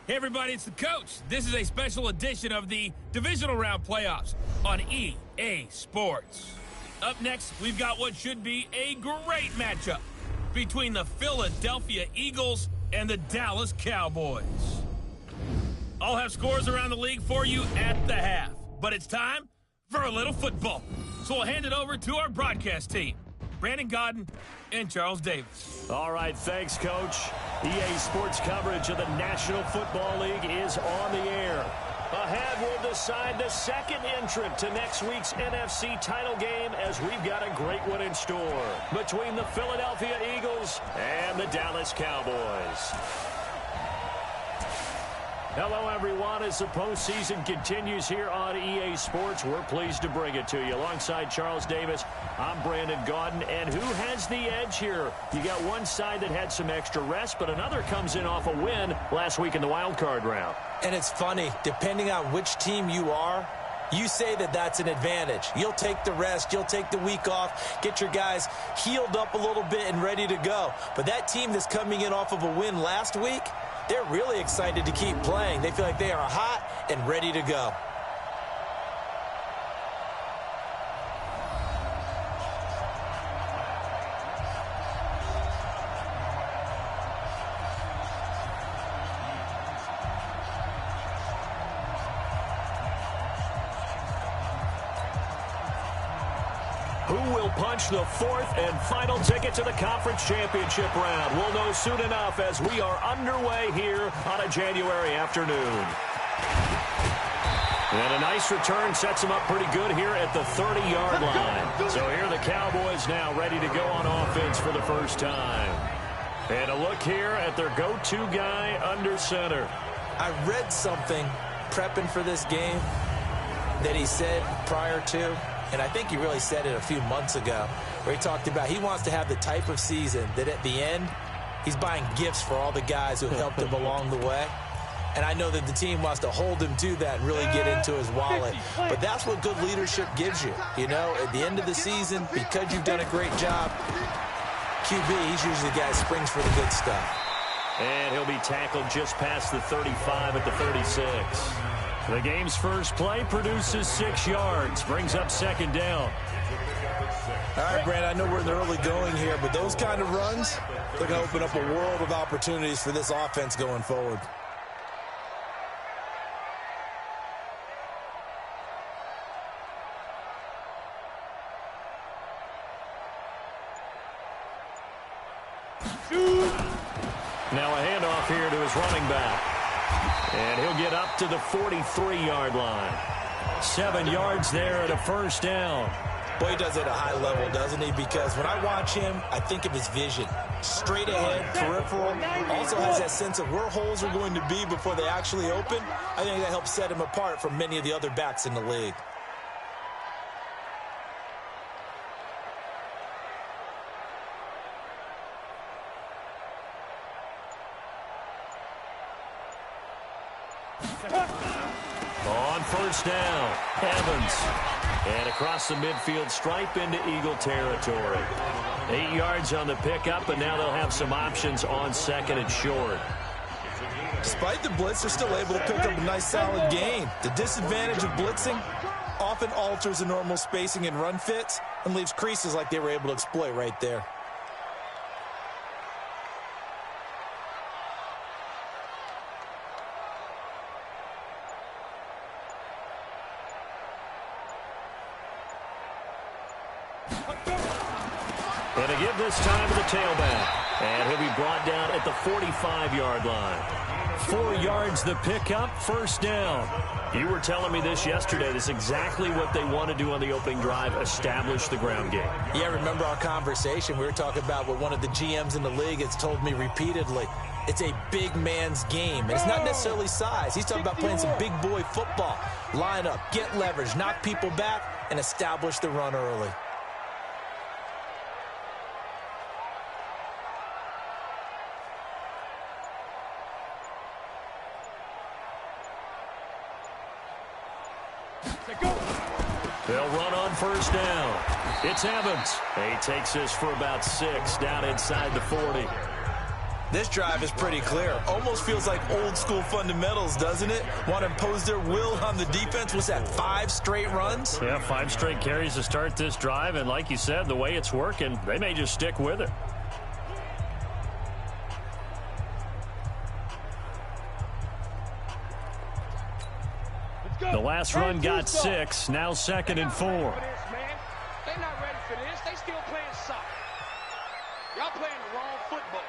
Hey everybody, it's the coach. This is a special edition of the Divisional Round Playoffs on EA Sports. Up next, we've got what should be a great matchup between the Philadelphia Eagles and the Dallas Cowboys. I'll have scores around the league for you at the half, but it's time for a little football. So we'll hand it over to our broadcast team, Brandon Godden and Charles Davis. All right, thanks, Coach. EA Sports coverage of the National Football League is on the air. Ahead, we'll decide the second entrant to next week's NFC title game as we've got a great one in store between the Philadelphia Eagles and the Dallas Cowboys. Hello, everyone. As the postseason continues here on EA Sports, we're pleased to bring it to you. Alongside Charles Davis, I'm Brandon Godden. And who has the edge here? You got one side that had some extra rest, but another comes in off a win last week in the wild card round. And it's funny, depending on which team you are, you say that that's an advantage. You'll take the rest, you'll take the week off, get your guys healed up a little bit and ready to go. But that team that's coming in off of a win last week, they're really excited to keep playing. They feel like they are hot and ready to go. Punch the fourth and final ticket to the conference championship round. We'll know soon enough as we are underway here on a January afternoon. And a nice return sets them up pretty good here at the 30-yard line. So here the Cowboys now ready to go on offense for the first time. And a look here at their go-to guy under center. I read something prepping for this game that he said prior to, and I think he really said it a few months ago, where he talked about he wants to have the type of season that at the end, he's buying gifts for all the guys who have helped him along the way. And I know that the team wants to hold him to that and really get into his wallet. But that's what good leadership gives you. You know, at the end of the season, because you've done a great job, QB, he's usually the guy that springs for the good stuff. And he'll be tackled just past the 35 at the 36. The game's first play produces 6 yards, brings up second down. All right, Brandon, I know we're in the early going here, but those kind of runs, they're going to open up a world of opportunities for this offense going forward. Now a handoff here to his running back. And he'll get up to the 43-yard line. 7 yards there and a first down. Boy, he does it at a high level, doesn't he? Because when I watch him, I think of his vision. Straight ahead, peripheral. Also has that sense of where holes are going to be before they actually open. I think that helps set him apart from many of the other backs in the league. On first down, Evans. And across the midfield stripe into Eagle territory. 8 yards on the pickup, and now they'll have some options on second and short. Despite the blitz, they're still able to pick up a nice solid gain. The disadvantage of blitzing often alters the normal spacing and run fits and leaves creases like they were able to exploit right there. And a give this time to the tailback. And he'll be brought down at the 45-yard line. 4 yards the pickup, first down. You were telling me this yesterday. This is exactly what they want to do on the opening drive, establish the ground game. Yeah, remember our conversation? We were talking about what one of the GMs in the league has told me repeatedly. It's a big man's game. And it's not necessarily size. He's talking about playing some big boy football. Line up, get leverage, knock people back, and establish the run early. They'll run on first down. It's Evans. He takes this for about 6 down inside the 40. This drive is pretty clear. Almost feels like old school fundamentals, doesn't it? Want to impose their will on the defense. Was that 5 straight runs? Yeah, 5 straight carries to start this drive. And like you said, the way it's working, they may just stick with it. The last run got 6. Now 2nd and 4. They're not ready for this. They still playing soccer. Y'all playing the wrong football.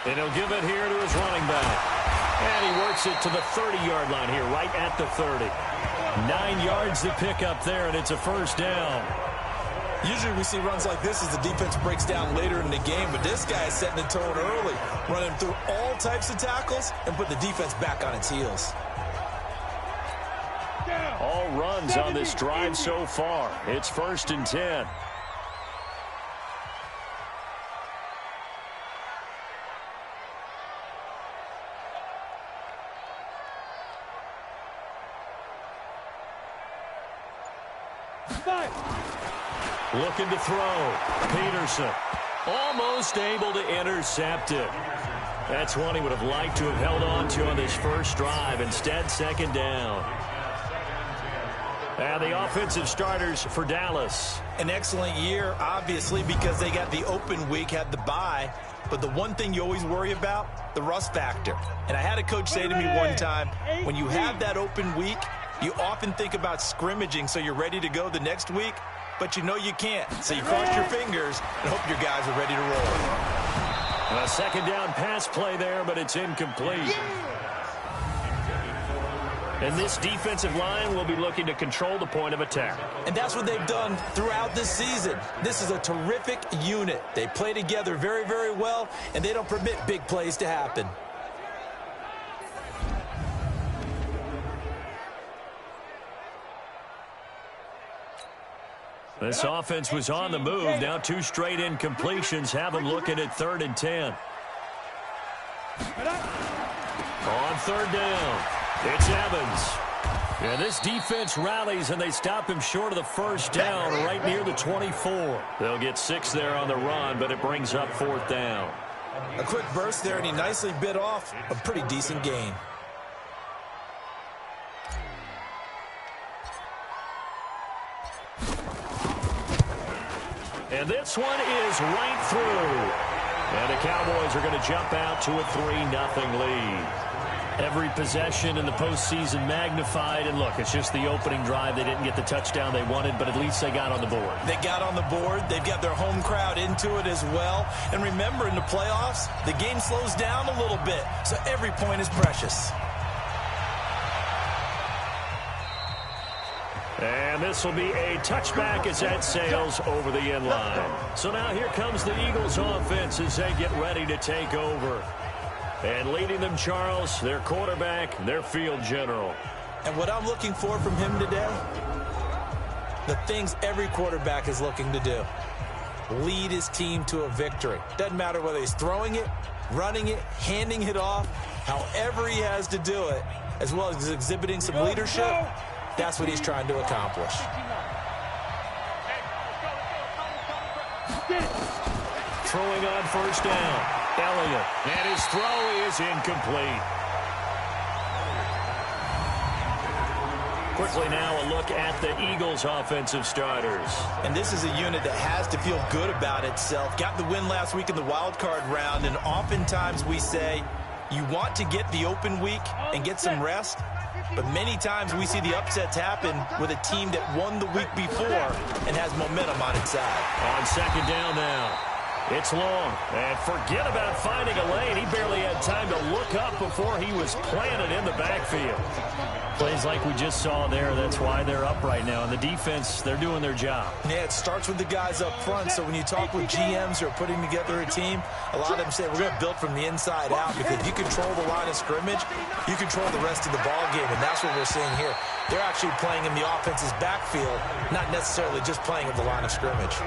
And he'll give it here to his running back. And he works it to the 30-yard line here, right at the 30. 9 yards to pick up there, and it's a first down. Usually we see runs like this as the defense breaks down later in the game, but this guy is setting the tone early, running through all types of tackles and put the defense back on its heels. All runs on this drive so far. It's 1st and 10. Looking to throw. Peterson almost able to intercept it. That's one he would have liked to have held on to on this first drive. Instead, 2nd down. And the offensive starters for Dallas. An excellent year, obviously, because they got the open week, had the bye. But the one thing you always worry about, the rust factor. And I had a coach say to me one time, when you have that open week, you often think about scrimmaging so you're ready to go the next week. But you know you can't. So you cross your fingers and hope your guys are ready to roll. A 2nd down pass play there, but it's incomplete. And this defensive line will be looking to control the point of attack. And that's what they've done throughout this season. This is a terrific unit. They play together very, very well, and they don't permit big plays to happen. This offense was on the move. Now 2 straight incompletions have them looking at 3rd and 10. On 3rd down, it's Evans. And this defense rallies, and they stop him short of the first down right near the 24. They'll get 6 there on the run, but it brings up 4th down. A quick burst there, and he nicely bit off a pretty decent gain. And this one is right through. And the Cowboys are going to jump out to a 3-0 lead. Every possession in the postseason magnified. And look, it's just the opening drive. They didn't get the touchdown they wanted, but at least they got on the board. They got on the board. They've got their home crowd into it as well. And remember, in the playoffs, the game slows down a little bit. So every point is precious. And this will be a touchback as that sails over the end line. So now here comes the Eagles offense as they get ready to take over. And leading them, Charles, their quarterback, their field general. And what I'm looking for from him today, the things every quarterback is looking to do. Lead his team to a victory. Doesn't matter whether he's throwing it, running it, handing it off, however he has to do it, as well as exhibiting some leadership. That's what he's trying to accomplish. Throwing on 1st down. Elliott. And his throw is incomplete. Quickly now a look at the Eagles offensive starters. And this is a unit that has to feel good about itself. Got the win last week in the wild card round, and oftentimes we say you want to get the open week and get some rest. But many times we see the upsets happen with a team that won the week before and has momentum on its side. On 2nd down now. It's long. And forget about finding a lane. He barely had time to look up before he was planted in the backfield. Plays like we just saw there. That's why they're up right now. And the defense, they're doing their job. Yeah, it starts with the guys up front. So when you talk with GMs who are putting together a team, a lot of them say we're going to build from the inside out, because if you control the line of scrimmage, you control the rest of the ball game. And that's what we're seeing here. They're actually playing in the offense's backfield, not necessarily just playing at the line of scrimmage.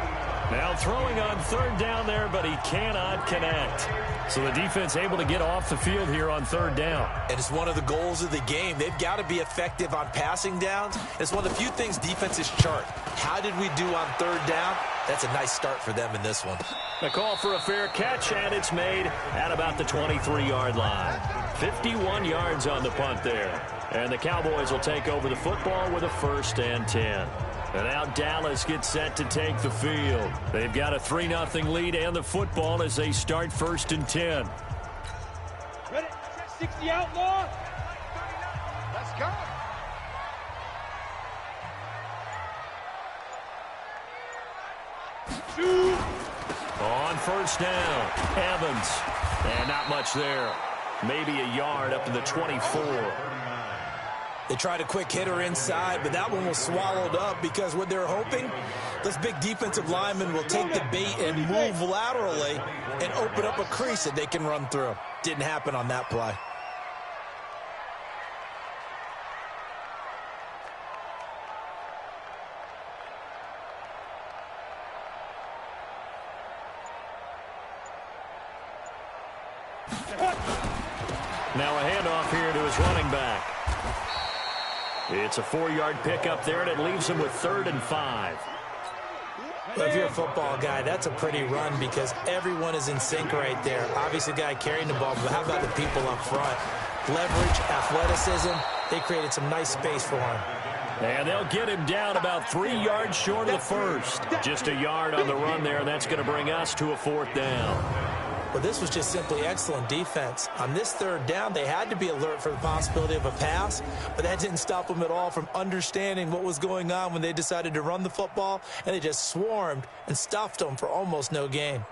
Now throwing on third down there, but he cannot connect. So the defense able to get off the field here on third down. And it's one of the goals of the game. They've got to be effective on passing downs. It's one of the few things defenses chart. How did we do on third down? That's a nice start for them in this one. The call for a fair catch, and it's made at about the 23-yard line. 51 yards on the punt there. And the Cowboys will take over the football with a 1st and 10. And now Dallas gets set to take the field. They've got a 3-0 lead and the football as they start 1st and 10. Ready? 60 outlaw. Let's go. Shoot. On 1st down, Evans. And not much there. Maybe a yard up to the 24. They tried a quick hitter inside, but that one was swallowed up because what they're hoping, this big defensive lineman will take the bait and move laterally and open up a crease that they can run through. Didn't happen on that play. Now a handoff here to his running back. It's a 4-yard pickup there, and it leaves him with 3rd and 5. Well, if you're a football guy, that's a pretty run because everyone is in sync right there. Obviously, the guy carrying the ball, but how about the people up front? Leverage, athleticism, they created some nice space for him. And they'll get him down about 3 yards short of the 1st. Just a yard on the run there, and that's going to bring us to a 4th down. Well, this was just simply excellent defense. On this 3rd down, they had to be alert for the possibility of a pass, but that didn't stop them at all from understanding what was going on when they decided to run the football, and they just swarmed and stuffed them for almost no gain.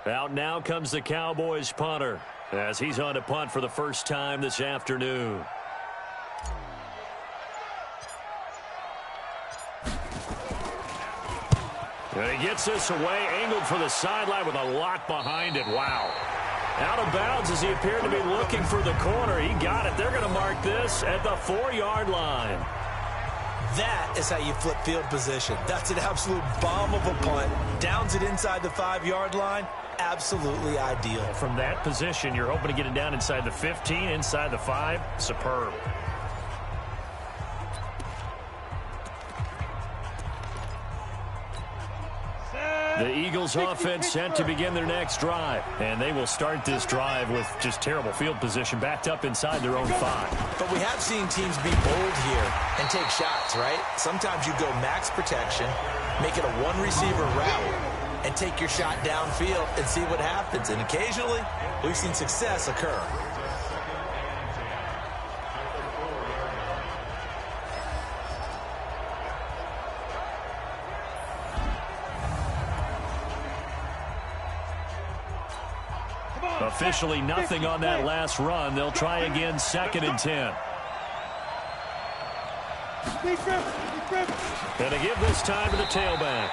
Out now comes the Cowboys punter as he's on to punt for the first time this afternoon. And he gets this away, angled for the sideline with a lot behind it. Wow. Out of bounds as he appeared to be looking for the corner. He got it. They're going to mark this at the 4-yard line. That is how you flip field position. That's an absolute bomb of a punt. Downs it inside the 5-yard line. Absolutely ideal. From that position, you're hoping to get it down inside the 15, inside the 5. Superb. The Eagles offense set to begin their next drive. And they will start this drive with just terrible field position backed up inside their own 5. But we have seen teams be bold here and take shots, right? Sometimes you go max protection, make it a one-receiver route, and take your shot downfield and see what happens. And occasionally, we've seen success occur. Officially nothing on that last run. They'll try again 2nd and 10. And to give this time to the tailback.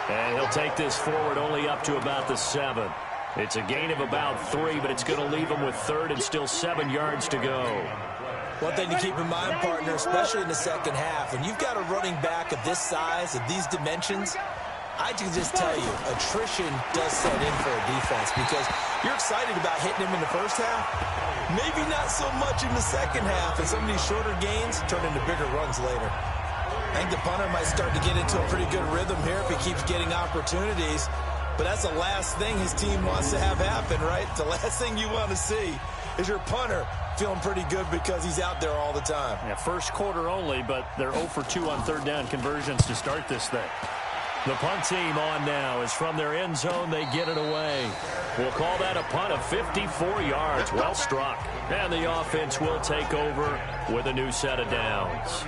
And he'll take this forward only up to about the 7. It's a gain of about 3, but it's going to leave him with 3rd and still 7 yards to go. One thing to keep in mind, partner, especially in the second half, when you've got a running back of this size, of these dimensions, I can just tell you, attrition does set in for a defense because you're excited about hitting him in the first half. Maybe not so much in the second half, and some of these shorter gains turn into bigger runs later. I think the punter might start to get into a pretty good rhythm here if he keeps getting opportunities. But that's the last thing his team wants to have happen, right? The last thing you want to see is your punter feeling pretty good because he's out there all the time. Yeah, first quarter only, but they're 0 for 2 on 3rd down conversions to start this thing. The punt team on now is from their end zone. They get it away. We'll call that a punt of 54 yards. Well struck. And the offense will take over with a new set of downs.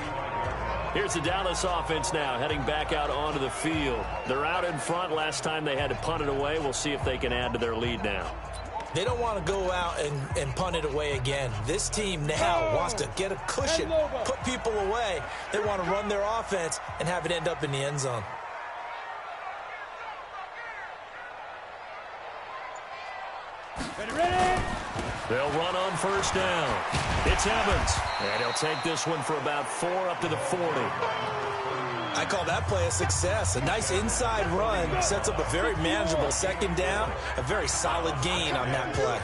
Here's the Dallas offense now heading back out onto the field. They're out in front. Last time they had to punt it away. We'll see if they can add to their lead now. They don't want to go out and punt it away again. This team now wants to get a cushion, put people away. They want to run their offense and have it end up in the end zone. Ready? They'll run on first down. It's Evans, and he'll take this one for about 4 up to the 40. I call that play a success. A nice inside run sets up a very manageable second down, a very solid gain on that play.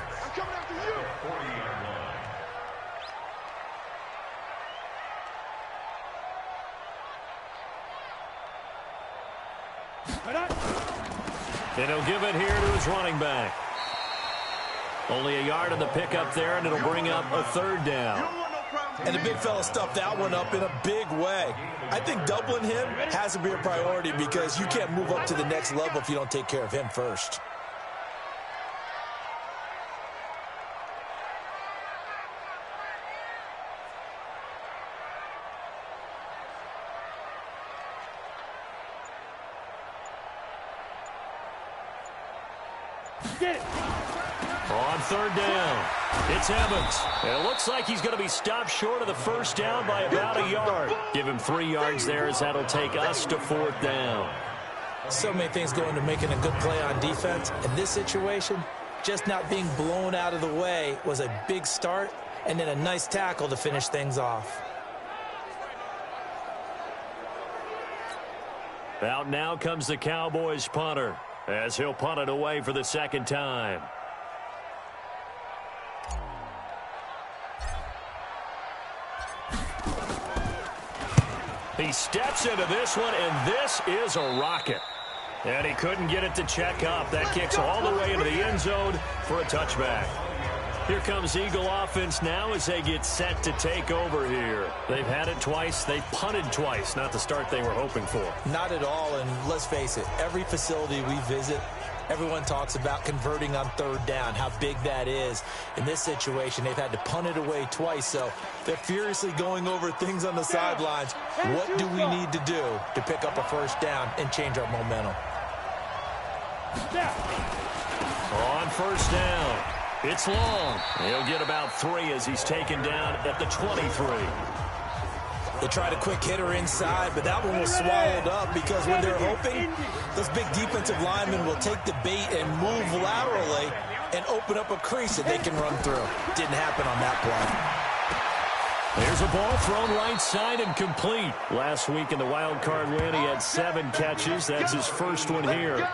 And he'll give it here to his running back. Only a yard on the pickup there, and it'll bring up a third down. And the big fella stuffed that one up in a big way. I think doubling him has to be a priority because you can't move up to the next level if you don't take care of him first. Get it. On third down, it's Evans. And it looks like he's going to be stopped short of the first down by about a yard. Give him 3 yards there as that'll take us to 4th down. So many things go into making a good play on defense. In this situation, just not being blown out of the way was a big start, and then a nice tackle to finish things off. Out now comes the Cowboys punter, as he'll punt it away for the second time. He steps into this one, and this is a rocket. And he couldn't get it to check up. That kicks all the way into the end zone for a touchback. Here comes Eagle offense now as they get set to take over here. They've had it twice. They've punted twice. Not the start they were hoping for. Not at all, and let's face it, every facility we visit, everyone talks about converting on third down, how big that is. In this situation, they've had to punt it away twice, so they're furiously going over things on the sidelines. What do we need to do to pick up a first down and change our momentum? On first down, it's Long. He'll get about 3 as he's taken down at the 23. They tried a quick hitter inside, but that one was swallowed up because when they're hoping, those big defensive linemen will take the bait and move laterally and open up a crease that they can run through. Didn't happen on that play. There's a ball thrown right side and complete. Last week in the wild card win, he had 7 catches. That's his first one here.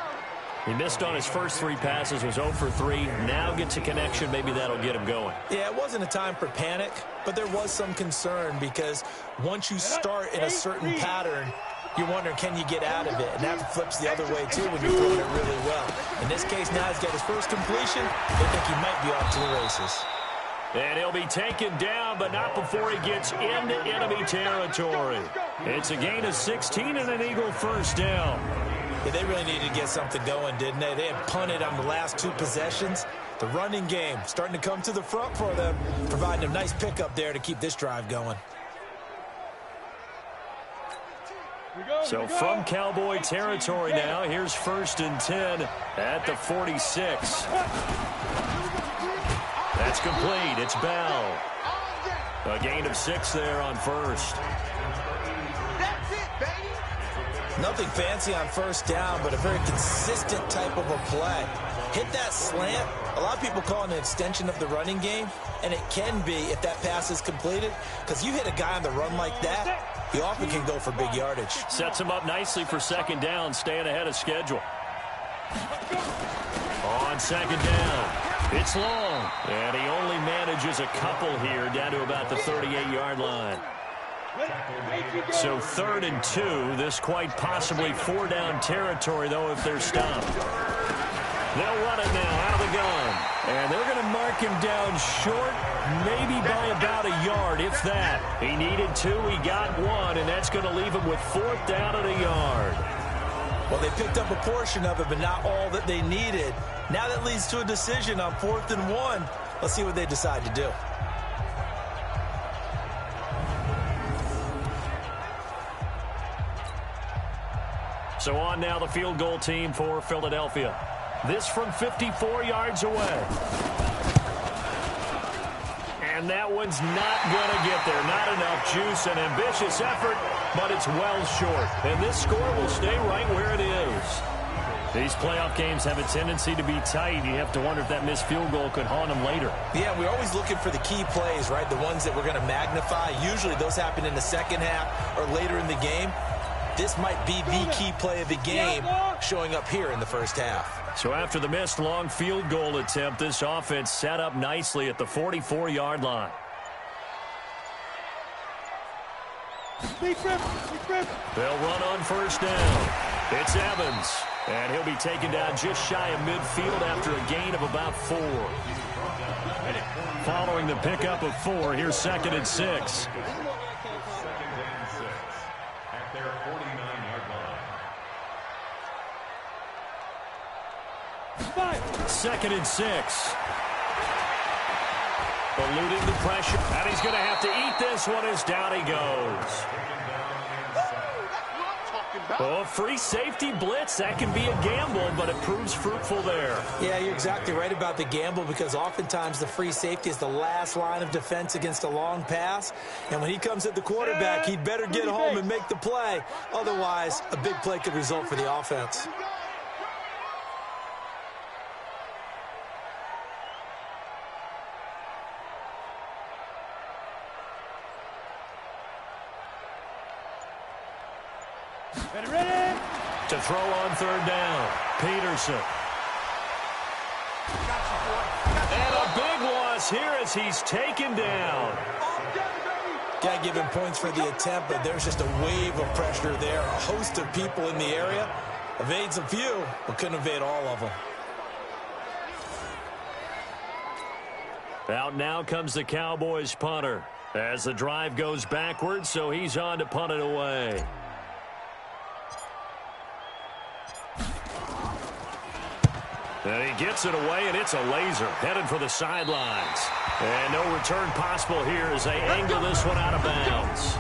He missed on his first 3 passes, was 0 for 3. Now gets a connection. Maybe that'll get him going. Yeah, it wasn't a time for panic, but there was some concern because once you start in a certain pattern, you're wondering, can you get out of it? And that flips the other way, too, when you're throwing it really well. In this case, now he's got his first completion. They think he might be off to the races. And he'll be taken down, but not before he gets into enemy territory. It's a gain of 16 and an Eagle first down. Yeah, they really needed to get something going, didn't they? They had punted on the last 2 possessions. The running game starting to come to the front for them, providing a nice pickup there to keep this drive going. So from Cowboy territory now, here's 1st and 10 at the 46. That's complete. It's Bell. A gain of 6 there on first. Nothing fancy on first down, but a very consistent type of a play. Hit that slant. A lot of people call it an extension of the running game, and it can be if that pass is completed, because you hit a guy on the run like that, he often can go for big yardage. Sets him up nicely for second down, staying ahead of schedule. On second down, it's Long, and he only manages a couple here down to about the 38-yard line. So 3rd and 2, this quite possibly 4-down territory, though, if they're stopped. They'll run it now out of the gun. And they're going to mark him down short, maybe by about a yard, if that. He needed 2, he got 1, and that's going to leave him with 4th down at a yard. Well, they picked up a portion of it, but not all that they needed. Now that leads to a decision on 4th and 1. Let's see what they decide to do. So on now the field goal team for Philadelphia. This from 54 yards away. And that one's not going to get there. Not enough juice, an ambitious effort, but it's well short. And this score will stay right where it is. These playoff games have a tendency to be tight. You have to wonder if that missed field goal could haunt them later. Yeah, we're always looking for the key plays, right? The ones that we're going to magnify. Usually those happen in the second half or later in the game. This might be the key play of the game showing up here in the first half. So after the missed long field goal attempt, this offense set up nicely at the 44-yard line. They'll run on first down. It's Evans. And he'll be taken down just shy of midfield after a gain of about 4. Following the pickup of 4, here's 2nd and 6. At their 49-yard line. 2nd and 6. Eluding the pressure. And he's going to have to eat this one as down he goes. Oh, free safety blitz. That can be a gamble, but it proves fruitful there. Yeah, you're exactly right about the gamble because oftentimes the free safety is the last line of defense against a long pass. And when he comes at the quarterback, he'd better get home and make the play. Otherwise, a big play could result for the offense. Ready? To throw on 3rd down. Peterson. And a big loss here as he's taken down. Got to give him points for the attempt, but there's just a wave of pressure there. A host of people in the area. Evades a few, but couldn't evade all of them. Out now comes the Cowboys punter. As the drive goes backwards, so he's on to punt it away. And he gets it away, and it's a laser headed for the sidelines. And no return possible here as they angle this one out of bounds.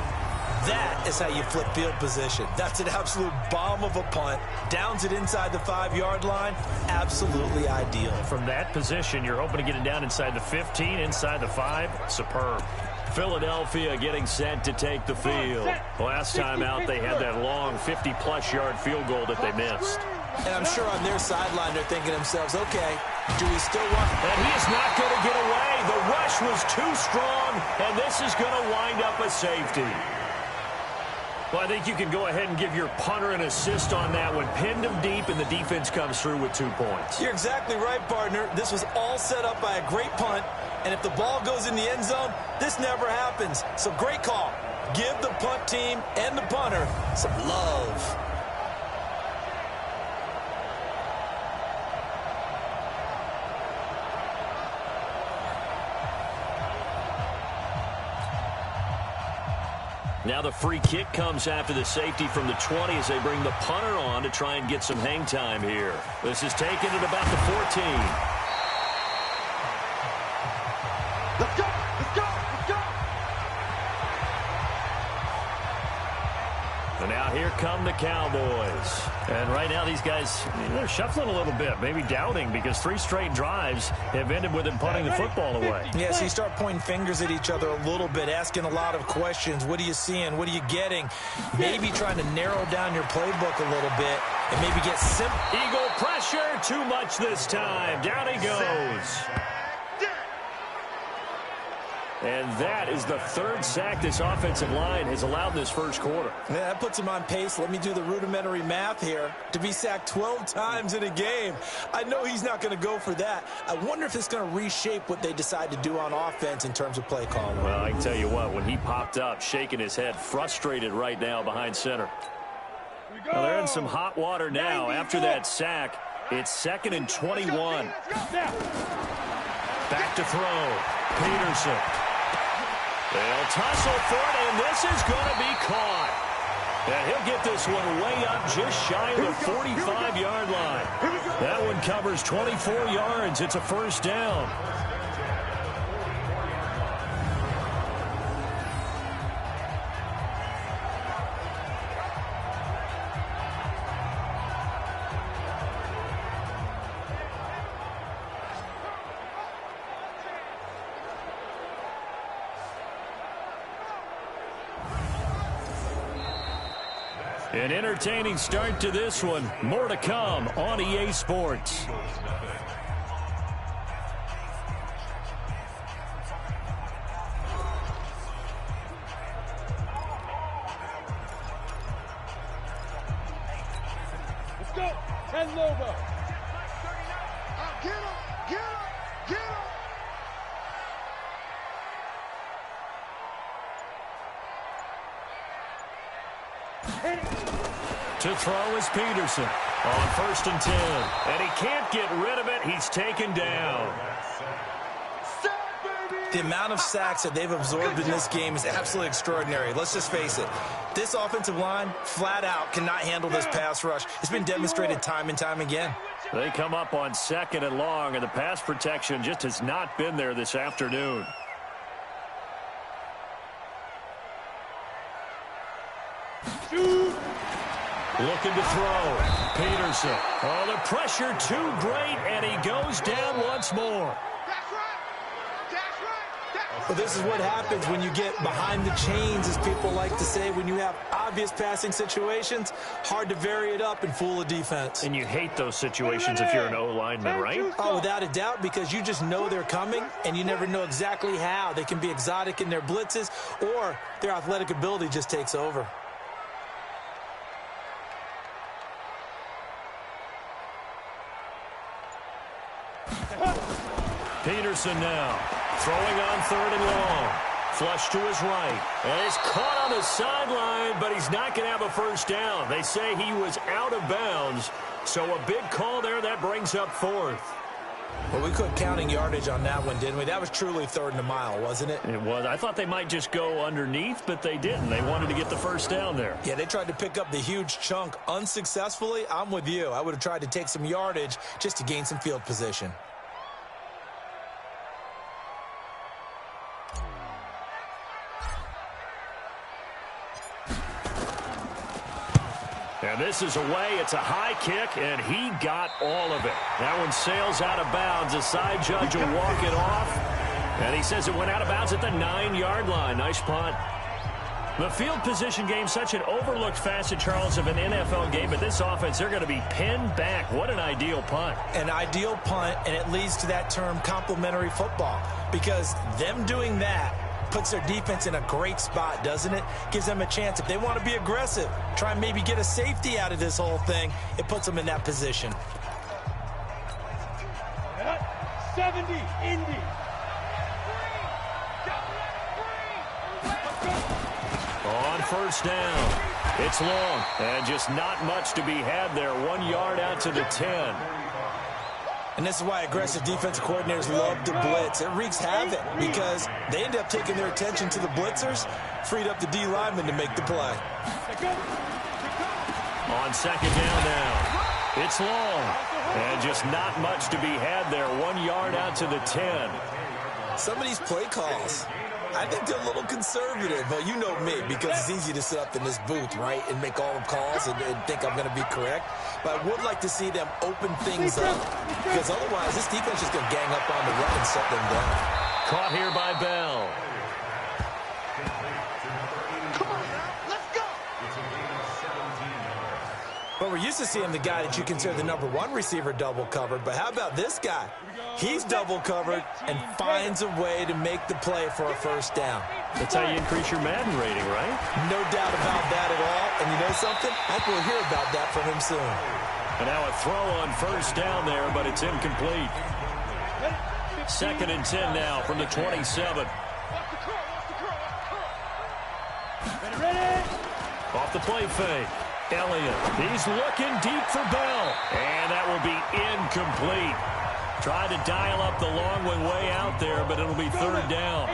That is how you flip field position. That's an absolute bomb of a punt. Downs it inside the 5-yard line. Absolutely ideal. From that position, you're hoping to get it down inside the 15, inside the 5. Superb. Philadelphia getting set to take the field. Last time out, they had that long 50-plus yard field goal that they missed. And I'm sure on their sideline they're thinking to themselves, okay, do we still want... And he is not going to get away. The rush was too strong, and this is going to wind up a safety. Well, I think you can go ahead and give your punter an assist on that one. Pinned him deep, and the defense comes through with 2 points. You're exactly right, partner. This was all set up by a great punt, and if the ball goes in the end zone, this never happens. So great call. Give the punt team and the punter some love. Now the free kick comes after the safety from the 20 as they bring the punter on to try and get some hang time here. This is taken at about the 14. Let's go! Let's go! Let's go! And now here come the Cowboys. And right now these guys, they're shuffling a little bit, maybe doubting because 3 straight drives have ended with them punting the football away. Yeah, so you start pointing fingers at each other a little bit, asking a lot of questions. What are you seeing? What are you getting? Maybe trying to narrow down your playbook a little bit and maybe get simple. Eagle pressure, too much this time. Down he goes. And that is the 3rd sack this offensive line has allowed this first quarter. Yeah, that puts him on pace. Let me do the rudimentary math here. To be sacked 12 times in a game, I know he's not going to go for that. I wonder if it's going to reshape what they decide to do on offense in terms of play calling. Well, I can tell you what, when he popped up, shaking his head, frustrated right now behind center. Well, they're in some hot water now. After that sack, it's 2nd and 21. Back to throw. Peterson. They'll tussle for it, and this is going to be caught. And he'll get this one way up just shy of the 45-yard line. That one covers 24 yards. It's a first down. An entertaining start to this one. More to come on EA Sports. Let's go. 10 Lobo. Get him! Get him! Get him! To throw is Peterson on 1st and 10. And he can't get rid of it. He's taken down. The amount of sacks that they've absorbed in this game is absolutely extraordinary. Let's just face it. This offensive line, flat out, cannot handle this pass rush. It's been demonstrated time and time again. They come up on 2nd and long, and the pass protection just has not been there this afternoon. Looking to throw. Peterson. Oh, the pressure too great, and he goes down once more. That's right! That's right! That's But this is what happens when you get behind the chains, as people like to say. When you have obvious passing situations, hard to vary it up and fool a defense. And you hate those situations if you're an O-lineman, right? Oh, without a doubt, because you just know they're coming, and you never know exactly how. They can be exotic in their blitzes, or their athletic ability just takes over. Peterson now, throwing on 3rd and long. Flush to his right. And he's caught on the sideline, but he's not going to have a first down. They say he was out of bounds. So a big call there. That brings up 4th. Well, we quit counting yardage on that one, didn't we? That was truly 3rd and a mile, wasn't it? It was. I thought they might just go underneath, but they didn't. They wanted to get the first down there. Yeah, they tried to pick up the huge chunk unsuccessfully. I'm with you. I would have tried to take some yardage just to gain some field position. And this is away. It's a high kick, and he got all of it. That one sails out of bounds. The side judge will walk it off. And he says it went out of bounds at the 9-yard line. Nice punt. The field position game, such an overlooked facet, Charles, of an NFL game. But this offense, they're going to be pinned back. What an ideal punt. An ideal punt, and it leads to that term complementary football. Because them doing that puts their defense in a great spot, doesn't it? Gives them a chance. If they want to be aggressive, try and maybe get a safety out of this whole thing, it puts them in that position. 70, Indy. On 1st down, it's long, and just not much to be had there. 1 yard out to the 10. And this is why aggressive defensive coordinators love to blitz. It wreaks havoc because they end up taking their attention to the blitzers, freed up the D lineman to make the play. On 2nd down now, it's long, and just not much to be had there. 1 yard out to the 10. Some of these play calls, I think they're a little conservative. But you know me, because it's easy to sit up in this booth, right, and make all the calls and think I'm going to be correct. But I would like to see them open things up, because otherwise this defense is going to gang up on the run and shut them down. Caught here by Bell. Come on now, let's go! But we're used to seeing the guy that you consider the #1 receiver double covered. But how about this guy? He's double covered and finds a way to make the play for a first down. That's how you increase your Madden rating, right? No doubt about that at all. And you know something? I think we'll hear about that from him soon. And now a throw on 1st down there, but it's incomplete. 2nd and 10 now from the 27. Off the play fake. Elliott, he's looking deep for Bell. And that will be incomplete. Tried to dial up the long one way out there, but it'll be 3rd down.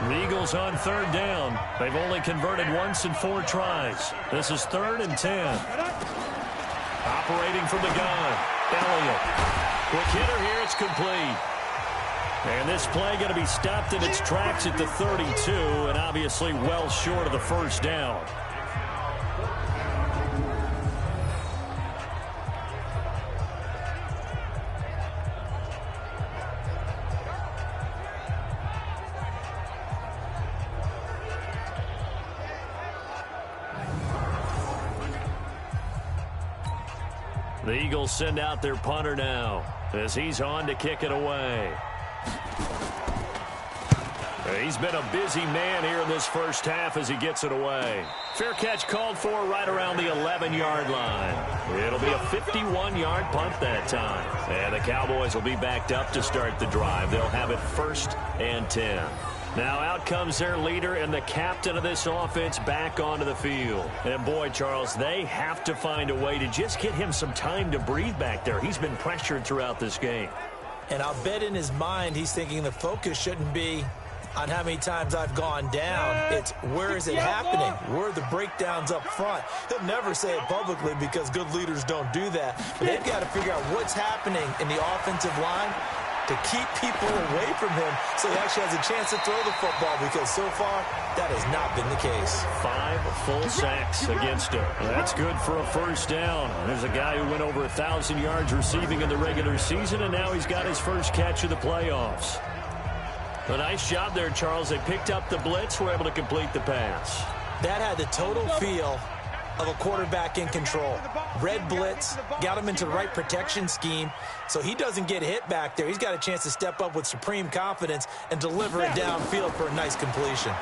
The Eagles on 3rd down. They've only converted once in 4 tries. This is 3rd and 10. Operating from the gun. Elliott. Quick hitter here. It's complete. And this play going to be stopped in its tracks at the 32, and obviously well short of the first down. The Eagles send out their punter now as he's on to kick it away. He's been a busy man here in this first half as he gets it away. Fair catch called for right around the 11-yard line. It'll be a 51-yard punt that time. And the Cowboys will be backed up to start the drive. They'll have it 1st and 10. Now out comes their leader and the captain of this offense back onto the field. And boy, Charles, they have to find a way to just get him some time to breathe back there. He's been pressured throughout this game. And I'll bet in his mind he's thinking the focus shouldn't be on how many times I've gone down. It's where is it happening? Where are the breakdowns up front? He'll never say it publicly because good leaders don't do that. But they've got to figure out what's happening in the offensive line to keep people away from him so he actually has a chance to throw the football, because so far that has not been the case. 5 full sacks against him. That's good for a first down. There's a guy who went over 1,000 yards receiving in the regular season, and now he's got his first catch of the playoffs. A nice job there, Charles. They picked up the blitz, were able to complete the pass. That had the total feel of a quarterback in control. Red blitz, got him into the right protection scheme, so he doesn't get hit back there. He's got a chance to step up with supreme confidence and deliver it downfield for a nice completion.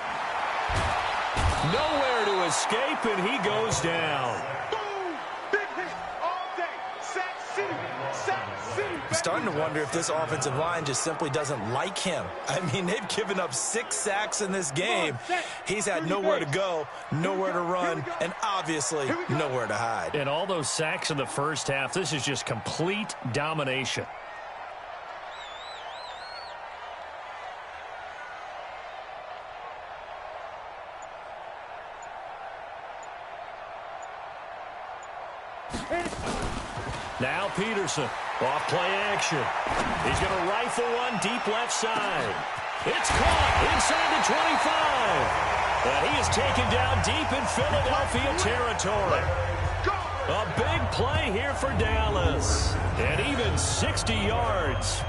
Nowhere to escape, and he goes down. I'm starting to wonder if this offensive line just simply doesn't like him. I mean, they've given up 6 sacks in this game. He's had nowhere to go, nowhere to run, and obviously nowhere to hide. And all those sacks in the first half, this is just complete domination. Now Peterson, off play action. He's going to rifle one deep left side. It's caught inside the 25. And he is taken down deep in Philadelphia territory. A big play here for Dallas. And even 60 yards.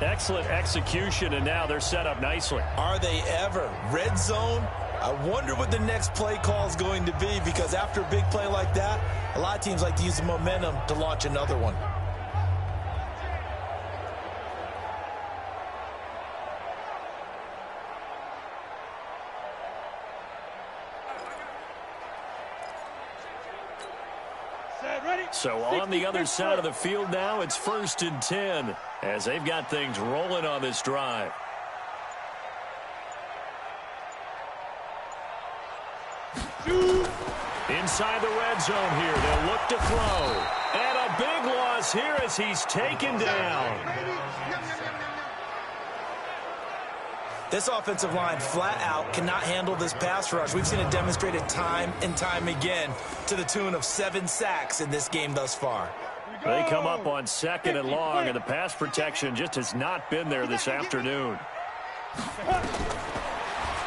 Excellent execution, and now they're set up nicely. Are they ever? Red zone? I wonder what the next play call is going to be, because after a big play like that, a lot of teams like to use the momentum to launch another one. So on the other side of the field now, it's 1st and 10 as they've got things rolling on this drive. Inside the red zone here, they'll look to throw. And a big loss here as he's taken down. This offensive line flat out cannot handle this pass rush. We've seen it demonstrated time and time again to the tune of 7 sacks in this game thus far. They come up on 2nd and long, and the pass protection just has not been there this afternoon.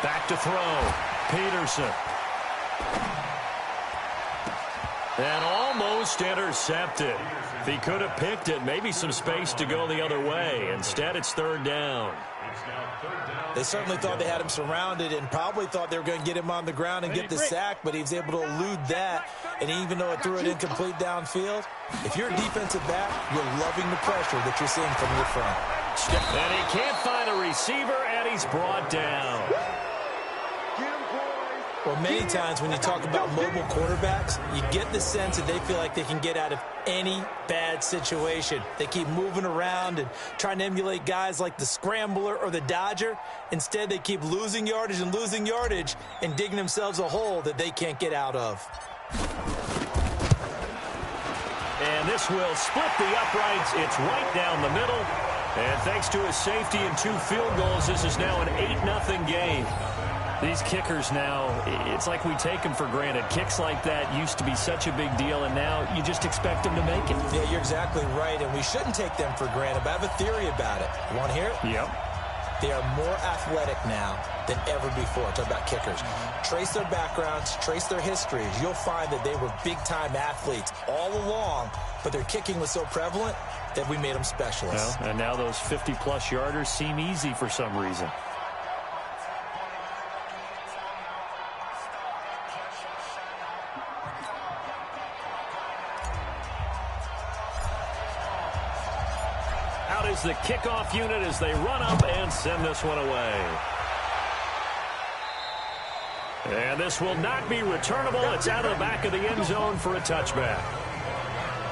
Back to throw. Peterson. And almost intercepted. If he could have picked it, maybe some space to go the other way. Instead, it's 3rd down. They certainly thought they had him surrounded and probably thought they were going to get him on the ground and get the sack, but he was able to elude that. And even though it threw it incomplete downfield, if you're a defensive back, you're loving the pressure that you're seeing from your front. And he can't find a receiver, and he's brought down. Well, many times when you talk about mobile quarterbacks, you get the sense that they feel like they can get out of any bad situation. They keep moving around and trying to emulate guys like the Scrambler or the Dodger. Instead, they keep losing yardage and digging themselves a hole that they can't get out of. And this will split the uprights. It's right down the middle. And thanks to his safety and 2 field goals, this is now an 8-0 game. These kickers now, it's like we take them for granted. Kicks like that used to be such a big deal, and now you just expect them to make it. Yeah, you're exactly right, and we shouldn't take them for granted, but I have a theory about it. You want to hear it? Yep. They are more athletic now than ever before. Talk about kickers. Trace their backgrounds, trace their histories. You'll find that they were big-time athletes all along, but their kicking was so prevalent that we made them specialists. Well, and now those 50-plus yarders seem easy for some reason. is the kickoff unit as they run up and send this one away. And this will not be returnable. It's out of the back of the end zone for a touchback.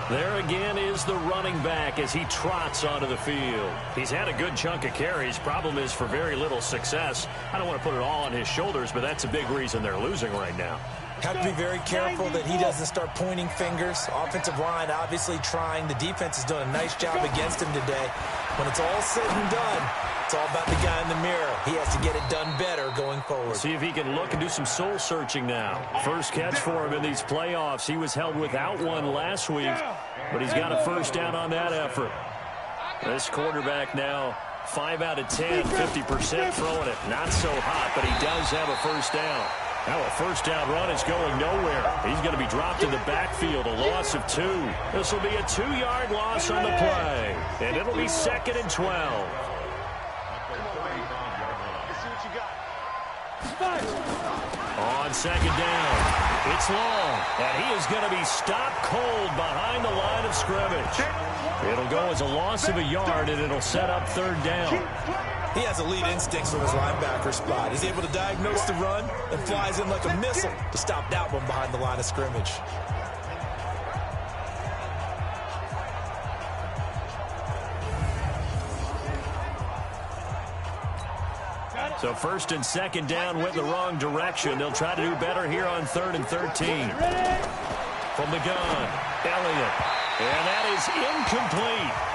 There again is the running back as he trots onto the field. He's had a good chunk of carries. Problem is for very little success. I don't want to put it all on his shoulders, but that's a big reason they're losing right now. Have to be very careful that he doesn't start pointing fingers. Offensive line obviously trying. The defense has done a nice job against him today. When it's all said and done, it's all about the guy in the mirror. He has to get it done better going forward. See if he can look and do some soul searching now. First catch for him in these playoffs. He was held without one last week, but he's got a first down on that effort. This quarterback now 5 out of 10, 50% throwing it. Not so hot, but he does have a first down. Now a first down run is going nowhere. He's going to be dropped in the backfield, a loss of 2. This will be a 2-yard loss on the play, and it'll be 2nd and 12. On 2nd down, it's long, and he is going to be stopped cold behind the line of scrimmage. It'll go as a loss of a yard, and it'll set up 3rd down. He has elite instincts from his linebacker spot. He's able to diagnose the run and flies in like a missile to stop that one behind the line of scrimmage. So 1st and 2nd down went the wrong direction. They'll try to do better here on 3rd and 13. From the gun, Elliott. And that is incomplete.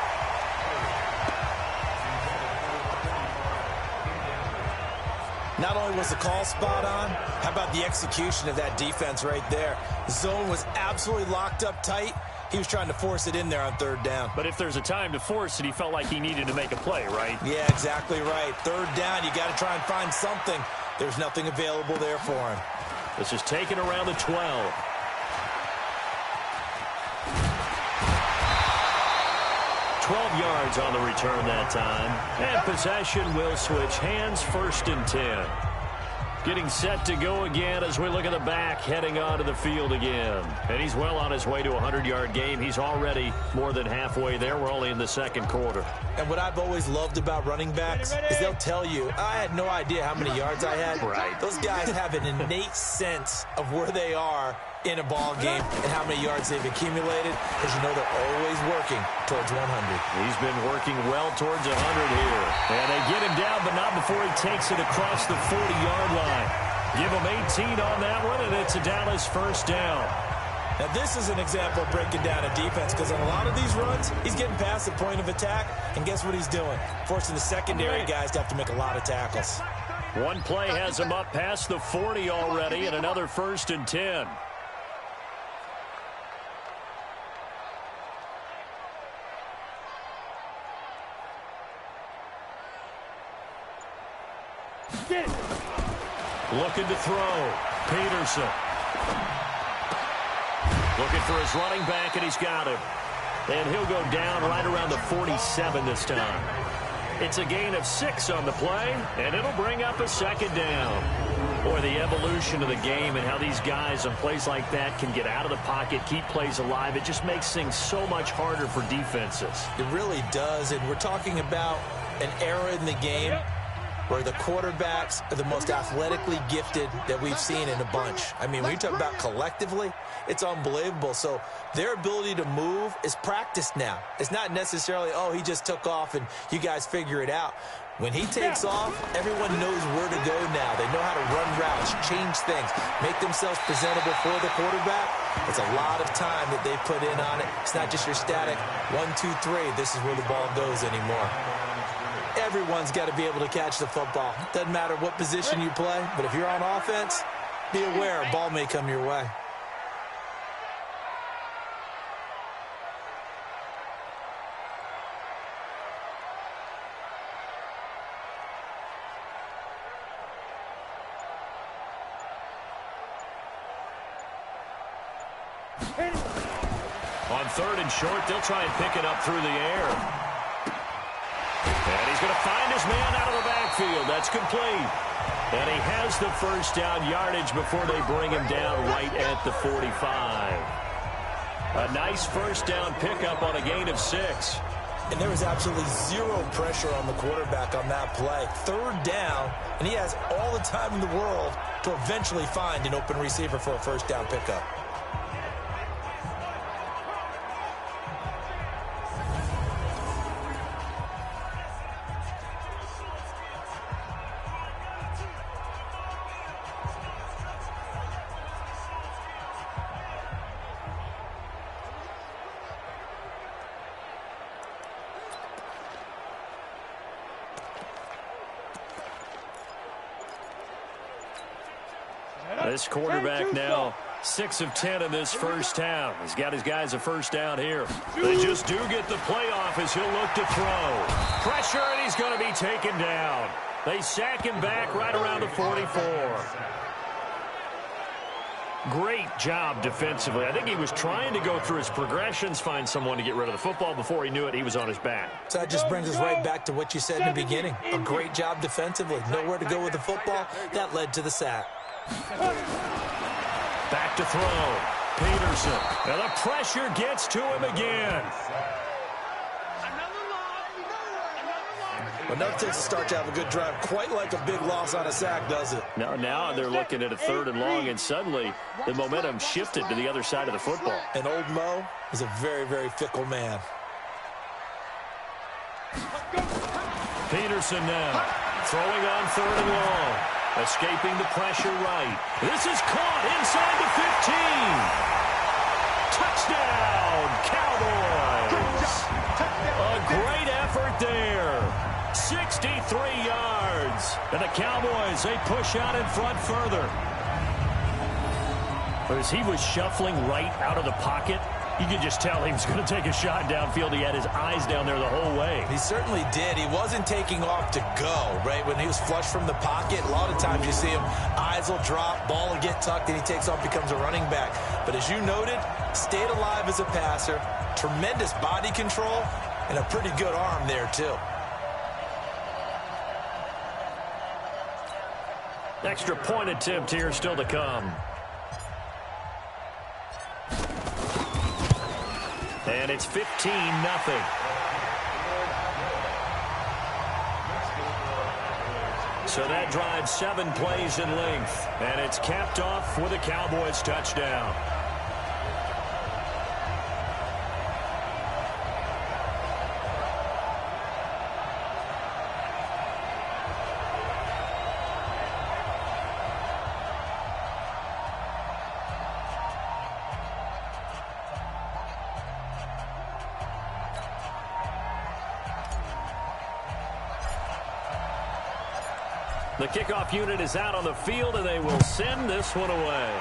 Not only was the call spot on, how about the execution of that defense right there? The zone was absolutely locked up tight. He was trying to force it in there on 3rd down. But if there's a time to force it, he felt like he needed to make a play, right? Yeah, exactly right. 3rd down, you got to try and find something. There's nothing available there for him. This is taken around the 12. Yards on the return that time. And possession will switch hands, 1st and 10. Getting set to go again as we look at the back heading onto the field again. And he's well on his way to a 100-yard game. He's already more than halfway there. We're only in the 2nd quarter. And what I've always loved about running backs is they'll tell you, I had no idea how many yards I had. Right. Those guys have an innate sense of where they are in a ball game and how many yards they've accumulated, because you know they're always working towards 100. He's been working well towards 100 here. And they get him down, but not before he takes it across the 40-yard line. Give him 18 on that one, and it's a Dallas 1st down. Now, this is an example of breaking down a defense, because on a lot of these runs, he's getting past the point of attack, and guess what he's doing? Forcing the secondary guys to have to make a lot of tackles. One play has him up past the 40 already, and another 1st and 10. Looking to throw. Peterson. Looking for his running back, and he's got him. And he'll go down right around the 47 this time. It's a gain of 6 on the play, and it'll bring up a 2nd down. Boy, the evolution of the game and how these guys on plays like that can get out of the pocket, keep plays alive, it just makes things so much harder for defenses. It really does, and we're talking about an era in the game where the quarterbacks are the most athletically gifted that we've seen in a bunch. I mean, when you talk about collectively, it's unbelievable. So their ability to move is practiced now. It's not necessarily, oh, he just took off and you guys figure it out. When he takes off, everyone knows where to go now. They know how to run routes, change things, make themselves presentable for the quarterback. It's a lot of time that they put in on it. It's not just your static 1, 2, 3. This is where the ball goes anymore. Everyone's got to be able to catch the football. Doesn't matter what position you play, but if you're on offense, be aware a ball may come your way. On 3rd and short, they'll try and pick it up through the air. And he's going to find his man out of the backfield. That's complete. And he has the 1st down yardage before they bring him down right at the 45. A nice 1st down pickup on a gain of 6. And there was absolutely zero pressure on the quarterback on that play. Third down, and he has all the time in the world to eventually find an open receiver for a first down pickup. This quarterback now 6 of 10 in this first half. He's got his guys a first down here. They just do get the playoff as he'll look to throw. Pressure, and he's going to be taken down. They sack him back right around the 44. Great job defensively. I think he was trying to go through his progressions, find someone to get rid of the football. Before he knew it, he was on his back. So that just brings us right back to what you said in the beginning. A great job defensively. Nowhere to go with the football. That led to the sack. Back to throw. Peterson. And the pressure gets to him again. Enough takes a start to have a good drive. Quite like a big loss on a sack, does it? Now they're looking at a 3rd and long, and suddenly the momentum shifted to the other side of the football. And old Mo is a very, very fickle man. Peterson now throwing on 3rd and long. Escaping the pressure right. This is caught inside the 15. Touchdown, Cowboys. A great effort there. 63 yards. And the Cowboys, they push out in front further. As he was shuffling right out of the pocket, you could just tell he was going to take a shot downfield. He had his eyes down there the whole way. He certainly did. He wasn't taking off to go, right? When he was flush from the pocket, a lot of times you see him, eyes will drop, ball will get tucked, and he takes off, becomes a running back. But as you noted, stayed alive as a passer, tremendous body control, and a pretty good arm there, too. Extra point attempt here still to come. And it's 15-0. So that drives 7 plays in length. And it's capped off with a Cowboys touchdown. The kickoff unit is out on the field, and they will send this one away.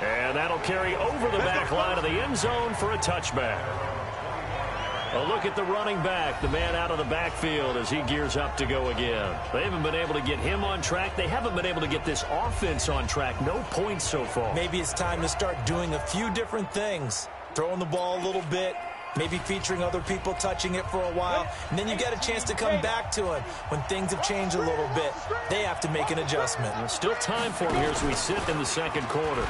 And that'll carry over the back line of the end zone for a touchback. A look at the running back, the man out of the backfield as he gears up to go again. They haven't been able to get him on track. They haven't been able to get this offense on track. No points so far. Maybe it's time to start doing a few different things. Throwing the ball a little bit. Maybe featuring other people touching it for a while, and then you get a chance to come back to him when things have changed a little bit. They have to make an adjustment. Still time for him here as we sit in the second quarter.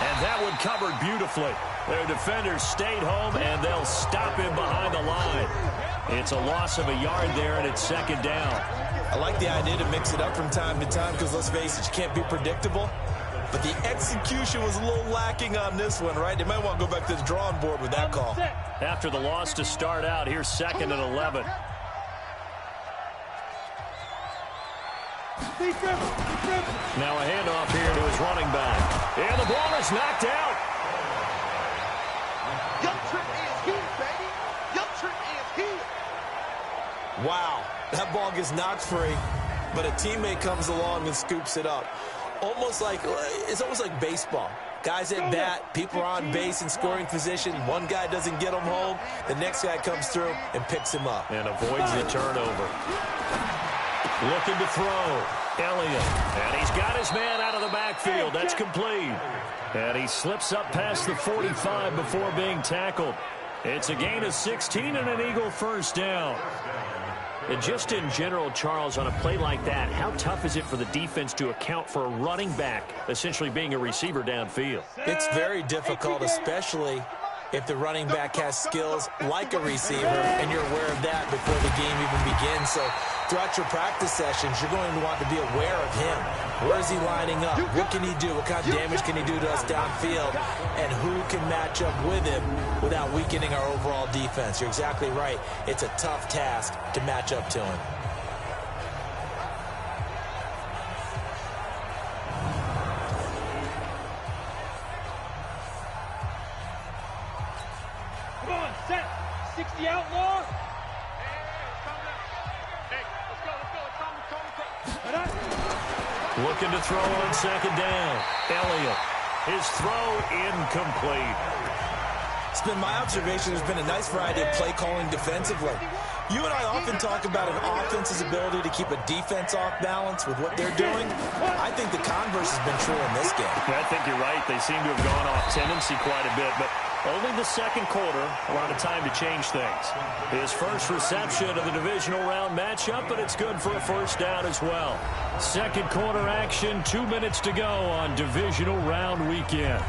And that one covered beautifully. Their defenders stayed home, and they'll stop him behind the line. It's a loss of a yard there, and it's second down. I like the idea to mix it up from time to time because, let's face it, you can't be predictable. But the execution was a little lacking on this one, right? They might want to go back to the drawing board with that call. After the loss to start out, here's 2nd and 11. Now a handoff here to his running back. And the ball is knocked out. Young Trent is here, baby. Young Trent is here. Wow, that ball gets knocked free, but a teammate comes along and scoops it up. It's almost like baseball. Guys at bat, people are on base in scoring position. One guy doesn't get him home. The next guy comes through and picks him up. And avoids the turnover. Looking to throw. Elliott. And he's got his man out of the backfield. That's complete. And he slips up past the 45 before being tackled. It's a gain of 16 and an Eagle first down. And just in general, Charles, on a play like that, how tough is it for the defense to account for a running back essentially being a receiver downfield? It's very difficult, especially if the running back has skills like a receiver, and you're aware of that before the game even begins. So throughout your practice sessions, you're going to want to be aware of him. Where is he lining up? What can he do? What kind of damage can he do to us downfield? And who can match up with him without weakening our overall defense? You're exactly right. It's a tough task to match up to him. Come on, set. 60 outlaw. Looking to throw on second down. Elliott. His throw incomplete. It's been my observation there's been a nice variety of play calling defensively. You and I often talk about an offense's ability to keep a defense off balance with what they're doing. I think the converse has been true in this game. I think you're right. They seem to have gone off tendency quite a bit, but only the second quarter, a lot of time to change things. His first reception of the divisional round matchup, but it's good for a first down as well. Second quarter action, 2 minutes to go on divisional round weekend.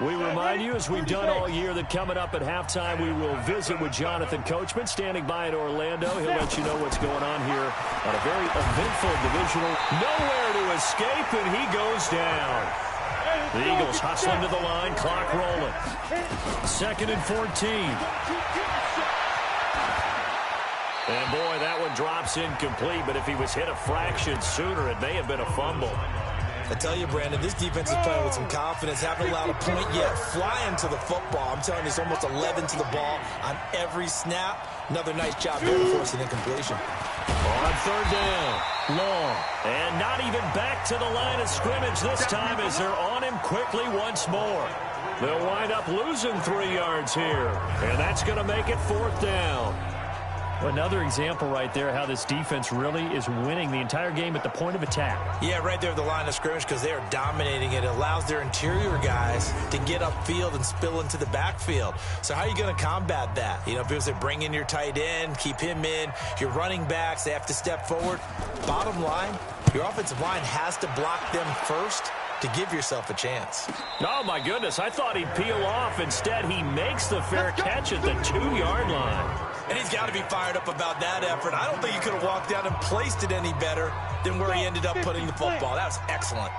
We remind you, as we've done all year, that coming up at halftime, we will visit with Jonathan Coachman, standing by in Orlando. He'll let you know what's going on here on a very eventful divisional. Nowhere to escape, and he goes down. The Eagles hustling to the line, clock rolling. 2nd and 14. And boy, that one drops incomplete, but if he was hit a fraction sooner, it may have been a fumble. I tell you, Brandon, this defense is playing with some confidence. Haven't allowed a point yet. Flying to the football. I'm telling you, it's almost 11 to the ball on every snap. Another nice job there to force an incompletion. On third down, long. And not even back to the line of scrimmage this time as they're on him quickly once more. They'll wind up losing 3 yards here. And that's going to make it 4th down. Another example right there how this defense really is winning the entire game at the point of attack. Yeah, right there at the line of scrimmage because they are dominating it. It allows their interior guys to get upfield and spill into the backfield. So how are you going to combat that? You know, because they bring in your tight end, keep him in. Your running backs, they have to step forward. Bottom line, your offensive line has to block them first to give yourself a chance. Oh, my goodness. I thought he'd peel off. Instead, he makes the fair catch at the 2-yard line. And he's got to be fired up about that effort. I don't think he could have walked down and placed it any better than where he ended up putting the football. That was excellent.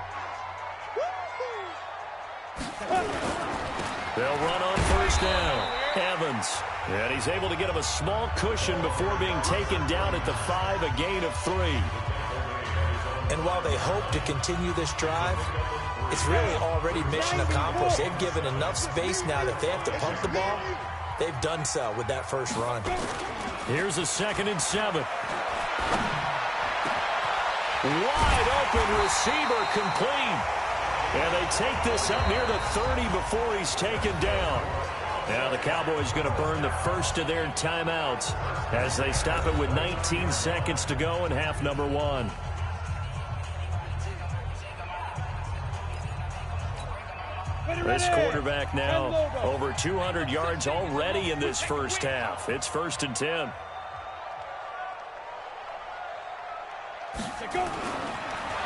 They'll run on first down. Evans. And he's able to get him a small cushion before being taken down at the 5, a gain of 3. And while they hope to continue this drive, it's really already mission accomplished. They've given enough space now that if they have to pump the ball, they've done so with that first run. Here's a 2nd and 7. Wide open receiver complete. And they take this up near the 30 before he's taken down. Now the Cowboys going to burn the first of their timeouts as they stop it with 19 seconds to go in half number 1. This quarterback now over 200 yards already in this first half. It's 1st and 10.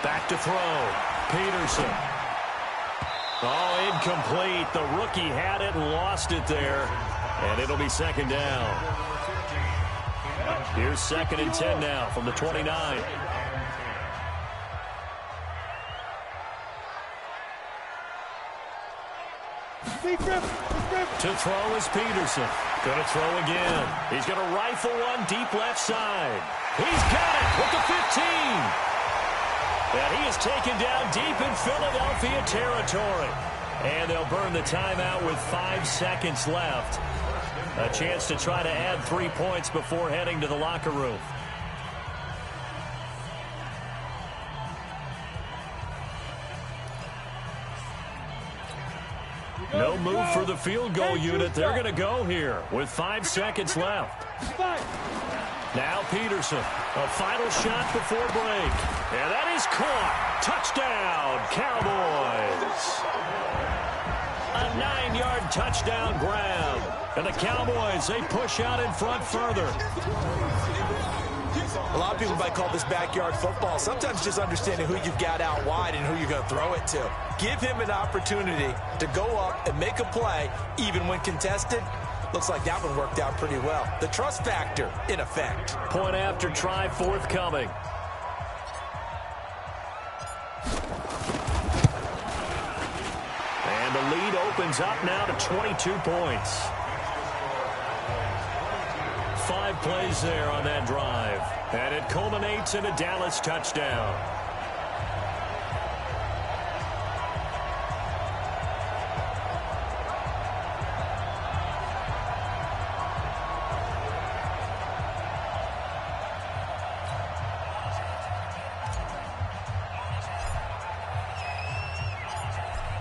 Back to throw. Peterson. Oh, incomplete. The rookie had it and lost it there. And it'll be 2nd down. Here's 2nd and 10 now from the 29. To throw is Peterson. Going to throw again. He's going to rifle one deep left side. He's got it with the 15. And he is taken down deep in Philadelphia territory. And they'll burn the timeout with 5 seconds left. A chance to try to add 3 points before heading to the locker room. No move for the field goal unit. They're going to go here with 5 seconds left. Now Peterson, a final shot before break. And that is caught. Touchdown, Cowboys. A 9-yard touchdown grab. And the Cowboys, they push out in front further. A lot of people might call this backyard football. Sometimes just understanding who you've got out wide and who you're going to throw it to. Give him an opportunity to go up and make a play, even when contested. Looks like that one worked out pretty well. The trust factor in effect. Point after try forthcoming. And the lead opens up now to 22 points. 5 plays there on that drive. And it culminates in a Dallas touchdown.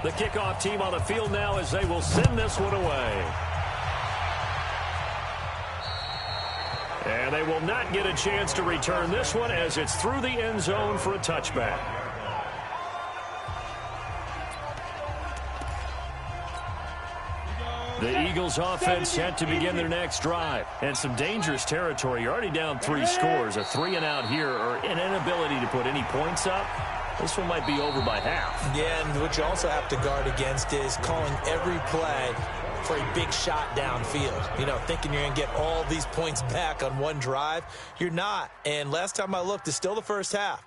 The kickoff team on the field now as they will send this one away. And they will not get a chance to return this one as it's through the end zone for a touchback. The Eagles offense set to begin their next drive. And some dangerous territory. You're already down 3 scores. A 3-and-out here or an inability to put any points up. This one might be over by half. Yeah, and what you also have to guard against is calling every play for a big shot downfield. You know, thinking you're going to get all these points back on one drive. You're not. And last time I looked, it's still the first half.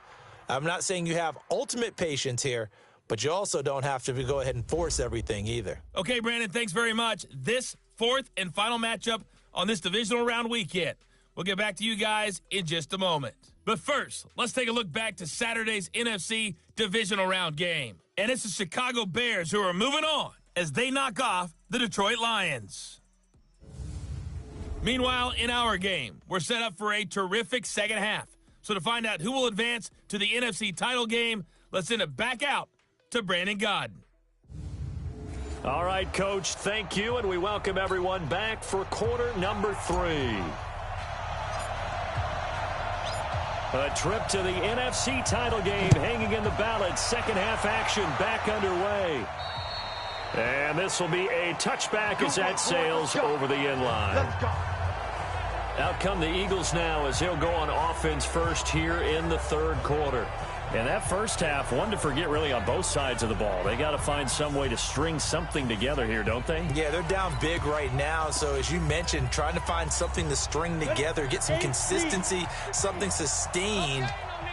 I'm not saying you have ultimate patience here, but you also don't have to go ahead and force everything either. Okay, Brandon, thanks very much. This 4th and final matchup on this divisional round weekend. We'll get back to you guys in just a moment. But first, let's take a look back to Saturday's NFC divisional round game. And it's the Chicago Bears who are moving on as they knock off the Detroit Lions. Meanwhile, in our game, we're set up for a terrific second half. So to find out who will advance to the NFC title game, let's send it back out to Brandon Godden. All right, Coach, thank you, and we welcome everyone back for quarter number 3. A trip to the NFC title game hanging in the balance. Second half action back underway. And this will be a touchback as that sails over the end line. Out come the Eagles now as they'll go on offense first here in the 3rd quarter. And that first half, one to forget really on both sides of the ball. They got to find some way to string something together here, don't they? Yeah, they're down big right now. So as you mentioned, trying to find something to string together, get some consistency, something sustained,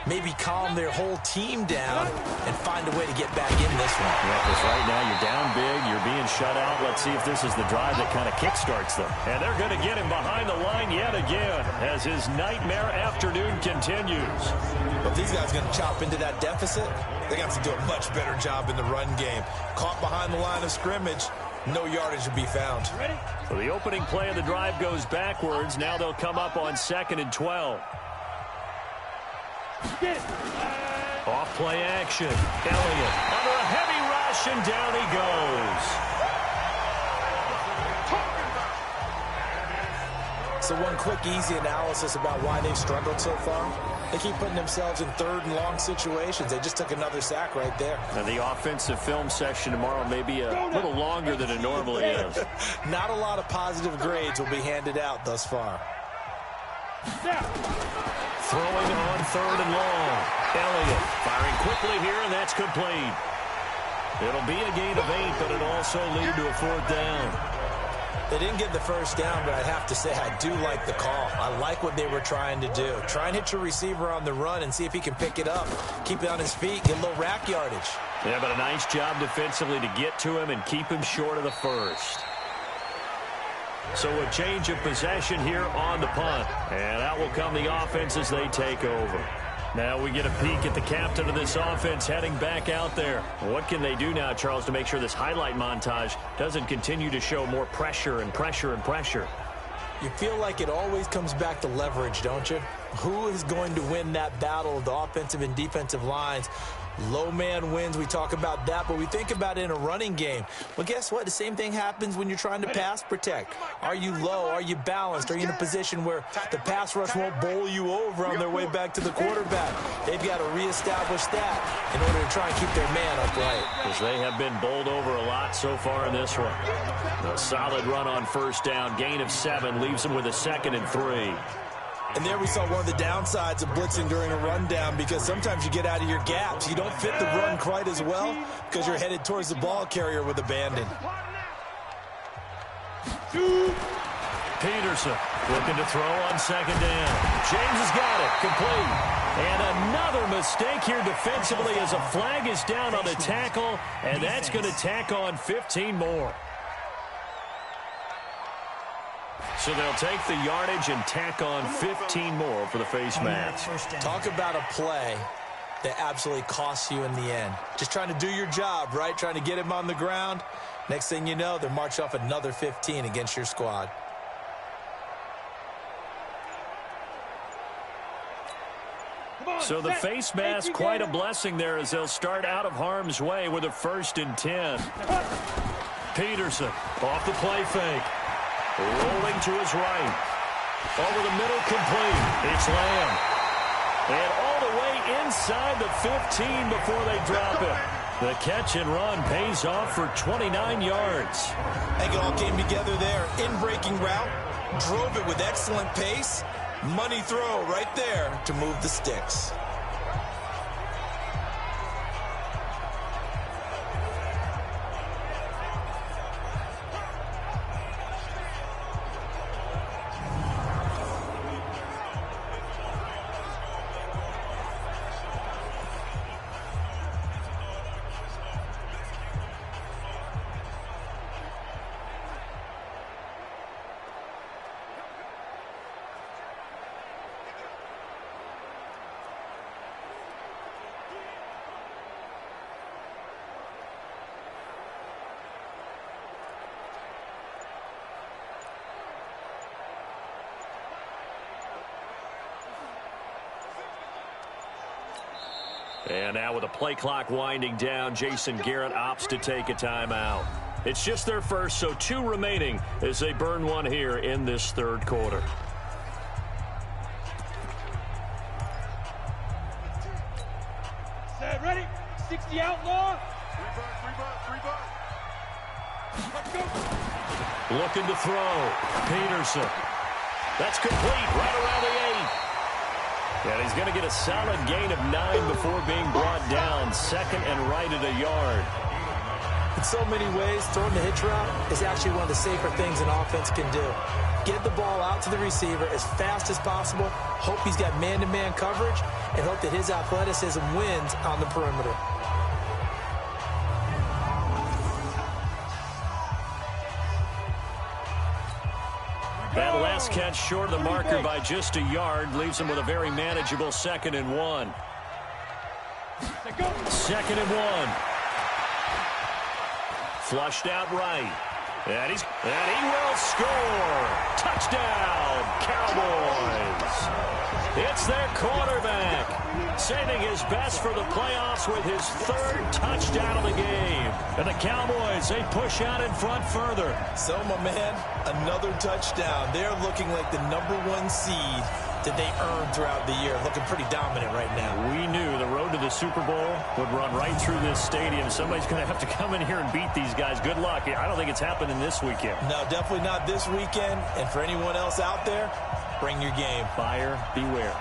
maybe calm their whole team down and find a way to get back in this one. Yeah, because right now you're down big, you're being shut out. Let's see if this is the drive that kind of kickstarts them. And they're going to get him behind the line yet again as his nightmare afternoon continues. But these guys are going to chop into that deficit. They got to do a much better job in the run game. Caught behind the line of scrimmage, no yardage to be found. So the opening play of the drive goes backwards. Now they'll come up on 2nd and 12. Off play action. Elliott under a heavy rush, and down he goes. So one quick, easy analysis about why they've struggled so far. They keep putting themselves in 3rd and long situations. They just took another sack right there. And the offensive film session tomorrow may be a little longer than it normally is. Not a lot of positive grades will be handed out thus far. Throwing on 3rd and long. Elliott firing quickly here, and that's complete. It'll be a gain of 8, but it'll also lead to a 4th down. They didn't get the first down, but I have to say I do like the call. I like what they were trying to do. Try and hit your receiver on the run and see if he can pick it up. Keep it on his feet, get a little rack yardage. Yeah, but a nice job defensively to get to him and keep him short of the first. So a change of possession here on the punt. And out will come the offense as they take over. Now we get a peek at the captain of this offense heading back out there. What can they do now, Charles, to make sure this highlight montage doesn't continue to show more pressure and pressure and pressure? You feel like it always comes back to leverage, don't you? Who is going to win that battle of the offensive and defensive lines? Low man wins. We talk about that, but we think about it in a running game. Well, guess what? The same thing happens when you're trying to pass protect. Are you low? Are you balanced? Are you in a position where the pass rush won't bowl you over on their way back to the quarterback? They've got to reestablish that in order to try and keep their man upright. Because they have been bowled over a lot so far in this one. A solid run on 1st down. Gain of 7 leaves them with a 2nd and 3. And there we saw one of the downsides of blitzing during a rundown, because sometimes you get out of your gaps. You don't fit the run quite as well because you're headed towards the ball carrier with abandon. Peterson looking to throw on second down. James has got it. Complete. And another mistake here defensively as a flag is down on the tackle, and that's going to tack on 15 more. So they'll take the yardage and tack on 15 more for the face mask. Talk about a play that absolutely costs you in the end. Just trying to do your job, right? Trying to get him on the ground. Next thing you know, they're marching off another 15 against your squad. So the face mask, quite a blessing there as they'll start out of harm's way with a 1st and 10. Peterson off the play fake. Rolling to his right. Over the middle, complete. It's Lamb. And all the way inside the 15 before they drop it. The catch and run pays off for 29 yards. I think it all came together there. In-breaking route. Drove it with excellent pace. Money throw right there to move the sticks. And now with the play clock winding down, Jason Garrett opts to take a timeout. It's just their first, so 2 remaining as they burn one here in this 3rd quarter. Set, ready? 60 outlaw. Let's go. Looking to throw. Peterson. That's complete right around the 8. And he's going to get a solid gain of 9 before being brought down. 2nd and right at a yard. In so many ways, throwing the hitch route is actually one of the safer things an offense can do. Get the ball out to the receiver as fast as possible, hope he's got man-to-man coverage, and hope that his athleticism wins on the perimeter. That last catch short of the marker by just a yard leaves him with a very manageable 2nd and 1. 2nd and 1. Flushed out right. And he will score. Touchdown, Cowboys. It's their quarterback, saving his best for the playoffs with his 3rd touchdown of the game. And the Cowboys, they push out in front further. So, my man, another touchdown. They're looking like the #1 seed that they earned throughout the year. Looking pretty dominant right now. We knew the road to the Super Bowl would run right through this stadium. Somebody's going to have to come in here and beat these guys. Good luck. I don't think it's happening this weekend. No, definitely not this weekend. And for anyone else out there, bring your game. Buyer beware.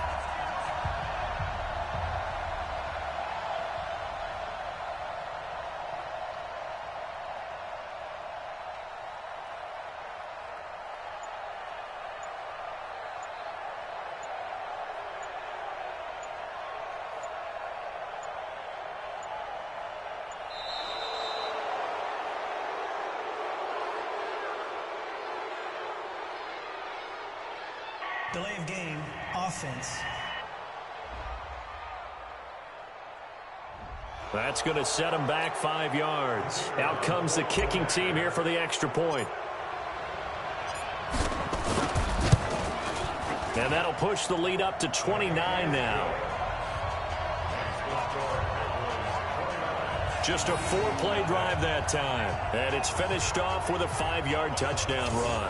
Delay of game, offense. That's going to set him back 5 yards. Out comes the kicking team here for the extra point. And that'll push the lead up to 29 now. Just a 4-play drive that time. And it's finished off with a 5-yard touchdown run.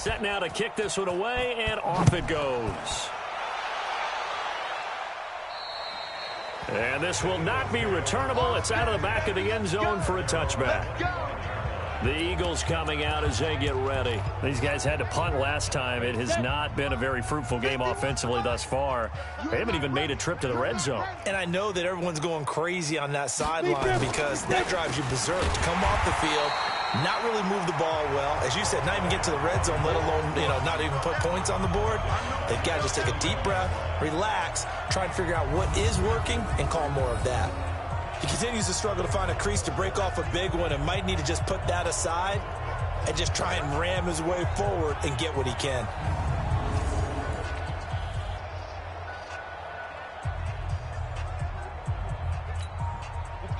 set now to kick this one away, and off it goes. And this will not be returnable. It's out of the back of the end zone for a touchback. The Eagles coming out as they get ready. These guys had to punt last time. It has not been a very fruitful game offensively thus far. They haven't even made a trip to the red zone. And I know that everyone's going crazy on that sideline because that drives you berserk. To come off the field, not really move the ball well. As you said, not even get to the red zone, let alone, not even put points on the board. They've got to just take a deep breath, relax, try and figure out what is working, and call more of that. He continues to struggle to find a crease to break off a big one and might need to just put that aside and just try and ram his way forward and get what he can.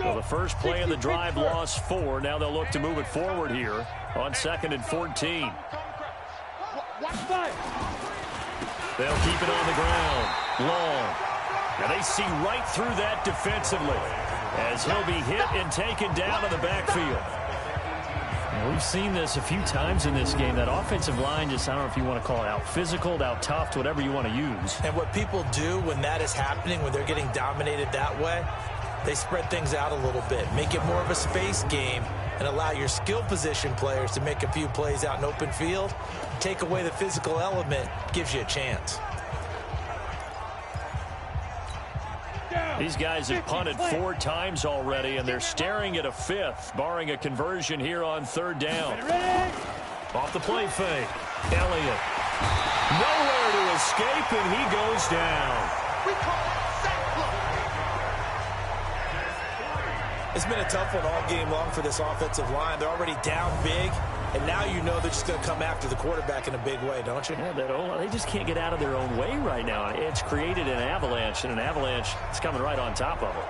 Well, the first play of the drive lost 4. Now they'll look to move it forward here on 2nd and 14. They'll keep it on the ground. Long. Now they see right through that defensively as he'll be hit and taken down in the backfield. Well, we've seen this a few times in this game. That offensive line just, I don't know if you want to call it out physical, out tough, whatever you want to use. And what people do when that is happening, when they're getting dominated that way, they spread things out a little bit, make it more of a space game, and allow your skill position players to make a few plays out in open field. Take away the physical element, gives you a chance. These guys have punted 4 times already, and they're staring at a 5th, barring a conversion here on 3rd down. Off the play fake. Elliott. Nowhere to escape, and he goes down. We call it sack block. It's been a tough one all game long for this offensive line. They're already down big, and now you know they're just going to come after the quarterback in a big way, don't you? Yeah, they just can't get out of their own way right now. It's created an avalanche, and an avalanche is coming right on top of them.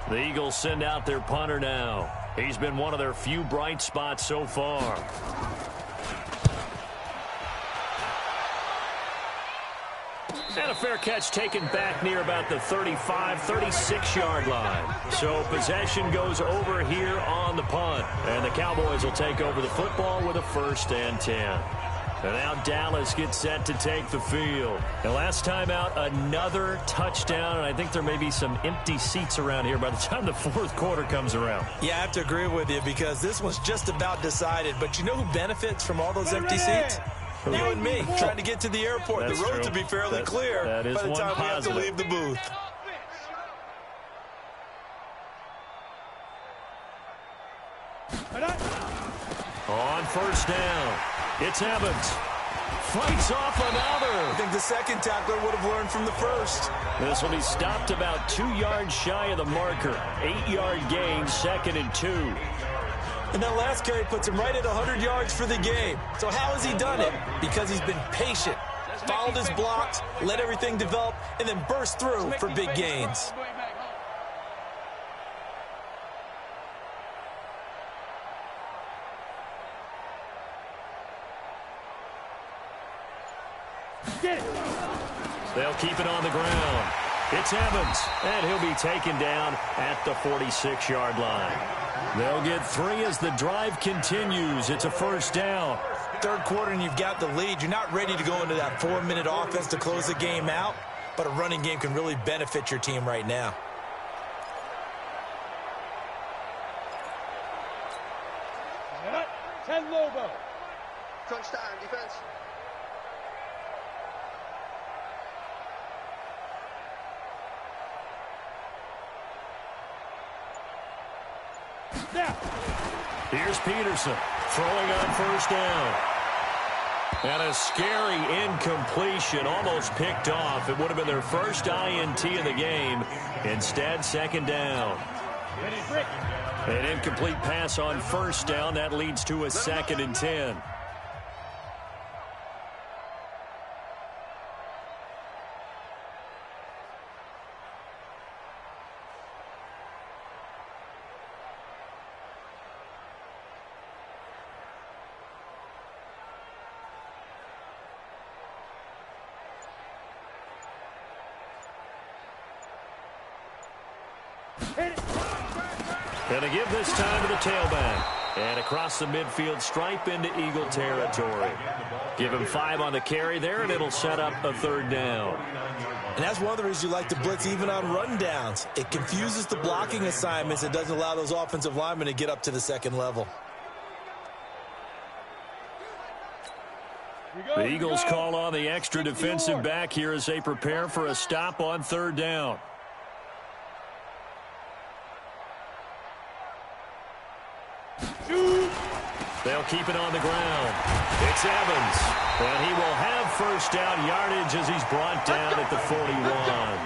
The Eagles send out their punter now. He's been one of their few bright spots so far. And a fair catch taken back near about the 35, 36-yard line. So possession goes over here on the punt. And the Cowboys will take over the football with a 1st and 10. And now Dallas gets set to take the field. And last time out, another touchdown. And I think there may be some empty seats around here by the time the 4th quarter comes around. Yeah, I have to agree with you because this one's just about decided. But you know who benefits from all those empty seats? You and me, trying to get to the airport. That's the road true. to be fairly clear that is by the time we have to leave the booth. On 1st down, it's Evans. Fights off another. I think the second tackler would have learned from the first. This will be stopped about 2 yards shy of the marker. 8-yard gain, 2nd and 2. And that last carry puts him right at 100 yards for the game. So how has he done it? Because he's been patient, followed his blocks, let everything develop, and then burst through for big gains. They'll keep it on the ground. It's Evans, and he'll be taken down at the 46-yard line. They'll get 3 as the drive continues. It's a 1st down. 3rd quarter and you've got the lead. You're not ready to go into that 4-minute offense to close the game out, but a running game can really benefit your team right now. Ten Lobo. Crunch time, defense. Here's Peterson throwing on 1st down. And a scary incompletion, almost picked off. It would have been their first INT of the game. Instead, 2nd down. An incomplete pass on 1st down. That leads to a 2nd and 10. And to give this time to the tailback. And across the midfield stripe into Eagle territory. Give him 5 on the carry there, and it'll set up a 3rd down. And that's one of the reasons you like to blitz even on rundowns. It confuses the blocking assignments. It doesn't allow those offensive linemen to get up to the 2nd level. The Eagles call on the extra defensive back here as they prepare for a stop on 3rd down. They'll keep it on the ground. It's Evans. And he will have 1st down yardage as he's brought down at the 41.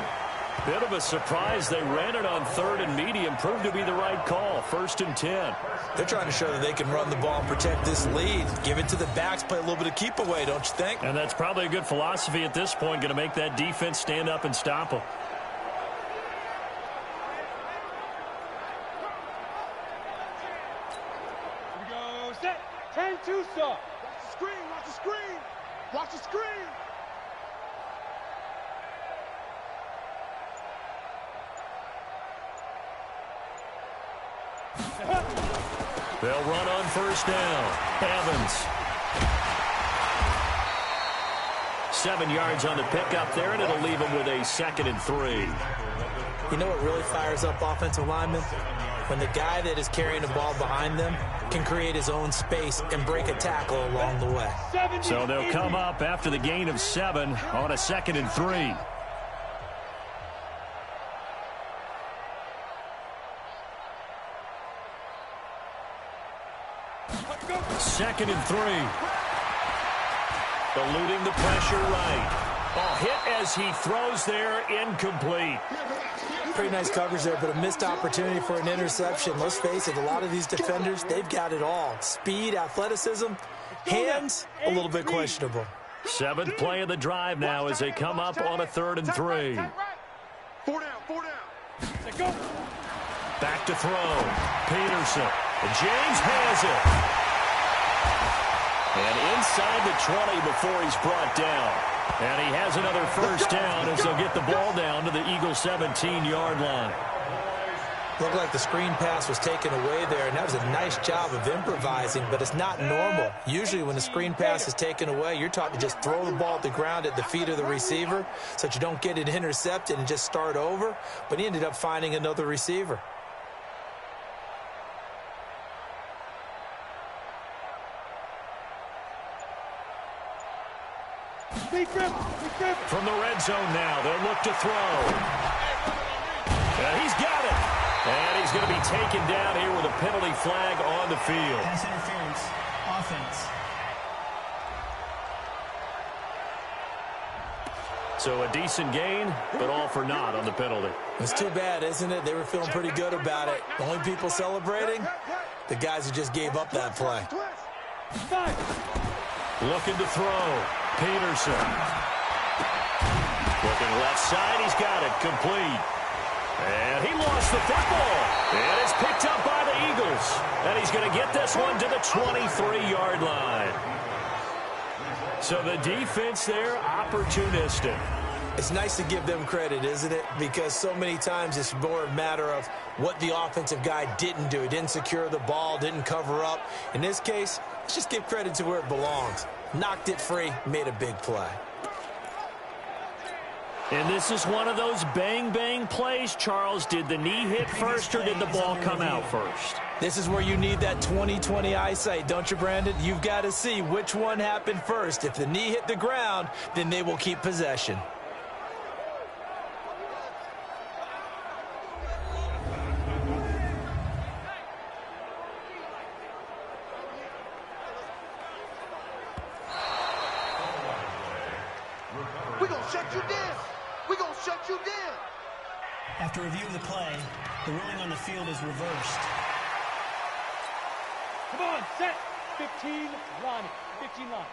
Bit of a surprise. They ran it on 3rd and medium. Proved to be the right call. 1st and 10. They're trying to show that they can run the ball and protect this lead. Give it to the backs, play a little bit of keep away, don't you think? And that's probably a good philosophy at this point. Going to make that defense stand up and stop them. Here we go. Set. 10-2, sir. Watch the screen. Watch the screen. Watch the screen. They'll run on 1st down. Evans. 7 yards on the pickup there, and it'll leave him with a 2nd and 3. You know what really fires up offensive linemen? When the guy that is carrying the ball behind them can create his own space and break a tackle along the way. So they'll come up after the gain of 7 on a 2nd and 3. Second and 3. Eluding the pressure right. Oh, hit as he throws there, incomplete. Pretty nice coverage there, but a missed opportunity for an interception. Let's face it, a lot of these defenders, they've got it all. Speed, athleticism, hands, a little bit questionable. 7th play of the drive now as they come up on a 3rd and 3. 4 down, 4 down. Let's go. Back to throw. Peterson. And James has it. And inside the 20 before he's brought down. And he has another 1st down as they'll get the ball down to the Eagles' 17-yard line. Looked like the screen pass was taken away there, and that was a nice job of improvising, but it's not normal. Usually when the screen pass is taken away, you're taught to just throw the ball at the ground at the feet of the receiver so that you don't get it intercepted and just start over, but he ended up finding another receiver. From the red zone now, they'll look to throw. And he's got it. And he's going to be taken down here with a penalty flag on the field. Pass interference. Offense. So a decent gain, but all for naught on the penalty. It's too bad, isn't it? They were feeling pretty good about it. The only people celebrating, the guys who just gave up that play. Looking to throw. Peterson. Looking left side. He's got it. Complete. And he lost the football. And it's picked up by the Eagles. And he's going to get this one to the 23-yard line. So the defense there, opportunistic. It's nice to give them credit, isn't it? Because so many times it's more a matter of what the offensive guy didn't do. He didn't secure the ball, didn't cover up. In this case, let's just give credit to where it belongs. Knocked it free, made a big play. And this is one of those bang-bang plays, Charles. Did the knee hit first or did the ball come out first? This is where you need that 20/20 eyesight, don't you, Brandon? You've got to see which one happened first. If the knee hit the ground, then they will keep possession. We're going to shut you down. We're going to shut you down. After review of the play, the ruling on the field is reversed. Come on, set. 15 line. 15 line.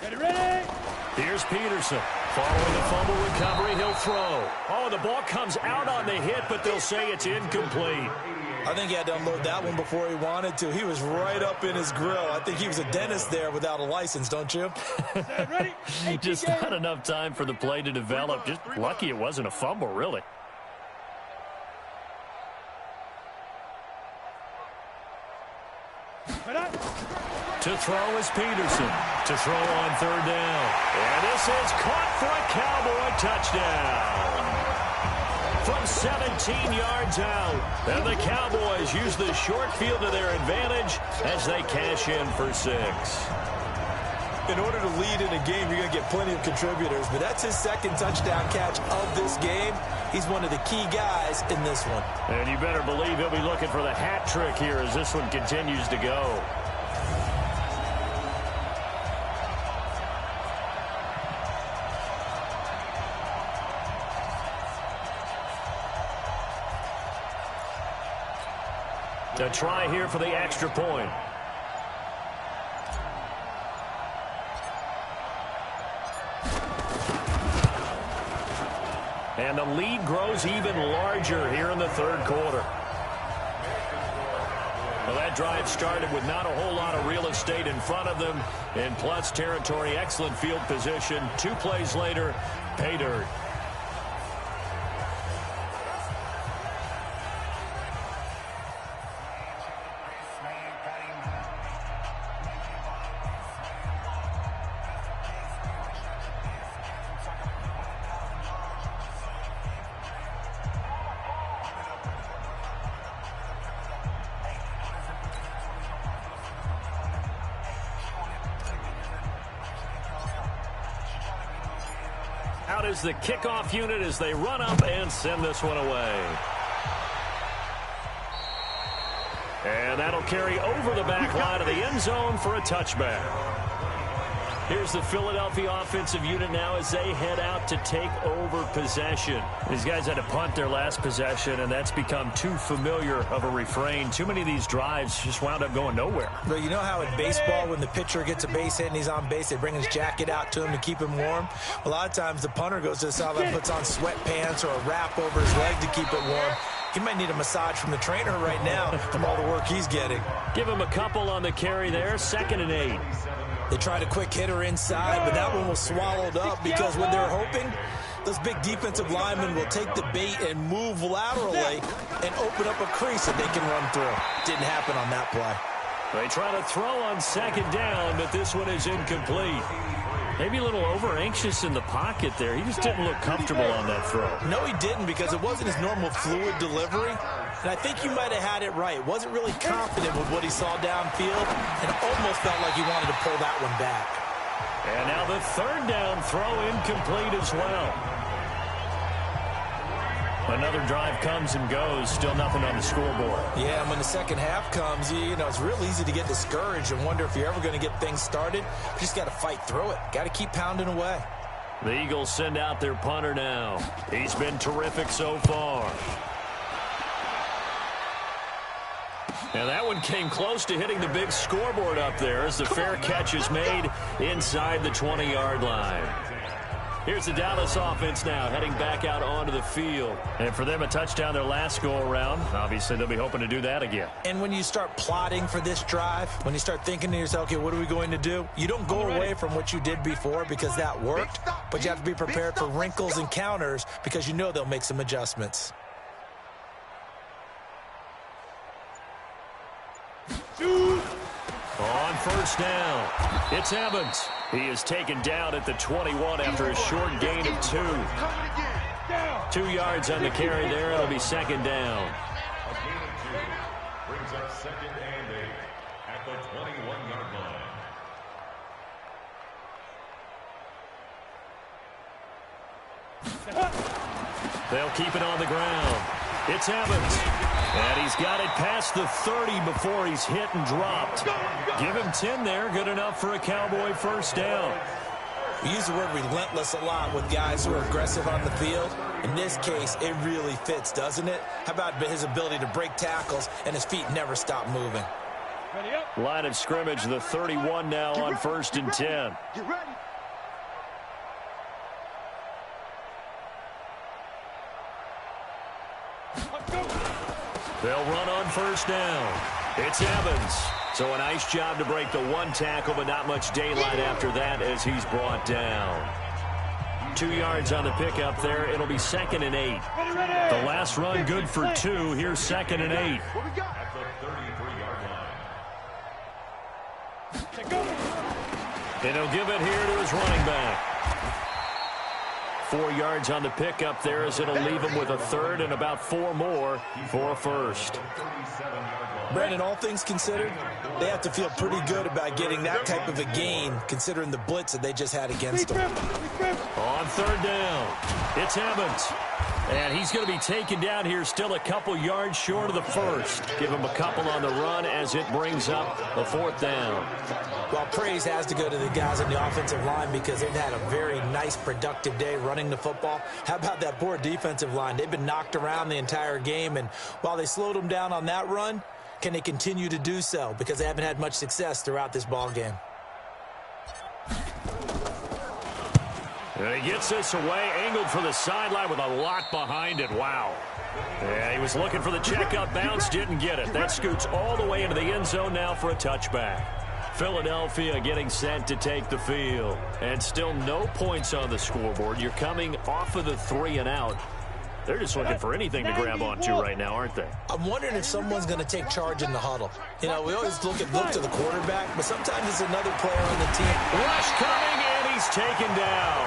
Get it ready. Here's Peterson. Following the fumble recovery, he'll throw. Oh, the ball comes out on the hit, but they'll say it's incomplete. I think he had to unload that one before he wanted to. He was right up in his grill. I think he was a dentist there without a license, don't you? Just not enough time for the play to develop. Just lucky it wasn't a fumble, really. To throw is Peterson. To throw on third down. And this is caught for a Cowboy touchdown. From 17 yards out. And the Cowboys use the short field to their advantage as they cash in for 6. In order to lead in a game, you're going to get plenty of contributors, but that's his second touchdown catch of this game. He's one of the key guys in this one. And you better believe he'll be looking for the hat trick here as this one continues to go. To try here for the extra point. And the lead grows even larger here in the third quarter. Well, that drive started with not a whole lot of real estate in front of them. In plus territory, excellent field position. 2 plays later, pay dirt. Out is the kickoff unit as they run up and send this one away. And that'll carry over the back line of the end zone for a touchback. Here's the Philadelphia offensive unit now as they head out to take over possession. These guys had to punt their last possession, and that's become too familiar of a refrain. Too many of these drives just wound up going nowhere. But you know how in baseball, when the pitcher gets a base hit and he's on base, they bring his jacket out to him to keep him warm? A lot of times the punter goes to the sideline, puts on sweatpants or a wrap over his leg to keep it warm. He might need a massage from the trainer right now from all the work he's getting. Give him a couple on the carry there, 2nd and 8. They tried a quick hitter inside, but that one was swallowed up because when they're hoping, those big defensive linemen will take the bait and move laterally and open up a crease that they can run through. Didn't happen on that play. They try to throw on 2nd down, but this one is incomplete. Maybe a little over-anxious in the pocket there. He just didn't look comfortable on that throw. No, he didn't, because it wasn't his normal fluid delivery. And I think you might have had it right. Wasn't really confident with what he saw downfield and almost felt like he wanted to pull that one back. And now the 3rd down throw incomplete as well. Another drive comes and goes. Still nothing on the scoreboard. Yeah, and when the second half comes, you know, it's real easy to get discouraged and wonder if you're ever going to get things started. You just got to fight through it. Got to keep pounding away. The Eagles send out their punter now. He's been terrific so far. Now that one came close to hitting the big scoreboard up there as the fair catch is made inside the 20-yard line. Here's the Dallas offense now heading back out onto the field. And for them, a touchdown their last go-around. Obviously, they'll be hoping to do that again. And when you start plotting for this drive, when you start thinking to yourself, okay, what are we going to do? You don't go away from what you did before because that worked, but you have to be prepared for wrinkles and counters because you know they'll make some adjustments. On 1st down, it's Evans. He is taken down at the 21 after a short gain of 2. 2 yards on the carry there. It'll be 2nd down. Brings up 2nd and 8 at the 21-yard line. They'll keep it on the ground. It's Evans. And he's got it past the 30 before he's hit and dropped. Give him 10 there. Good enough for a Cowboy 1st down. We use the word relentless a lot with guys who are aggressive on the field. In this case, it really fits, doesn't it? How about his ability to break tackles and his feet never stop moving? Line of scrimmage, the 31 now on 1st and 10. Get ready. They'll run on first down. It's Evans. So a nice job to break the one tackle, but not much daylight after that as he's brought down. 2 yards on the pickup there. It'll be 2nd and 8. The last run good for 2. Here's 2nd and 8. At the 33-yard line. And he'll give it here to his running back. 4 yards on the pickup there as it'll leave him with a 3rd and about 4 more for a first. Brandon, all things considered, they have to feel pretty good about getting that type of a gain considering the blitz that they just had against them. On 3rd down, it's Evans. And he's going to be taken down here still a couple yards short of the first. Give him a couple on the run as it brings up a 4th down. Well, praise has to go to the guys on the offensive line because they've had a very nice, productive day running the football. How about that poor defensive line? They've been knocked around the entire game, and while they slowed them down on that run, can they continue to do so? Because they haven't had much success throughout this ball game. And he gets this away, angled for the sideline with a lot behind it. Wow. Yeah, he was looking for the check-up bounce, didn't get it. That scoots all the way into the end zone now for a touchback. Philadelphia getting set to take the field. And still no points on the scoreboard. You're coming off of the 3 and out. They're just looking for anything to grab onto right now, aren't they? I'm wondering if someone's going to take charge in the huddle. You know, we always look to the quarterback, but sometimes it's another player on the team. Rush coming, and he's taken down.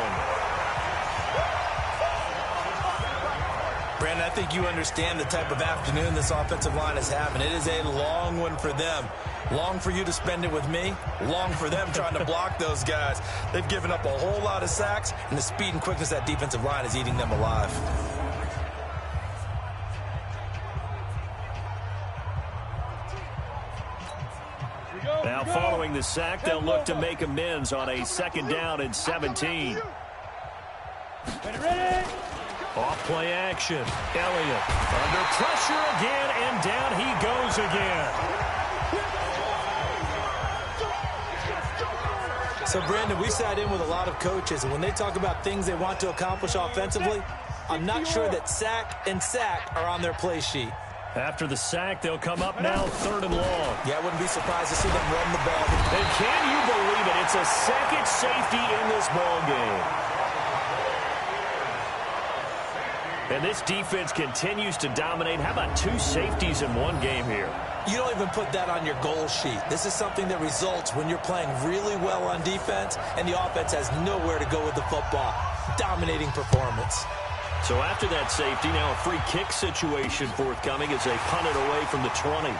Brandon, I think you understand the type of afternoon this offensive line is having. It is a long one for them. Long for you to spend it with me. Long for them trying to block those guys. They've given up a whole lot of sacks, and the speed and quickness of that defensive line is eating them alive. Now following the sack, they'll look to make amends on a 2nd down and 17. Off play action. Elliott under pressure again, and down he goes again. So, Brandon, we sat in with a lot of coaches, and when they talk about things they want to accomplish offensively, I'm not sure that sack and sack are on their play sheet. After the sack, they'll come up now 3rd and long. Yeah, I wouldn't be surprised to see them run the ball. And can you believe it? It's a second safety in this ball game. And this defense continues to dominate. How about 2 safeties in one game here? You don't even put that on your goal sheet. This is something that results when you're playing really well on defense and the offense has nowhere to go with the football. Dominating performance. So after that safety, now a free kick situation forthcoming as they punt it away from the 20.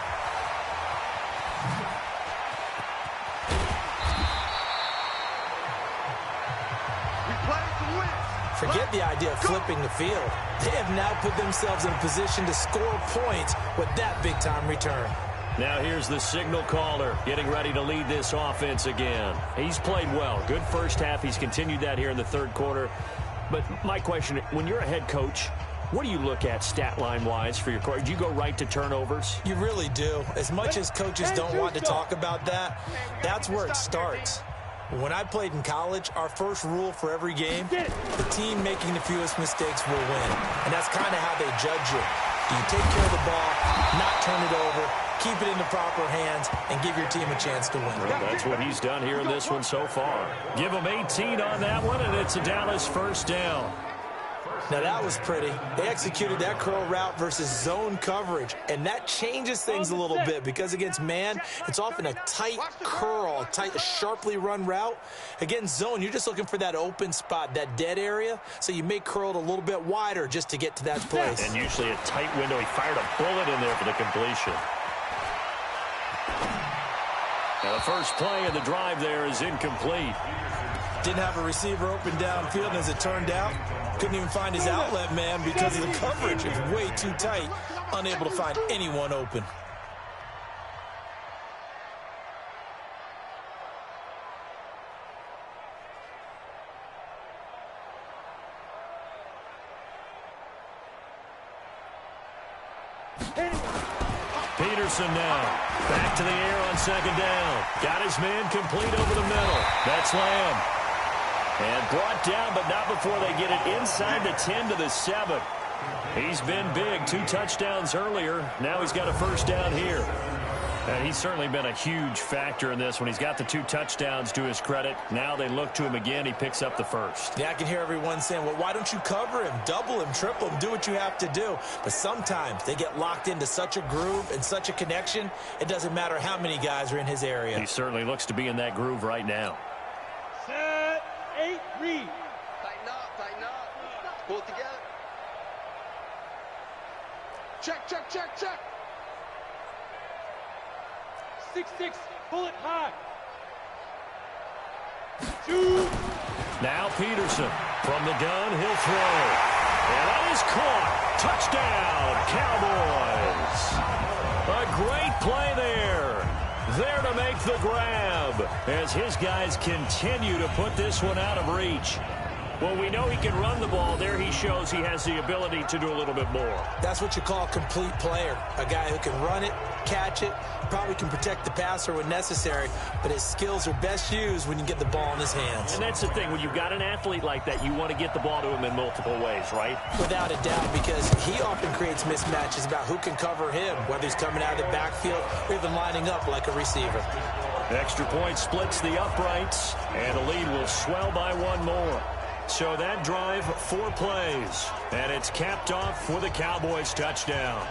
Forget the idea of flipping the field. They have now put themselves in a position to score points with that big-time return. Now here's the signal caller getting ready to lead this offense again. He's played well. Good first half. He's continued that here in the 3rd quarter. But my question, when you're a head coach, what do you look at stat line-wise for your coach? Do you go right to turnovers? You really do. As much as coaches don't want to talk about that, that's where it starts. When I played in college, our first rule for every game, the team making the fewest mistakes will win. And that's kind of how they judge you. Do you take care of the ball, not turn it over, keep it in the proper hands, and give your team a chance to win? Well, that's what he's done here in this one so far. Give him 18 on that one, and it's a Dallas 1st down. Now, that was pretty. They executed that curl route versus zone coverage, and that changes things a little bit because against man, it's often a tight curl, a tight, sharply run route. Against zone, you're just looking for that open spot, that dead area, so you may curl it a little bit wider just to get to that place. And usually a tight window. He fired a bullet in there for the completion. Now the first play of the drive there is incomplete. Didn't have a receiver open downfield, and as it turned out, couldn't even find his outlet man because of the coverage. It was way too tight, unable to find anyone open. Peterson now back to the air on 2nd down. Got his man complete over the middle. That's Lamb. And brought down, but not before they get it inside the 10 to the 7. He's been big. 2 touchdowns earlier. Now he's got a first down here. And he's certainly been a huge factor in this when he's got the 2 touchdowns to his credit. Now they look to him again. He picks up the first. Yeah, I can hear everyone saying, well, why don't you cover him, double him, triple him, do what you have to do. But sometimes they get locked into such a groove and such a connection, it doesn't matter how many guys are in his area. He certainly looks to be in that groove right now. Set, 8, read. Tighten up. Pull it together. Check. 6-6, pull it high. 2. Now Peterson from the gun, he'll throw. And that is caught. Touchdown, Cowboys. A great play there. There to make the grab as his guys continue to put this one out of reach. Well, we know he can run the ball. There he shows he has the ability to do a little bit more. That's what you call a complete player. A guy who can run it, catch it, probably can protect the passer when necessary, but his skills are best used when you get the ball in his hands. And that's the thing. When you've got an athlete like that, you want to get the ball to him in multiple ways, right? Without a doubt, because he often creates mismatches about who can cover him, whether he's coming out of the backfield or even lining up like a receiver. Extra point splits the uprights, and the lead will swell by 1 more. So that drive, 4 plays, and it's capped off for the Cowboys touchdown.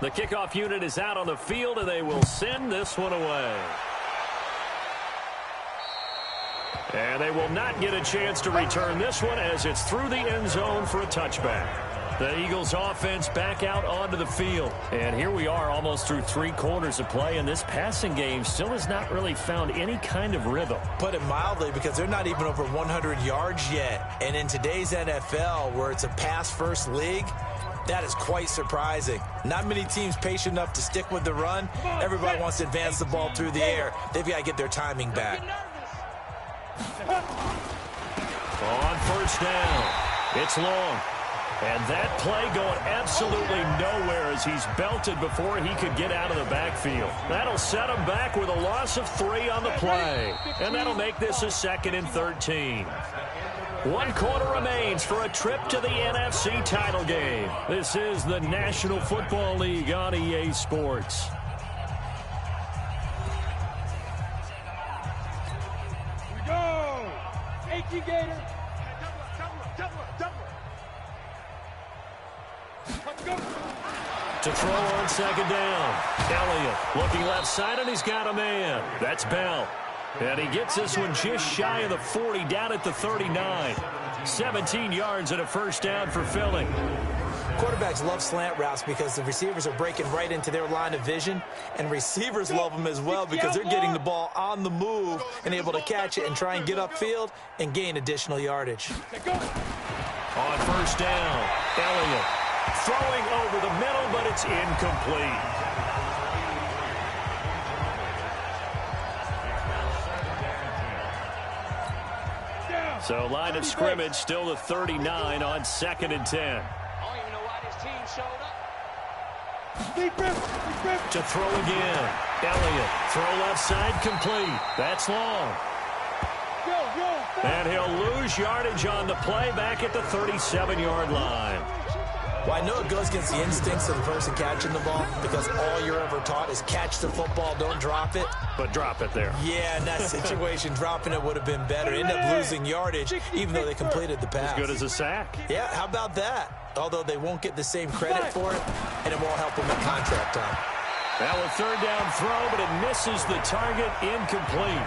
The kickoff unit is out on the field, and they will send this one away. And they will not get a chance to return this one as it's through the end zone for a touchback. The Eagles offense back out onto the field. And here we are almost through 3 quarters of play, and this passing game still has not really found any kind of rhythm. Put it mildly, because they're not even over 100 yards yet. And in today's NFL, where it's a pass-first league, that is quite surprising. Not many teams patient enough to stick with the run. Everybody wants to advance the ball through the air. They've got to get their timing back. On first down, it's long. And that play going absolutely nowhere as he's belted before he could get out of the backfield. That'll set him back with a loss of 3 on the play. And that'll make this a 2nd and 13. 1 quarter remains for a trip to the NFC title game. This is the National Football League on EA Sports. Here we go. H.E. Gator. To throw on 2nd down. Elliott looking left side, and he's got a man. That's Bell. And he gets this one just shy of the 40, down at the 39. 17 yards and a first down for Philly. Quarterbacks love slant routes because the receivers are breaking right into their line of vision, and receivers love them as well because they're getting the ball on the move and able to catch it and try and get upfield and gain additional yardage. On first down, Elliott throwing over the middle, but it's incomplete. So line of scrimmage still the 39 on 2nd and 10. I don't even know why this team showed up. To throw again. Elliott, throw left side, complete. That's long. And he'll lose yardage on the play back at the 37-yard line. Well, I know it goes against the instincts of the person catching the ball because all you're ever taught is catch the football, don't drop it. But drop it there. Yeah, in that situation, dropping it would have been better. End up losing yardage, even though they completed the pass. As good as a sack. Yeah, how about that? Although they won't get the same credit for it, and it won't help them in contract time. Now a 3rd down throw, but it misses the target, incomplete.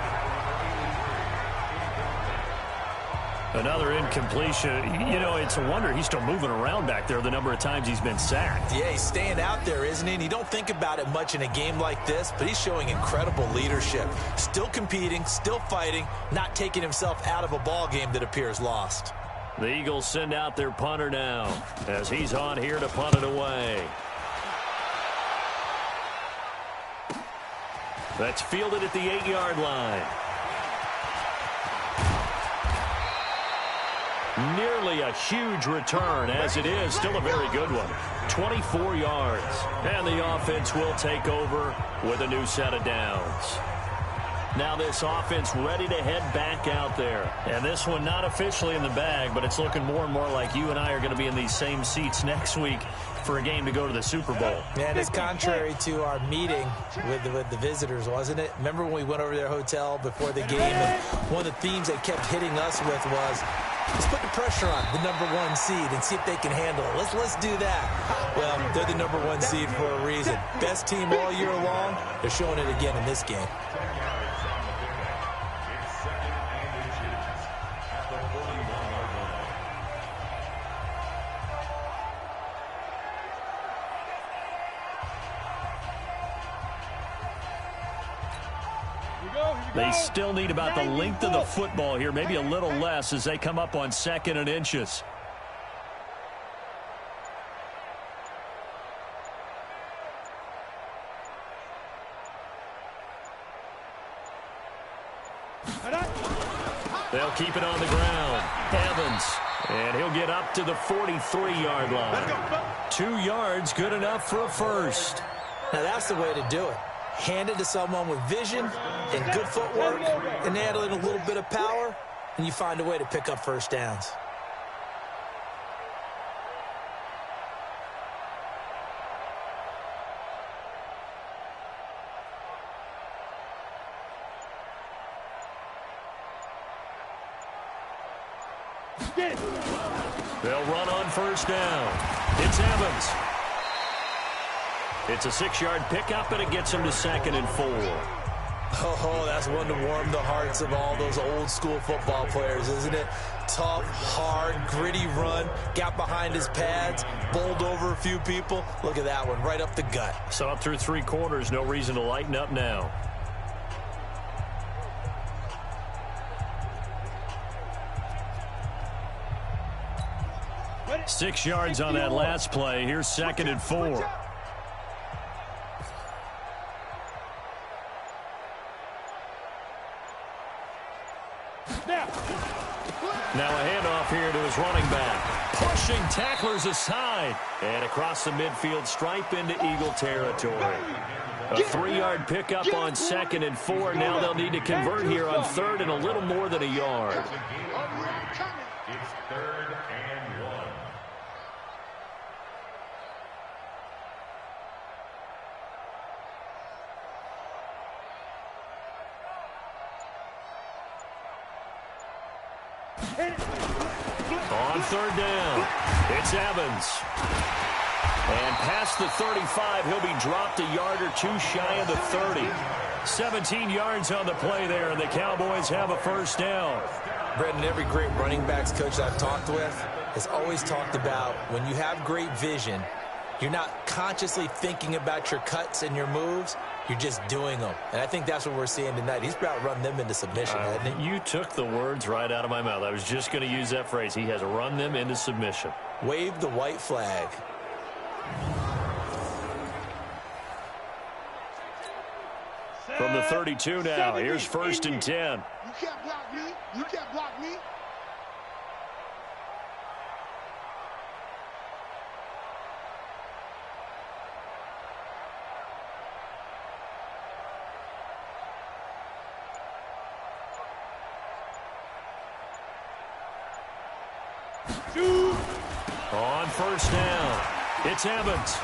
Another incompletion. You know, it's a wonder he's still moving around back there the number of times he's been sacked. Yeah, he's staying out there, isn't he? And you don't think about it much in a game like this, but he's showing incredible leadership. Still competing, still fighting, not taking himself out of a ball game that appears lost. The Eagles send out their punter now as he's on here to punt it away. That's fielded at the 8-yard line. Nearly a huge return, as it is still a very good one. 24 yards. And the offense will take over with a new set of downs. Now this offense ready to head back out there. And this one not officially in the bag, but it's looking more and more like you and I are going to be in these same seats next week for a game to go to the Super Bowl. And it's contrary to our meeting with the visitors, wasn't it? Remember when we went over to their hotel before the game, and one of the themes they kept hitting us with was, let's put the pressure on the #1 seed and see if they can handle it. Let's do that. Well, they're the #1 seed for a reason. Best team all year long. They're showing it again in this game. They still need about the length of the football here, maybe a little less as they come up on 2nd and inches. They'll keep it on the ground. Evans, and he'll get up to the 43-yard line. 2 yards, good enough for a first. Now that's the way to do it. Hand it to someone with vision and good footwork and add in a little bit of power, and you find a way to pick up first downs. They'll run on first down. It's Evans. It's a 6-yard pickup, and it gets him to 2nd and 4. Oh, that's one to warm the hearts of all those old-school football players, isn't it? Tough, hard, gritty run, got behind his pads, bowled over a few people. Look at that one, right up the gut. Saw it through 3 quarters, no reason to lighten up now. Ready? 6 yards on that last play. Here's 2nd and 4. Now a handoff here to his running back. Pushing tacklers aside. And across the midfield stripe into Eagle territory. A 3-yard pickup on 2nd and 4. Now they'll need to convert here on 3rd and a little more than a yard. It's 3rd and 1. On 3rd down, it's Evans. And past the 35, he'll be dropped a yard or 2 shy of the 30. 17 yards on the play there, and the Cowboys have a 1st down. Brendan, every great running backs coach I've talked with has always talked about when you have great vision, you're not consciously thinking about your cuts and your moves. You're just doing them. And I think that's what we're seeing tonight. He's about run them into submission, hasn't he? You took the words right out of my mouth. I was just going to use that phrase. He has run them into submission. Wave the white flag. From the 32 now, here's 1st and 10. You can't block me. You can't block me. On 1st down, it's Evans.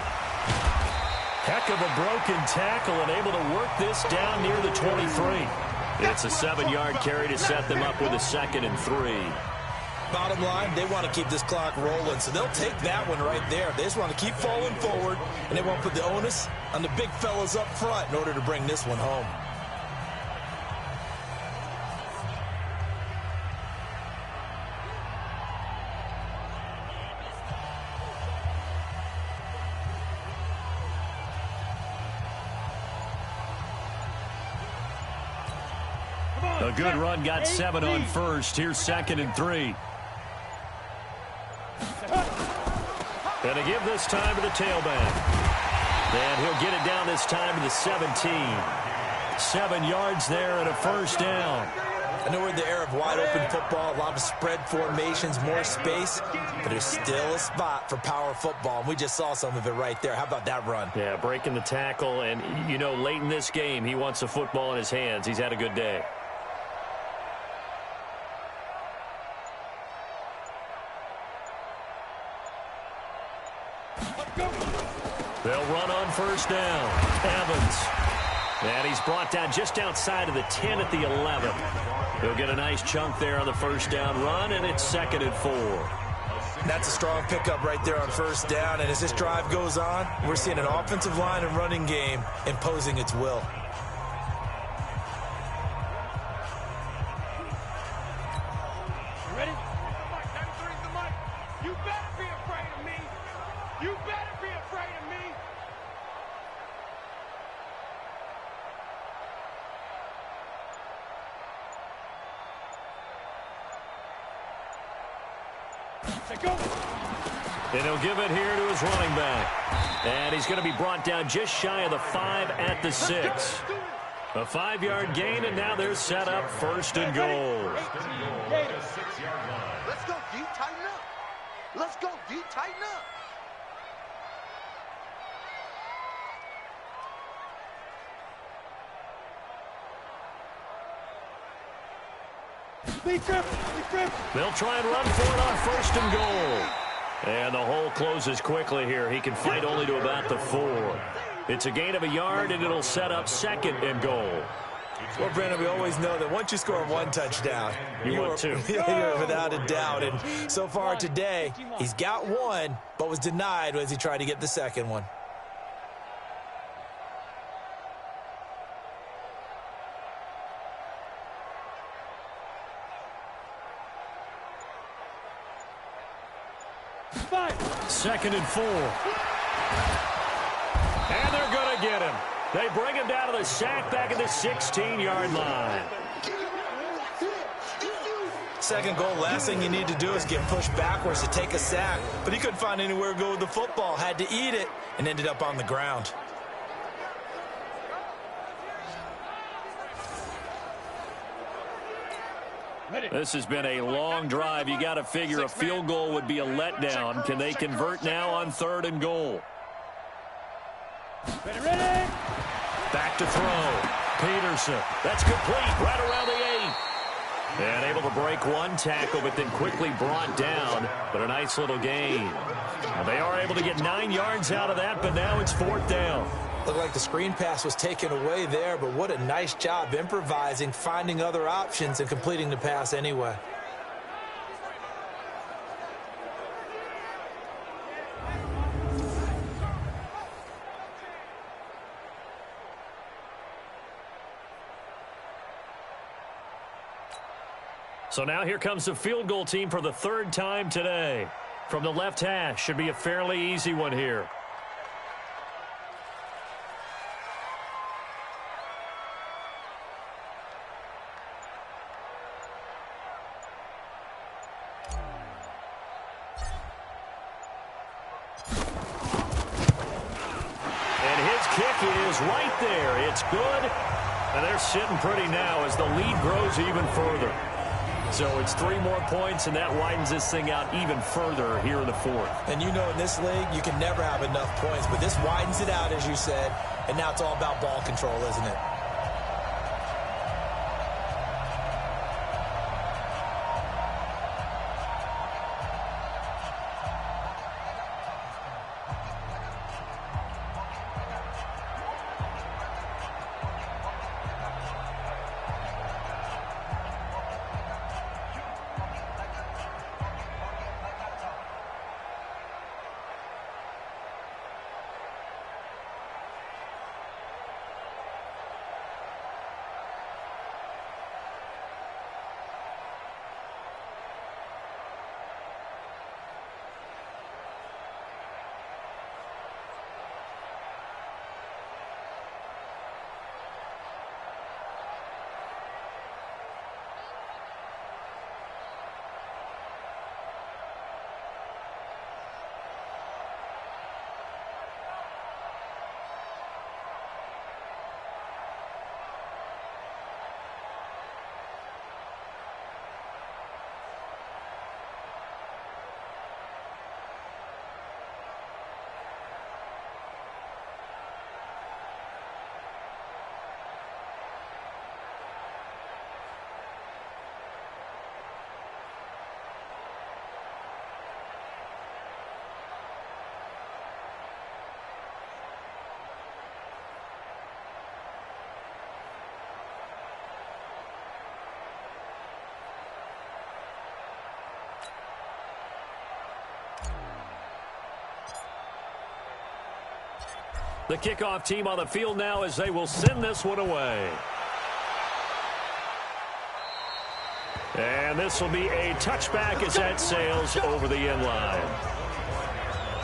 Heck of a broken tackle and able to work this down near the 23. It's a 7-yard carry to set them up with a 2nd and 3. Bottom line, they want to keep this clock rolling, so they'll take that one right there. They just want to keep falling forward, and they want to put the onus on the big fellas up front in order to bring this one home. A good run, got 7 on 1st. Here's 2nd and 3. And a give this time to the tailback. And he'll get it down this time to the 17. 7 yards there and a 1st down. I know we're in the era of wide-open football, a lot of spread formations, more space, but there's still a spot for power football, and we just saw some of it right there. How about that run? Yeah, breaking the tackle, and, you know, late in this game, he wants the football in his hands. He's had a good day. They'll run on 1st down. Evans. And he's brought down just outside of the 10 at the 11. He'll get a nice chunk there on the 1st down run, and it's 2nd and 4. That's a strong pickup right there on 1st down, and as this drive goes on, we're seeing an offensive line and running game imposing its will. Ready? You better be afraid of me. You better be afraid of me. And he'll give it here to his running back. And he's going to be brought down just shy of the 5 at the 6. A 5-yard gain, and now they're set up 1st and goal. Let's go deep, tighten up. Let's go deep, tighten up. They'll try and run for it on 1st and goal. And the hole closes quickly here. He can fight only to about the 4. It's a gain of a yard, and it'll set up 2nd and goal. Well, Brandon, we always know that once you score 1 touchdown, you want 2. You're without a doubt. And so far today, he's got 1, but was denied as he tried to get the 2nd one. 2nd and 4. And they're going to get him. They bring him down to the sack back at the 16-yard line. 2nd goal, last thing you need to do is get pushed backwards to take a sack. But he couldn't find anywhere to go with the football. Had to eat it and ended up on the ground. This has been a long drive. You got to figure a field goal would be a letdown. Can they convert now on 3rd and goal? Ready. Back to throw. Peterson. That's complete right around the 8. And able to break one tackle, but then quickly brought down. But a nice little gain. They are able to get 9 yards out of that, but now it's 4th down. Looked like the screen pass was taken away there, but what a nice job improvising, finding other options, and completing the pass anyway. So now here comes the field goal team for the 3rd time today. From the left hash, should be a fairly easy one here. Right there. It's good. And they're sitting pretty now as the lead grows even further. So it's 3 more points, and that widens this thing out even further here in the 4th. And you know in this league, you can never have enough points. But this widens it out, as you said. And now it's all about ball control, isn't it? The kickoff team on the field now as they will send this one away. And this will be a touchback as that sails over the end line.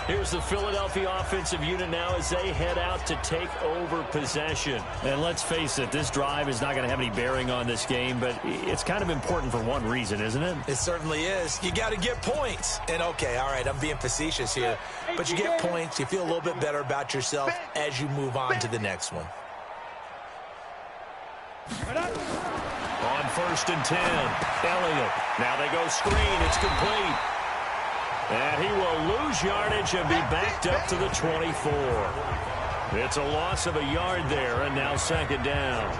Here's the Philadelphia offensive unit now as they head out to take over possession. And let's face it, this drive is not going to have any bearing on this game, but it's kind of important for one reason, isn't it? It certainly is. You got to get points. And okay, all right, I'm being facetious here, but you get points, you feel a little bit better about yourself as you move on to the next one. On 1st and 10, Elliott. Now they go screen. It's complete. And he will lose yardage and be backed up to the 24. It's a loss of a yard there, and now 2nd down.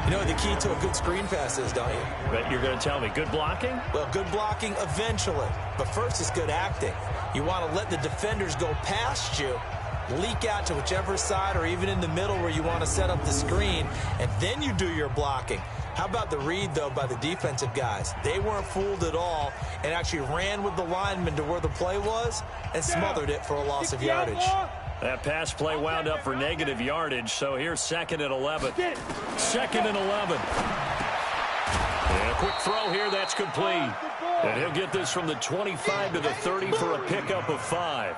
You know what the key to a good screen pass is, don't you? But you're going to tell me, good blocking? Well, good blocking eventually. But first is good acting. You want to let the defenders go past you, leak out to whichever side or even in the middle where you want to set up the screen, and then you do your blocking. How about the read, though, by the defensive guys? They weren't fooled at all and actually ran with the lineman to where the play was and smothered it for a loss of yardage. That pass play wound up for negative yardage, so here's 2nd and 11. 2nd and 11. And a quick throw here, that's complete. And he'll get this from the 25 to the 30 for a pickup of 5.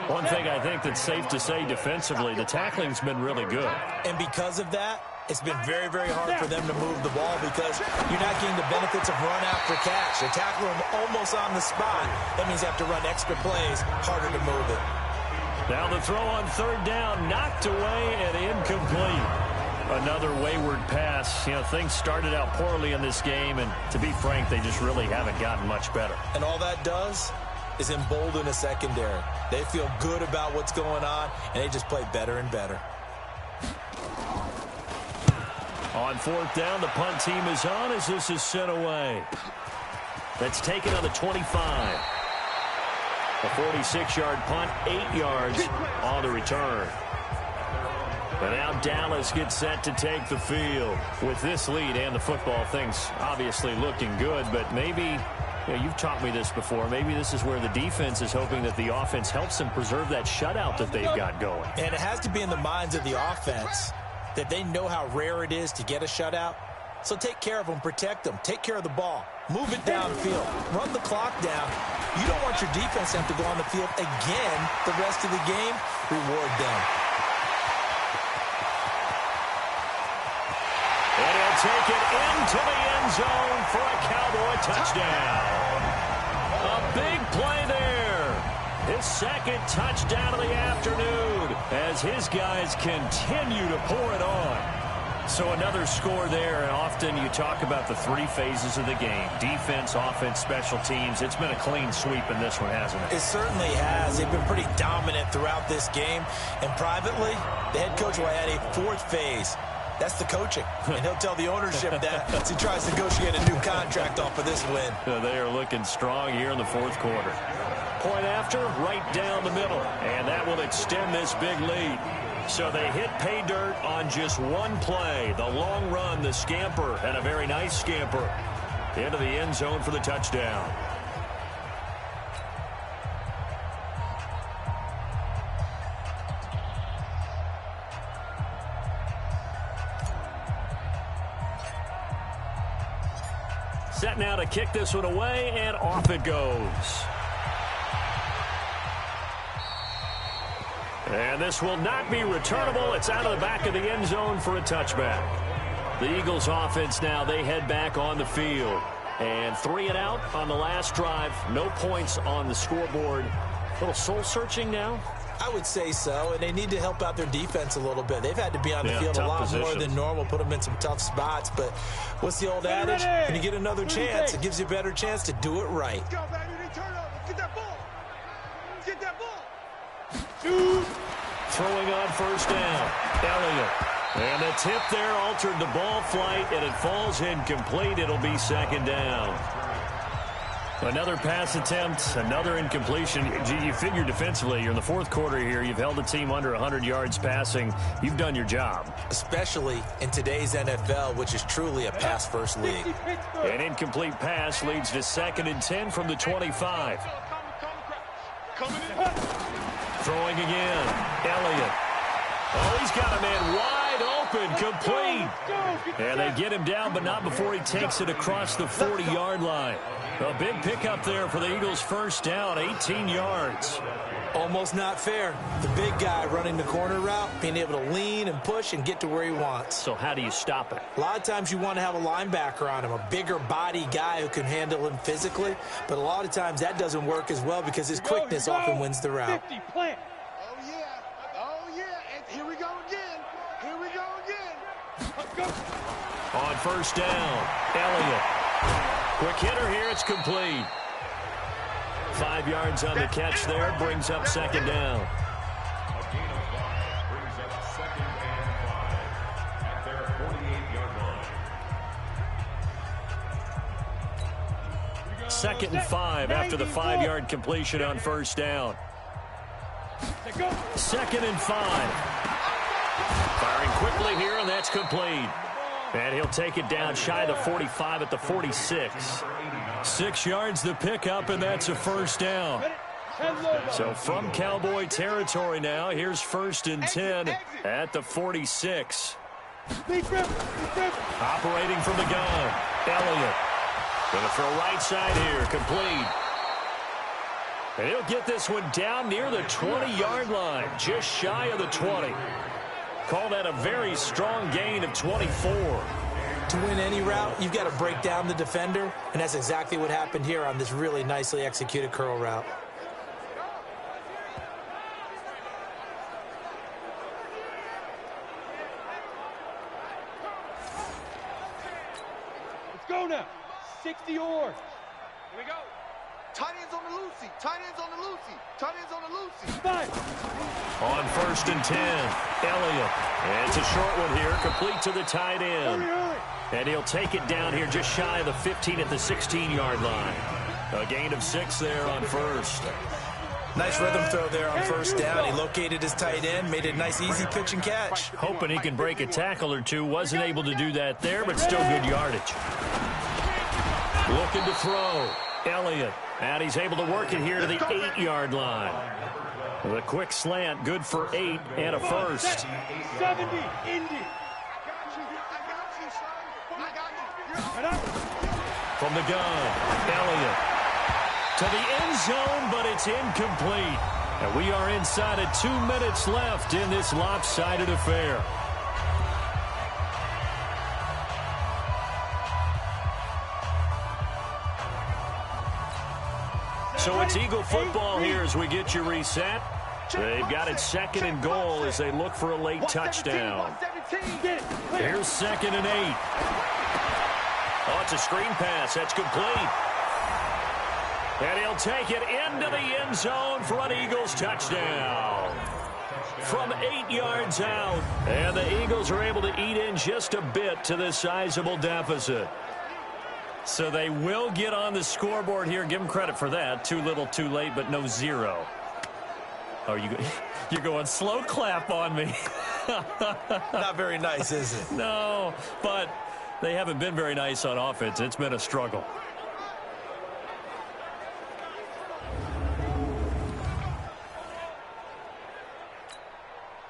One thing I think that's safe to say defensively, the tackling's been really good. And because of that, it's been very, very hard for them to move the ball because you're not getting the benefits of run after catch. They tackle them almost on the spot. That means they have to run extra plays, harder to move it. Now the throw on 3rd down, knocked away and incomplete. Another wayward pass. You know, things started out poorly in this game, and to be frank, they just really haven't gotten much better. And all that does is embolden a secondary. They feel good about what's going on, and they just play better and better. On 4th down, the punt team is on as this is sent away. That's taken on the 25. A 46-yard punt, 8 yards on the return. But now Dallas gets set to take the field. With this lead and the football, things obviously looking good, but maybe, you know, you've taught me this before, maybe this is where the defense is hoping that the offense helps them preserve that shutout that they've got going. And it has to be in the minds of the offense that they know how rare it is to get a shutout. So take care of them, protect them, take care of the ball, move it downfield, run the clock down. You don't want your defense to have to go on the field again the rest of the game. Reward them. And he'll take it into the end zone for a Cowboy touchdown. A big play there. His 2nd touchdown of the afternoon as his guys continue to pour it on. So another score there, and often you talk about the 3 phases of the game. Defense, offense, special teams. It's been a clean sweep in this one, hasn't it? It certainly has. They've been pretty dominant throughout this game. And privately, the head coach will add a 4th phase. That's the coaching. And he'll tell the ownership that as he tries to negotiate a new contract off of this win. They are looking strong here in the 4th quarter. Point after, right down the middle. And that will extend this big lead. So they hit pay dirt on just one play. The long run, the scamper, and a very nice scamper into the end zone for the touchdown. Set now to kick this one away, and off it goes. And this will not be returnable. It's out of the back of the end zone for a touchback. The Eagles offense now, they head back on the field. And 3 and out on the last drive. No points on the scoreboard. A little soul-searching now? I would say so, and they need to help out their defense a little bit. They've had to be on the field a lot more than normal, put them in some tough spots. But what's the old adage? When you get another chance, it gives you a better chance to do it right. Let's go, baby. Turn over. Get that ball. Get that ball. Shoot. Throwing on 1st down. Elliott. And the tip there altered the ball flight, and it falls incomplete. It'll be 2nd down. Another pass attempt, another incompletion. You figure defensively, you're in the 4th quarter here. You've held a team under 100 yards passing. You've done your job. Especially in today's NFL, which is truly a pass-first league. An incomplete pass leads to 2nd and 10 from the 25. Throwing again. Elliott. Oh, he's got a man wide open, complete. And they get him down, but not before he takes it across the 40-yard line. A big pickup there for the Eagles' 1st down, 18 yards. Almost not fair. The big guy running the corner route, being able to lean and push and get to where he wants. So how do you stop it? A lot of times you want to have a linebacker on him, a bigger body guy who can handle him physically. But a lot of times that doesn't work as well because his quickness often wins the route. 50, plant. Oh, yeah. And here we go again. Here we go again. Let's go. On 1st down, Elliott. Quick hitter here, it's complete. 5 yards on the catch there, brings up 2nd down. A gain of 5 brings up 2nd and 5 at their 48-yard line. 2nd and 5 after the 5-yard completion on 1st down. 2nd and 5. Firing quickly here, and that's complete. And he'll take it down shy of the 45 at the 46. 6 yards the pickup, and that's a 1st down. So from Cowboy territory now, here's 1st and 10 at the 46. Operating from the gun, Elliott. Going to throw right side here, complete. And he'll get this one down near the 20-yard line, just shy of the 20. Call that a very strong gain of 24. To win any route, you've got to break down the defender, and that's exactly what happened here on this really nicely executed curl route. Let's go now. 60 yards. Here we go. Tight ends on the Lucy. Tight ends on the Lucy. Tight ends on the Lucy. On 1st and 10, Elliott. And it's a short one here, complete to the tight end. And he'll take it down here just shy of the 15 at the 16-yard line. A gain of 6 there on first. Nice rhythm throw there on first down. He located his tight end, made it a nice, easy pitch and catch. Hoping he can break a tackle or two. Wasn't able to do that there, but still good yardage. Looking to throw. Elliott. And he's able to work it here to the 8-yard line. The quick slant, good for 8 and a first. 70, Indy. From the gun, Elliott. To the end zone, but it's incomplete. And we are inside of 2 minutes left in this lopsided affair. So it's Eagle football here as we get you reset. They've got it 2nd and goal as they look for a late touchdown. Here's 2nd and 8. Oh, it's a screen pass. That's complete. And he'll take it into the end zone for an Eagles touchdown. From 8 yards out. And the Eagles are able to eat in just a bit to this sizable deficit. So they will get on the scoreboard here. Give them credit for that. Too little, too late, but no 0. Oh, you're going slow clap on me. Not very nice, is it? No, but they haven't been very nice on offense. It's been a struggle.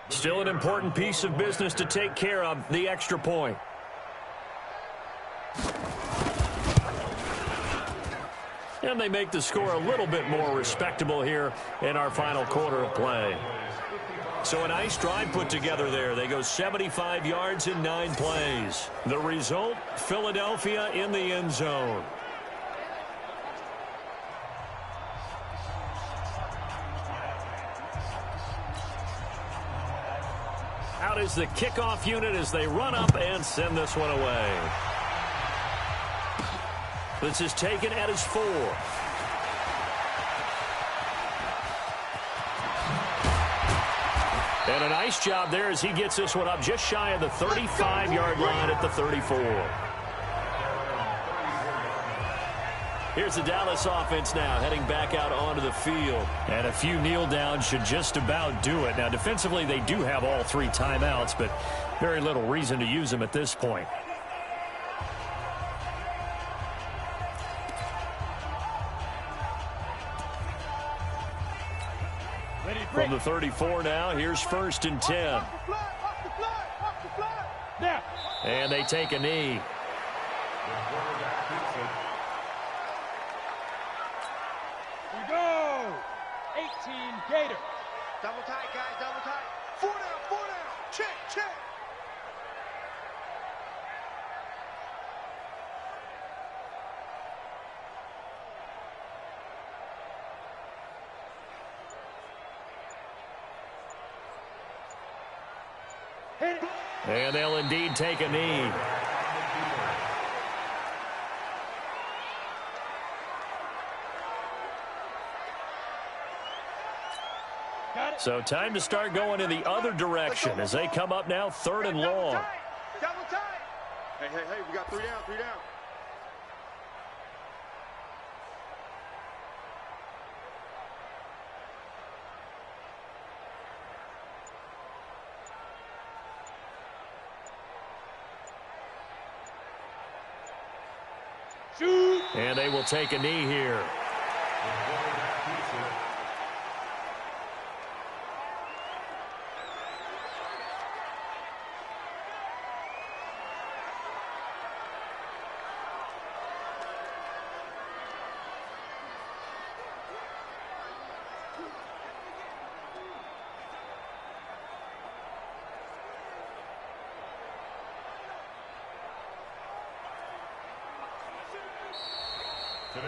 Still an important piece of business to take care of, the extra point. And they make the score a little bit more respectable here in our final quarter of play. So a nice drive put together there. They go 75 yards in 9 plays. The result, Philadelphia in the end zone. Out is the kickoff unit as they run up and send this one away. This is taken at his 4. And a nice job there as he gets this one up just shy of the 35-yard line at the 34. Here's the Dallas offense now heading back out onto the field. And a few kneel downs should just about do it. Now, defensively, they do have all 3 timeouts, but very little reason to use them at this point. From the 34 now, here's 1st and 10. And they take a knee. We go. 18 Gators. Double tight, guys, double tight. 4 down, 4 down. Check, check. And they'll indeed take a knee. So time to start going in the other direction as they come up now 3rd and long. Double tight. Hey, hey, hey, we got 3 down, 3 down. And they will take a knee here.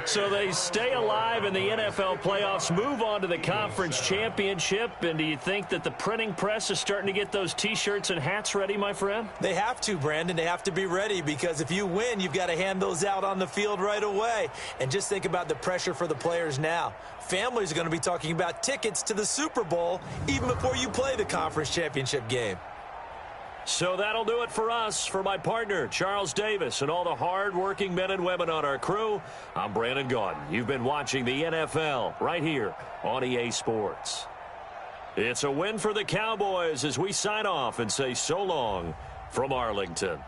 So they stay alive in the NFL playoffs, move on to the conference championship, and do you think that the printing press is starting to get those T-shirts and hats ready, my friend? They have to, Brandon. They have to be ready because if you win, you've got to hand those out on the field right away. And just think about the pressure for the players now. Families are going to be talking about tickets to the Super Bowl even before you play the conference championship game. So that'll do it for us. For my partner, Charles Davis, and all the hard-working men and women on our crew, I'm Brandon Gaudin. You've been watching the NFL right here on EA Sports. It's a win for the Cowboys as we sign off and say so long from Arlington.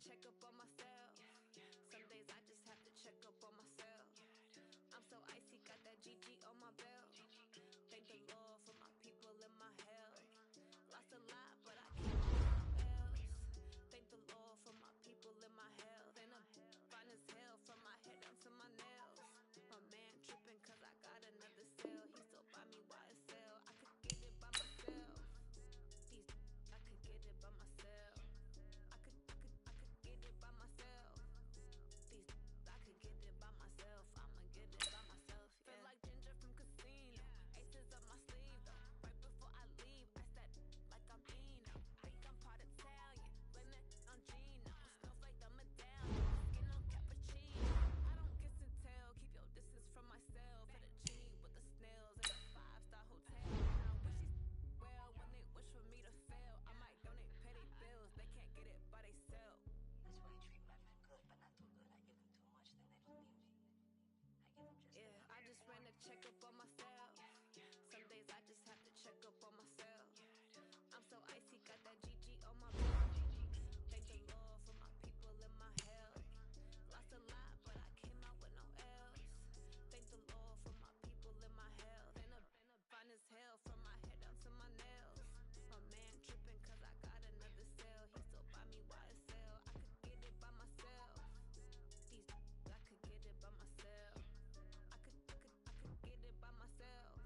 Check up on myself. Some days I just have to check up on myself. I'm so icy, got that GG on my belt. Thank the Lord for my people and my health. Lost a lot, but I can't do else. Thank the Lord for my people and my health. And I'm fine as hell from my head down to my nails. My man tripping cause I got another cell. He still buy me YSL. I could get it by myself. I could get it by myself. I could get it by myself. I could get it by myself. I'ma get it by myself. Yeah. Feel like Ginger from Casino. Aces up my sleeve though. Right before I leave, I said like I'm Eno. Think I'm part Italian. Blame it on Gino. Snowflake the medallion. Skin on cappuccino. I don't kiss and tell. Keep your distance from myself. At a genie with the snails in a 5-star hotel. And I wish these well when they wish for me to fail. I might donate petty bills. They can't get it by themselves. That's why I treat my men good, but not too good. I give them too much, then they don't need me. I give them just enough. I just ran to check up on myself. Some days I just have to check up on myself. I'm so icy, got that GG on my belt. Thank the Lord for my people and my health. Lost a lot, but I came out with no L's. Thank the Lord for my people and my health. And I'm fine as hell from my head down to my nails. My man tripping cause I got another cell. He still buy me YSL. I could get it by myself. I could get it by myself. I could get it by myself.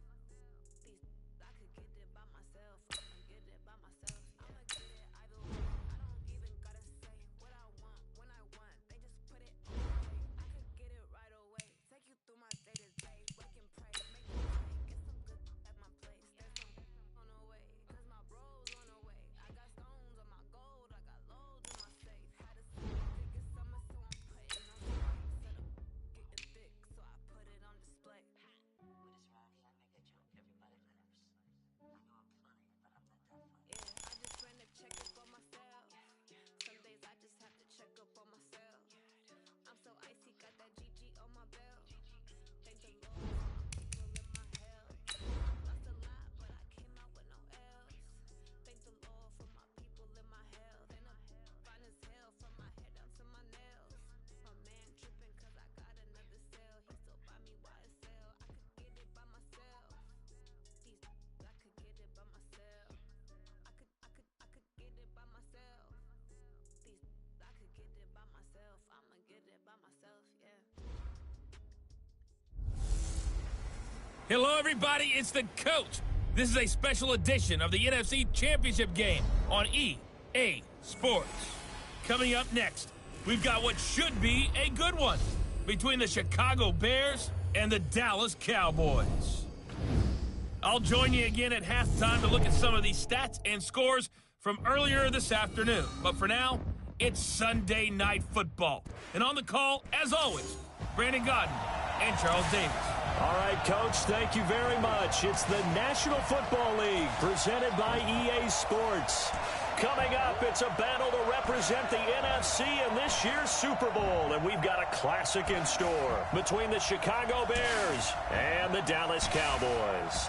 I could get it by myself. I'ma get it by myself. Yeah. I'ma get it either way. I don't even gotta say what I want when I want. They just put it on my plate. I could get it right away. Take you through my day to day. Work and pray. Make it right. Get some good at my place. There's some on the way. Cause my bros on the way. I got stones on my gold. I got loads in my safe. Had a thick as summer, so I'm putting on display. Set up getting thick, so I put it on display. With this ride here, I make a joke. Everybody laughs. I know I'm funny, but I'm not that funny. Yeah, I just ran to check up on myself. Some days I just have to check up on myself. I'm so icy, got that GG on my belt. Thank the Lord for my people and my health. Lost a lot, but I came out with no L's. Thank the Lord for my people and my health. And I'm fine as hell from my head down to my nails. My man tripping cause I got another cell. He still buy me YSL. I could get it by myself. I could get it by myself. I could get it by myself. I could get it by myself. I'ma get it by myself, yeah. Hello, everybody. It's the coach. This is a special edition of the NFC Championship game on EA Sports. Coming up next, we've got what should be a good one between the Chicago Bears and the Dallas Cowboys. I'll join you again at halftime to look at some of these stats and scores from earlier this afternoon. But for now, it's Sunday Night Football. And on the call, as always, Brandon Gaudin and Charles Davis. All right, Coach, thank you very much. It's the National Football League presented by EA Sports. Coming up, it's a battle to represent the NFC in this year's Super Bowl, and we've got a classic in store between the Chicago Bears and the Dallas Cowboys.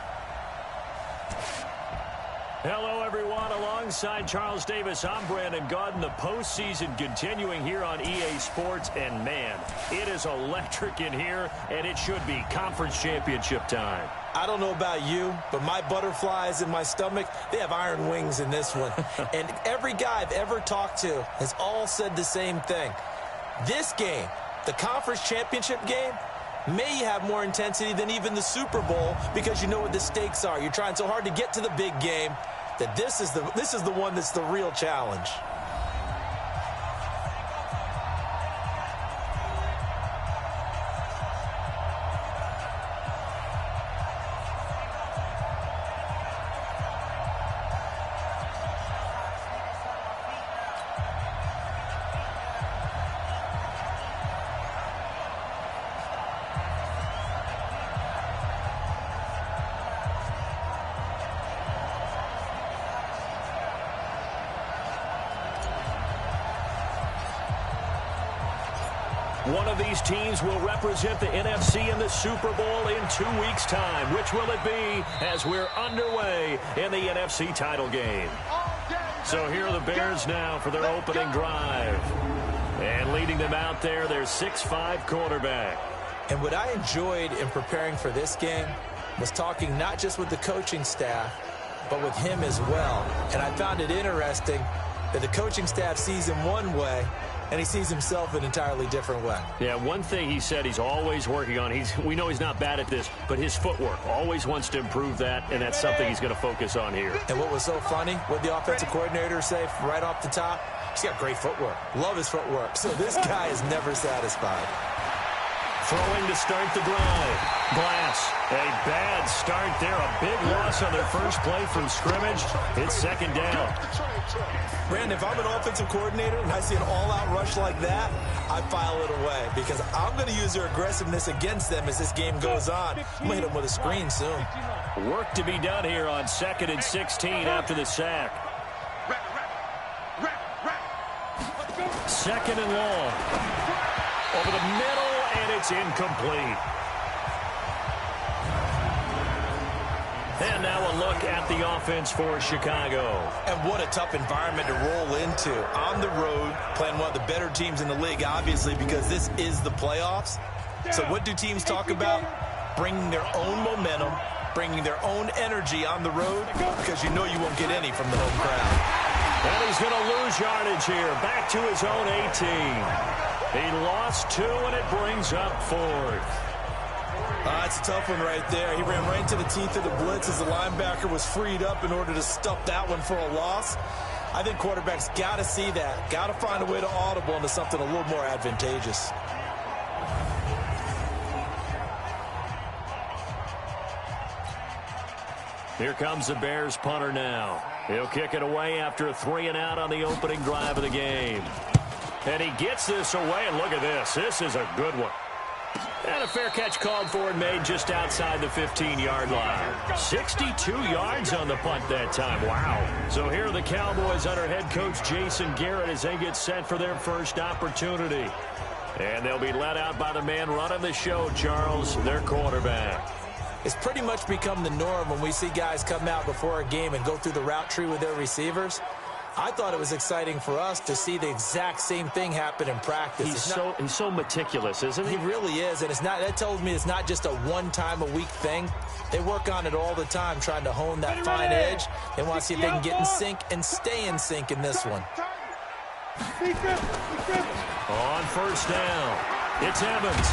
Hello, everyone. Alongside Charles Davis, I'm Brandon Gaudin. The postseason continuing here on EA Sports. And, man, it is electric in here, and it should be conference championship time. I don't know about you, but my butterflies in my stomach, they have iron wings in this one. And every guy I've ever talked to has all said the same thing. This game, the conference championship game, may have more intensity than even the Super Bowl because you know what the stakes are. You're trying so hard to get to the big game that this is the one that's the real challenge. One of these teams will represent the NFC in the Super Bowl in 2 weeks' time. Which will it be as we're underway in the NFC title game? So here are the Bears now for their opening drive. And leading them out there, their 6'5" quarterback. And what I enjoyed in preparing for this game was talking not just with the coaching staff, but with him as well. And I found it interesting that the coaching staff sees him one way, and he sees himself an entirely different way. Yeah, one thing he said he's always working on, we know he's not bad at this, but his footwork, always wants to improve that, and that's something he's going to focus on here. And what was so funny, what the offensive coordinator say right off the top, he's got great footwork. Love his footwork. So this guy is never satisfied. Throwing to start the drive. Glass, a bad start there. A big loss on their first play from scrimmage. It's second down. Brandon, if I'm an offensive coordinator and I see an all-out rush like that, I file it away because I'm going to use their aggressiveness against them as this game goes on. I'm going to hit them with a screen soon. Work to be done here on 2nd and 16 after the sack. Second and long. Over the middle, and it's incomplete. And now a look at the offense for Chicago. And what a tough environment to roll into. On the road, playing one of the better teams in the league, obviously, because this is the playoffs. So what do teams talk about? Bringing their own momentum, bringing their own energy on the road, because you know you won't get any from the home crowd. And he's going to lose yardage here, back to his own 18. He lost 2, and it brings up 4th. That's a tough one right there. He ran right into the teeth of the blitz as the linebacker was freed up in order to stuff that one for a loss. I think quarterbacks got to see that, got to find a way to audible into something a little more advantageous. Here comes the Bears punter now. He'll kick it away after a 3-and-out on the opening drive of the game. And he gets this away, and look at this. This is a good one. And a fair catch called for and made just outside the 15-yard line. 62 yards on the punt that time. Wow. So here are the Cowboys under head coach Jason Garrett as they get set for their first opportunity. And they'll be led out by the man running the show, Charles, their quarterback. It's pretty much become the norm when we see guys come out before a game and go through the route tree with their receivers. I thought it was exciting for us to see the exact same thing happen in practice. He's so meticulous, isn't he? He really is, and that tells me it's not just a one-time-a-week thing. They work on it all the time, trying to hone that fine edge. They want to see if they can get in sync and stay in sync in this one. On first down, it's Evans.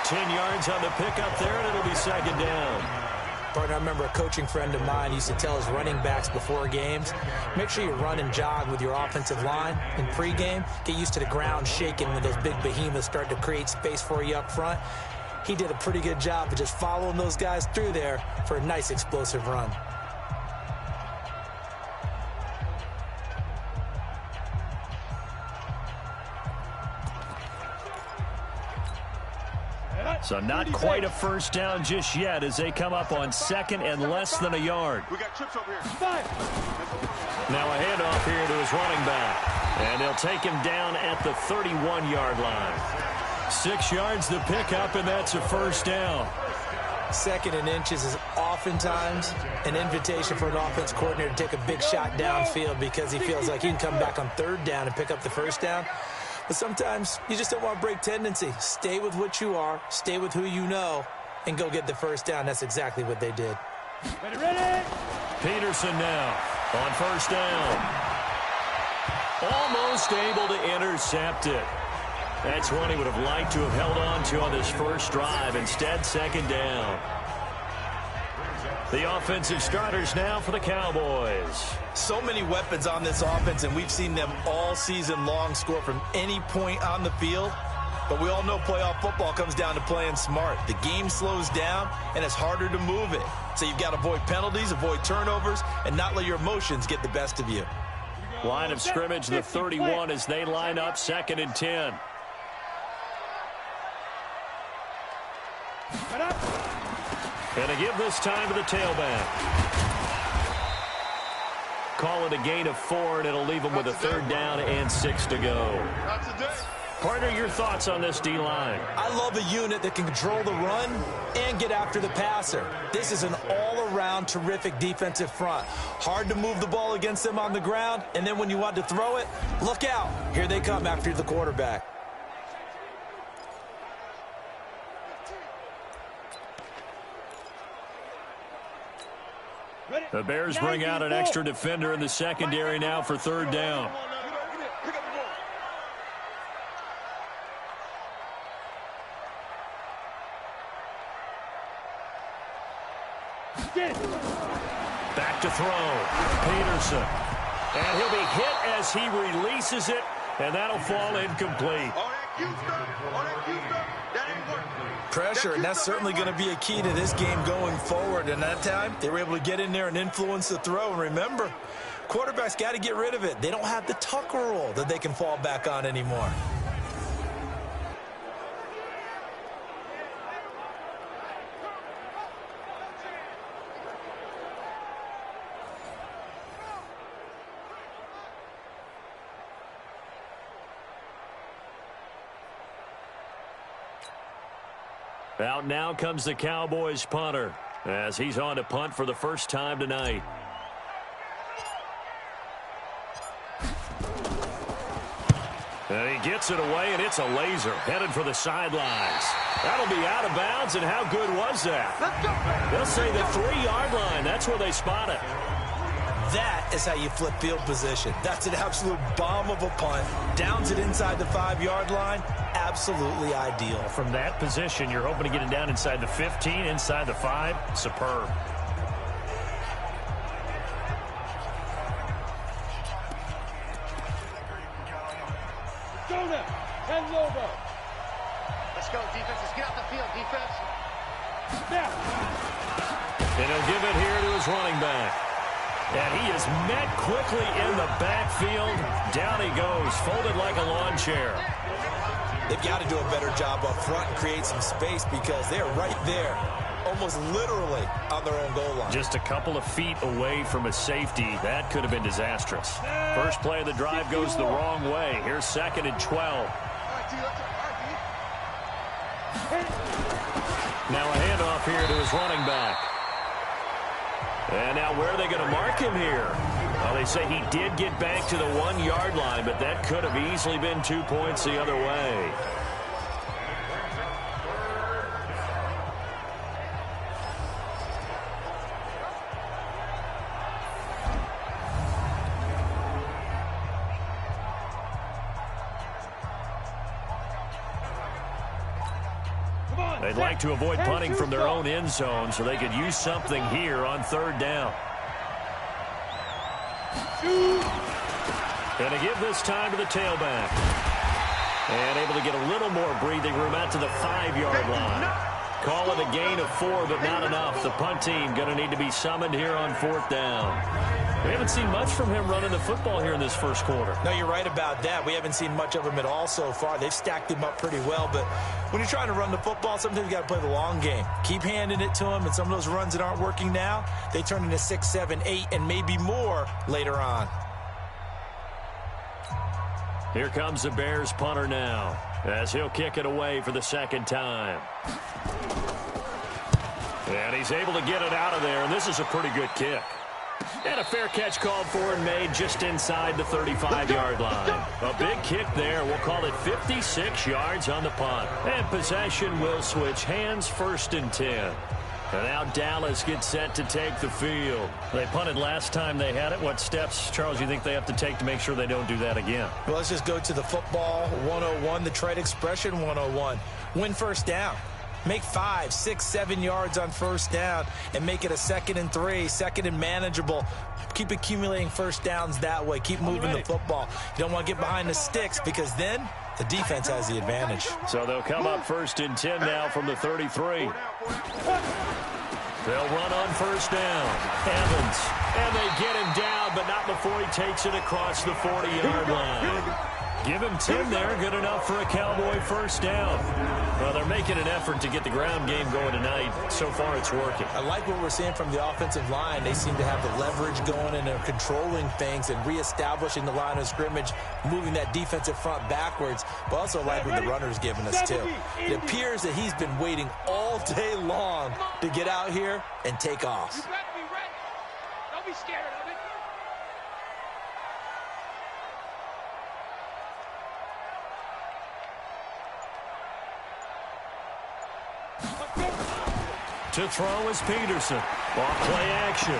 10 yards on the pickup there, and it'll be second down. Partner, I remember a coaching friend of mine used to tell his running backs before games, make sure you run and jog with your offensive line in pregame. Get used to the ground shaking when those big behemoths start to create space for you up front. He did a pretty good job of just following those guys through there for a nice explosive run. So not quite a first down just yet as they come up on 2nd and less than a yard. We got trips over here. Now a handoff here to his running back. And they'll take him down at the 31-yard line. 6 yards the pickup, and that's a first down. Second and inches is oftentimes an invitation for an offense coordinator to take a big shot downfield because he feels like he can come back on third down and pick up the first down. But sometimes you just don't want to break tendency. Stay with what you are, stay with who you know, and go get the first down. That's exactly what they did. Ready? Peterson now on first down. Almost able to intercept it. That's one he would have liked to have held on to on this first drive. Instead, second down. The offensive starters now for the Cowboys. So many weapons on this offense, and we've seen them all season long score from any point on the field. But we all know playoff football comes down to playing smart. The game slows down, and it's harder to move it. So you've got to avoid penalties, avoid turnovers, and not let your emotions get the best of you. Line of scrimmage, the 31 as they line up, 2nd and 10. And to give this time to the tailback. Call it a gain of 4, and it'll leave them with a 3rd down and 6 to go. Partner, your thoughts on this D-line? I love a unit that can control the run and get after the passer. This is an all-around terrific defensive front. Hard to move the ball against them on the ground, and then when you want to throw it, look out. Here they come after the quarterback. The Bears bring out an extra defender in the secondary now for 3rd down. Back to throw. Peterson. And he'll be hit as he releases it, and that'll fall incomplete. Pressure, and that's certainly going to be a key to this game going forward. And that time, they were able to get in there and influence the throw. And remember, quarterbacks got to get rid of it. They don't have the tuck rule that they can fall back on anymore. Out now comes the Cowboys punter as he's on to punt for the first time tonight. And he gets it away, and it's a laser headed for the sidelines. That'll be out of bounds, and how good was that? They'll say the 3-yard line. That's where they spot it. That is how you flip field position. That's an absolute bomb of a punt. Downs it inside the 5-yard line. Absolutely ideal. From that position, you're hoping to get it down inside the 15, inside the 5. Superb. Jonah, hand over. Let's go, defense. Let's get out the field, defense. And he'll give it here to his running back. And he is met quickly in the backfield. Down he goes, folded like a lawn chair. They've got to do a better job up front and create some space because they're right there, almost literally on their own goal line. Just a couple of feet away from a safety. That could have been disastrous. First play of the drive goes the wrong way. Here's 2nd and 12. Now a handoff here to his running back. And now where are they going to mark him here? Well, they say he did get back to the 1-yard line, but that could have easily been 2 points the other way. They'd like to avoid punting from their own end zone so they could use something here on 3rd down. And to give this time to the tailback. And able to get a little more breathing room out to the 5-yard line. Call it a gain of 4, but not enough. The punt team going to need to be summoned here on 4th down. We haven't seen much from him running the football here in this first quarter. No, you're right about that. We haven't seen much of him at all so far. They've stacked him up pretty well, but when you're trying to run the football, sometimes you got to play the long game. Keep handing it to him, and some of those runs that aren't working now, they turn into 6, 7, 8, and maybe more later on. Here comes the Bears punter now as he'll kick it away for the 2nd time. And he's able to get it out of there, and this is a pretty good kick. And a fair catch called for and made just inside the 35-yard line. A big kick there. We'll call it 56 yards on the punt. And possession will switch hands, 1st and 10. And now Dallas gets set to take the field. They punted last time they had it. What steps, Charles, you think they have to take to make sure they don't do that again? Well, let's just go to the football 101, the trade expression 101. Win first down. Make 5, 6, 7 yards on first down and make it a 2nd and 3, 2nd and manageable. Keep accumulating first downs that way. Keep moving the football. You don't want to get behind the sticks because then the defense has the advantage. So they'll come up 1st and 10 now from the 33. They'll run on first down. Evans. And they get him down, but not before he takes it across the 40-yard line. Give him 10 there. Good enough for a Cowboy first down. Well, they're making an effort to get the ground game going tonight. So far, it's working. I like what we're seeing from the offensive line. They seem to have the leverage going, and they're controlling things and reestablishing the line of scrimmage, moving that defensive front backwards. But also like what the runner's giving us, too. It appears that he's been waiting all day long to get out here and take off. You better be ready. Don't be scared of it. To throw is Peterson. Off play action.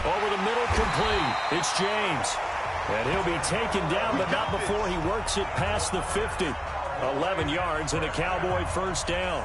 Over the middle, complete. It's James. And he'll be taken down, but not before he works it past the 50. 11 yards and a Cowboy first down.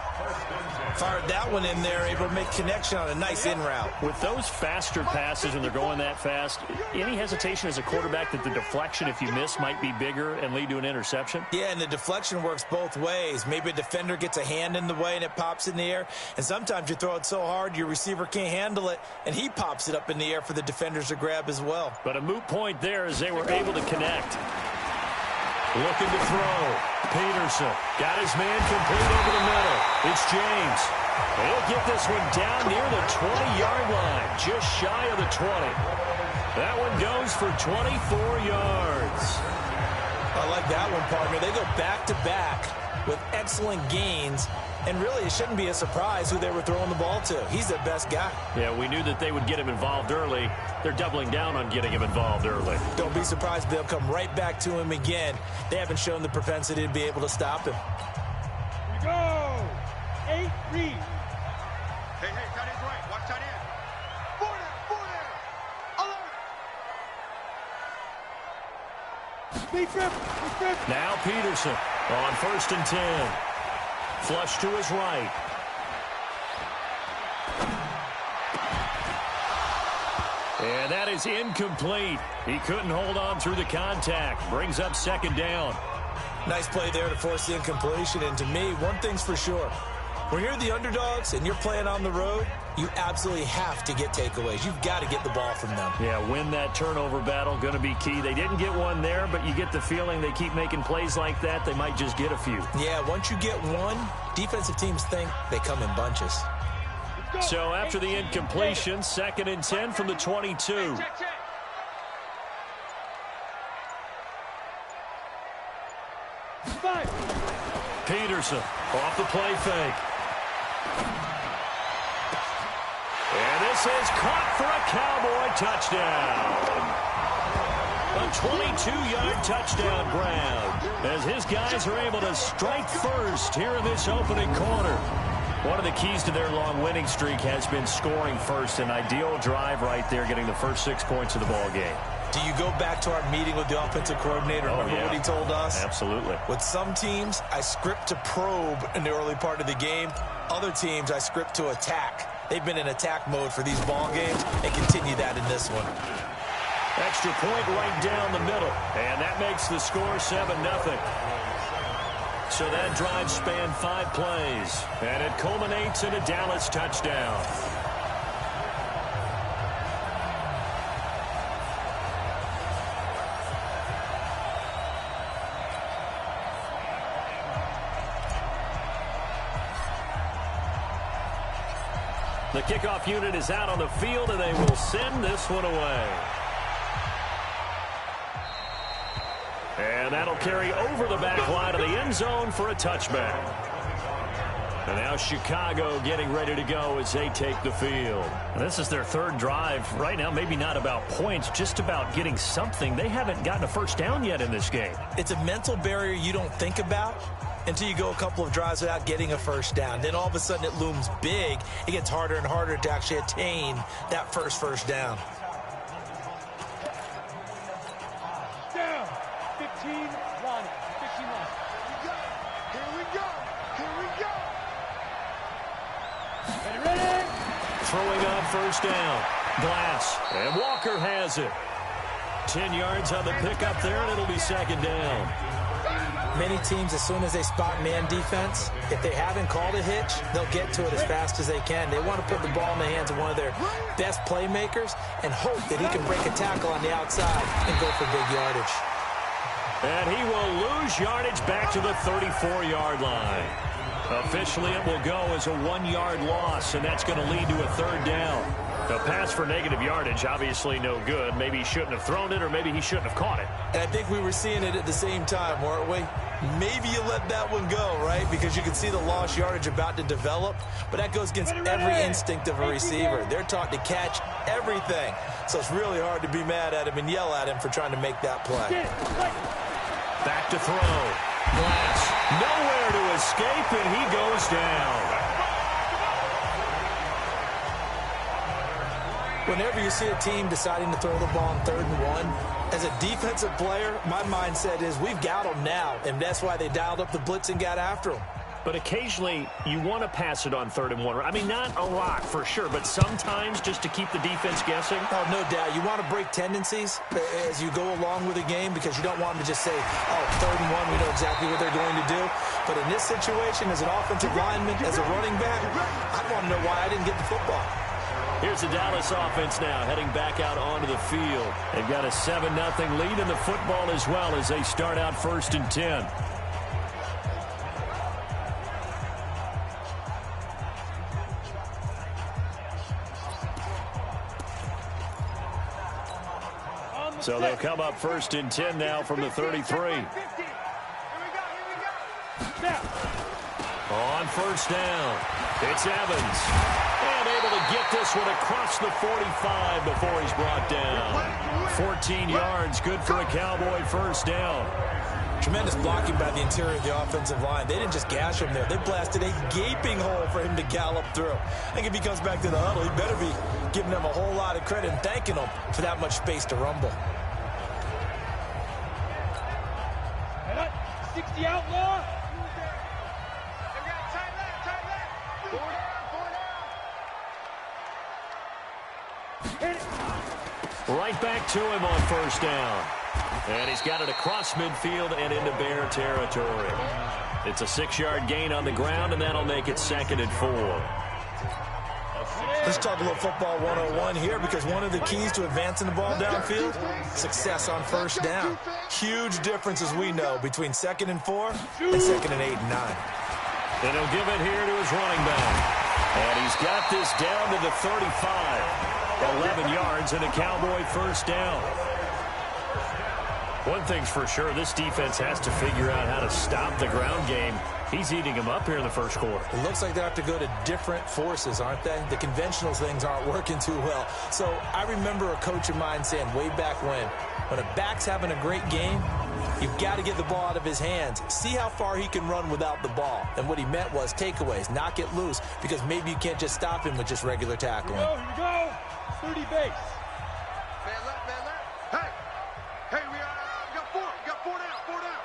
Fired that one in there, able to make connection on a nice in route. With those faster passes when they're going that fast, any hesitation as a quarterback that the deflection, if you miss, might be bigger and lead to an interception? Yeah, and the deflection works both ways. Maybe a defender gets a hand in the way and it pops in the air. And sometimes you throw it so hard your receiver can't handle it, and he pops it up in the air for the defenders to grab as well. But a moot point there as they were able to connect. Looking to throw. Peterson got his man complete over the middle. It's James. He'll get this one down near the 20-yard line, just shy of the 20. That one goes for 24 yards. I like that one, partner. They go back-to-back with excellent gains, and really it shouldn't be a surprise who they were throwing the ball to. He's their best guy. Yeah, we knew that they would get him involved early. They're doubling down on getting him involved early. Don't be surprised if they'll come right back to him again. They haven't shown the propensity to be able to stop him. Here we go. 8 read. Hey, tight end's right. Watch tight end. 40, 40. Alert. Speed trip. Now Peterson on 1st and 10. Flush to his right. And that is incomplete. He couldn't hold on through the contact. Brings up 2nd down. Nice play there to force the incompletion. And to me, one thing's for sure. When you're the underdogs and you're playing on the road, you absolutely have to get takeaways. You've got to get the ball from them. Yeah, win that turnover battle, going to be key. They didn't get one there, but you get the feeling they keep making plays like that, they might just get a few. Yeah, once you get one, defensive teams think they come in bunches. So after the incompletion, 2nd and 10 from the 22. Peterson off the play fake. And this is caught for a Cowboy touchdown. A 22-yard touchdown grab as his guys are able to strike first here in this opening quarter. One of the keys to their long winning streak has been scoring first. An ideal drive right there, getting the first 6 points of the ball game. Do you go back to our meeting with the offensive coordinator? Remember what he told us? Absolutely. With some teams, I script to probe in the early part of the game. Other teams, I script to attack. They've been in attack mode for these ball games and continue that in this one. Extra point right down the middle. And that makes the score 7-0. So that drive spanned 5 plays. And it culminates in a Dallas touchdown. The kickoff unit is out on the field, and they will send this one away. And that'll carry over the back line of the end zone for a touchback. And now Chicago getting ready to go as they take the field. And this is their third drive. Right now, maybe not about points, just about getting something. They haven't gotten a first down yet in this game. It's a mental barrier you don't think about until you go a couple of drives without getting a first down. Then all of a sudden it looms big. It gets harder and harder to actually attain that first down. Down. 15, run. 15 run. Here we go. Here we go. Ready? Throwing on first down. Glass. And Walker has it. 10 yards on the pickup there, and it'll be second down. Many teams, as soon as they spot man defense, if they haven't called a hitch, they'll get to it as fast as they can. They want to put the ball in the hands of one of their best playmakers and hope that he can break a tackle on the outside and go for big yardage. And he will lose yardage back to the 34-yard line. Officially, it will go as a 1-yard loss, and that's going to lead to a third down. The pass for negative yardage, obviously no good. Maybe he shouldn't have thrown it, or maybe he shouldn't have caught it. And I think we were seeing it at the same time, weren't we? Maybe you let that one go, right? Because you can see the lost yardage about to develop, but that goes against every instinct of a receiver. They're taught to catch everything. So it's really hard to be mad at him and yell at him for trying to make that play. Back to throw. Glass nowhere to escape, and he goes down. Whenever you see a team deciding to throw the ball on 3rd and 1, as a defensive player, my mindset is we've got them now, and that's why they dialed up the blitz and got after them. But occasionally, you want to pass it on 3rd and 1. I mean, not a lot for sure, but sometimes just to keep the defense guessing. Oh, no doubt. You want to break tendencies as you go along with the game because you don't want them to just say, oh, 3rd and 1, we know exactly what they're going to do. But in this situation, as an offensive lineman, as a running back, I want to know why I didn't get the football. Here's the Dallas offense now, heading back out onto the field. They've got a 7-0 lead in the football as well as they start out 1st and 10. So they'll come up 1st and 10 now from the 33. On first down, it's Evans. And able to get this one across the 45 before he's brought down. 14 yards, good for a Cowboy first down. Tremendous blocking by the interior of the offensive line. They didn't just gash him there. They blasted a gaping hole for him to gallop through. I think if he comes back to the huddle, he better be giving them a whole lot of credit and thanking them for that much space to rumble. 60 outlaw. Right back to him on first down. And he's got it across midfield and into Bear territory. It's a 6-yard gain on the ground, and that'll make it 2nd and 4. Let's talk a little football 101 here because one of the keys to advancing the ball downfield, success on first down. Huge difference, as we know, between 2nd and 4 and 2nd and 8 and 9. And he'll give it here to his running back. And he's got this down to the 35. 11 yards and a Cowboy first down. One thing's for sure, this defense has to figure out how to stop the ground game. He's eating them up here in the first quarter. It looks like they have to go to different forces, aren't they? The conventional things aren't working too well. So I remember a coach of mine saying way back when a back's having a great game, you've got to get the ball out of his hands. See how far he can run without the ball. And what he meant was takeaways, knock it loose, because maybe you can't just stop him with just regular tackling. Here we go. 30 base. Man left. Hey, we got 4. We got 4 down. 4 down.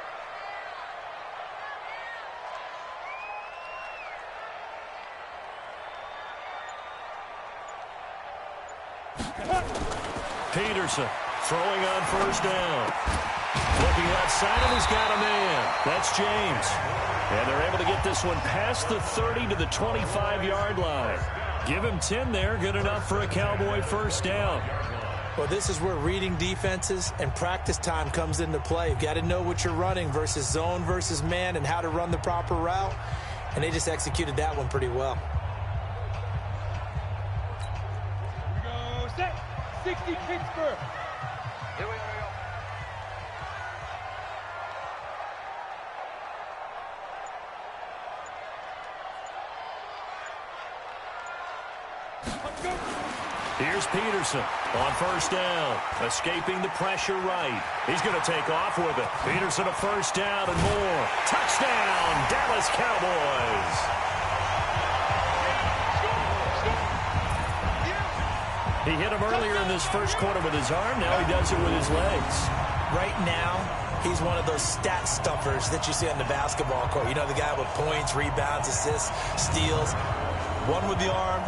Peterson throwing on first down. Looking left side, and he's got a man. That's James. And they're able to get this one past the 30 to the 25-yard line. Give him 10 there, good enough for a Cowboy first down. Well, this is where reading defenses and practice time comes into play. You've got to know what you're running versus zone versus man and how to run the proper route. And they just executed that one pretty well. Here we go. Set. 60 Pittsburgh. Here we go. Here's Peterson on first down, escaping the pressure right. He's going to take off with it. Peterson a first down and more. Touchdown, Dallas Cowboys. He hit him earlier in this first quarter with his arm. Now he does it with his legs. Right now, he's one of those stat stuffers that you see on the basketball court. You know, the guy with points, rebounds, assists, steals. One with the arm,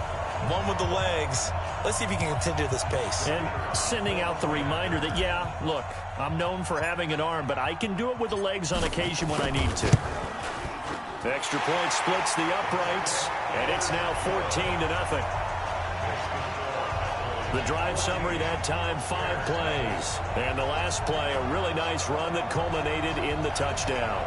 one with the legs. Let's see if he can continue this pace. And sending out the reminder that, yeah, look, I'm known for having an arm, but I can do it with the legs on occasion when I need to. The extra point splits the uprights, and it's now 14-0. The drive summary that time, 5 plays. And the last play, a really nice run that culminated in the touchdown.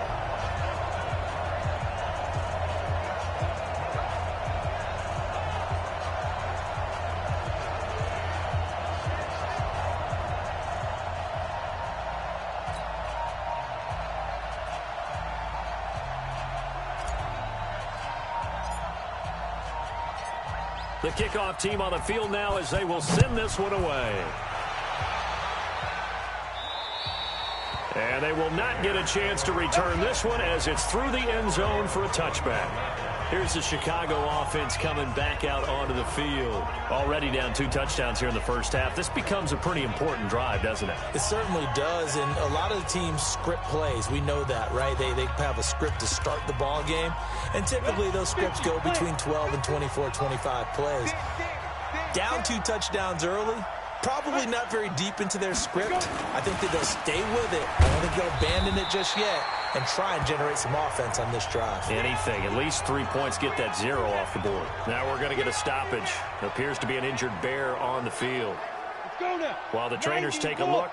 The kickoff team on the field now as they will send this one away. And they will not get a chance to return this one as it's through the end zone for a touchback. Here's the Chicago offense coming back out onto the field. Already down 2 touchdowns here in the first half. This becomes a pretty important drive, doesn't it? It certainly does, and a lot of the teams script plays. We know that, right? They have a script to start the ball game, and typically those scripts go between 12 and 24, 25 plays. Down 2 touchdowns early, probably not very deep into their script. I think that they'll stay with it. I don't think they'll abandon it just yet and try and generate some offense on this drive. Anything. At least 3 points, get that 0 off the board. Now we're going to get a stoppage. It appears to be an injured Bear on the field. While the trainers take a look,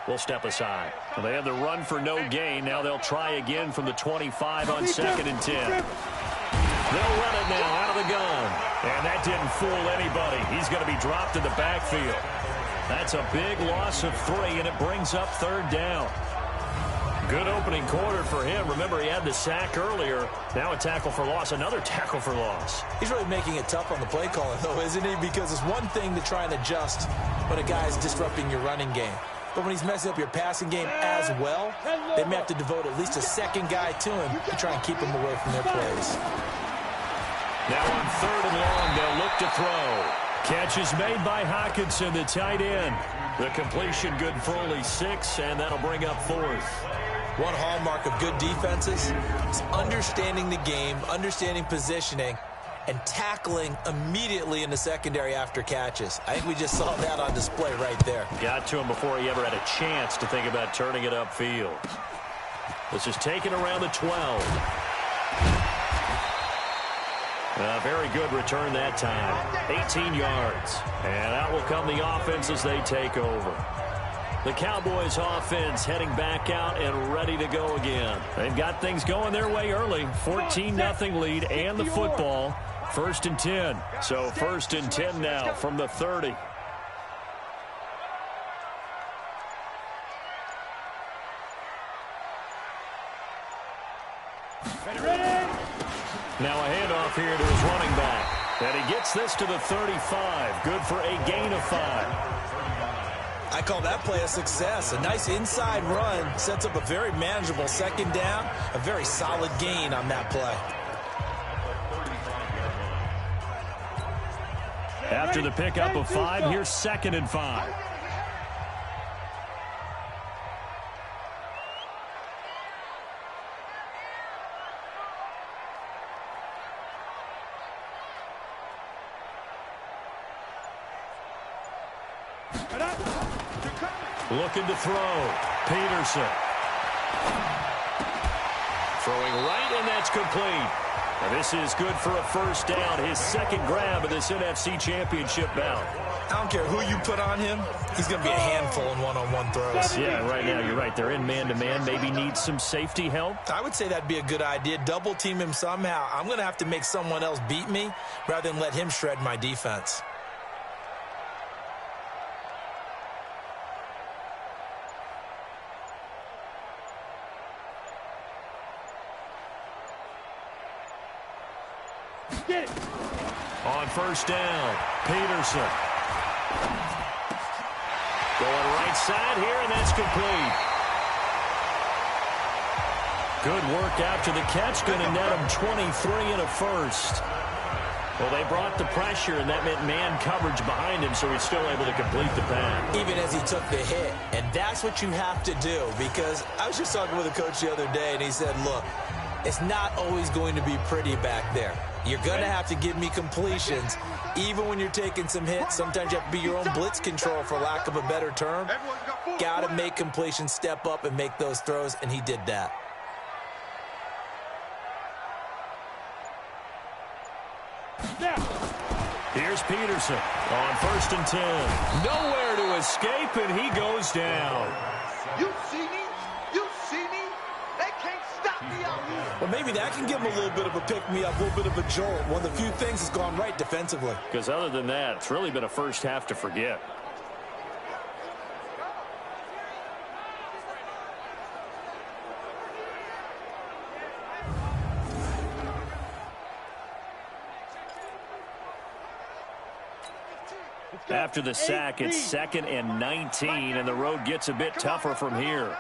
we'll step aside. Well, they have the run for no gain. Now they'll try again from the 25 on 2nd and 10. They'll run it now out of the gun. And that didn't fool anybody. He's going to be dropped in the backfield. That's a big loss of 3, and it brings up 3rd down. Good opening quarter for him. Remember, he had the sack earlier. Now a tackle for loss, another tackle for loss. He's really making it tough on the play calling, though, isn't he? Because it's one thing to try and adjust when a guy's disrupting your running game. But when he's messing up your passing game as well, they may have to devote at least a second guy to him to try and keep him away from their plays. Now on 3rd and long, they'll look to throw. Catch is made by Hockenson, the tight end. The completion good for only 6, and that'll bring up 4th. One hallmark of good defenses is understanding the game, understanding positioning, and tackling immediately in the secondary after catches. I think we just saw that on display right there. Got to him before he ever had a chance to think about turning it upfield. This is taken around the 12. A very good return that time. 18 yards. And out will come the offense as they take over. The Cowboys offense heading back out and ready to go again. They've got things going their way early. 14-0 lead and the football. 1st and 10. So 1st and 10 now from the 30. Now a handoff here to his running back. And he gets this to the 35. Good for a gain of 5. I call that play a success. A nice inside run sets up a very manageable 2nd down. A very solid gain on that play. After the pickup of 5, here's 2nd and 5. Looking to throw. Peterson. Throwing right, and that's complete. And this is good for a 1st down. His 2nd grab of this NFC Championship bout. I don't care who you put on him. He's going to be a handful in one-on-one throws. Yeah, right now you're right. They're in man-to-man. Maybe needs some safety help. I would say that'd be a good idea. Double team him somehow. I'm going to have to make someone else beat me rather than let him shred my defense. Get it. On first down, Peterson. Going right side here, and that's complete. Good work after the catch. Going to net him 23 and a first. Well, they brought the pressure, and that meant man coverage behind him, so he's still able to complete the pass. Even as he took the hit. And that's what you have to do, because I was just talking with a coach the other day, and he said, look, it's not always going to be pretty back there. You're going to have to give me completions. Even when you're taking some hits, sometimes you have to be your own blitz control, for lack of a better term. Got to make completions, step up, and make those throws, and he did that. Here's Peterson on first and 10. Nowhere to escape, and he goes down. You see me? You see me? They can't stop me out here. Well, maybe that can give him a little bit of a pick-me-up, a little bit of a jolt. One of the few things that's gone right defensively. Because other than that, it's really been a first half to forget. After the sack, it's 2nd and 19, and the road gets a bit tougher from here.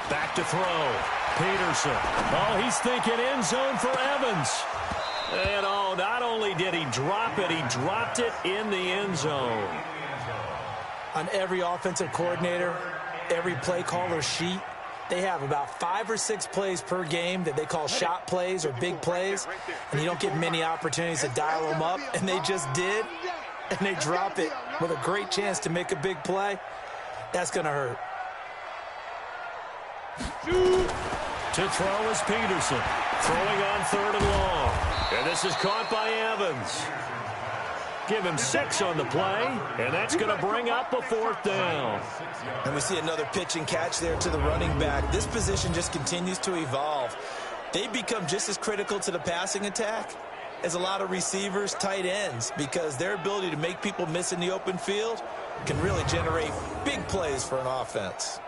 Back to throw. Peterson. Oh, he's thinking end zone for Evans. And oh, not only did he drop it, he dropped it in the end zone. On every offensive coordinator, every play caller sheet, they have about 5 or 6 plays per game that they call shot plays or big plays, and you don't get many opportunities to dial them up, and they just did, and they drop it with a great chance to make a big play. That's going to hurt. To throw is Peterson, throwing on 3rd and long, and this is caught by Evans. Give him 6 on the play, and that's going to bring up a 4th down. And we see another pitch and catch there to the running back. This position just continues to evolve. They become just as critical to the passing attack as a lot of receivers, tight ends, because their ability to make people miss in the open field can really generate big plays for an offense.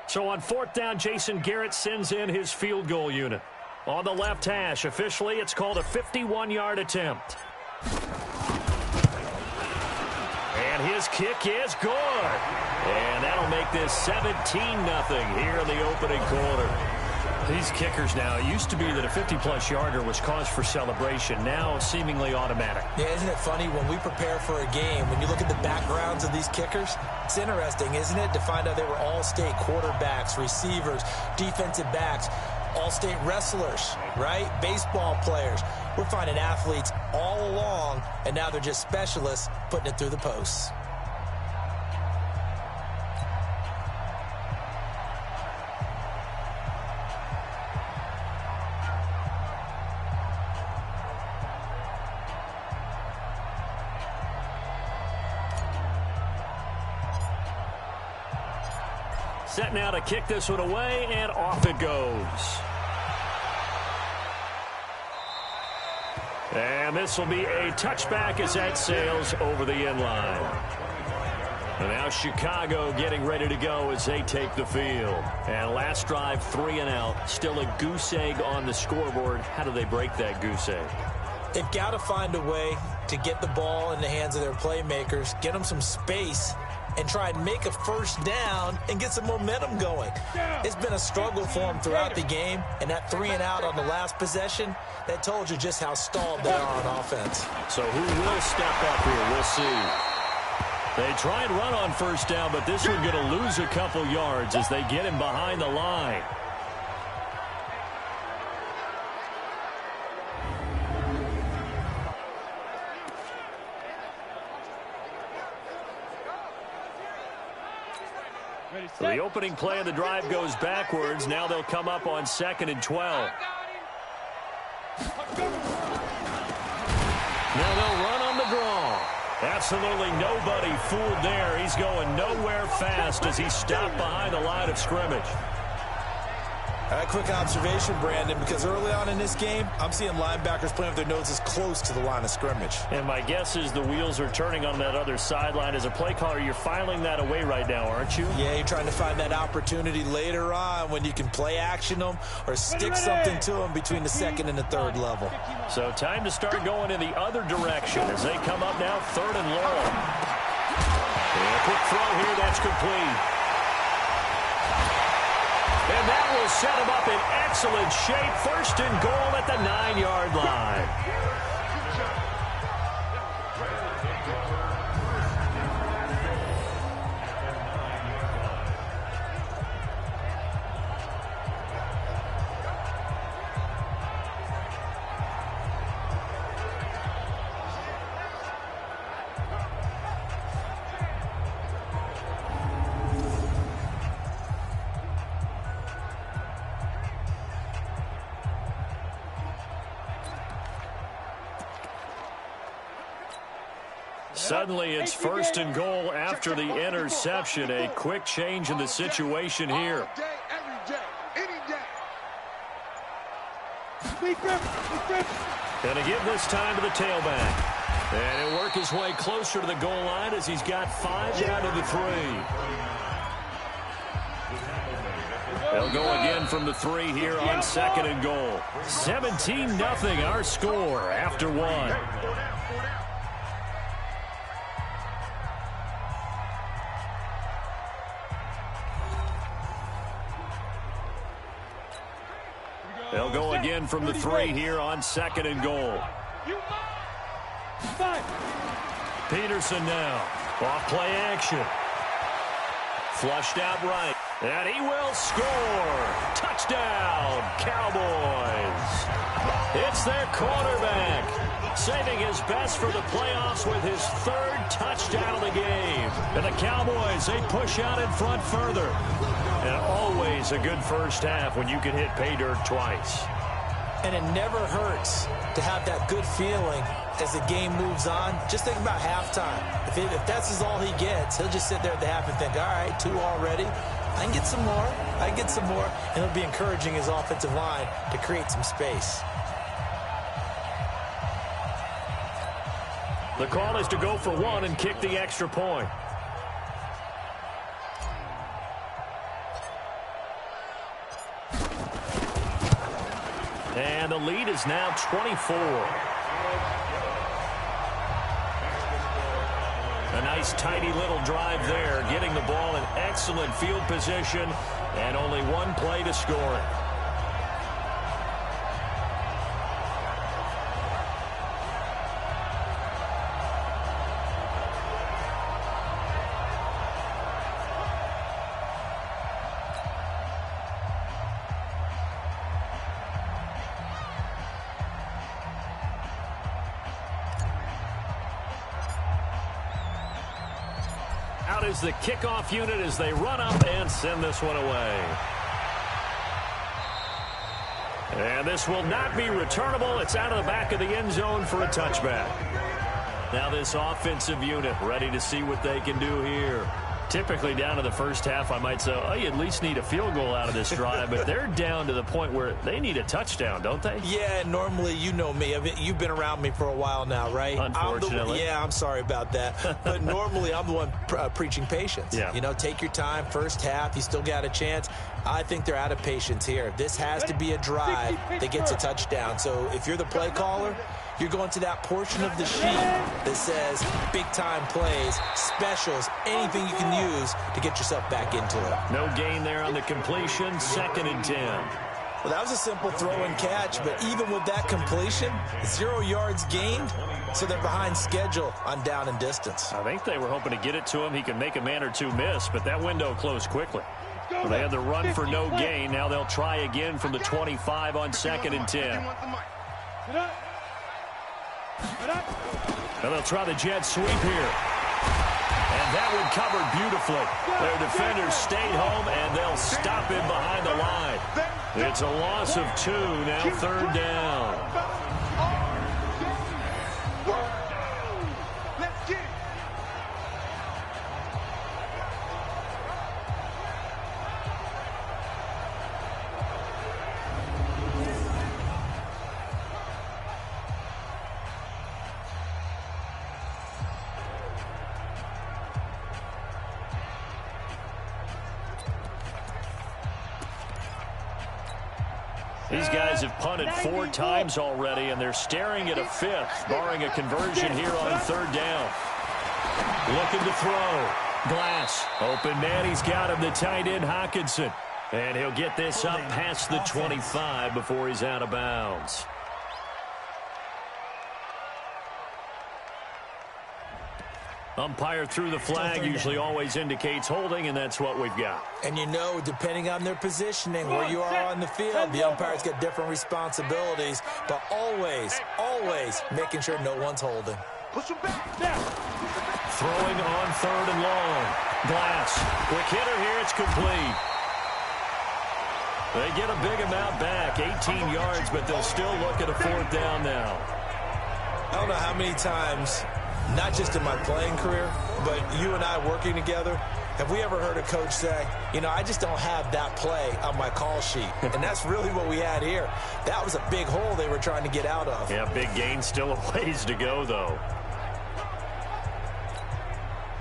So on 4th down, Jason Garrett sends in his field goal unit. On the left hash, officially, it's called a 51-yard attempt. And his kick is good. And that'll make this 17-0 here in the opening quarter. These kickers now, it used to be that a 50-plus yarder was cause for celebration. Now seemingly automatic. Yeah, isn't it funny when we prepare for a game, when you look at the backgrounds of these kickers, it's interesting, isn't it, to find out they were all-state quarterbacks, receivers, defensive backs, all-state wrestlers, right? Baseball players. We're finding athletes all along, and now they're just specialists putting it through the posts. Set now to kick this one away, and off it goes. And this will be a touchback as that sails over the end line. And now Chicago getting ready to go as they take the field. And last drive, 3 and out. Still a goose egg on the scoreboard. How do they break that goose egg? They've got to find a way to get the ball in the hands of their playmakers, get them some space, and try and make a first down and get some momentum going. It's been a struggle for them throughout the game, and that 3 and out on the last possession, that told you just how stalled they are on offense. So who will step up here? We'll see. They try and run on first down, but this one going to lose a couple yards as they get him behind the line. So the opening play of the drive goes backwards. Now they'll come up on 2nd and 12. Now they'll run on the draw. Absolutely nobody fooled there. He's going nowhere fast as he stopped behind the line of scrimmage. A quick observation, Brandon, because early on in this game, I'm seeing linebackers playing with their noses close to the line of scrimmage. And my guess is the wheels are turning on that other sideline. As a play caller, you're filing that away right now, aren't you? Yeah, you're trying to find that opportunity later on when you can play action them or stick something to them between the second and the third level. So time to start going in the other direction as they come up now, 3rd and long. And a quick throw here, that's complete. And that will set him up in excellent shape. 1st and goal at the 9-yard line. Suddenly, it's 1st and goal after the interception. A quick change in the situation here. All day, every day, any day. Going to give this time to the tailback. And he'll work his way closer to the goal line as he's got 5 down to the 3. They'll go again from the 3 here on 2nd and goal. 17-0 our score after 1. They'll go again from the 3 here on 2nd and goal. Peterson now. Off play action. Flushed out right. And he will score. Touchdown, Cowboys. It's their quarterback, saving his best for the playoffs with his 3rd touchdown of the game. And the Cowboys, they push out in front further. And always a good first half when you can hit pay dirt twice. And it never hurts to have that good feeling as the game moves on. Just think about halftime. If that's all he gets, he'll just sit there at the half and think, all right, 2 already. I can get some more. I can get some more. And it'll be encouraging his offensive line to create some space. The call is to go for 1 and kick the extra point. And the lead is now 24. A nice, tidy little drive there, getting the ball in excellent field position, and only 1 play to score it. Out is the kickoff unit as they run up and send this one away. And this will not be returnable. It's out of the back of the end zone for a touchback. Now this offensive unit ready to see what they can do here. Typically down to the first half, I might say, oh, you at least need a field goal out of this drive. But they're down to the point where they need a touchdown, don't they? Yeah, normally, you know me. You've been around me for a while now, right? Unfortunately. I'm sorry about that. But normally, I'm the one preaching patience. Yeah. You know, take your time. First half, you still got a chance. I think they're out of patience here. This has to be a drive that gets a touchdown. So if you're the play caller, you're going to that portion of the sheet that says big-time plays, specials, anything you can use to get yourself back into it. No gain there on the completion, 2nd and 10. Well, that was a simple throw and catch, but even with that completion, 0 yards gained, so they're behind schedule on down and distance. I think they were hoping to get it to him. He could make a man or 2 miss, but that window closed quickly. Well, they had the run for no gain. Now they'll try again from the 25 on 2nd and 10. And they'll try the jet sweep here. And that one covered beautifully. Their defenders stayed home, and they'll stop him behind the line. It's a loss of 2, now 3rd down. These guys have punted 4 times already, and they're staring at a 5th, barring a conversion here on 3rd down. Looking to throw. Glass. Open man. He's got him, the tight end, Hockenson. And he'll get this up past the 25 before he's out of bounds. Umpire threw the flag, usually always indicates holding, and that's what we've got. And you know, depending on their positioning, where you are on the field, the umpires get different responsibilities, but always, always making sure no one's holding. Push him back. Now. Throwing on 3rd and long. Glass. Quick hitter here. It's complete. They get a big amount back, 18 yards, but they'll still look at a 4th down now. I don't know how many times, not just in my playing career, but you and I working together, have we ever heard a coach say, you know, I just don't have that play on my call sheet. And that's really what we had here. That was a big hole they were trying to get out of. Yeah, big gain, still a ways to go, though.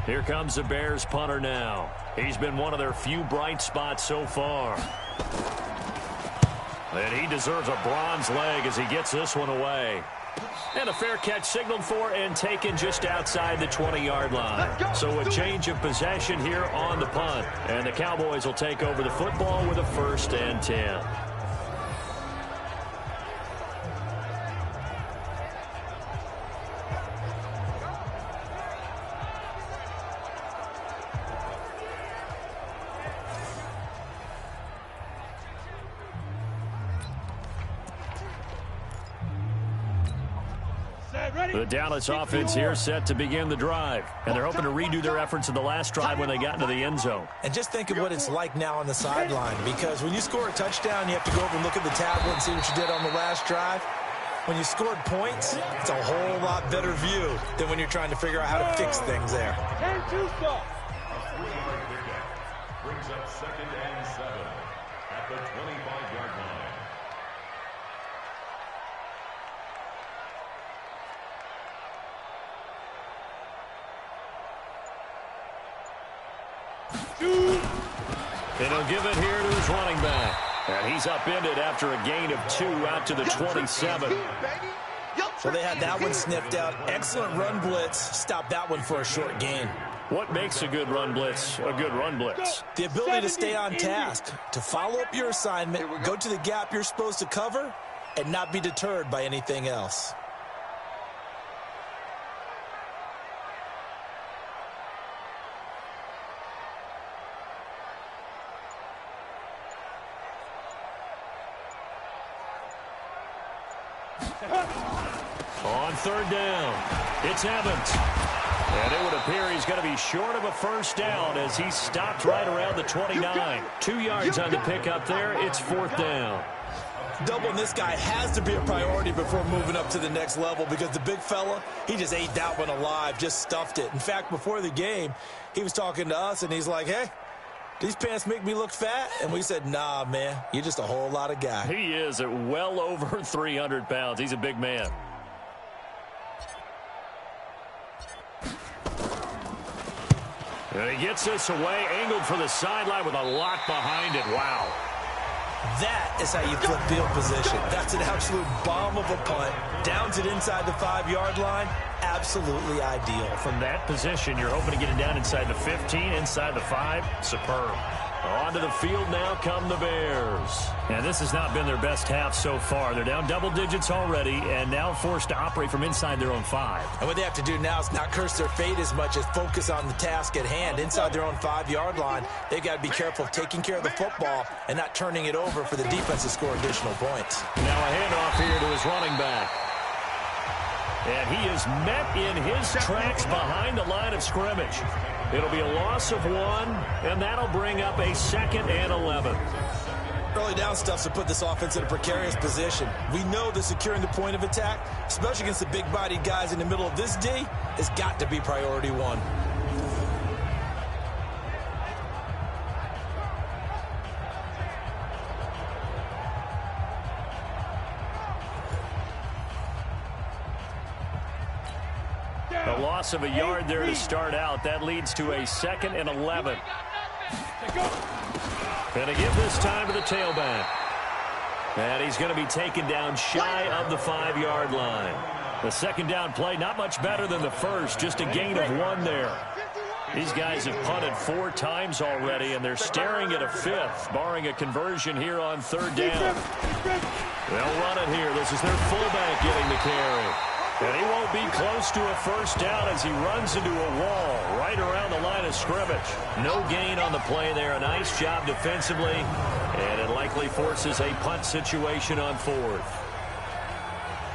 Here comes the Bears punter now. He's been one of their few bright spots so far. And he deserves a bronze leg as he gets this one away. And a fair catch signaled for and taken just outside the 20-yard line. So a change of possession here on the punt. And the Cowboys will take over the football with a 1st and 10. The Dallas offense here set to begin the drive. And they're hoping to redo their efforts in the last drive when they got into the end zone. And just think of what it's like now on the sideline. Because when you score a touchdown, you have to go over and look at the tablet and see what you did on the last drive. When you scored points, it's a whole lot better view than when you're trying to figure out how to fix things there. A 3-yard pickup brings up 2nd and 7 at the 25-yard line. And he'll give it here to his running back. And he's upended after a gain of 2 out to the 27. So they had that one sniffed out. Excellent run blitz. Stop that one for a short gain. What makes a good run blitz a good run blitz? The ability to stay on task, to follow up your assignment, go to the gap you're supposed to cover, and not be deterred by anything else. On 3rd down, it's Evans. And it would appear he's going to be short of a 1st down as he stopped right around the 29. 2 yards on the pickup there. It's 4th down. Doubling this guy has to be a priority before moving up to the next level because the big fella, he just ate that one alive, just stuffed it. In fact, before the game, he was talking to us, and he's like, hey, these pants make me look fat? And we said, nah, man, you're just a whole lot of guy. He is at well over 300 pounds. He's a big man. And he gets this away, angled for the sideline with a lot behind it. Wow. That is how you flip field position. That's an absolute bomb of a punt. Downs it inside the 5-yard line. Absolutely ideal. From that position, you're hoping to get it down inside the 15, inside the 5. Superb. Onto the field now come the Bears. And this has not been their best half so far. They're down double digits already and now forced to operate from inside their own 5. And what they have to do now is not curse their fate as much as focus on the task at hand. Inside their own 5-yard line, they've got to be careful of taking care of the football and not turning it over for the defense to score additional points. Now a handoff here to his running back. And he is met in his tracks behind the line of scrimmage. It'll be a loss of 1, and that'll bring up a 2nd and 11. Early down stuff to put this offense in a precarious position. We know that securing the point of attack, especially against the big-bodied guys in the middle of this D, has got to be priority 1. A loss of a yard there to start out. That leads to a 2nd and 11. And to give this time to the tailback. And he's going to be taken down shy of the 5-yard line. The second down play, not much better than the first, just a gain of 1 there. These guys have punted 4 times already, and they're staring at a 5th, barring a conversion here on 3rd down. They'll run it here. This is their fullback getting the carry. And he won't be close to a first down as he runs into a wall right around the line of scrimmage. No gain on the play there. A nice job defensively, and it likely forces a punt situation on 4th.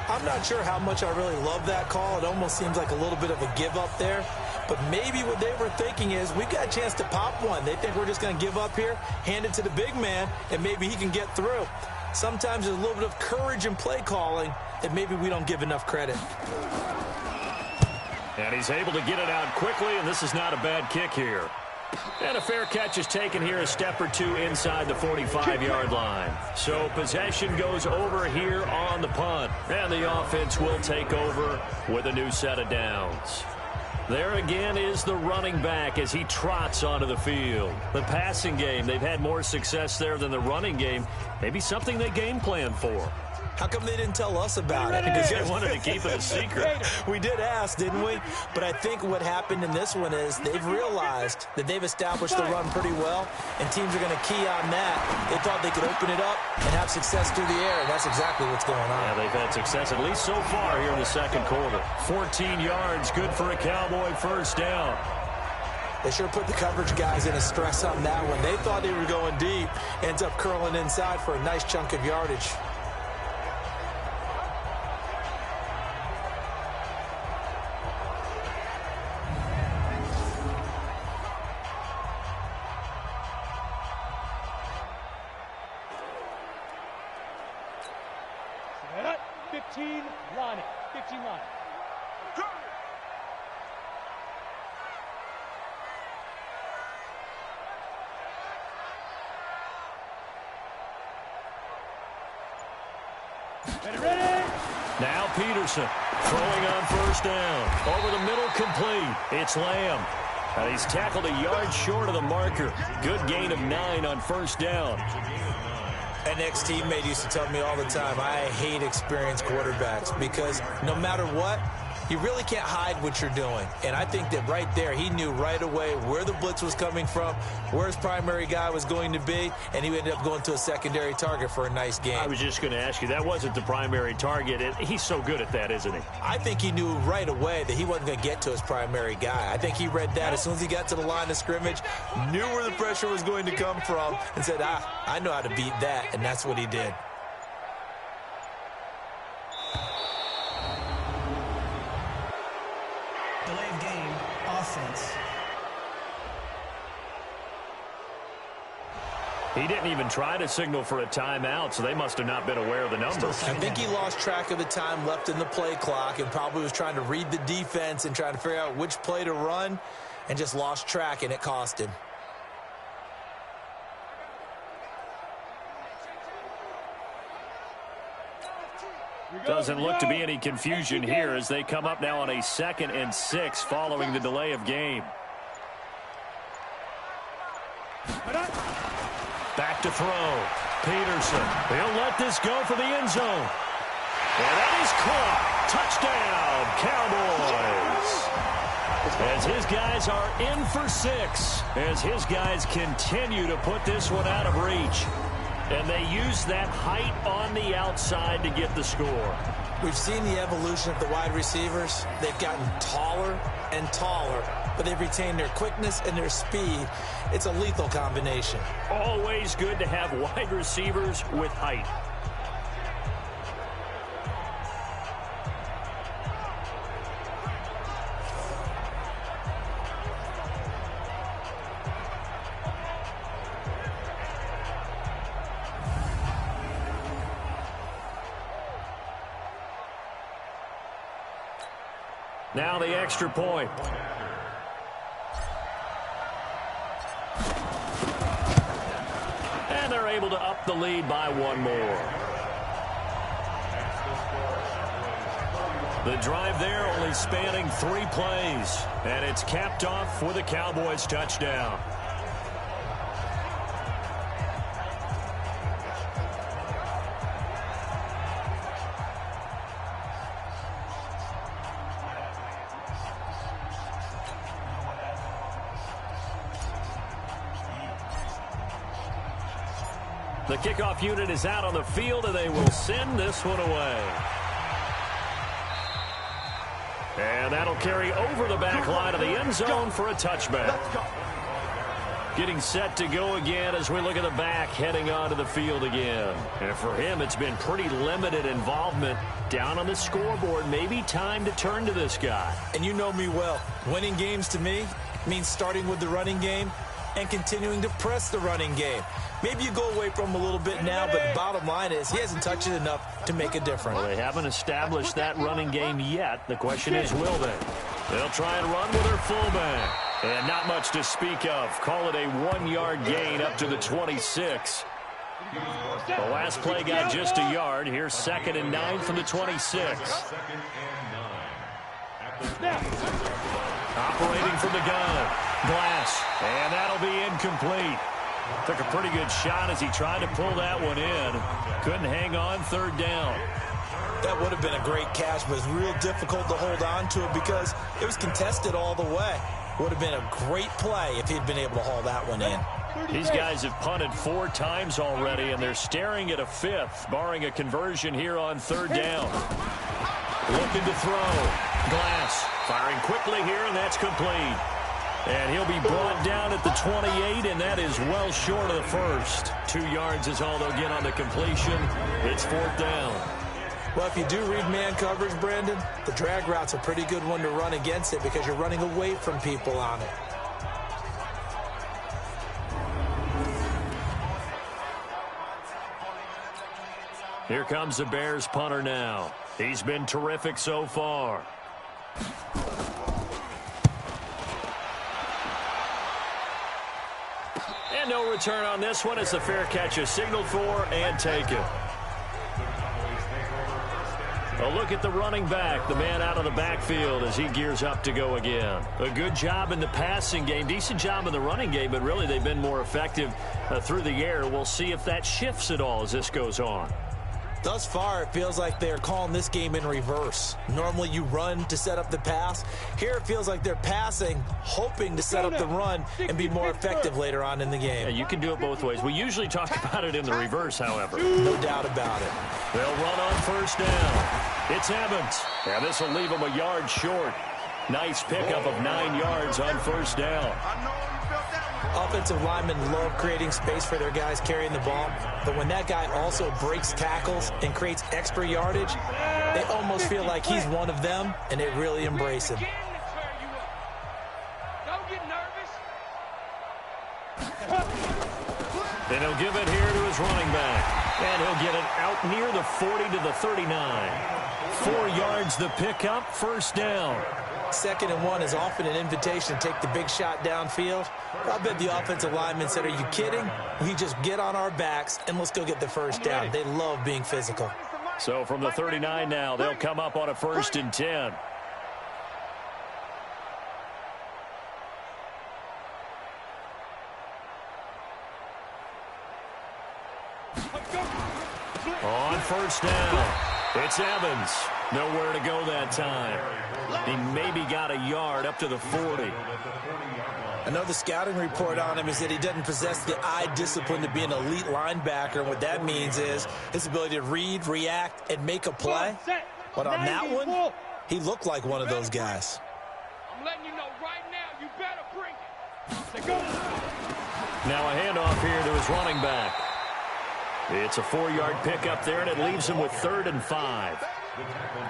I'm not sure how much I really love that call. It almost seems like a little bit of a give up there. But maybe what they were thinking is, we've got a chance to pop one. They think we're just going to give up here, hand it to the big man, and maybe he can get through. Sometimes there's a little bit of courage in play calling that maybe we don't give enough credit. And he's able to get it out quickly, and this is not a bad kick here. And a fair catch is taken here, a step or 2 inside the 45-yard line. So possession goes over here on the punt, and the offense will take over with a new set of downs. There again is the running back as he trots onto the field. The passing game, they've had more success there than the running game. Maybe something they game plan for. How come they didn't tell us about it? Because they wanted to keep it a secret. We did ask, didn't we? But I think what happened in this one is they've realized that they've established the run pretty well, and teams are going to key on that. They thought they could open it up and have success through the air, and that's exactly what's going on. Yeah, they've had success at least so far here in the second quarter. 14 yards, good for a Cowboy first down. They sure put the coverage guys in a stress on that one. They thought they were going deep, ends up curling inside for a nice chunk of yardage. Now Peterson throwing on first down. Over the middle, complete. It's Lamb. And he's tackled a yard short of the marker. Good gain of 9 on first down. An ex-teammate used to tell me all the time, I hate experienced quarterbacks because no matter what, you really can't hide what you're doing. And I think that right there, he knew right away where the blitz was coming from, where his primary guy was going to be, and he ended up going to a secondary target for a nice game. I was just going to ask you, that wasn't the primary target. He's so good at that, isn't he? I think he knew right away that he wasn't going to get to his primary guy. I think he read that as soon as he got to the line of scrimmage, knew where the pressure was going to come from, and said, I know how to beat that, and that's what he did. Delay of game, offense. He didn't even try to signal for a timeout, so they must have not been aware of the numbers. I think he lost track of the time left in the play clock and probably was trying to read the defense and trying to figure out which play to run and just lost track, and it cost him. Doesn't look to be any confusion here as they come up now on a 2nd and 6 following the delay of game. Back to throw. Peterson. He'll let this go for the end zone. And that is caught. Touchdown, Cowboys. As his guys are in for 6. As his guys continue to put this one out of reach. And they use that height on the outside to get the score. We've seen the evolution of the wide receivers. They've gotten taller and taller, but they've retained their quickness and their speed. It's a lethal combination. Always good to have wide receivers with height. Now the extra point. And they're able to up the lead by 1 more. The drive there only spanning 3 plays. And it's capped off with a Cowboys touchdown. The kickoff unit is out on the field, and they will send this one away. And that'll carry over the back line of the end zone for a touchback. Getting set to go again as we look at the back heading onto the field again. And for him, it's been pretty limited involvement down on the scoreboard. Maybe time to turn to this guy. And you know me well. Winning games to me means starting with the running game and continuing to press the running game. Maybe you go away from him a little bit now, but bottom line is he hasn't touched it enough to make a difference. Well, they haven't established that running game yet. The question is, will they? They'll try and run with their fullback. And not much to speak of. Call it a 1-yard gain up to the 26. The last play got just a yard. Here's 2nd and 9 from the 26. Operating from the gun. Glass. And that'll be incomplete. Took a pretty good shot as he tried to pull that one in. Couldn't hang on 3rd down. That would have been a great catch, but it's real difficult to hold on to it because it was contested all the way. Would have been a great play if he'd been able to haul that one in. These guys have punted 4 times already, and they're staring at a 5th, barring a conversion here on 3rd down. Looking to throw. Glass firing quickly here, and that's complete. And he'll be brought down at the 28, and that is well short of the first. 2 yards is all they'll get on the completion. It's 4th down. Well, if you do read man coverage, Brandon, the drag route's a pretty good one to run against it because you're running away from people on it. Here comes the Bears punter now. He's been terrific so far. And no return on this one. It's a fair catch is signaled for and taken. A look at the running back, the man out of the backfield as he gears up to go again. A good job in the passing game, decent job in the running game, but really they've been more effective through the air. We'll see if that shifts at all as this goes on. Thus far, it feels like they're calling this game in reverse. Normally you run to set up the pass. Here it feels like they're passing, hoping to set up the run and be more effective later on in the game. Yeah, you can do it both ways. We usually talk about it in the reverse, however. No doubt about it. They'll run on 1st down. It's Evans. Yeah, this will leave him a yard short. Nice pickup of 9 yards on 1st down. Offensive linemen love creating space for their guys carrying the ball, but when that guy also breaks tackles and creates extra yardage, they almost feel like he's one of them, and they really embrace him. And he'll give it here to his running back. And he'll get it out near the 40 to the 39. 4 yards the pickup, 1st down. 2nd and 1 is often an invitation to take the big shot downfield. I bet the offensive lineman said, are you kidding? We just get on our backs and let's go get the 1st down. They love being physical. So from the 39 now, they'll come up on a 1st and 10. On 1st down, it's Evans. Nowhere to go that time. He maybe got a yard up to the 40. I know the scouting report on him is that he doesn't possess the eye discipline to be an elite linebacker. And what that means is his ability to read, react, and make a play. But on that one, he looked like one of those guys. I'm letting you know right now, you better bring it. Now a handoff here to his running back. It's a 4-yard pickup there, and it leaves him with 3rd and 5.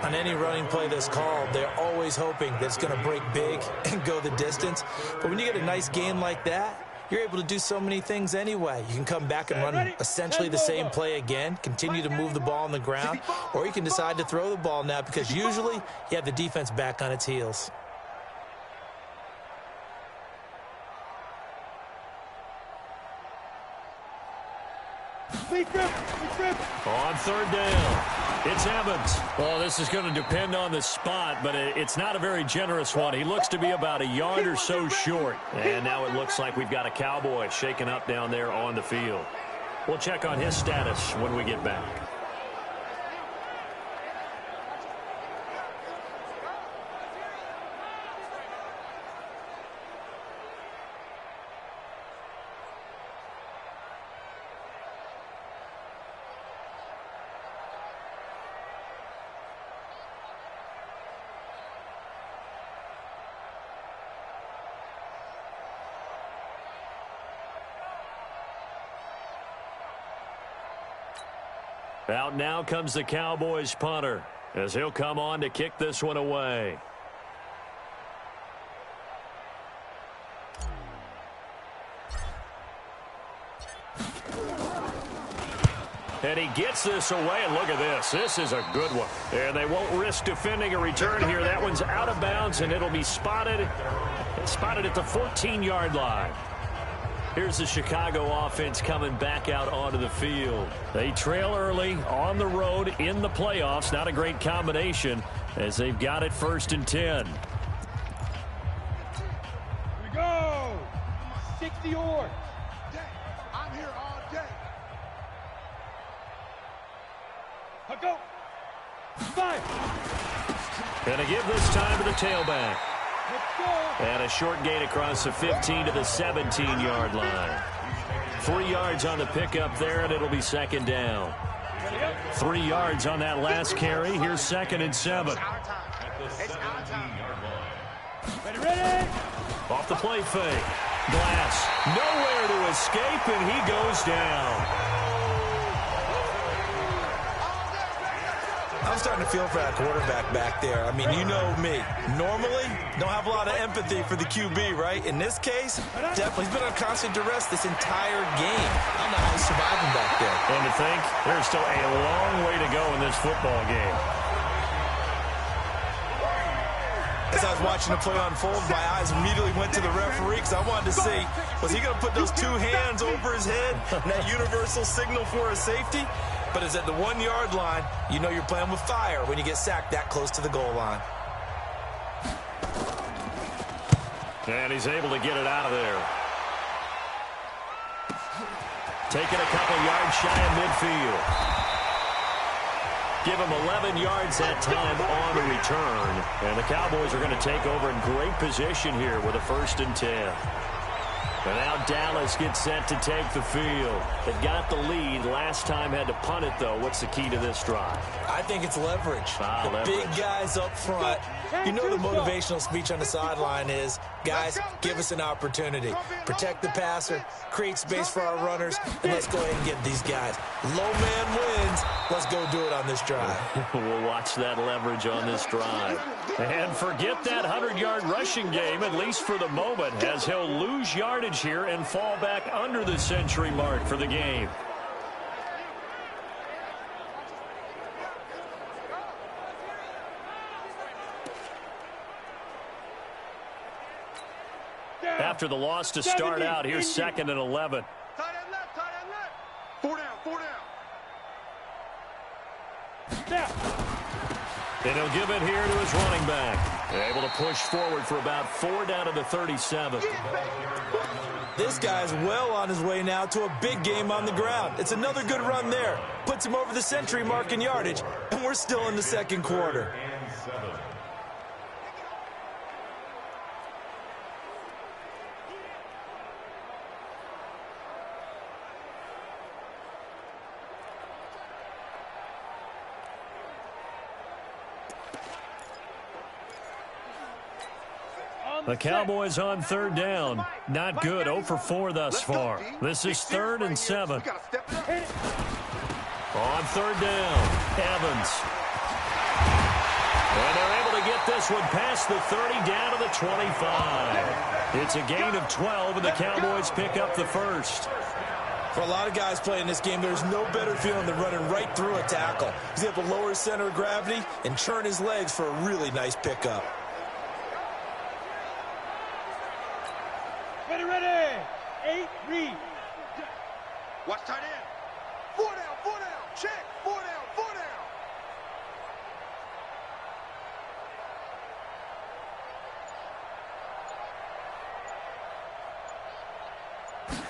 On any running play that's called, they're always hoping that it's going to break big and go the distance. But when you get a nice game like that, you're able to do so many things anyway. You can come back and run essentially the same play again, continue to move the ball on the ground, or you can decide to throw the ball now because usually you have the defense back on its heels. On 3rd down, it's Evans. Well, this is going to depend on the spot, but it's not a very generous one. He looks to be about a yard or so short. And now it looks like we've got a Cowboy shaken up down there on the field. We'll check on his status when we get back. Out now comes the Cowboys punter as he'll come on to kick this one away. And he gets this away, and look at this. This is a good one. And they won't risk defending a return here. That one's out of bounds, and it'll be spotted at the 14-yard line. Here's the Chicago offense coming back out onto the field. They trail early on the road in the playoffs. Not a great combination as they've got it 1st and 10. Here we go. 60 yards. I'm here all day. I'll go. 5. And to give this time to the tailback. Let's go. And a short gain across the 15 to the 17-yard line. 3 yards on the pickup there, and it'll be 2nd down. 3 yards on that last carry. Here's 2nd and 7. Ready? Off the play fake. Glass nowhere to escape, and he goes down. I'm starting to feel for that quarterback back there. I mean, you know me. Normally, don't have a lot of empathy for the QB, right? In this case, definitely. He's been on constant duress this entire game. I don't know how he's surviving back there. And to think, there's still a long way to go in this football game. As I was watching the play unfold, my eyes immediately went to the referee because I wanted to see, was he going to put those 2 hands over his head and that universal signal for a safety? But it's at the 1-yard line. You know you're playing with fire when you get sacked that close to the goal line. And he's able to get it out of there. Taking a couple yards shy of midfield. Give him 11 yards that time on the return. And the Cowboys are going to take over in great position here with a 1st and 10. And now Dallas gets set to take the field. They got the lead. Last time had to punt it, though. What's the key to this drive? I think it's leverage. Leverage. Big guys up front. You know the motivational speech on the sideline is, guys, give us an opportunity. Protect the passer, create space for our runners, and let's go ahead and get these guys. Low man wins. Let's go do it on this drive. We'll watch that leverage on this drive. And forget that 100-yard rushing game, at least for the moment, as he'll lose yardage here and fall back under the century mark for the game. After the loss to start out, here's 2nd and 11. Tight end left, tight end left. 4 down, 4 down. And he'll give it here to his running back. Able to push forward for about 4 down to the 37. This guy's well on his way now to a big game on the ground. It's another good run there. Puts him over the century mark in yardage, and we're still in the 2nd quarter. The Cowboys on 3rd down. Not good. 0 for 4 thus far. This is 3rd and 7. On 3rd down, Evans. And they're able to get this one past the 30 down to the 25. It's a gain of 12, and the Cowboys pick up the 1st. For a lot of guys playing this game, there's no better feeling than running right through a tackle. He's able to lower his center of gravity and churn his legs for a really nice pickup. Ready. 8, read. Watch tight end. 4 down, 4 down. Check. 4 down, 4 down.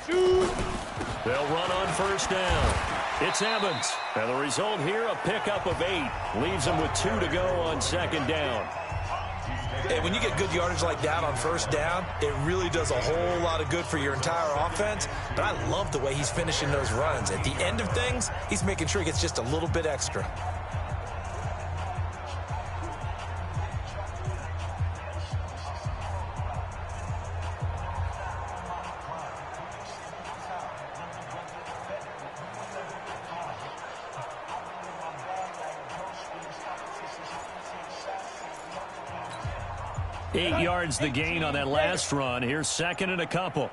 Shoot. They'll run on 1st down. It's Evans. And the result here, a pickup of 8. Leaves them with 2 to go on 2nd down. And when you get good yardage like that on 1st down, it really does a whole lot of good for your entire offense. But I love the way he's finishing those runs. At the end of things, he's making sure he gets just a little bit extra. 8 yards the gain on that last run. Here's second and a couple.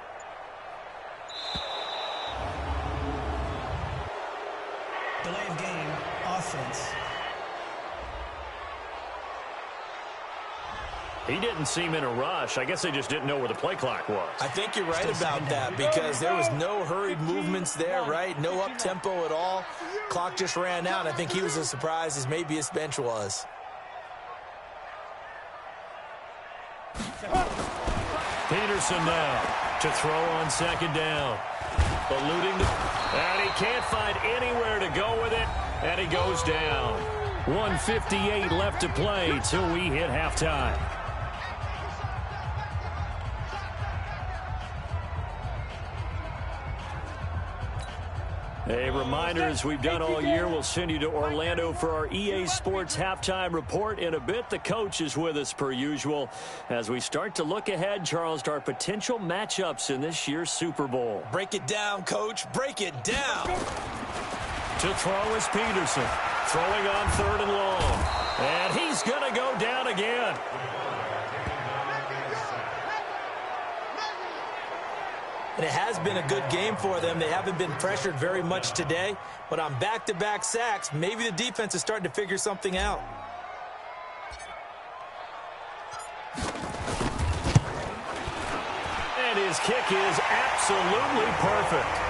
Delay of game, offense. He didn't seem in a rush. I guess they just didn't know where the play clock was. I think you're right about that because there was no hurried movements there, right? No up-tempo at all. Clock just ran out. I think he was as surprised as maybe his bench was. Peterson now to throw on second down. Eluding and he can't find anywhere to go with it, and he goes down. 1:58 left to play till we hit halftime. A reminder, as we've done all year, we'll send you to Orlando for our EA Sports halftime report in a bit. The coach is with us per usual as we start to look ahead, Charles, to our potential matchups in this year's Super Bowl. Break it down, Coach. Break it down. To throw is Peterson. Throwing on 3rd and long. And he's going to go down again. And it has been a good game for them. They haven't been pressured very much today. But on back-to-back sacks, maybe the defense is starting to figure something out. And his kick is absolutely perfect.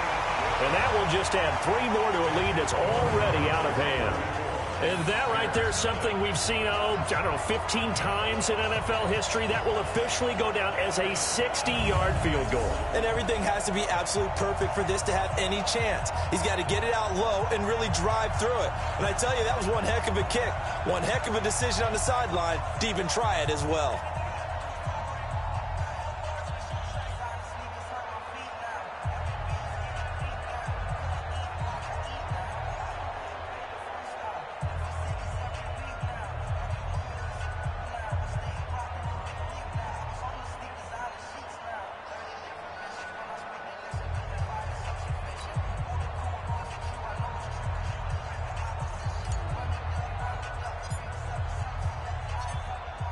And that will just add 3 more to a lead that's already out of hand. And that right there is something we've seen, 15 times in NFL history. That will officially go down as a 60-yard field goal. And everything has to be absolutely perfect for this to have any chance. He's got to get it out low and really drive through it. And I tell you, that was one heck of a kick. One heck of a decision on the sideline to even try it as well.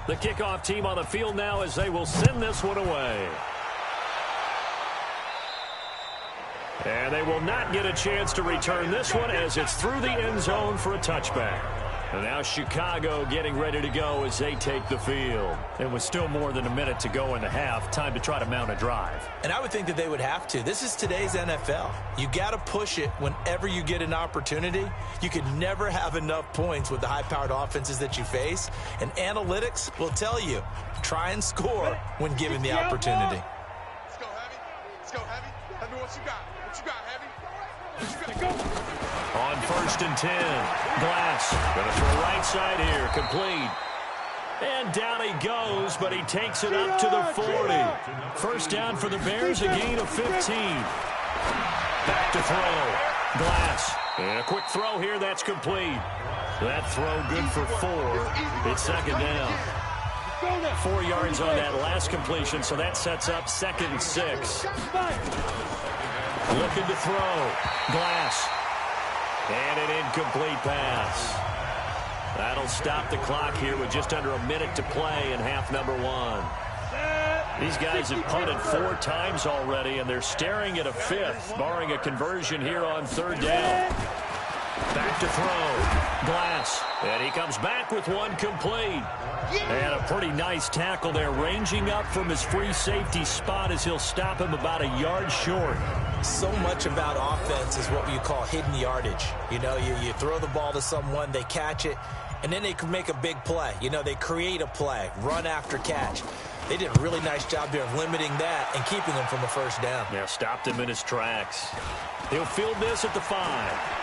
The kickoff team on the field now as they will send this one away. And they will not get a chance to return this one as it's through the end zone for a touchback. And now Chicago getting ready to go as they take the field. And with still more than a minute to go in the half, time to try to mount a drive. And I would think that they would have to. This is today's NFL. You got to push it whenever you get an opportunity. You could never have enough points with the high-powered offenses that you face. And analytics will tell you, try and score when given the opportunity. Let's go, Heavy. Let's go, Heavy. Tell me what you got. What you got, Heavy? What you got? Go. On 1st and 10, Glass going to throw right side here, complete. And down he goes, but he takes it up to the 40. First down for the Bears, a gain of 15. Back to throw. Glass. And a quick throw here, that's complete. That throw good for 4. It's second down. 4 yards on that last completion, so that sets up 2nd and 6. Looking to throw. Glass. And an incomplete pass. That'll stop the clock here with just under a minute to play in half number 1. These guys have punted 4 times already, and they're staring at a 5th, barring a conversion here on 3rd down. Back to throw. Glass. And he comes back with one complete. And a pretty nice tackle there, ranging up from his free safety spot as he'll stop him about a yard short. So much about offense is what you call hidden yardage. You know, you throw the ball to someone, they catch it, and then they can make a big play. You know, they create a play, run after catch. They did a really nice job there of limiting that and keeping him from a first down. Yeah, stopped him in his tracks. He'll field this at the 5.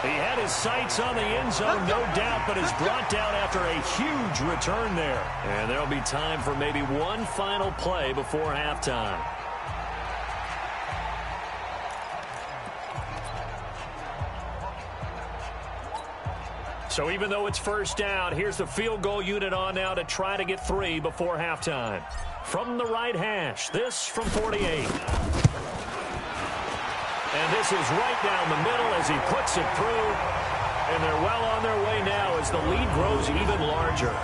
He had his sights on the end zone, no doubt, but is brought down after a huge return there. And there'll be time for maybe one final play before halftime. So even though it's first down, here's the field goal unit on now to try to get 3 before halftime. From the right hash, this from 48. And this is right down the middle as he puts it through. And they're well on their way now as the lead grows even larger.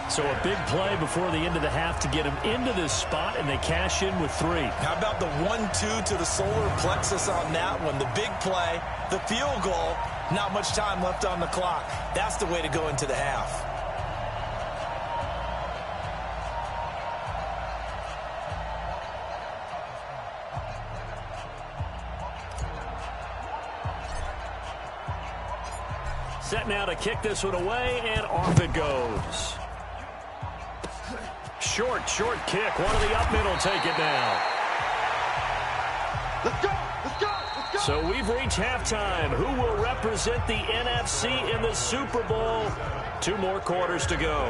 So a big play before the end of the half to get them into this spot, and they cash in with 3. How about the 1-2 to the solar plexus on that one? The big play, the field goal, not much time left on the clock. That's the way to go into the half. Set now to kick this one away, and off it goes. Short kick. One of the up middle take it down. Let's go! Let's go! Let's go! So we've reached halftime. Who will represent the NFC in the Super Bowl? 2 more quarters to go.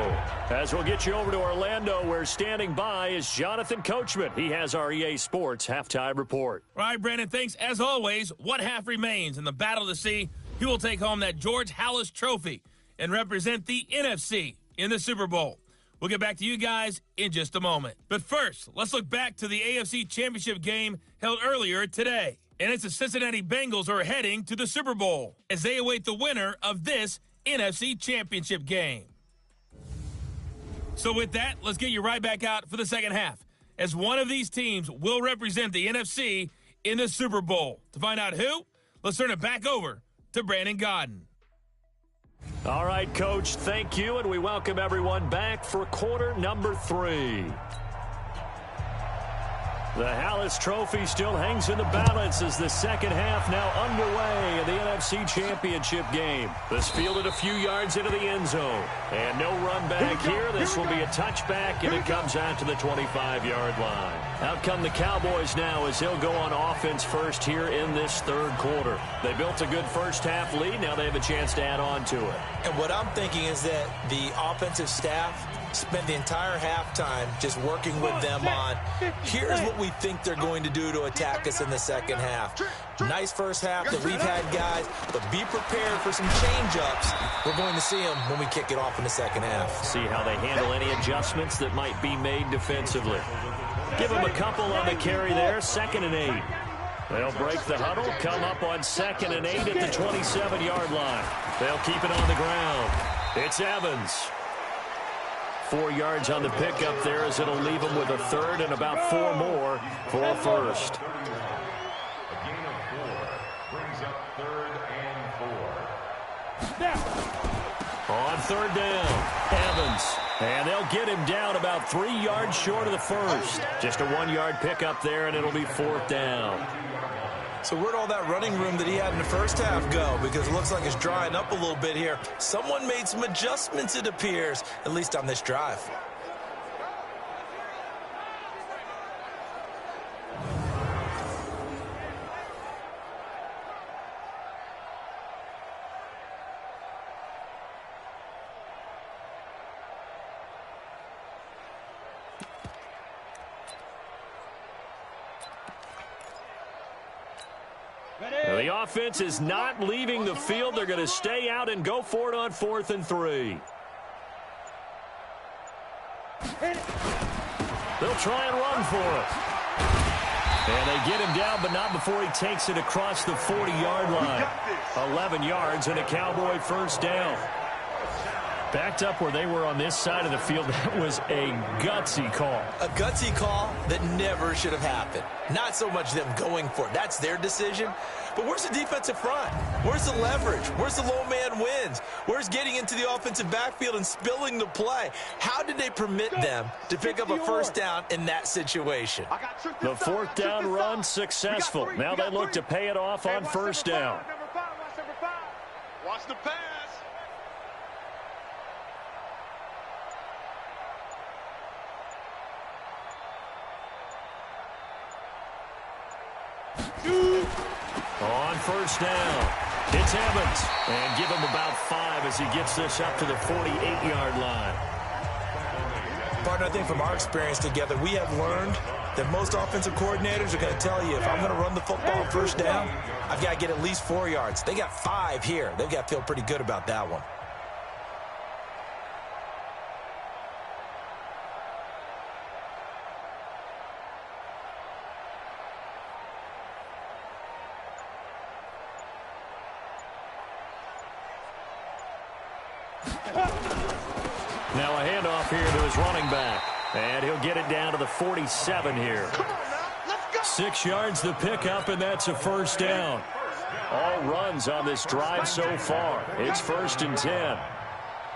As we'll get you over to Orlando, where standing by is Jonathan Coachman. He has our EA Sports halftime report. All right, Brandon, thanks. As always, one half remains in the battle to see who will take home that George Halas trophy and represent the NFC in the Super Bowl. We'll get back to you guys in just a moment. But first, let's look back to the AFC Championship game held earlier today. And it's the Cincinnati Bengals who are heading to the Super Bowl as they await the winner of this NFC Championship game. So with that, let's get you right back out for the second half, as one of these teams will represent the NFC in the Super Bowl. To find out who, let's turn it back over to Brandon Godden. All right, Coach, thank you, and we welcome everyone back for quarter number 3. The Halas Trophy still hangs in the balance as the second half now underway in the NFC Championship game. This fielded a few yards into the end zone. And no run back here. This will be a touchback, and it comes out to the 25-yard line. Out come the Cowboys now as they'll go on offense first here in this third quarter. They built a good first half lead. Now they have a chance to add on to it. And what I'm thinking is that the offensive staff spent the entire halftime just working with them on, here's what we think they're going to do to attack us in the second half. Nice first half that we've had, guys, but be prepared for some change-ups. We're going to see them when we kick it off in the second half. See how they handle any adjustments that might be made defensively. Give them a couple on the carry there, 2nd and 8. They'll break the huddle, come up on 2nd and 8 at the 27-yard line. They'll keep it on the ground. It's Evans. 4 yards on the pickup there as it'll leave them with a third and about 4 more for a first. A gain of 4 brings up 3rd and 4. On 3rd down, Evans. And they'll get him down about 3 yards short of the first. Just a 1-yard pickup there, and it'll be 4th down. So where'd all that running room that he had in the first half go? Because it looks like it's drying up a little bit here. Someone made some adjustments, it appears, at least on this drive. The offense is not leaving the field. They're going to stay out and go for it on 4th and 3. They'll try and run for it. And they get him down, but not before he takes it across the 40-yard line. 11 yards and a Cowboy first down. Backed up where they were on this side of the field, that was a gutsy call. A gutsy call that never should have happened. Not so much them going for it. That's their decision. But where's the defensive front? Where's the leverage? Where's the low man wins? Where's getting into the offensive backfield and spilling the play? How did they permit them to pick up a first down in that situation? The 4th down run successful. Now they look to pay it off on 1st down. Watch the pass. On 1st down, it's Evans. And give him about 5 as he gets this up to the 48-yard line. Partner, I think from our experience together, we have learned that most offensive coordinators are going to tell you, if I'm going to run the football on 1st down, I've got to get at least 4 yards. They got 5 here. They've got to feel pretty good about that one. Now a handoff here to his running back. And he'll get it down to the 47 here. 6 yards to pick up, and that's a first down. All runs on this drive so far. It's 1st and 10.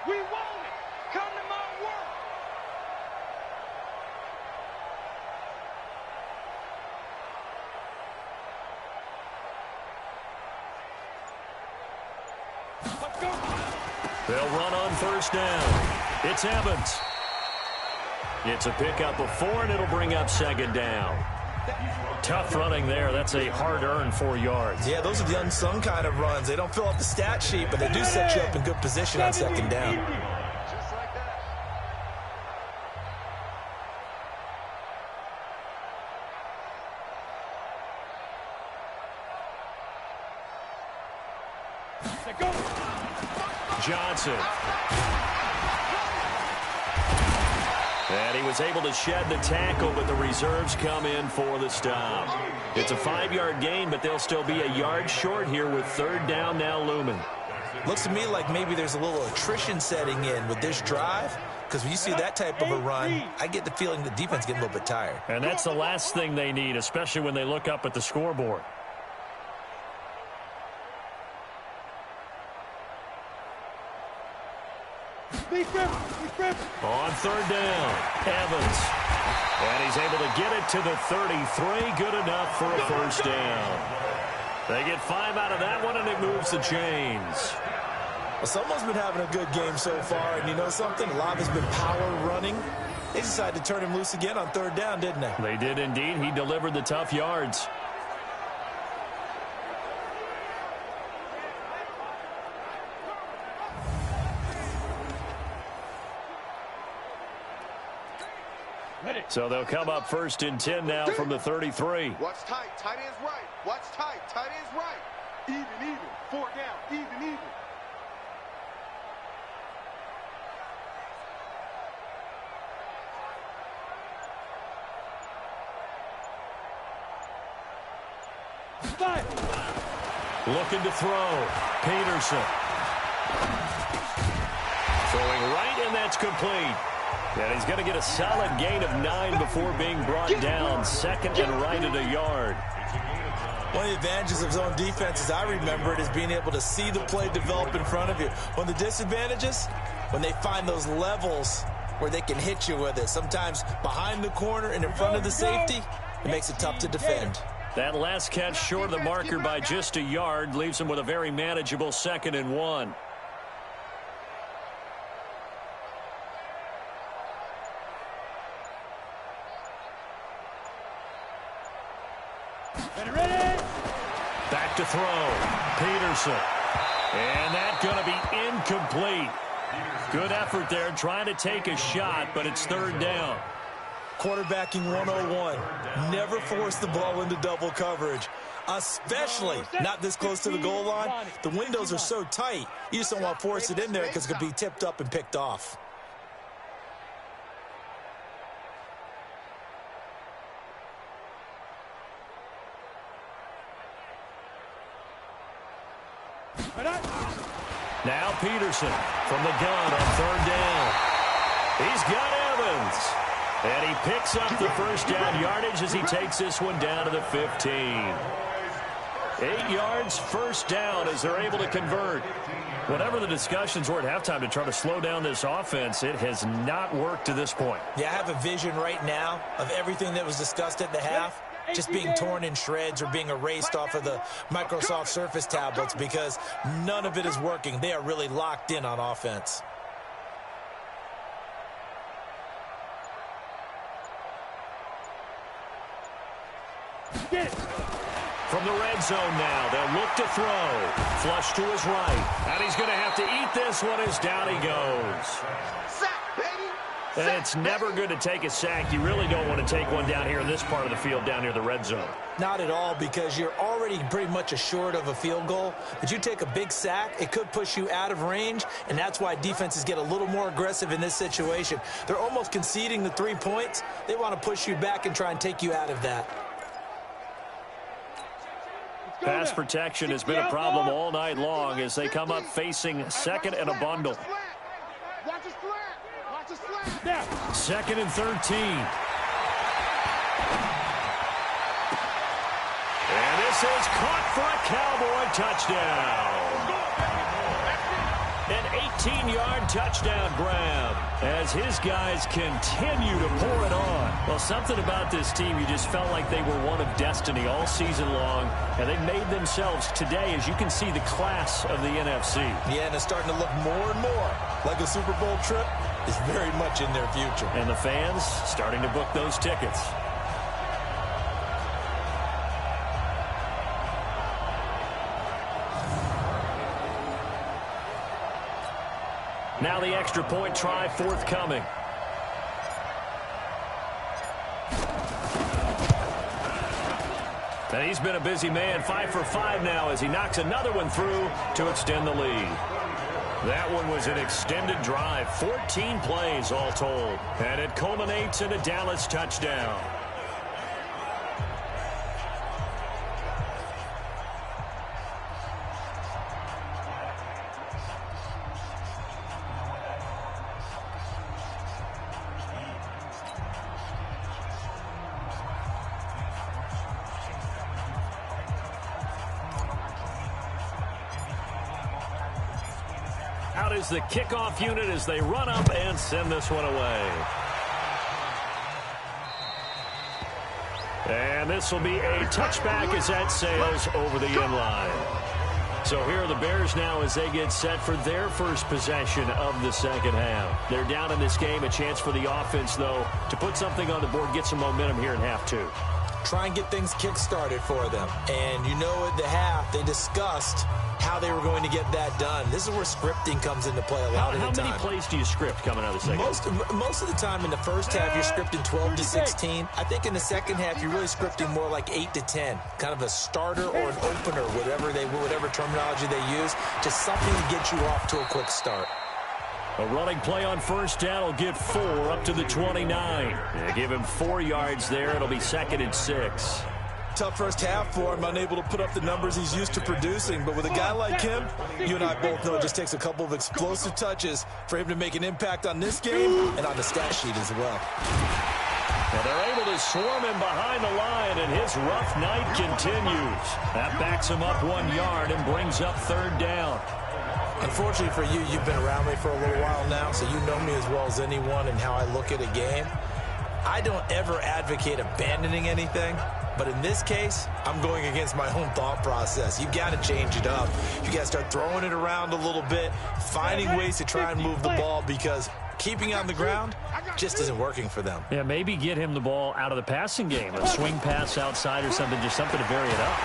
We want it. Come to my work. Let's go. They'll run on 1st down. It's Evans. It's a pickup of 4, and it'll bring up 2nd down. Tough running there. That's a hard-earned 4 yards. Yeah, those are the unsung kind of runs. They don't fill up the stat sheet, but they do set you up in good position on 2nd down. Just like that. Johnson. And he was able to shed the tackle, but the reserves come in for the stop. It's a 5-yard gain, but they'll still be a yard short here with 3rd down now looming. Looks to me like maybe there's a little attrition setting in with this drive, because when you see that type of a run, I get the feeling the defense getting a little bit tired. And that's the last thing they need, especially when they look up at the scoreboard. On 3rd down, Evans. And he's able to get it to the 33. Good enough for a first down. They get 5 out of that one, and it moves the chains. Well, someone's been having a good game so far, and you know something? A lot has been power running. They decided to turn him loose again on 3rd down, didn't they? They did indeed. He delivered the tough yards. So they'll come up 1st and 10 now from the 33. Watch tight. Tight end's right. Watch tight. Tight end's right. Even. 4 down. Even. Looking to throw. Peterson. Throwing right, and that's complete. And he's going to get a solid gain of 9 before being brought down. 2nd and right at a yard. One of the advantages of zone defense, as I remember it, is being able to see the play develop in front of you. One of the disadvantages, when they find those levels where they can hit you with it. Sometimes behind the corner and in front of the safety, it makes it tough to defend. That last catch short of the marker by just a yard leaves him with a very manageable 2nd and 1. Back to throw. Peterson. And that's going to be incomplete. Good effort there trying to take a shot, but it's 3rd down. Quarterbacking 101. Never force the ball into double coverage, especially not this close to the goal line. The windows are so tight, you just don't want to force it in there because it could be tipped up and picked off. Now Peterson from the gun on 3rd down. He's got Evans. And he picks up the first down yardage as he takes this one down to the 15. 8 yards, first down as they're able to convert. Whatever the discussions were at halftime to try to slow down this offense, it has not worked to this point. Yeah, I have a vision right now of everything that was discussed at the half just being torn in shreds or being erased off of the Microsoft Surface tablets because none of it is working. They are really locked in on offense. From the red zone now, they'll look to throw. Flush to his right. And he's going to have to eat this one as down he goes. Sack, baby. And it's never good to take a sack. You really don't want to take one down here in this part of the field down near the red zone. Not at all, because you're already pretty much assured of a field goal. But you take a big sack, it could push you out of range, and that's why defenses get a little more aggressive in this situation. They're almost conceding the 3 points. They want to push you back and try and take you out of that. Pass protection has been a problem all night long as they come up facing 2nd and a bundle. the slap. Now, 2nd and 13. And this is caught for a Cowboy touchdown. An 18-yard touchdown grab as his guys continue to pour it on. Well, something about this team, you just felt like they were one of destiny all season long, and they made themselves today, as you can see, the class of the NFC. Yeah, and it's starting to look more and more like a Super Bowl trip is very much in their future. And the fans starting to book those tickets. Now the extra point try forthcoming. And he's been a busy man, 5 for 5 now as he knocks another one through to extend the lead. That one was an extended drive, 14 plays all told. And it culminates in a Dallas touchdown. Out is the kickoff unit as they run up and send this one away. And this will be a touchback as that sails over the end line. So here are the Bears now as they get set for their first possession of the second half. They're down in this game. A chance for the offense, though, to put something on the board, get some momentum here in half two. Try and get things kick-started for them. And you know at the half, they discussed how they were going to get that done. This is where scripting comes into play a lot of the time. How many plays do you script coming out of the second half? Most of the time in the first half, you're scripting 12 to 16. I think in the second half, you're really scripting more like 8 to 10. Kind of a starter or an opener, whatever terminology they use. Just something to get you off to a quick start. A running play on first down will get 4 up to the 29. They give him 4 yards there. It'll be 2nd and 6. Tough first half for him, unable to put up the numbers he's used to producing. But with a guy like him, you and I both know it just takes a couple of explosive touches for him to make an impact on this game and on the stat sheet as well. And they're able to swarm him behind the line, and his rough night continues. That backs him up 1 yard and brings up 3rd down. Unfortunately for you, you've been around me for a little while now, so you know me as well as anyone and how I look at a game. I don't ever advocate abandoning anything, but in this case, I'm going against my own thought process. You've got to change it up. You got to start throwing it around a little bit, finding ways to try and move the ball, because keeping on the ground just isn't working for them. Yeah, maybe get him the ball out of the passing game, a swing pass outside or something, just something to vary it up.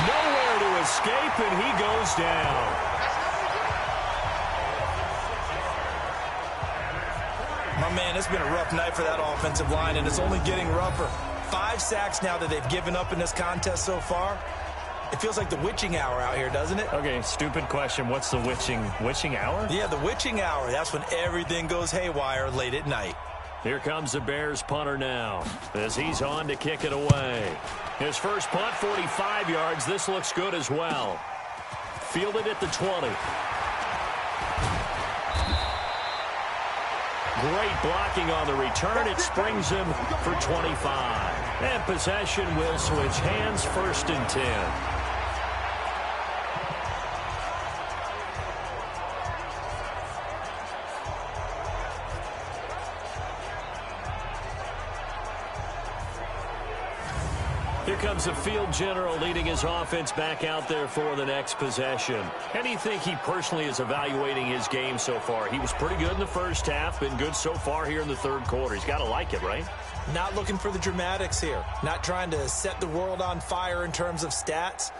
Nowhere to escape, and he goes down. My man, it's been a rough night for that offensive line, and it's only getting rougher. 5 sacks now that they've given up in this contest so far. It feels like the witching hour out here, doesn't it? Okay, stupid question. What's the witching hour? Yeah, the witching hour. That's when everything goes haywire late at night. Here comes the Bears punter now as he's on to kick it away. His first punt, 45 yards. This looks good as well. Fielded at the 20. Great blocking on the return. It springs him for 25. And possession will switch hands, 1st and 10. Here comes the field general leading his offense back out there for the next possession. How do you think he personally is evaluating his game so far? He was pretty good in the first half, been good so far here in the 3rd quarter. He's got to like it, right? Not looking for the dramatics here. Not trying to set the world on fire in terms of stats.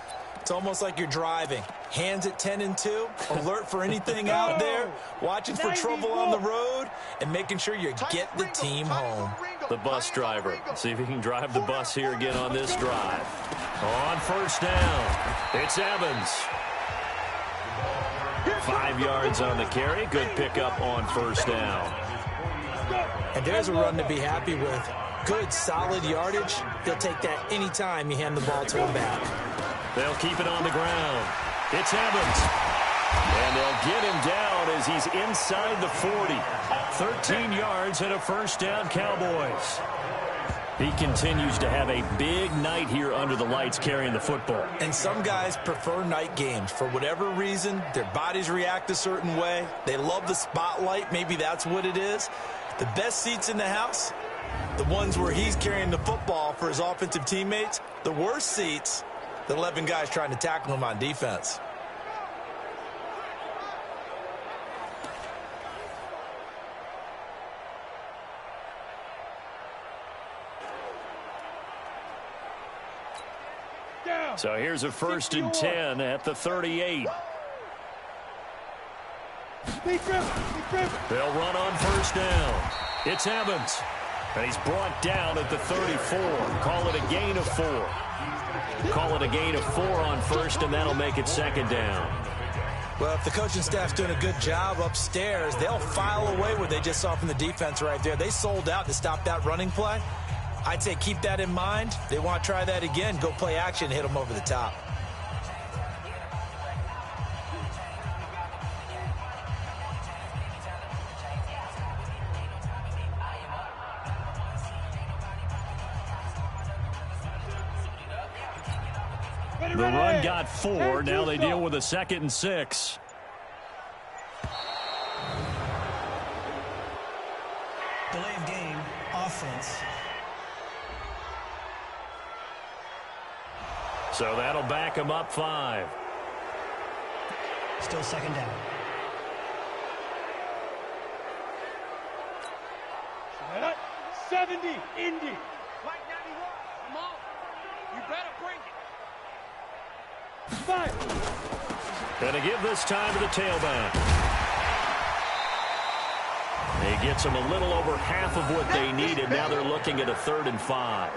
It's almost like you're driving. Hands at 10 and 2, alert for anything out there, watching for trouble on the road, and making sure you get the team home. The bus driver. See if he can drive the bus here again on this drive. On first down, it's Evans. 5 yards on the carry. Good pickup on first down. And there's a run to be happy with. Good, solid yardage. They'll take that anytime you hand the ball to him back. They'll keep it on the ground. It's Evans. And they'll get him down as as he's inside the 40. 13 yards and a first down, Cowboys. He continues to have a big night here under the lights carrying the football. And some guys prefer night games. For whatever reason, their bodies react a certain way. They love the spotlight. Maybe that's what it is. The best seats in the house, the ones where he's carrying the football for his offensive teammates. The worst seats, the 11 guys trying to tackle him on defense. So here's a 1st and 10 at the 38. They'll run on first down. It's Evans. And he's brought down at the 34. Call it a gain of 4. Call it a gain of 4 on first, and that'll make it 2nd down. Well, if the coaching staff's doing a good job upstairs, they'll file away what they just saw from the defense right there. They sold out to stop that running play. I'd say keep that in mind. They want to try that again. Go play action, hit them over the top. The run got 4. Now they deal with a 2nd and 6. Delay of game, offense. So that'll back him up 5. Still 2nd down. Set 70, Indy. Like 91. Come on. You better bring it. 5. Gonna give this time to the tailback. He gets them a little over half of what they needed. Now they're looking at a 3rd and 5.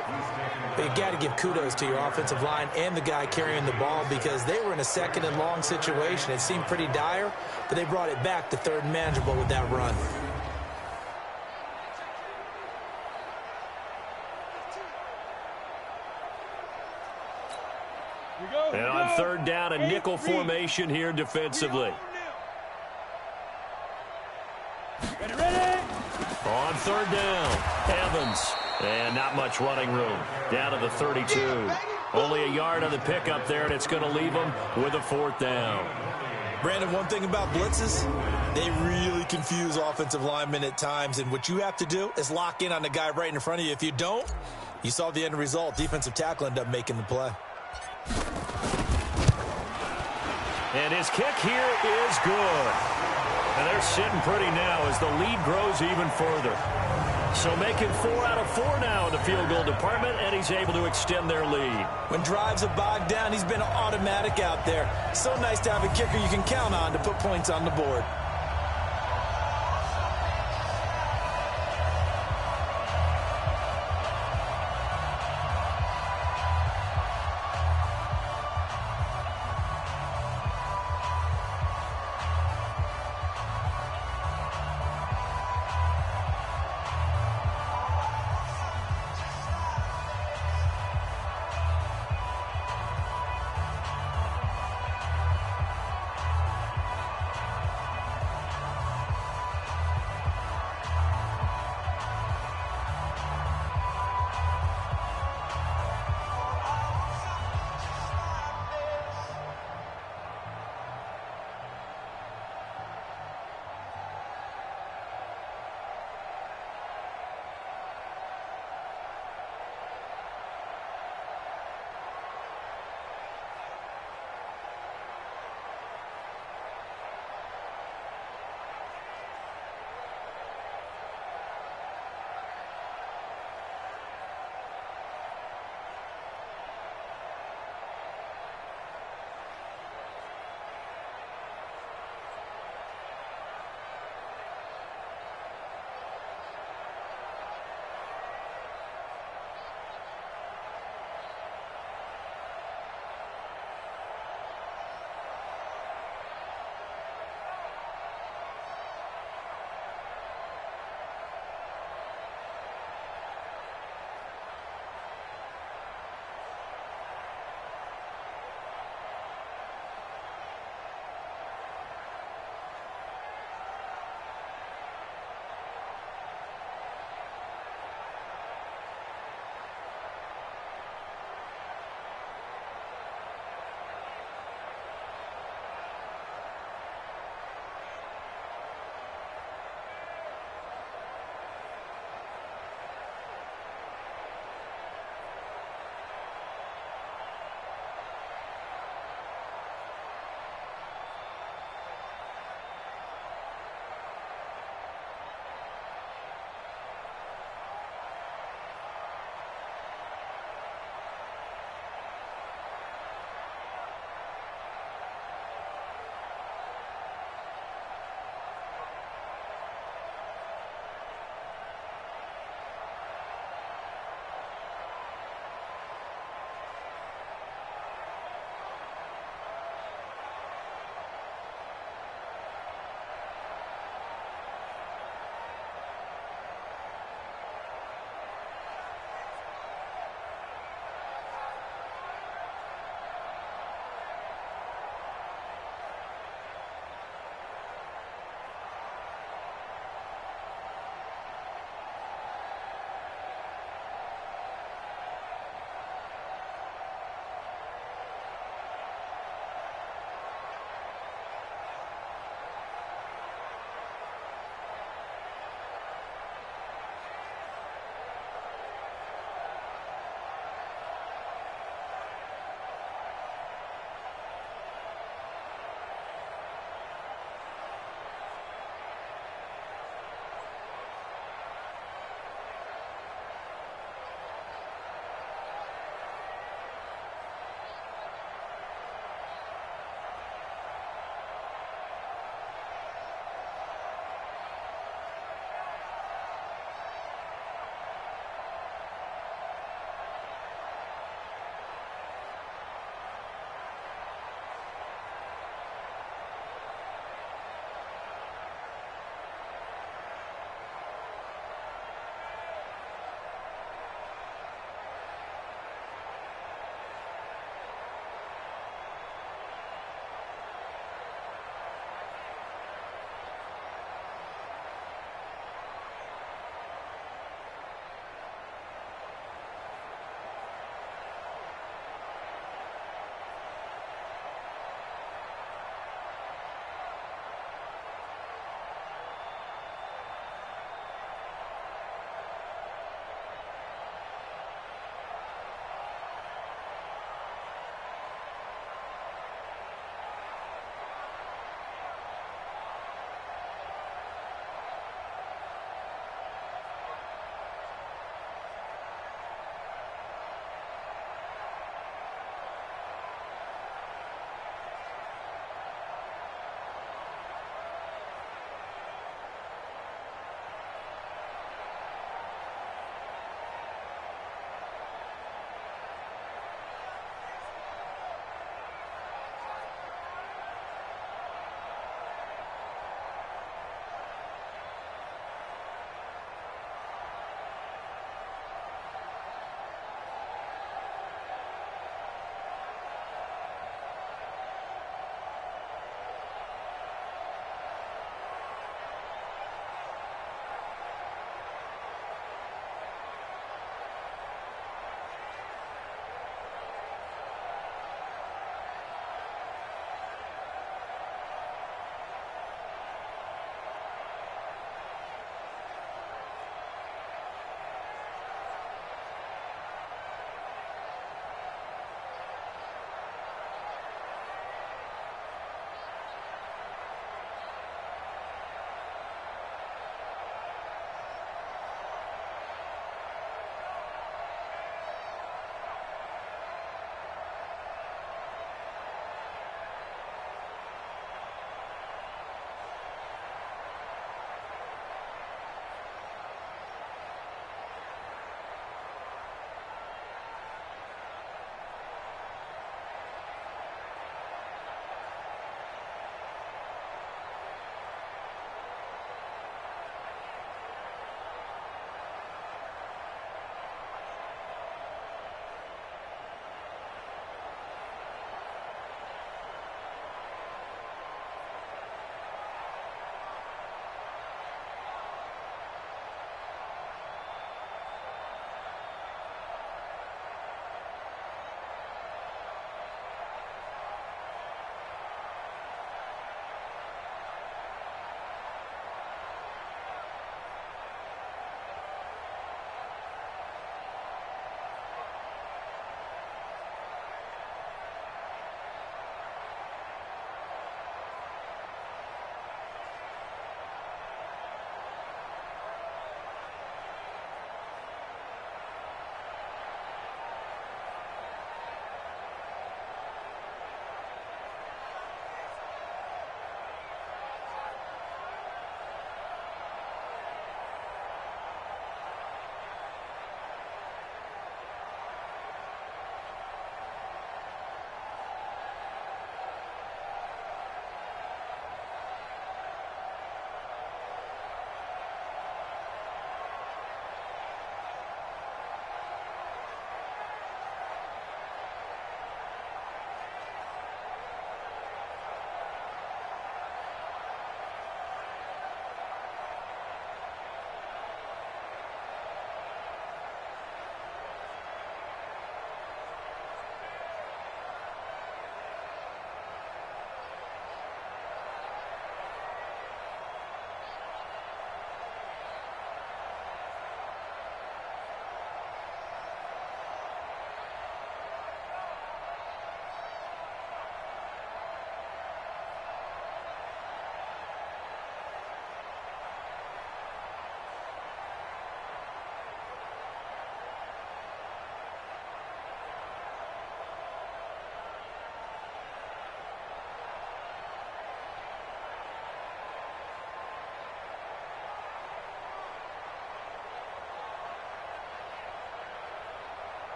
But you got to give kudos to your offensive line and the guy carrying the ball because they were in a 2nd and long situation. It seemed pretty dire, but they brought it back to 3rd and manageable with that run. And on 3rd down, a nickel formation here defensively. On 3rd down, Evans. And not much running room. Down to the 32. Only a yard on the pickup there, and it's going to leave them with a 4th down. Brandon, one thing about blitzes, they really confuse offensive linemen at times, and what you have to do is lock in on the guy right in front of you. If you don't, you saw the end result. Defensive tackle ended up making the play. And his kick here is good. And they're sitting pretty now as the lead grows even further. So making 4 out of 4 now in the field goal department, and he's able to extend their lead. When drives are bogged down, he's been automatic out there. So nice to have a kicker you can count on to put points on the board.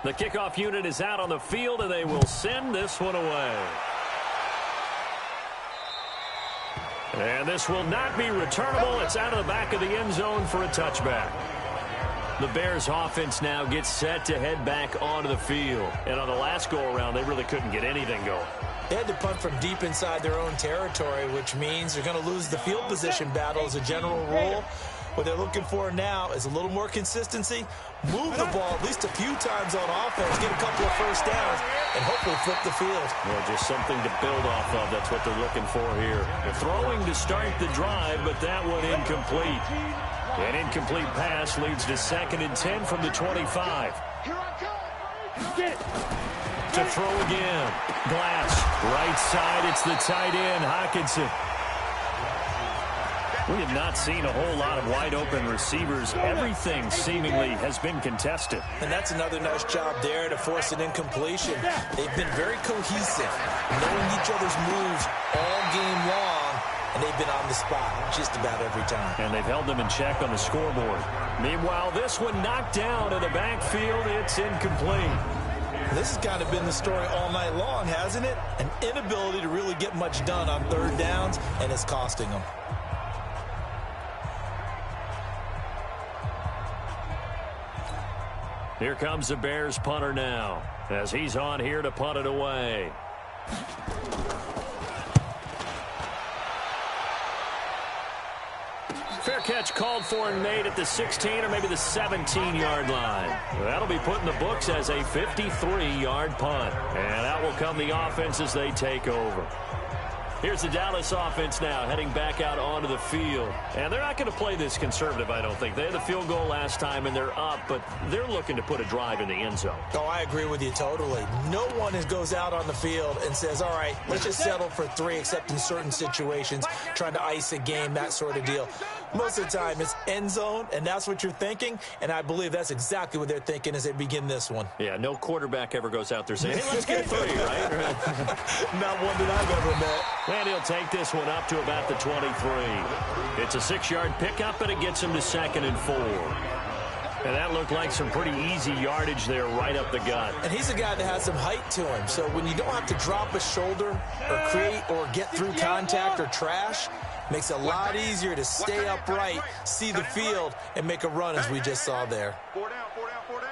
The kickoff unit is out on the field, and they will send this one away. And this will not be returnable. It's out of the back of the end zone for a touchback. The Bears offense now gets set to head back onto the field. And on the last go-around, they really couldn't get anything going. They had to punt from deep inside their own territory, which means they're going to lose the field position battle as a general rule. What they're looking for now is a little more consistency, move the ball at least a few times on offense, get a couple of first downs, and hopefully flip the field. Well, just something to build off of. That's what they're looking for here. They're throwing to start the drive, but that one incomplete. An incomplete pass leads to 2nd and 10 from the 25. To throw again. Glass, right side, it's the tight end, Hockenson. We have not seen a whole lot of wide-open receivers. Everything seemingly has been contested. And that's another nice job there to force an incompletion. They've been very cohesive, knowing each other's moves all game long, and they've been on the spot just about every time. And they've held them in check on the scoreboard. Meanwhile, this one knocked down in the backfield. It's incomplete. This has kind of been the story all night long, hasn't it? An inability to really get much done on third downs, and it's costing them. Here comes the Bears punter now, as he's on here to punt it away. Fair catch called for and made at the 16 or maybe the 17-yard line. That'll be put in the books as a 53-yard punt. And out will come the offense as they take over. Here's the Dallas offense now heading back out onto the field. And they're not going to play this conservative, I don't think. They had the field goal last time, and they're up, but they're looking to put a drive in the end zone. Oh, I agree with you totally. No one goes out on the field and says, all right, let's just settle for 3, except in certain situations, trying to ice a game, that sort of deal. Most of the time, it's end zone, and that's what you're thinking, and I believe that's exactly what they're thinking as they begin this one. Yeah, no quarterback ever goes out there saying, hey, let's get 3, right? Not one that I've ever met. And he'll take this one up to about the 23. It's a 6-yard pickup, and it gets him to 2nd and 4. And that looked like some pretty easy yardage there right up the gut. And he's a guy that has some height to him, so when you don't have to drop a shoulder or create or get through contact or trash, makes it a lot easier to stay upright, see the field, and make a run as we just saw there. 4 down, 4 down, 4 down.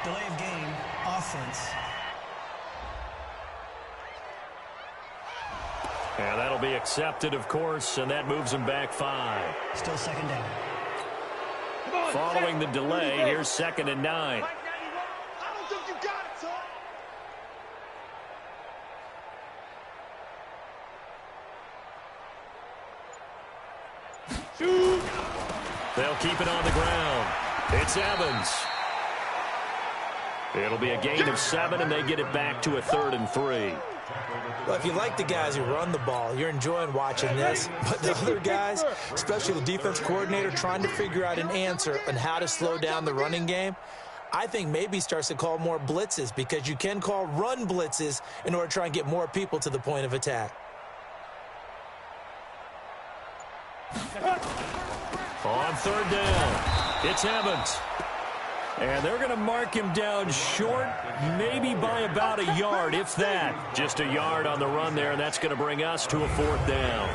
Delay of game, offense. And that'll be accepted, of course, and that moves him back 5. Still 2nd down. Following the delay, here's 2nd and 9. I don't think you got it, son. Shoot! They'll keep it on the ground. It's Evans. It'll be a gain of 7, and they get it back to a 3rd and 3. Well, if you like the guys who run the ball, you're enjoying watching this. But the other guys, especially the defense coordinator, trying to figure out an answer on how to slow down the running game, I think maybe starts to call more blitzes, because you can call run blitzes in order to try and get more people to the point of attack. On 3rd down, it's Evans. And they're going to mark him down short, maybe by about a yard, if that. Just a yard on the run there, and that's going to bring us to a 4th down.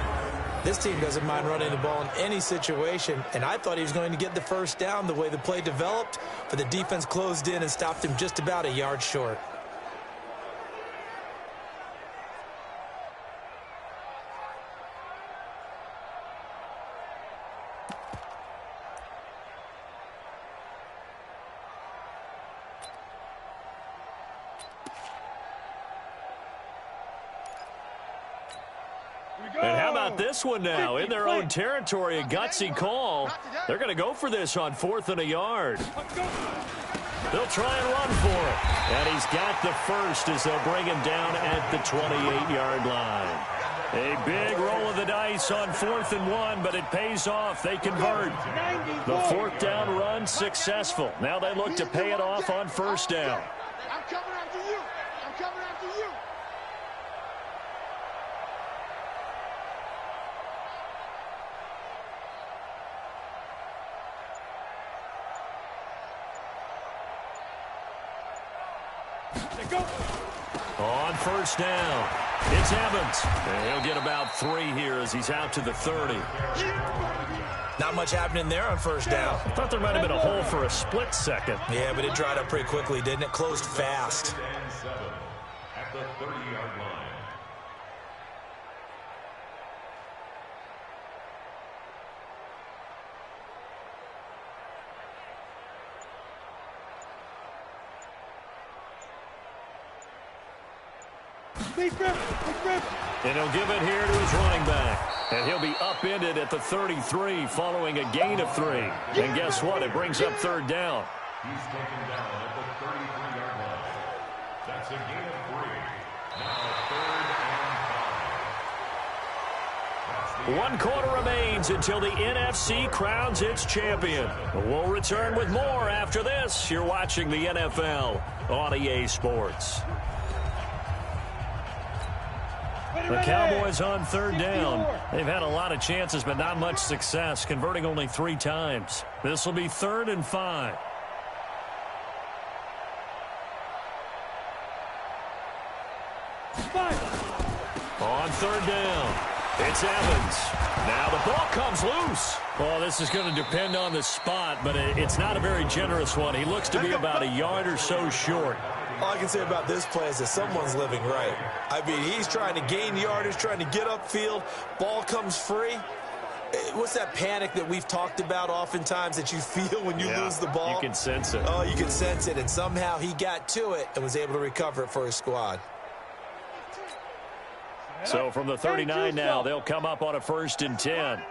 This team doesn't mind running the ball in any situation, and I thought he was going to get the first down the way the play developed, but the defense closed in and stopped him just about a yard short. And how about this one now? In their own territory, a gutsy call. They're going to go for this on 4th and a yard. They'll try and run for it. And he's got the first as they'll bring him down at the 28-yard line. A big roll of the dice on 4th and 1, but it pays off. They convert. The 4th down run successful. Now they look to pay it off on 1st down. I'm coming after you. I'm coming after you. They go. On 1st down, it's Evans. And he'll get about 3 here as he's out to the 30. Not much happening there on 1st down. I thought there might have been a hole for a split second. Yeah, but it dried up pretty quickly, didn't it? Closed fast. At the 30-yard line. And he'll give it here to his running back. And he'll be upended at the 33 following a gain of 3. And guess what? It brings up 3rd down. He's taken down at the 33-yard line. That's a gain of 3. Now 3rd and 5. 1 quarter remains until the NFC crowns its champion. We'll return with more after this. You're watching the NFL on EA Sports. The Cowboys on 3rd down. They've had a lot of chances, but not much success, converting only 3 times. This will be 3rd and 5. On 3rd down, it's Evans. Now the ball comes loose. Well, this is going to depend on the spot, but it's not a very generous one. He looks to be about a yard or so short. All I can say about this play is that someone's living right. I mean, he's trying to gain yardage, trying to get upfield. Ball comes free. What's that panic that we've talked about oftentimes that you feel when you lose the ball? You can sense it. Oh, you can sense it, and somehow he got to it and was able to recover it for his squad. So from the 39 now, they'll come up on a 1st and 10.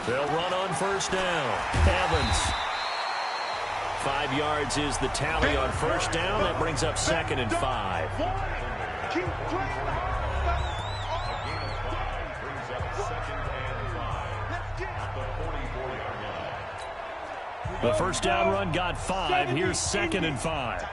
They'll run on 1st down. Evans. 5 yards is the tally on 1st down. That brings up 2nd and 5. Keep playing. Brings up 2nd and 5 at the 44-yard line. The 1st down run got 5. Here's 2nd and 5.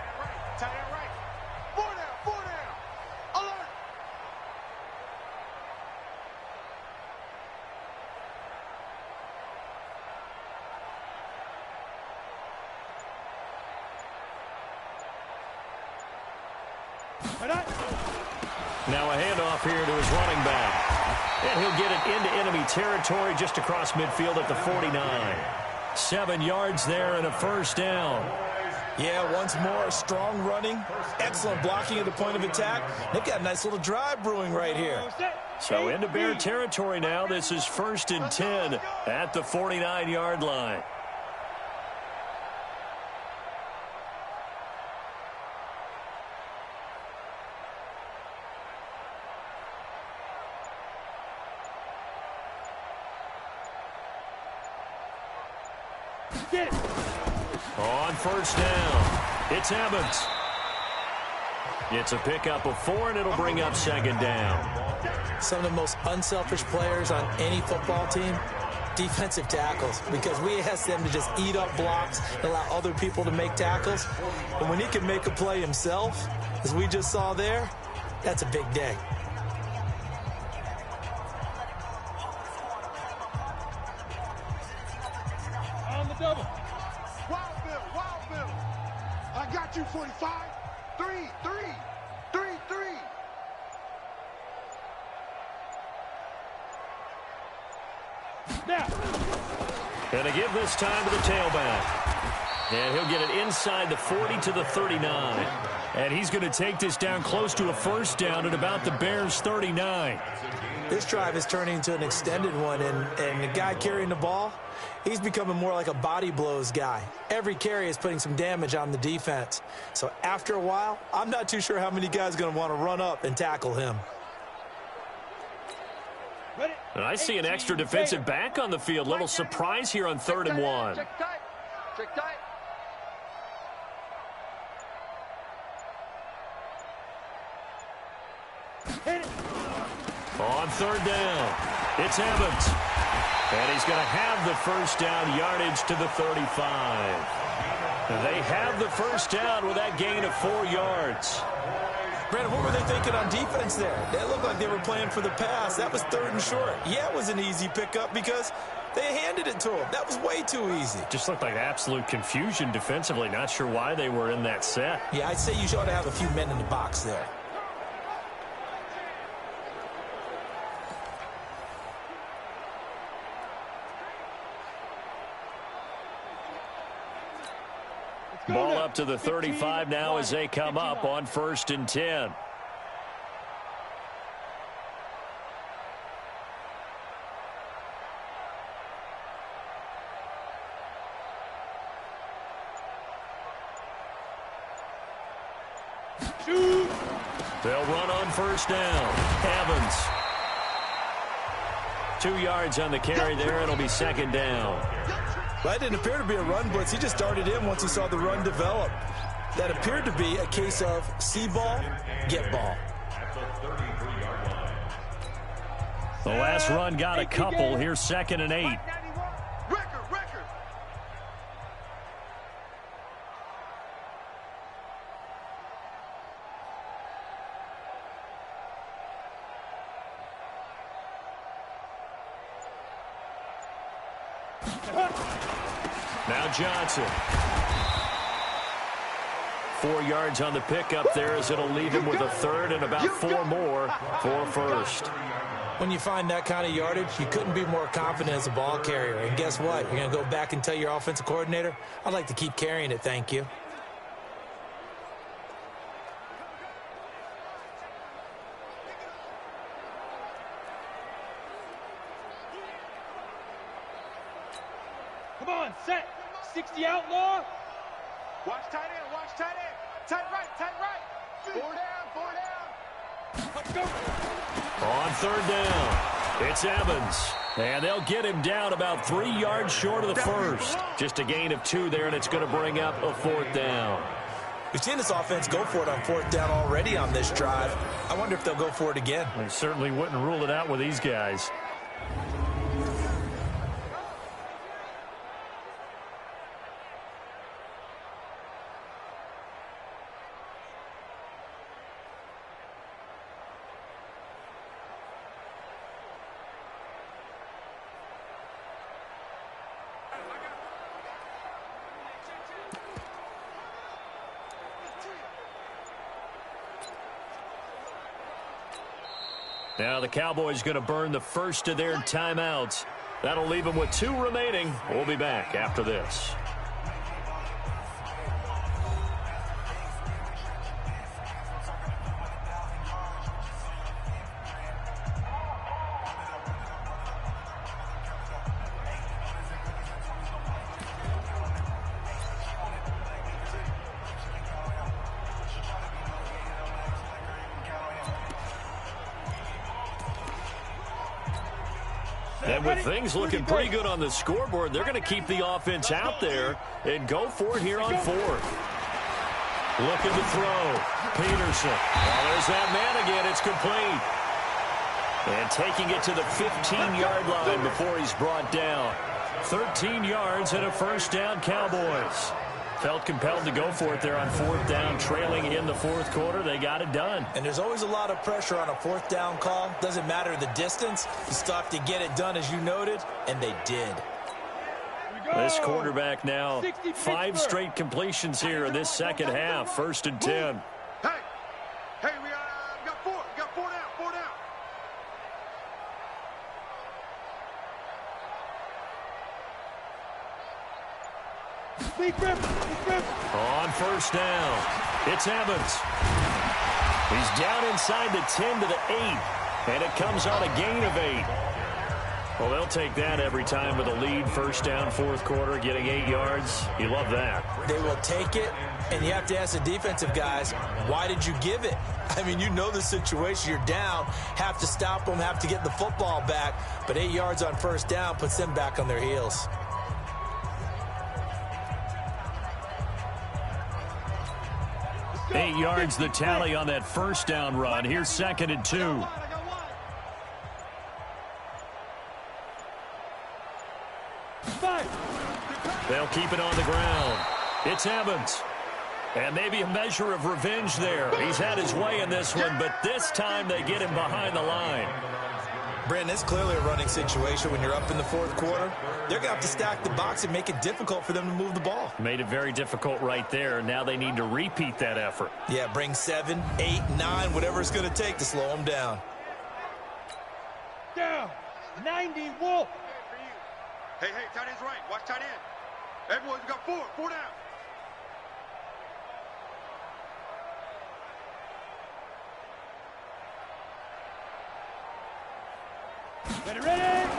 Now a handoff here to his running back. And he'll get it into enemy territory just across midfield at the 49. 7 yards there and a 1st down. Yeah, once more, strong running, excellent blocking at the point of attack. They've got a nice little drive brewing right here. So into Bear territory now. This is 1st and 10 at the 49-yard line. On 1st down, it's Evans. It's a pickup of 4, and it'll bring up 2nd down. Some of the most unselfish players on any football team, defensive tackles, because we ask them to just eat up blocks and allow other people to make tackles. And when he can make a play himself, as we just saw there, that's a big day. On the double. Wild Bill. I got you, 45. 3. Now. Gonna give this time to the tailback. And he'll get it inside the 40 to the 39. And he's going to take this down close to a 1st down at about the Bears' 39. This drive is turning into an extended one, and the guy carrying the ball, he's becoming more like a body blows guy. Every carry is putting some damage on the defense. So after a while, I'm not too sure how many guys are going to want to run up and tackle him. And I see an extra defensive back on the field. Little surprise here on 3rd and 1. Check tight. Check tight. On 3rd down, it's Evans. And he's going to have the first down, yardage to the 35. They have the first down with that gain of 4 yards. Brandon, what were they thinking on defense there? They looked like they were playing for the pass. That was 3rd and short. Yeah, it was an easy pickup because they handed it to him. That was way too easy. Just looked like absolute confusion defensively. Not sure why they were in that set. Yeah, I'd say you ought to have a few men in the box there. Ball up to the 35 now as they come up on 1st and 10. They'll run on 1st down. Evans. 2 yards on the carry there. It'll be 2nd down. That didn't appear to be a run blitz. He just darted in once he saw the run develop. That appeared to be a case of see ball, get ball. The last run got a couple. Here's 2nd and 8. Record. Now Johnson. 4 yards on the pickup there as it'll leave him with a 3rd and about 4 more for 1st. When you find that kind of yardage, you couldn't be more confident as a ball carrier. And guess what? You're going to go back and tell your offensive coordinator, I'd like to keep carrying it, thank you. Come on, set. 60 outlaw. Watch tight end. Tight right. 4 down. Let's go. On 3rd down, it's Evans. And they'll get him down about 3 yards short of the 1st. Just a gain of 2 there, and it's going to bring up a 4th down. We've seen this offense go for it on 4th down already on this drive. I wonder if they'll go for it again. They certainly wouldn't rule it out with these guys. Now the Cowboys going to burn the first of their timeouts. That'll leave them with 2 remaining. We'll be back after this. And with things looking pretty good on the scoreboard, they're going to keep the offense out there and go for it here on 4th. Looking to throw. Peterson. Well, there's that man again. It's complete. And taking it to the 15-yard line before he's brought down. 13 yards and a first down, Cowboys. Felt compelled to go for it there on 4th down, trailing in the 4th quarter. They got it done. And there's always a lot of pressure on a 4th down call. Doesn't matter the distance. You still have to get it done, as you noted, and they did. This quarterback now 5 straight completions here in this second half. 1st and 10. Hey, we got 4. We got 4 down. 4 down. On 1st down, it's Evans. He's down inside the 10 to the 8, and it comes on a gain of 8. Well, they'll take that every time with a lead, first down, fourth quarter, getting 8 yards. You love that. They will take it, and you have to ask the defensive guys, why did you give it? I mean, you know the situation. You're down, have to stop them, have to get the football back, but 8 yards on first down puts them back on their heels. Eight yards the tally on that first down run. Here's 2nd and 2. They'll keep it on the ground. It's Evans. And maybe a measure of revenge there. He's had his way in this one, but this time they get him behind the line. Brandon, it's clearly a running situation when you're up in the fourth quarter. They're going to have to stack the box and make it difficult for them to move the ball. Made it very difficult right there. Now they need to repeat that effort. Yeah, bring 7, 8, 9, whatever it's going to take to slow them down. Down. 90 Wolf. Hey, tight end's right. Watch tight end. Everyone's got 4 down. Ready?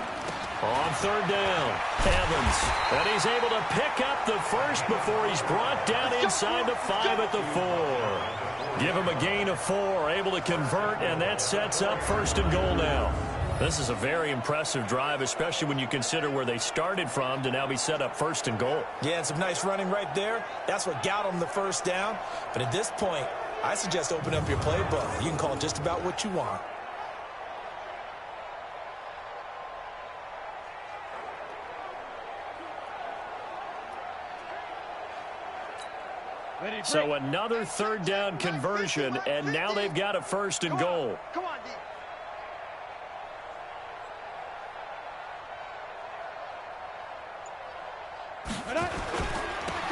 On third down, Evans. And he's able to pick up the first before he's brought down inside the 5 at the 4. Give him a gain of 4, able to convert, and that sets up 1st and goal now. This is a very impressive drive, especially when you consider where they started from to now be set up 1st and goal. Yeah, and some nice running right there. That's what got them the first down. But at this point, I suggest open up your playbook. You can call just about what you want. So another third down conversion, and now they've got a 1st and goal. Come on, D.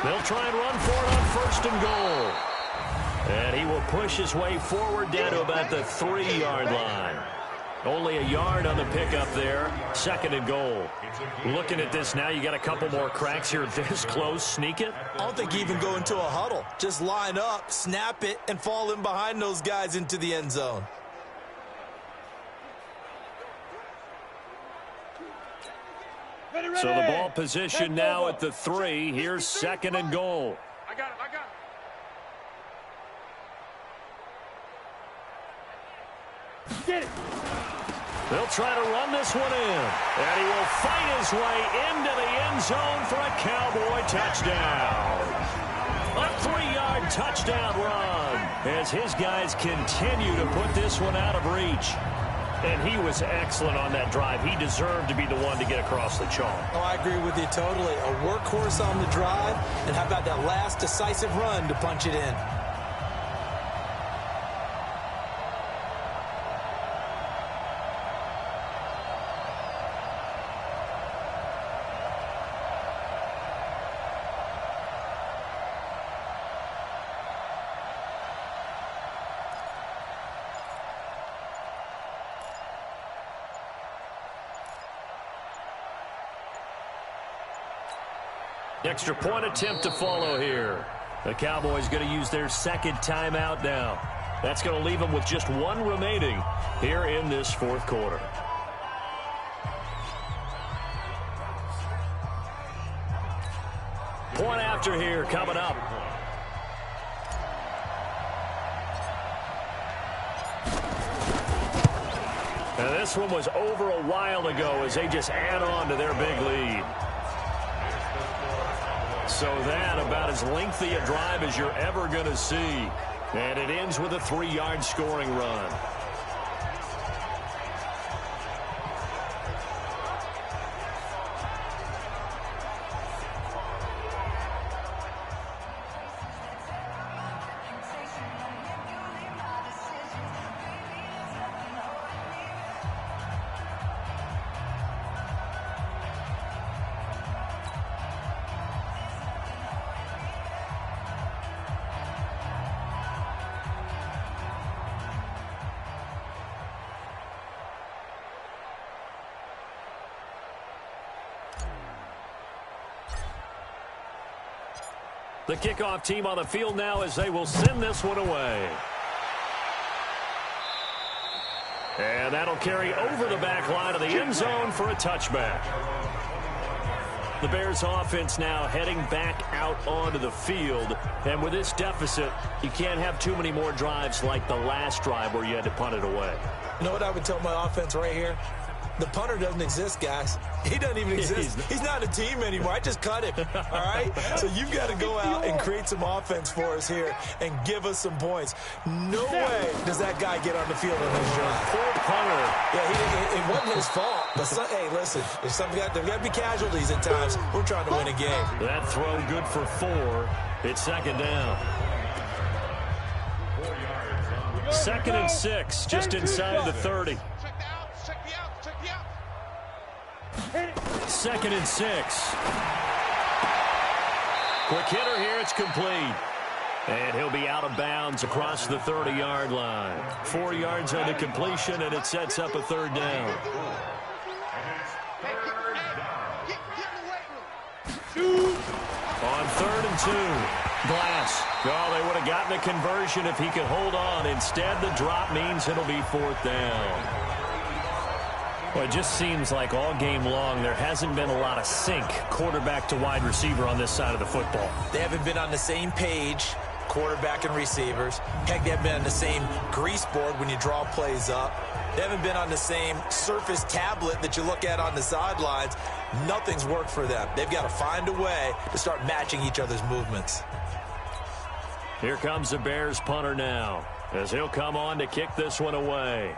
They'll try and run for it on 1st and goal. And he will push his way forward down to about the 3-yard line. Only a yard on the pickup there. 2nd and goal. Looking at this now, you got a couple more cracks here this close. Sneak it? I don't think you even go into a huddle. Just line up, snap it, and fall in behind those guys into the end zone. So the ball position now at the 3. Here's 2nd and goal. I got him. Get it. They'll try to run this one in. And he will fight his way into the end zone for a Cowboy touchdown. A 3-yard touchdown run as his guys continue to put this one out of reach. And he was excellent on that drive. He deserved to be the one to get across the chalk. Oh, I agree with you totally. A workhorse on the drive, and how about that last decisive run to punch it in? Extra point attempt to follow here. The Cowboys going to use their 2nd timeout now. That's going to leave them with just 1 remaining here in this 4th quarter. Point after here coming up. And this one was over a while ago as they just add on to their big lead. So that about as lengthy a drive as you're ever going to see. And it ends with a 3-yard scoring run. The kickoff team on the field now as they will send this one away. And that'll carry over the back line of the end zone for a touchback. The Bears offense now heading back out onto the field. And with this deficit, you can't have too many more drives like the last drive where you had to punt it away. You know what I would tell my offense right here? The punter doesn't exist, guys. He doesn't even exist. He's not a team anymore. I just cut him, all right? So you've got to go out and create some offense for us here and give us some points. No way does that guy get on the field on his drive. Poor punter. Yeah, it wasn't his fault. But, hey, listen, there's got to be casualties at times. We're trying to win a game. That throw good for 4. It's second down. 2nd and 6, just inside the 30. 2nd and 6. Quick hitter here. It's complete. And he'll be out of bounds across the 30-yard line. 4 yards on the completion, and it sets up a 3rd down. On 3rd and 2. Glass. Oh, they would have gotten a conversion if he could hold on. Instead, the drop means it'll be 4th down. Well, it just seems like all game long there hasn't been a lot of sync quarterback to wide receiver on this side of the football. They haven't been on the same page, quarterback and receivers. Heck, they haven't been on the same grease board when you draw plays up. They haven't been on the same Surface tablet that you look at on the sidelines. Nothing's worked for them. They've got to find a way to start matching each other's movements. Here comes the Bears punter now, as he'll come on to kick this one away.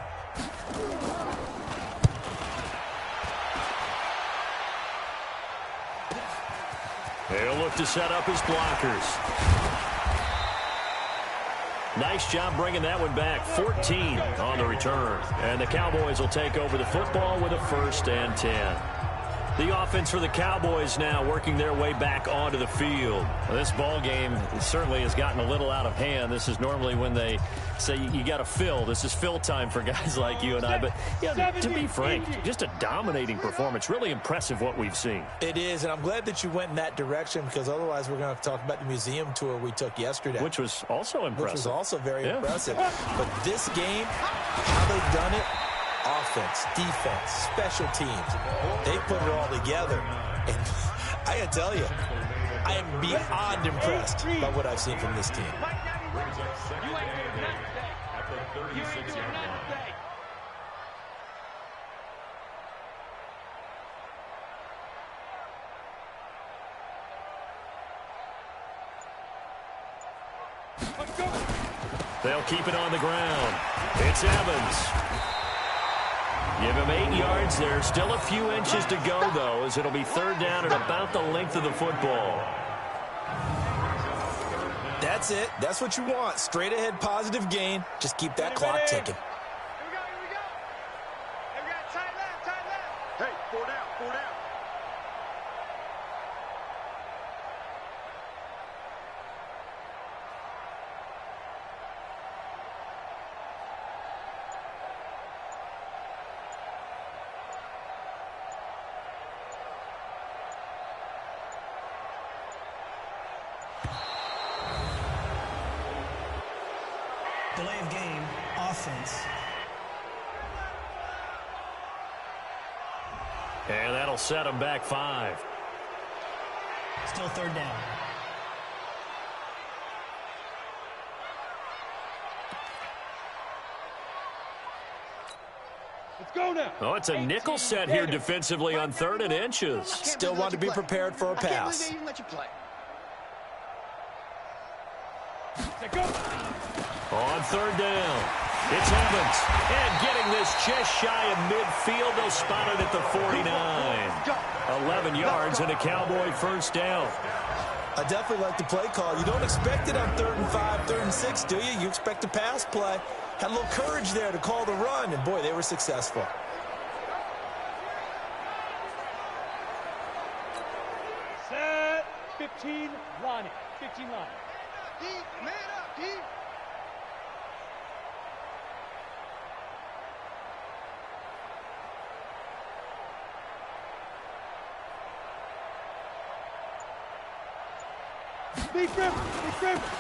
He'll look to set up his blockers. Nice job bringing that one back. 14 on the return. And the Cowboys will take over the football with a 1st and 10. The offense for the Cowboys now working their way back onto the field. Well, this ball game certainly has gotten a little out of hand. This is normally when they say you got to fill. This is fill time for guys like you and I. But you know, to be frank, just a dominating performance. Really impressive what we've seen. It is, and I'm glad that you went in that direction because otherwise we're going to have to talk about the museum tour we took yesterday. Which was also impressive. Which was also very impressive. But this game, how they've done it, offense, defense, special teams, they put it all together. And I got to tell you, I am beyond impressed by what I've seen from this team. They'll keep it on the ground. It's Evans. Give him 8 yards there. Still a few inches to go, though, as it'll be 3rd down and about the length of the football. That's it. That's what you want. Straight ahead, positive gain. Just keep that clock ticking. Here we go. Hey, tight left. Hey, 4 down. Delay of game, offense. And that'll set them back 5. Still 3rd down. Let's go now. Oh, it's a nickel set here defensively on 3rd and inches. Still want to be prepared for a pass. I can't believe they even let you play. On 3rd down, it's Evans. And getting this just shy of midfield, they'll spot it at the 49. 11 yards and a Cowboy 1st down. I definitely like the play call. You don't expect it on 3rd and 5, 3rd and 6, do you? You expect a pass play. Had a little courage there to call the run, and boy, they were successful. Set. 15 line. 15 line. Deep, man up, deep.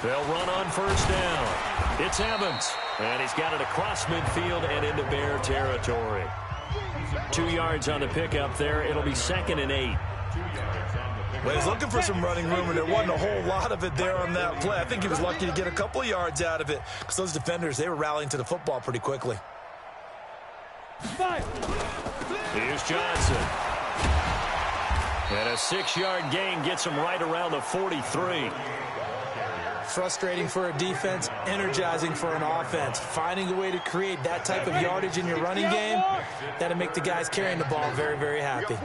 They'll run on 1st down. It's Evans. And he's got it across midfield and into Bear territory. 2 yards on the pickup there. It'll be 2nd and 8. Well, he's looking for some running room, and there wasn't a whole lot of it there on that play. I think he was lucky to get a couple of yards out of it because those defenders, they were rallying to the football pretty quickly. Here's Johnson. And a 6-yard gain gets him right around the 43. Frustrating for a defense, energizing for an offense. Finding a way to create that type of yardage in your running game, that'll make the guys carrying the ball very, very happy.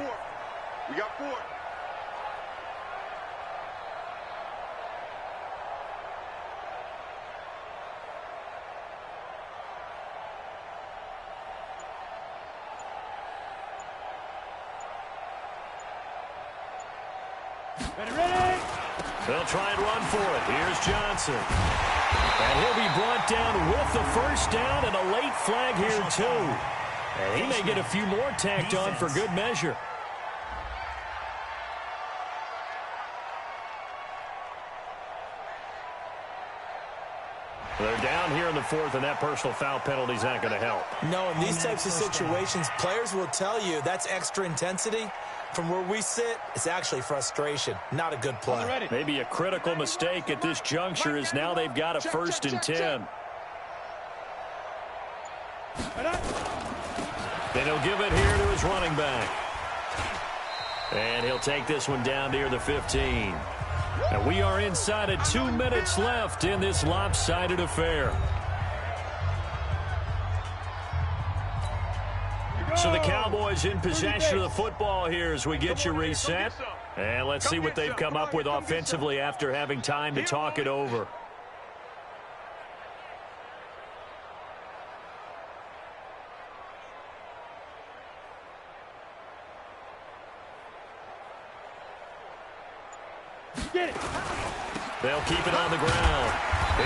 We got 4. They'll try and run for it. Here's Johnson. And he'll be brought down with the first down and a late flag here, too. And he may get a few more tacked on for good measure. They're down here in the 4th, and that personal foul penalty is not going to help. No, in these types of situations, players will tell you that's extra intensity. From where we sit, it's actually frustration. Not a good play. Maybe a critical mistake at this juncture is now they've got a 1st and 10. Then he'll give it here to his running back. And he'll take this one down near the 15. And we are inside of 2 minutes left in this lopsided affair. So the Cowboys in possession of the football here as we get you reset. And let's see what they've come up with offensively after having time to talk it over. They'll keep it on the ground.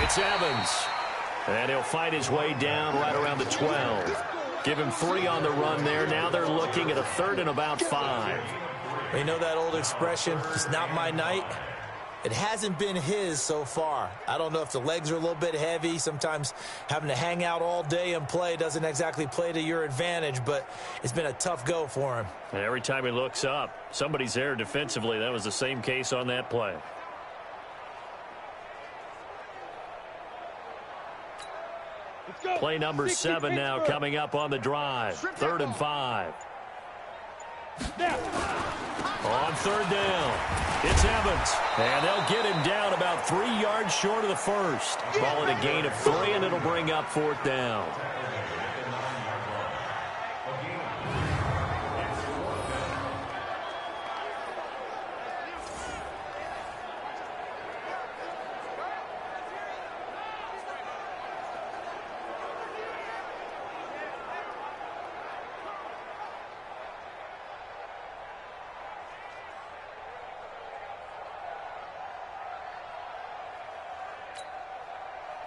It's Evans. And he'll fight his way down right around the 12. Give him 3 on the run there. Now they're looking at a 3rd and about 5. You know that old expression, it's not my night? It hasn't been his so far. I don't know if the legs are a little bit heavy. Sometimes having to hang out all day and play doesn't exactly play to your advantage, but it's been a tough go for him. And every time he looks up, somebody's there defensively. That was the same case on that play. Play number 7 now coming up on the drive. 3rd and 5. On 3rd down, it's Evans. And they'll get him down about 3 yards short of the 1st. Call it a gain of 3, and it'll bring up 4th down.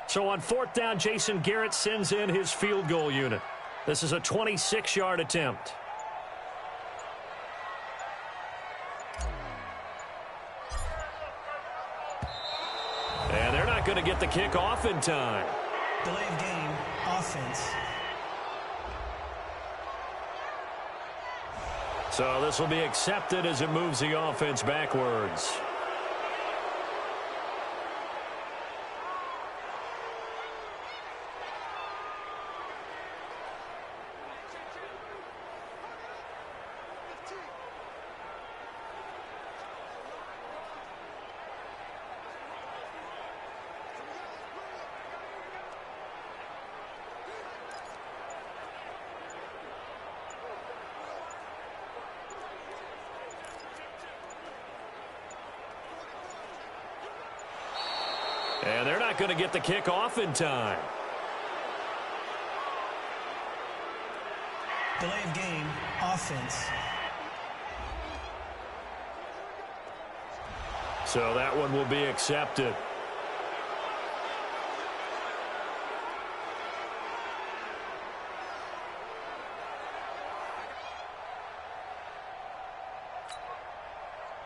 So on 4th down, Jason Garrett sends in his field goal unit. This is a 26-yard attempt. And they're not going to get the kick off in time. Delay of game, offense. So this will be accepted as it moves the offense backwards. And they're not going to get the kick off in time. Delay of game, offense. So that one will be accepted.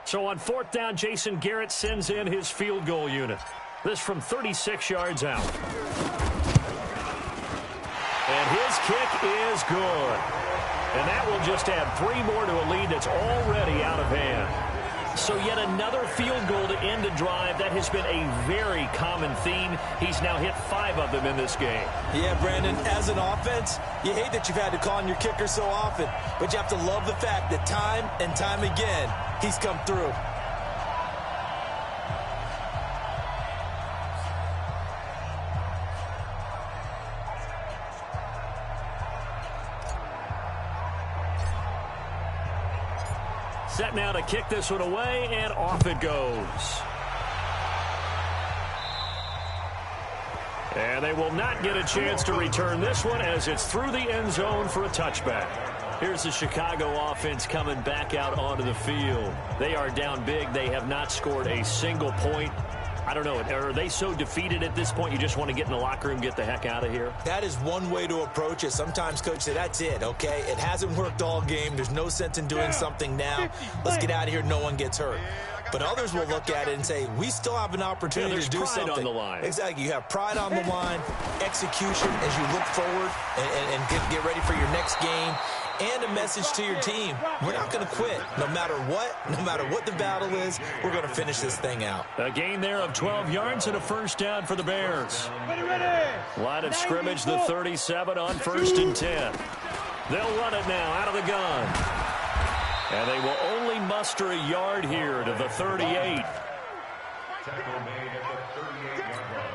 So on 4th down, Jason Garrett sends in his field goal unit. This from 36 yards out. And his kick is good. And that will just add 3 more to a lead that's already out of hand. So yet another field goal to end a drive. That has been a very common theme. He's now hit 5 of them in this game. Yeah, Brandon, as an offense, you hate that you've had to call on your kicker so often, but you have to love the fact that time and time again, he's come through. Set now to kick this one away, and off it goes. And they will not get a chance to return this one as it's through the end zone for a touchback. Here's the Chicago offense coming back out onto the field. They are down big. They have not scored a single point. I don't know. Are they so defeated at this point you just want to get in the locker room, get the heck out of here? That is one way to approach it. Sometimes coach said, that's it, okay? It hasn't worked all game. There's no sense in doing something now. Let's get out of here. No one gets hurt. But others will look at it and say, we still have an opportunity to do something. On the line. Exactly. You have pride on the line, execution as you look forward and get ready for your next game. And a message to your team. We're not going to quit. No matter what the battle is, we're going to finish this thing out. A gain there of 12 yards and a first down for the Bears. Line of scrimmage, the 37 on 1st and 10. They'll run it now out of the gun. And they will only muster a yard here to the 38. Tackle made at the 38-yard line.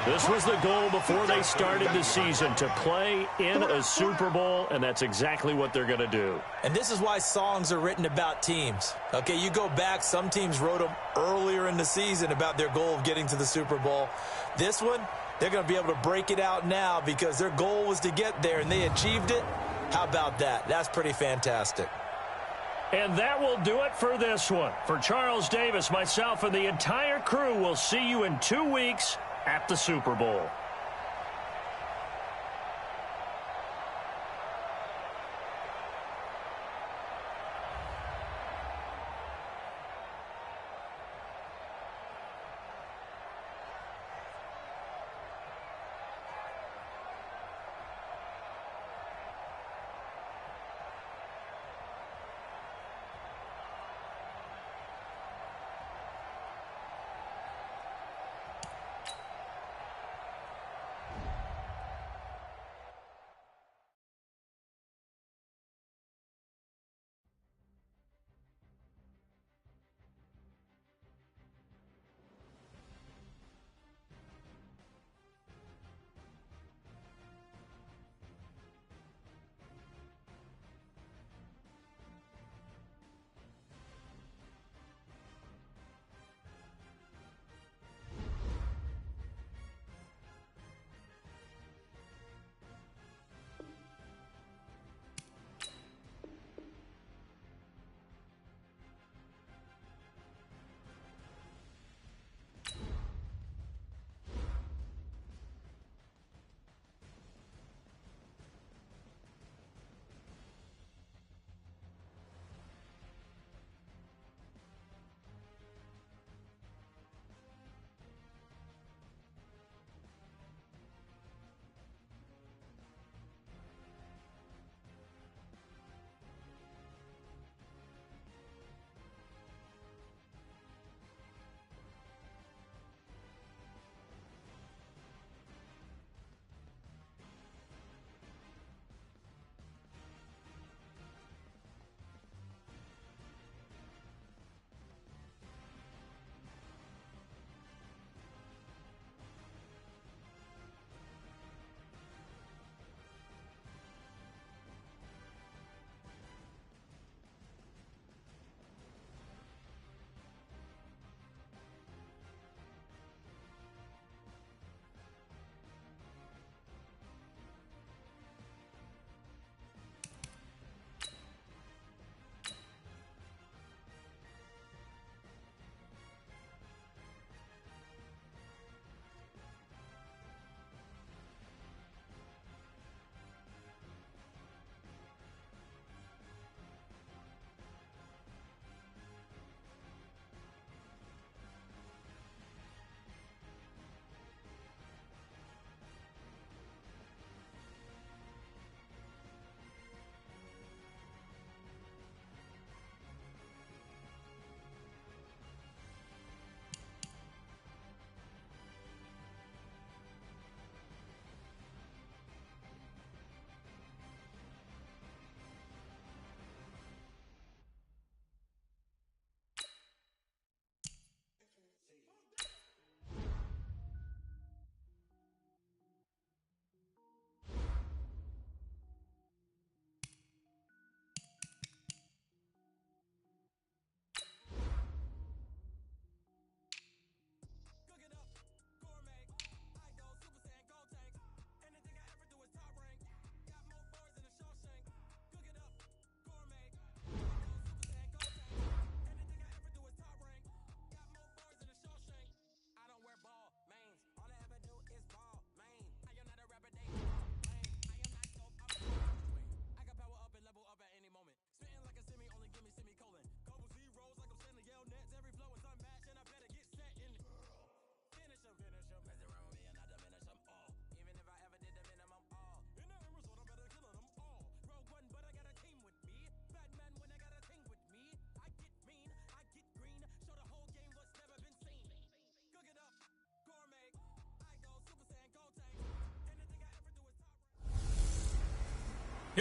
This was the goal before they started the season, to play in a Super Bowl, and that's exactly what they're going to do. And this is why songs are written about teams. Okay, you go back, some teams wrote them earlier in the season about their goal of getting to the Super Bowl. This one, they're going to be able to break it out now because their goal was to get there, and they achieved it. How about that? That's pretty fantastic. And that will do it for this one. For Charles Davis, myself, and the entire crew, we'll see you in 2 weeks at the Super Bowl.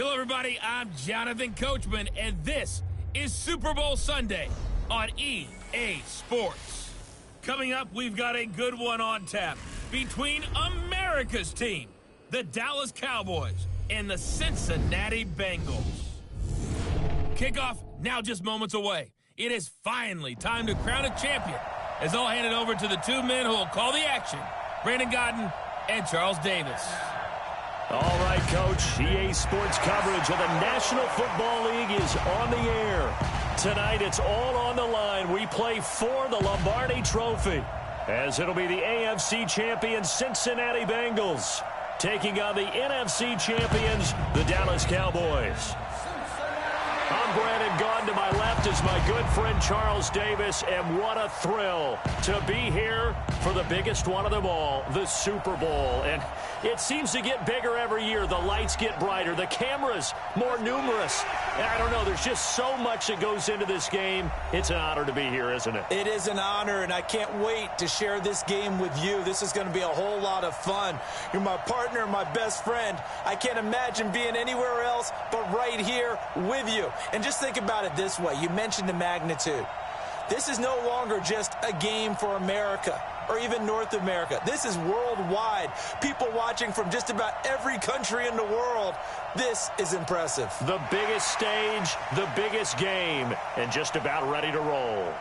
Hello, everybody. I'm Jonathan Coachman, and this is Super Bowl Sunday on EA Sports. Coming up, we've got a good one on tap between America's team, the Dallas Cowboys, and the Cincinnati Bengals. Kickoff now just moments away. It is finally time to crown a champion, as I'll hand it over to the two men who will call the action, Brandon Godden and Charles Davis. All right, Coach. EA Sports coverage of the National Football League is on the air. Tonight, it's all on the line. We play for the Lombardi Trophy, as it'll be the AFC champion Cincinnati Bengals taking on the NFC champions, the Dallas Cowboys. I'm Brandon Gaudin. To my left is my good friend Charles Davis, and what a thrill to be here for the biggest one of them all, the Super Bowl. And it seems to get bigger every year. The lights get brighter, the cameras more numerous. And I don't know, there's just so much that goes into this game. It's an honor to be here, isn't it? It is an honor, and I can't wait to share this game with you. This is going to be a whole lot of fun. You're my partner, my best friend. I can't imagine being anywhere else but right here with you. And just think about it this way. You mentioned the magnitude. This is no longer just a game for America or even North America. This is worldwide. People watching from just about every country in the world. This is impressive. The biggest stage, the biggest game, and just about ready to roll.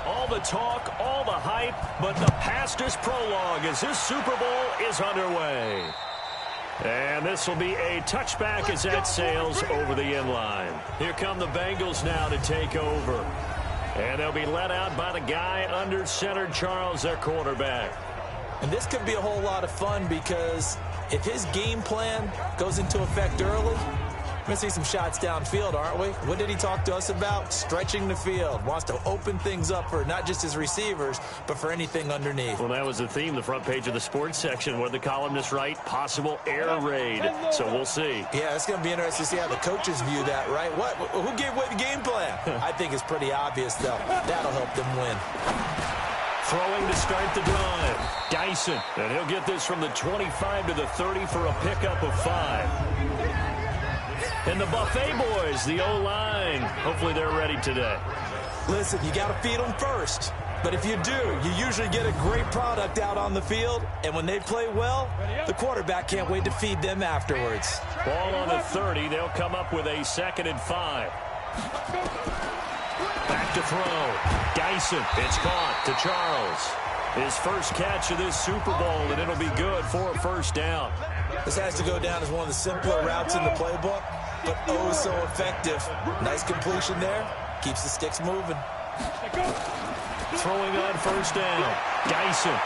All the talk, all the hype, but the past is prologue as this Super Bowl is underway. And this will be a touchback as that sails over the end line. Here come the Bengals now to take over. And they'll be led out by the guy under center, Charles, their quarterback. And this could be a whole lot of fun because if his game plan goes into effect early, we're going to see some shots downfield, aren't we? What did he talk to us about? Stretching the field. Wants to open things up for not just his receivers, but for anything underneath. Well, that was the theme, the front page of the sports section. What did the columnists write? Possible air raid. So we'll see. Yeah, it's going to be interesting to see how the coaches view that, right? Who gave away the game plan? I think it's pretty obvious, though. That'll help them win. Throwing to start the drive. Dyson. And he'll get this from the 25 to the 30 for a pickup of 5. And the Buffet boys, the O-line. Hopefully they're ready today. Listen, you got to feed them first. But if you do, you usually get a great product out on the field. And when they play well, the quarterback can't wait to feed them afterwards. Ball on the 30. They'll come up with a 2nd and 5. Back to throw. Dyson. It's caught to Charles. His first catch of this Super Bowl, and it'll be good for a first down. This has to go down as one of the simpler routes in the playbook, but oh so effective. Nice completion there. Keeps the sticks moving. Throwing on first down. Dyson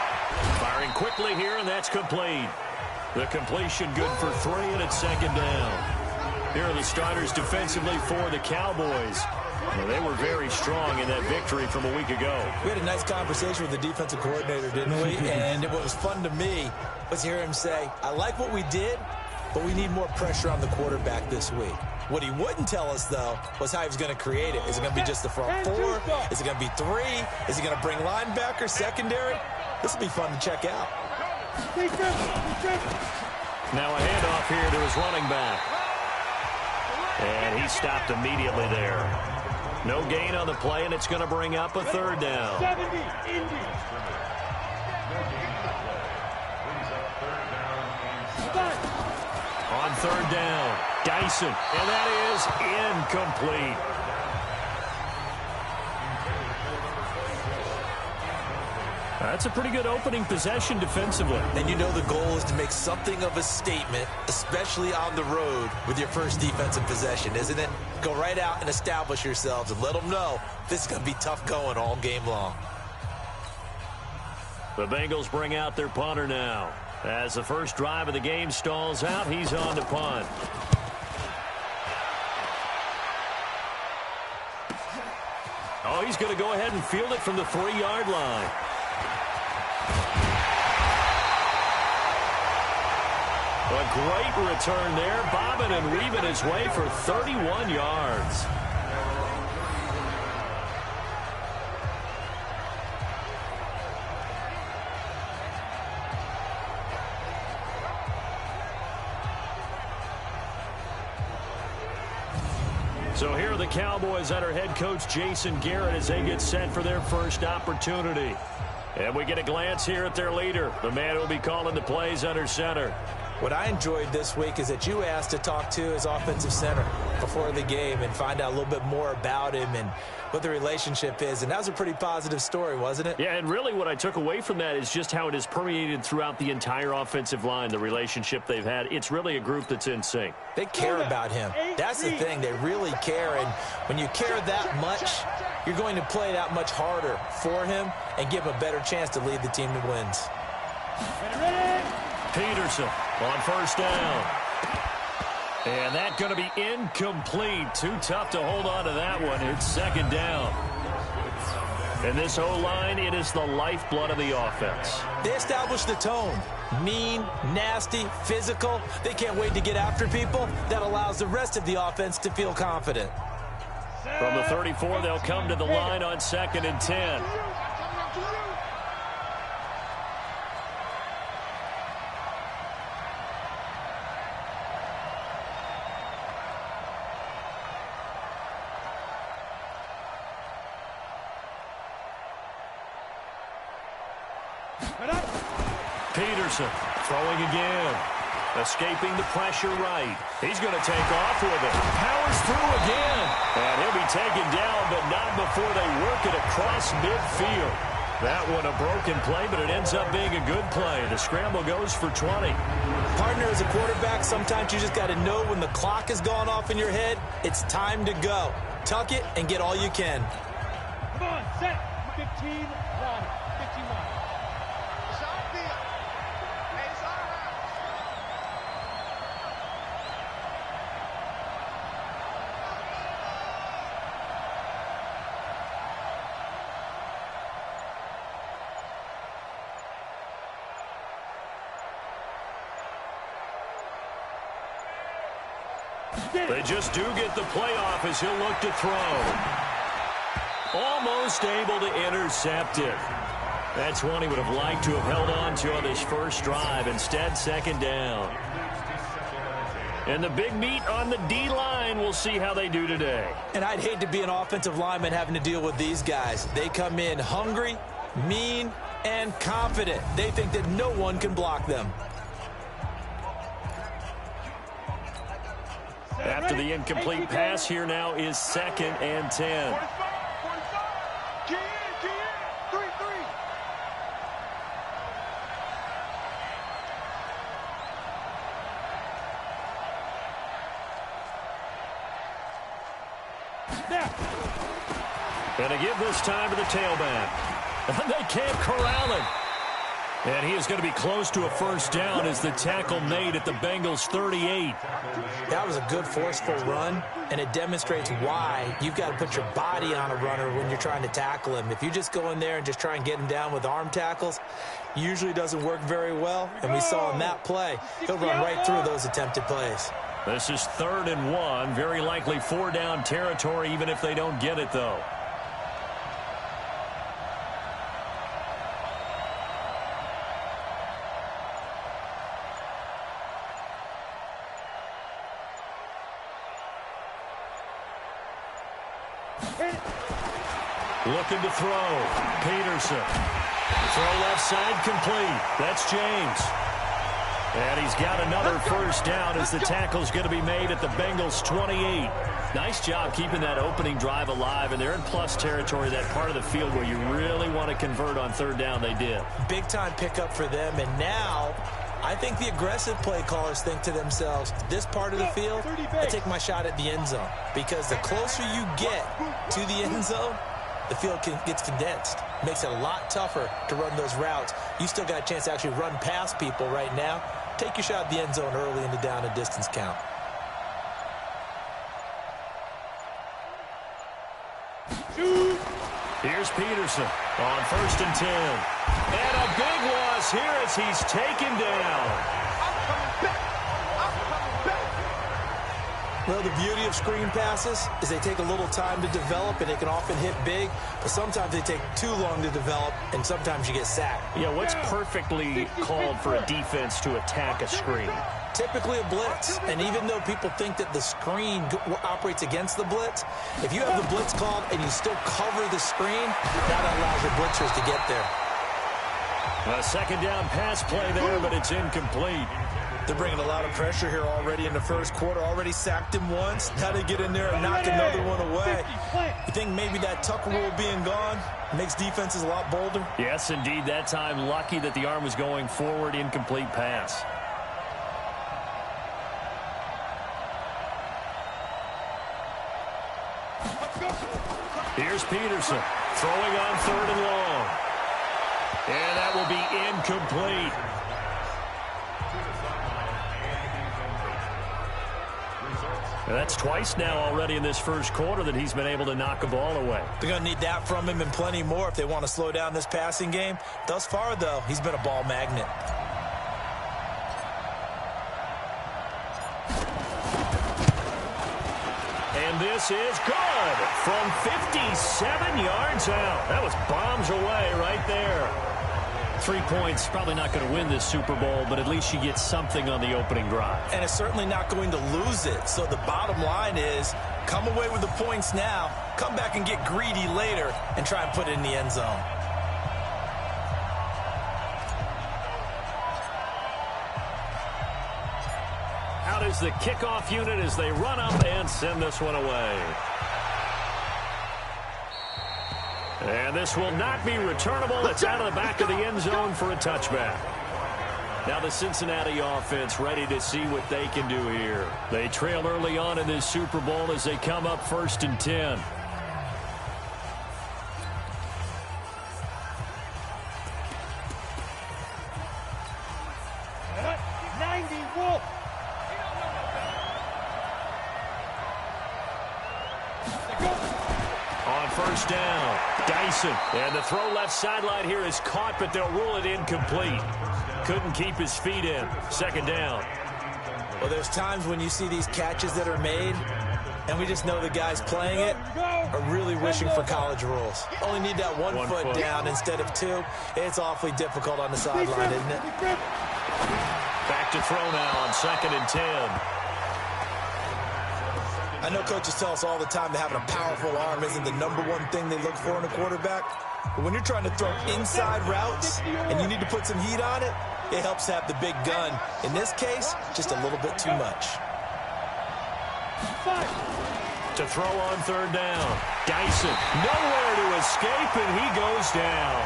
firing quickly here, and that's complete. The completion good for 3, and it's 2nd down. Here are the starters defensively for the Cowboys. Well, they were very strong in that victory from a week ago. We had a nice conversation with the defensive coordinator, didn't we? And what was fun to me was hear him say, I like what we did, but we need more pressure on the quarterback this week. What he wouldn't tell us, though, was how he was going to create it. Is it going to be just the front 4? Is it going to be 3? Is he going to bring linebacker, secondary? This will be fun to check out. Now a handoff here to his running back. And he stopped immediately there. No gain on the play, and it's going to bring up a third down. 70, Indy. On third down, Dyson, and that is incomplete. That's a pretty good opening possession defensively. And you know the goal is to make something of a statement, especially on the road with your first defensive possession, isn't it? Go right out and establish yourselves and let them know this is going to be tough going all game long. The Bengals bring out their punter now. As the first drive of the game stalls out, he's on to punt. Oh, he's going to go ahead and field it from the 3-yard line. A great return there, bobbing and weaving his way for 31 yards. So here are the Cowboys under head coach Jason Garrett as they get set for their first opportunity. And we get a glance here at their leader, the man who will be calling the plays under center. What I enjoyed this week is that you asked to talk to his offensive center before the game and find out a little bit more about him and what the relationship is. And that was a pretty positive story, wasn't it? Yeah, and really what I took away from that is just how it has permeated throughout the entire offensive line, the relationship they've had. It's really a group that's in sync. They care about him. That's the thing. They really care. And when you care that much, you're going to play that much harder for him and give him a better chance to lead the team to wins. Peterson on first down. And that's going to be incomplete. Too tough to hold on to that one. It's second down. And this O-line, it is the lifeblood of the offense. They established the tone. Mean, nasty, physical. They can't wait to get after people. That allows the rest of the offense to feel confident. From the 34, they'll come to the line on 2nd and 10. Peterson throwing again. Escaping the pressure right. He's going to take off with it. Powers through again. And he'll be taken down, but not before they work it across midfield. That one a broken play, but it ends up being a good play. The scramble goes for 20. Partner, as a quarterback, sometimes you just got to know when the clock has gone off in your head, it's time to go. Tuck it and get all you can. Come on, set. 15 line. 15 line. They just do get the playoff as he'll look to throw. Almost able to intercept it. That's one he would have liked to have held on to on this first drive. Instead, second down. And the big meat on the D-line, we'll see how they do today. And I'd hate to be an offensive lineman having to deal with these guys. They come in hungry, mean, and confident. They think that no one can block them. After the incomplete pass, here now is 2nd and 10. 45. Key in. 3-3. And a give this time to the tailback. And they can't corral him. And he is going to be close to a first down as the tackle made at the Bengals' 38. That was a good forceful run, and it demonstrates why you've got to put your body on a runner when you're trying to tackle him. If you just go in there and just try and get him down with arm tackles, usually doesn't work very well. And we saw in that play, he'll run right through those attempted plays. This is 3rd and 1, very likely 4-down territory, even if they don't get it, though. Looking to throw. Peterson. Throw left side complete. That's James. And he's got another first down as the tackle's going to be made at the Bengals' 28. Nice job keeping that opening drive alive, and they're in plus territory, that part of the field where you really want to convert on third down. They did. Big-time pickup for them, and now I think the aggressive play callers think to themselves, this part of the field, I take my shot at the end zone. Because the closer you get to the end zone, the field gets condensed. Makes it a lot tougher to run those routes. You still got a chance to actually run past people right now. Take your shot at the end zone early in the down and distance count. Here's Peterson on 1st and 10. And a big loss here as he's taken down. Well, the beauty of screen passes is they take a little time to develop, and they can often hit big, but sometimes they take too long to develop, and sometimes you get sacked. Yeah, what's perfectly called for a defense to attack a screen? Typically a blitz, and even though people think that the screen operates against the blitz, if you have the blitz called and you still cover the screen, that allows your blitzers to get there. A second down pass play there, but it's incomplete. They're bringing a lot of pressure here already in the first quarter. Already sacked him once. Now they get in there and knock another one away. You think maybe that Tucker rule being gone makes defenses a lot bolder? Yes, indeed. That time, lucky that the arm was going forward. Incomplete pass. Here's Peterson throwing on 3rd and long. And that will be incomplete. That's twice now already in this first quarter that he's been able to knock a ball away. They're going to need that from him and plenty more if they want to slow down this passing game. Thus far, though, he's been a ball magnet. And this is good from 57 yards out. That was bombs away right there. 3 points, probably not going to win this Super Bowl, but at least you get something on the opening drive. And it's certainly not going to lose it. So the bottom line is, come away with the points now, come back and get greedy later, and try and put it in the end zone. Out is the kickoff unit as they run up and send this one away. And this will not be returnable. It's out of the back of the end zone for a touchback. Now the Cincinnati offense ready to see what they can do here. They trail early on in this Super Bowl as they come up 1st and 10. On 1st down, Dyson. And the throw left sideline here is caught, but they'll rule it incomplete. Couldn't keep his feet in. 2nd down. Well, there's times when you see these catches that are made, and we just know the guys playing it are really wishing for college rules. Only need that one foot down instead of 2. It's awfully difficult on the sideline, isn't it? Back to throw now on 2nd and 10. I know coaches tell us all the time that having a powerful arm isn't the #1 thing they look for in a quarterback. But when you're trying to throw inside routes and you need to put some heat on it, it helps to have the big gun. In this case, just a little bit too much. To throw on 3rd down. Dyson, nowhere to escape, and he goes down.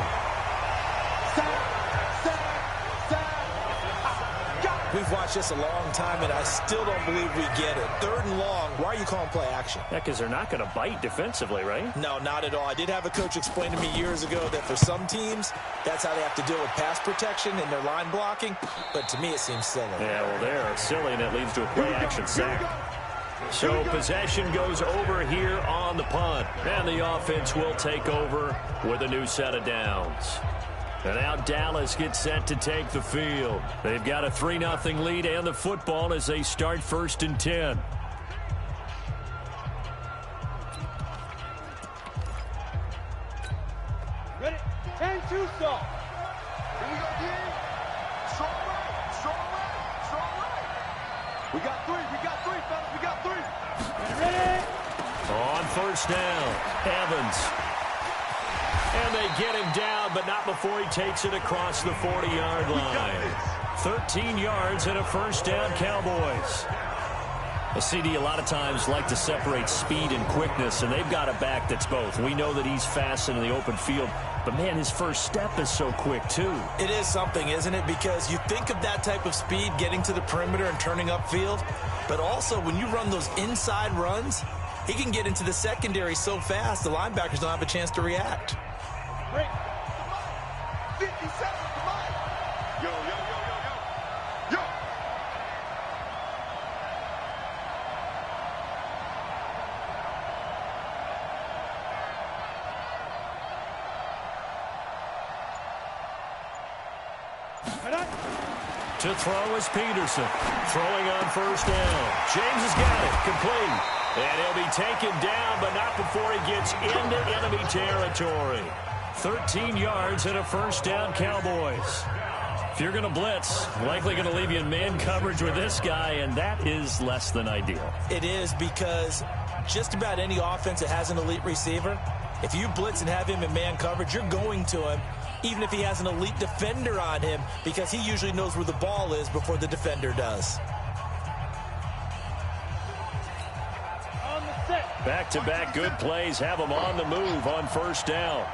We've watched this a long time, and I still don't believe we get it. 3rd and long, why are you calling play action? Yeah, because they're not going to bite defensively, right? No, not at all. I did have a coach explain to me years ago that for some teams, that's how they have to deal with pass protection and their line blocking. But to me, it seems silly. Yeah, well, they're silly, and it leads to a play action sack. So possession goes over here on the punt. And the offense will take over with a new set of downs. And now Dallas gets set to take the field. They've got a 3-0 lead and the football as they start 1st and 10. Ready? 10-2 stop. Here we go again. Strong right. Strong right. Strong right. We got 3. We got 3, fellas. We got 3. Ready? On 1st first down. Evans. And they get him down, but not before he takes it across the 40-yard line. 13 yards and a first down, Cowboys. A CD a lot of times like to separate speed and quickness, and they've got a back that's both. We know that he's fast in the open field, but, man, his first step is so quick, too. It is something, isn't it? Because you think of that type of speed getting to the perimeter and turning upfield, but also when you run those inside runs, he can get into the secondary so fast the linebackers don't have a chance to react. 50 seconds, come on. Yo, yo, yo, yo, yo. Yo. To throw is Peterson. Throwing on first down. James has got it. Complete. And he'll be taken down, but not before he gets into enemy territory. 13 yards and a first down, Cowboys. If you're going to blitz, likely going to leave you in man coverage with this guy, and that is less than ideal. It is, because just about any offense that has an elite receiver, if you blitz and have him in man coverage, you're going to him, even if he has an elite defender on him, because he usually knows where the ball is before the defender does. Back-to-back good plays have them on the move on first down.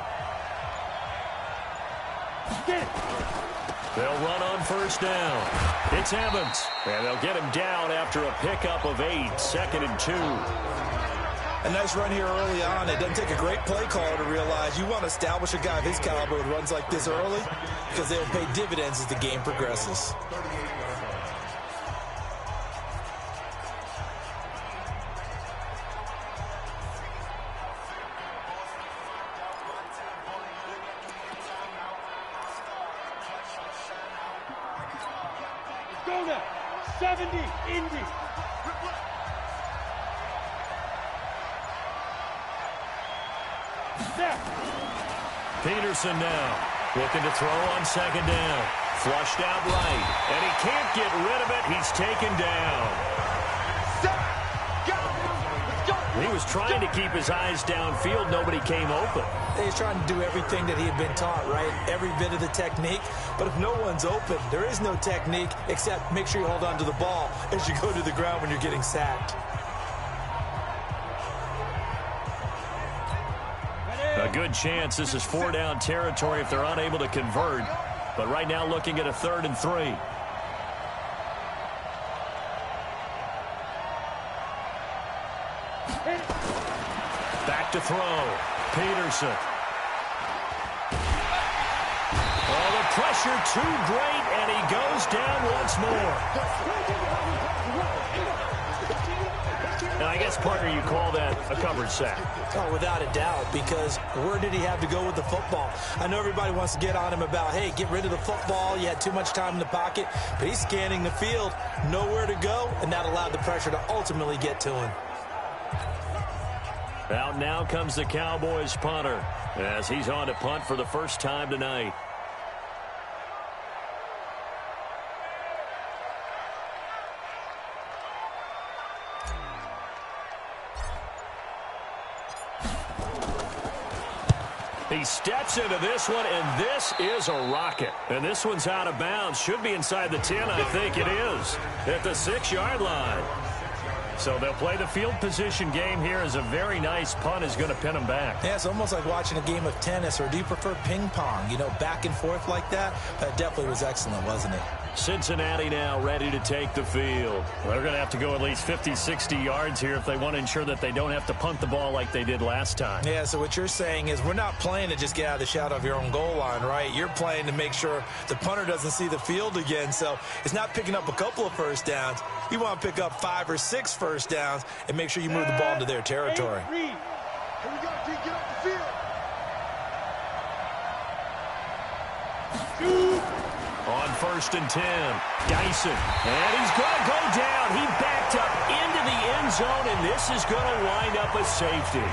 They'll run on first down. It's Evans, and they'll get him down after a pickup of 8, 2nd and 2. A nice run here early on. It doesn't take a great play caller to realize you want to establish a guy of his caliber with runs like this early, because they'll pay dividends as the game progresses. Go now. 70, Indy. Peterson now looking to throw on second down. Flushed out right, and he can't get rid of it. He's taken down. He was trying to keep his eyes downfield. Nobody came open. He's trying to do everything that he had been taught, right? Every bit of the technique. But if no one's open, there is no technique except make sure you hold on to the ball as you go to the ground when you're getting sacked. A good chance this is 4-down territory if they're unable to convert. But right now looking at a 3rd and 3. Back to throw. Peterson. Oh, the pressure too great, and he goes down once more. And I guess, partner, you call that a coverage sack. Oh, without a doubt, because where did he have to go with the football? I know everybody wants to get on him about, hey, get rid of the football. You had too much time in the pocket. But he's scanning the field, nowhere to go, and that allowed the pressure to ultimately get to him. Out now comes the Cowboys punter as he's on to punt for the first time tonight. He steps into this one, and this is a rocket. And this one's out of bounds. Should be inside the 10, I think it is, at the 6-yard line. So they'll play the field position game here as a very nice punt is going to pin them back. Yeah, it's almost like watching a game of tennis, or do you prefer ping pong? You know, back and forth like that? That definitely was excellent, wasn't it? Cincinnati now ready to take the field. They're going to have to go at least 50, 60 yards here if they want to ensure that they don't have to punt the ball like they did last time. Yeah, so what you're saying is we're not playing to just get out of the shadow of your own goal line, right? You're playing to make sure the punter doesn't see the field again. So it's not picking up a couple of first downs. You want to pick up 5 or 6 first downs and make sure you move the ball into their territory. Here we go, D. Get off the field. On 1st and 10, Dyson, and he's going to go down. He backed up into the end zone, and this is going to wind up a safety.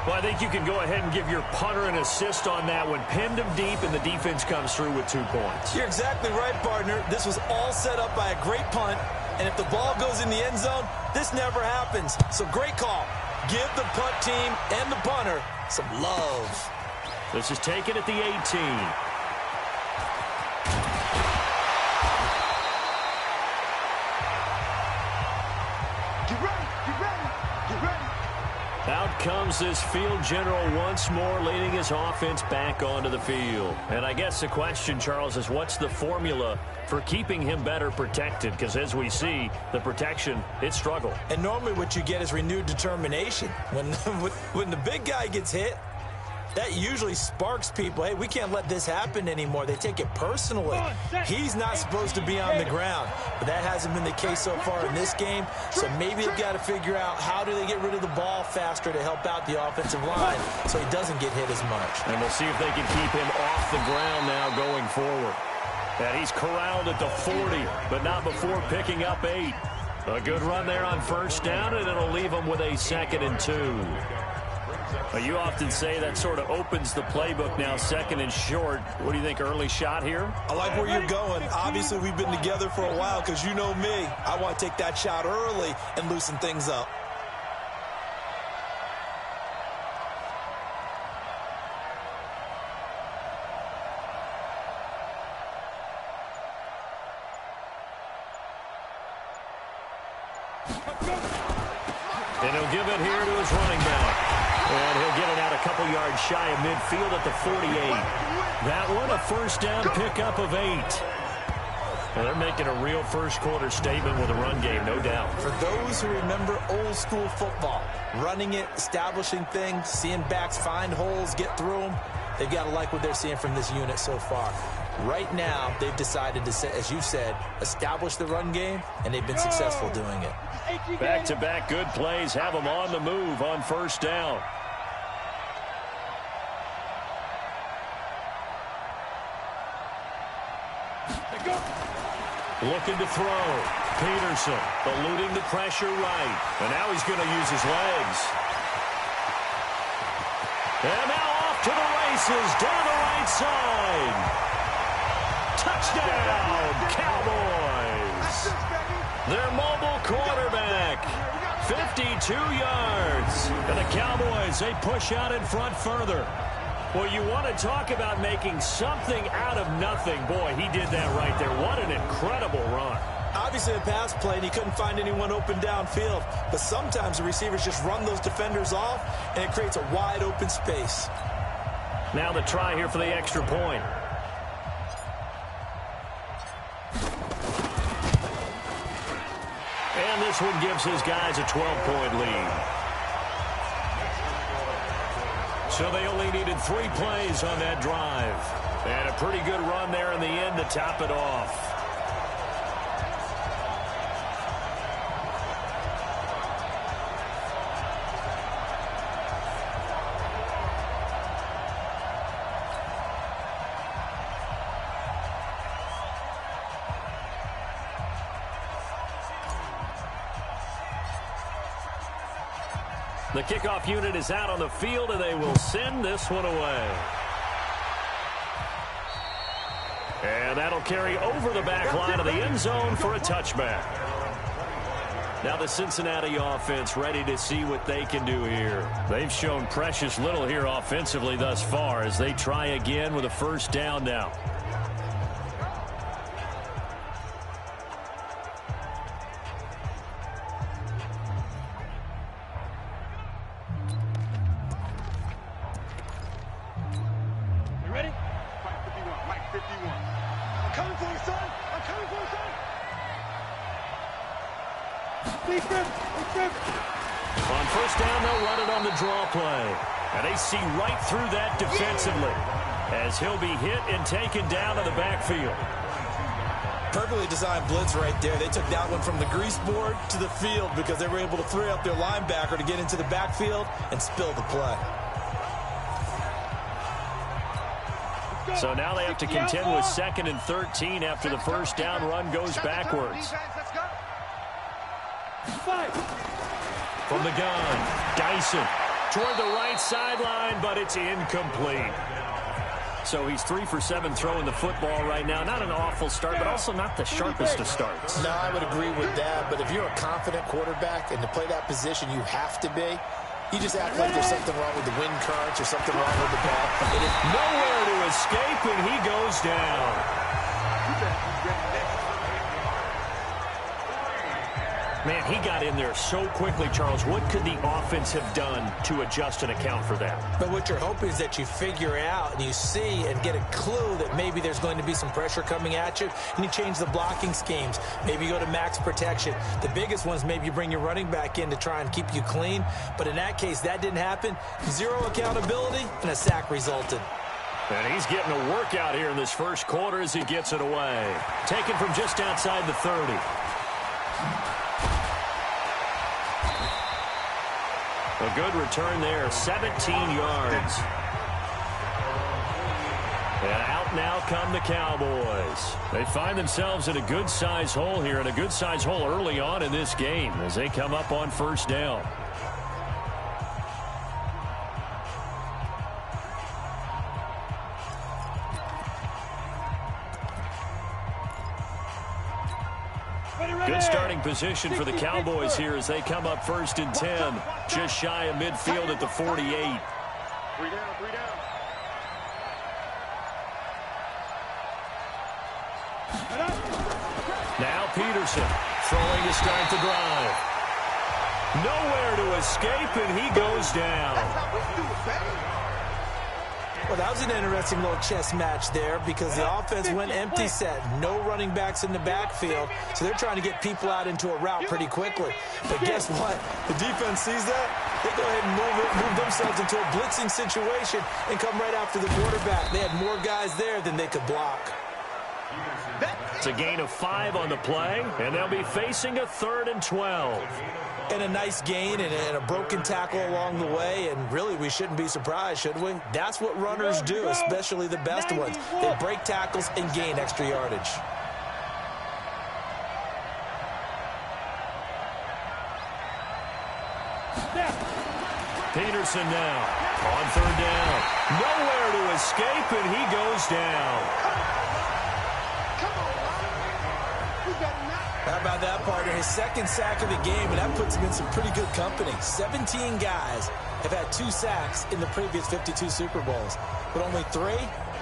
Well, I think you can go ahead and give your punter an assist on that one. Pinned him deep, and the defense comes through with 2 points. You're exactly right, partner. This was all set up by a great punt, and if the ball goes in the end zone, this never happens. So great call. Give the punt team and the punter some love. This is taken at the 18. Get ready, get ready, get ready. Out comes this field general once more, leading his offense back onto the field. And I guess the question, Charles, is what's the formula for keeping him better protected? Because as we see, the protection, it struggled. And normally what you get is renewed determination. When the big guy gets hit, that usually sparks people. Hey, we can't let this happen anymore. They take it personally. He's not supposed to be on the ground. But that hasn't been the case so far in this game. So maybe they've got to figure out how do they get rid of the ball faster to help out the offensive line so he doesn't get hit as much. And we'll see if they can keep him off the ground now going forward. And he's corralled at the 40, but not before picking up 8. A good run there on first down, and it'll leave him with a 2nd and 2. You often say that sort of opens the playbook now, 2nd and short. What do you think, early shot here? I like where you're going. Obviously, we've been together for a while because you know me. I want to take that shot early and loosen things up. And he'll give it here to his running back. And he'll get it out a couple yards shy of midfield at the 48. That one, a first down pickup of 8. Well, they're making a real first-quarter statement with a run game, no doubt. For those who remember old-school football, running it, establishing things, seeing backs find holes, get through them, they've got to like what they're seeing from this unit so far. Right now, they've decided to, as you said, establish the run game, and they've been successful doing it. Back-to-back good plays have them on the move on first down. Looking to throw. Peterson eluding the pressure right. And now he's going to use his legs. And now off to the races down the right side. Touchdown, Cowboys. Their mobile quarterback, 52 yards. And the Cowboys, they push out in front further. Well, you want to talk about making something out of nothing. Boy, he did that right there. What an incredible run. Obviously a pass play, and he couldn't find anyone open downfield. But sometimes the receivers just run those defenders off, and it creates a wide open space. Now the try here for the extra point. And this one gives his guys a 12-point lead. So they only needed 3 plays on that drive. And a pretty good run there in the end to top it off. The kickoff unit is out on the field, and they will send this one away. And that'll carry over the back line of the end zone for a touchback. Now the Cincinnati offense ready to see what they can do here. They've shown precious little here offensively thus far as they try again with a first down now. On first down, they'll run it on the draw play. And they see right through that defensively as he'll be hit and taken down to the backfield. Perfectly designed blitz right there. They took that one from the grease board to the field because they were able to free up their linebacker to get into the backfield and spill the play. So now they have to contend with 2nd and 13 after the first down run goes backwards. From the gun, Dyson toward the right sideline, but it's incomplete. So he's 3 for 7 throwing the football right now. Not an awful start, but also not the sharpest of starts. No, I would agree with that. But if you're a confident quarterback and to play that position, you have to be. You just act like there's something wrong with the wind currents or something wrong with the ball. Nowhere to escape, and he goes down. Man, he got in there so quickly, Charles. What could the offense have done to adjust and account for that? But what you're hoping is that you figure out and you see and get a clue that maybe there's going to be some pressure coming at you, and you change the blocking schemes. Maybe you go to max protection. The biggest ones, maybe you bring your running back in to try and keep you clean. But in that case, that didn't happen. 0 accountability, and a sack resulted. And he's getting a workout here in this first quarter as he gets it away. Taken from just outside the 30. A good return there, 17 yards. And out now come the Cowboys. They find themselves in a good-sized hole here, and a good-sized hole early on in this game as they come up on first down. Good starting position for the Cowboys here as they come up 1st and 10. Just shy of midfield at the 48. 3 down, 3 down. Now Peterson throwing to start the drive. Nowhere to escape, and he goes down. That's how we do it, baby. Well, that was an interesting little chess match there because the offense went empty set. No running backs in the backfield, so they're trying to get people out into a route pretty quickly. But guess what? The defense sees that. They go ahead and move themselves into a blitzing situation and come right after the quarterback. They had more guys there than they could block. It's a gain of 5 on the play, and they'll be facing a 3rd and 12. And a nice gain and a broken tackle along the way, and really we shouldn't be surprised, should we? That's what runners do, especially the best ones. They break tackles and gain extra yardage. Peterson now on 3rd down. Nowhere to escape, and he goes down. How about that, partner? His 2nd sack of the game, and that puts him in some pretty good company. 17 guys have had 2 sacks in the previous 52 Super Bowls, but only 3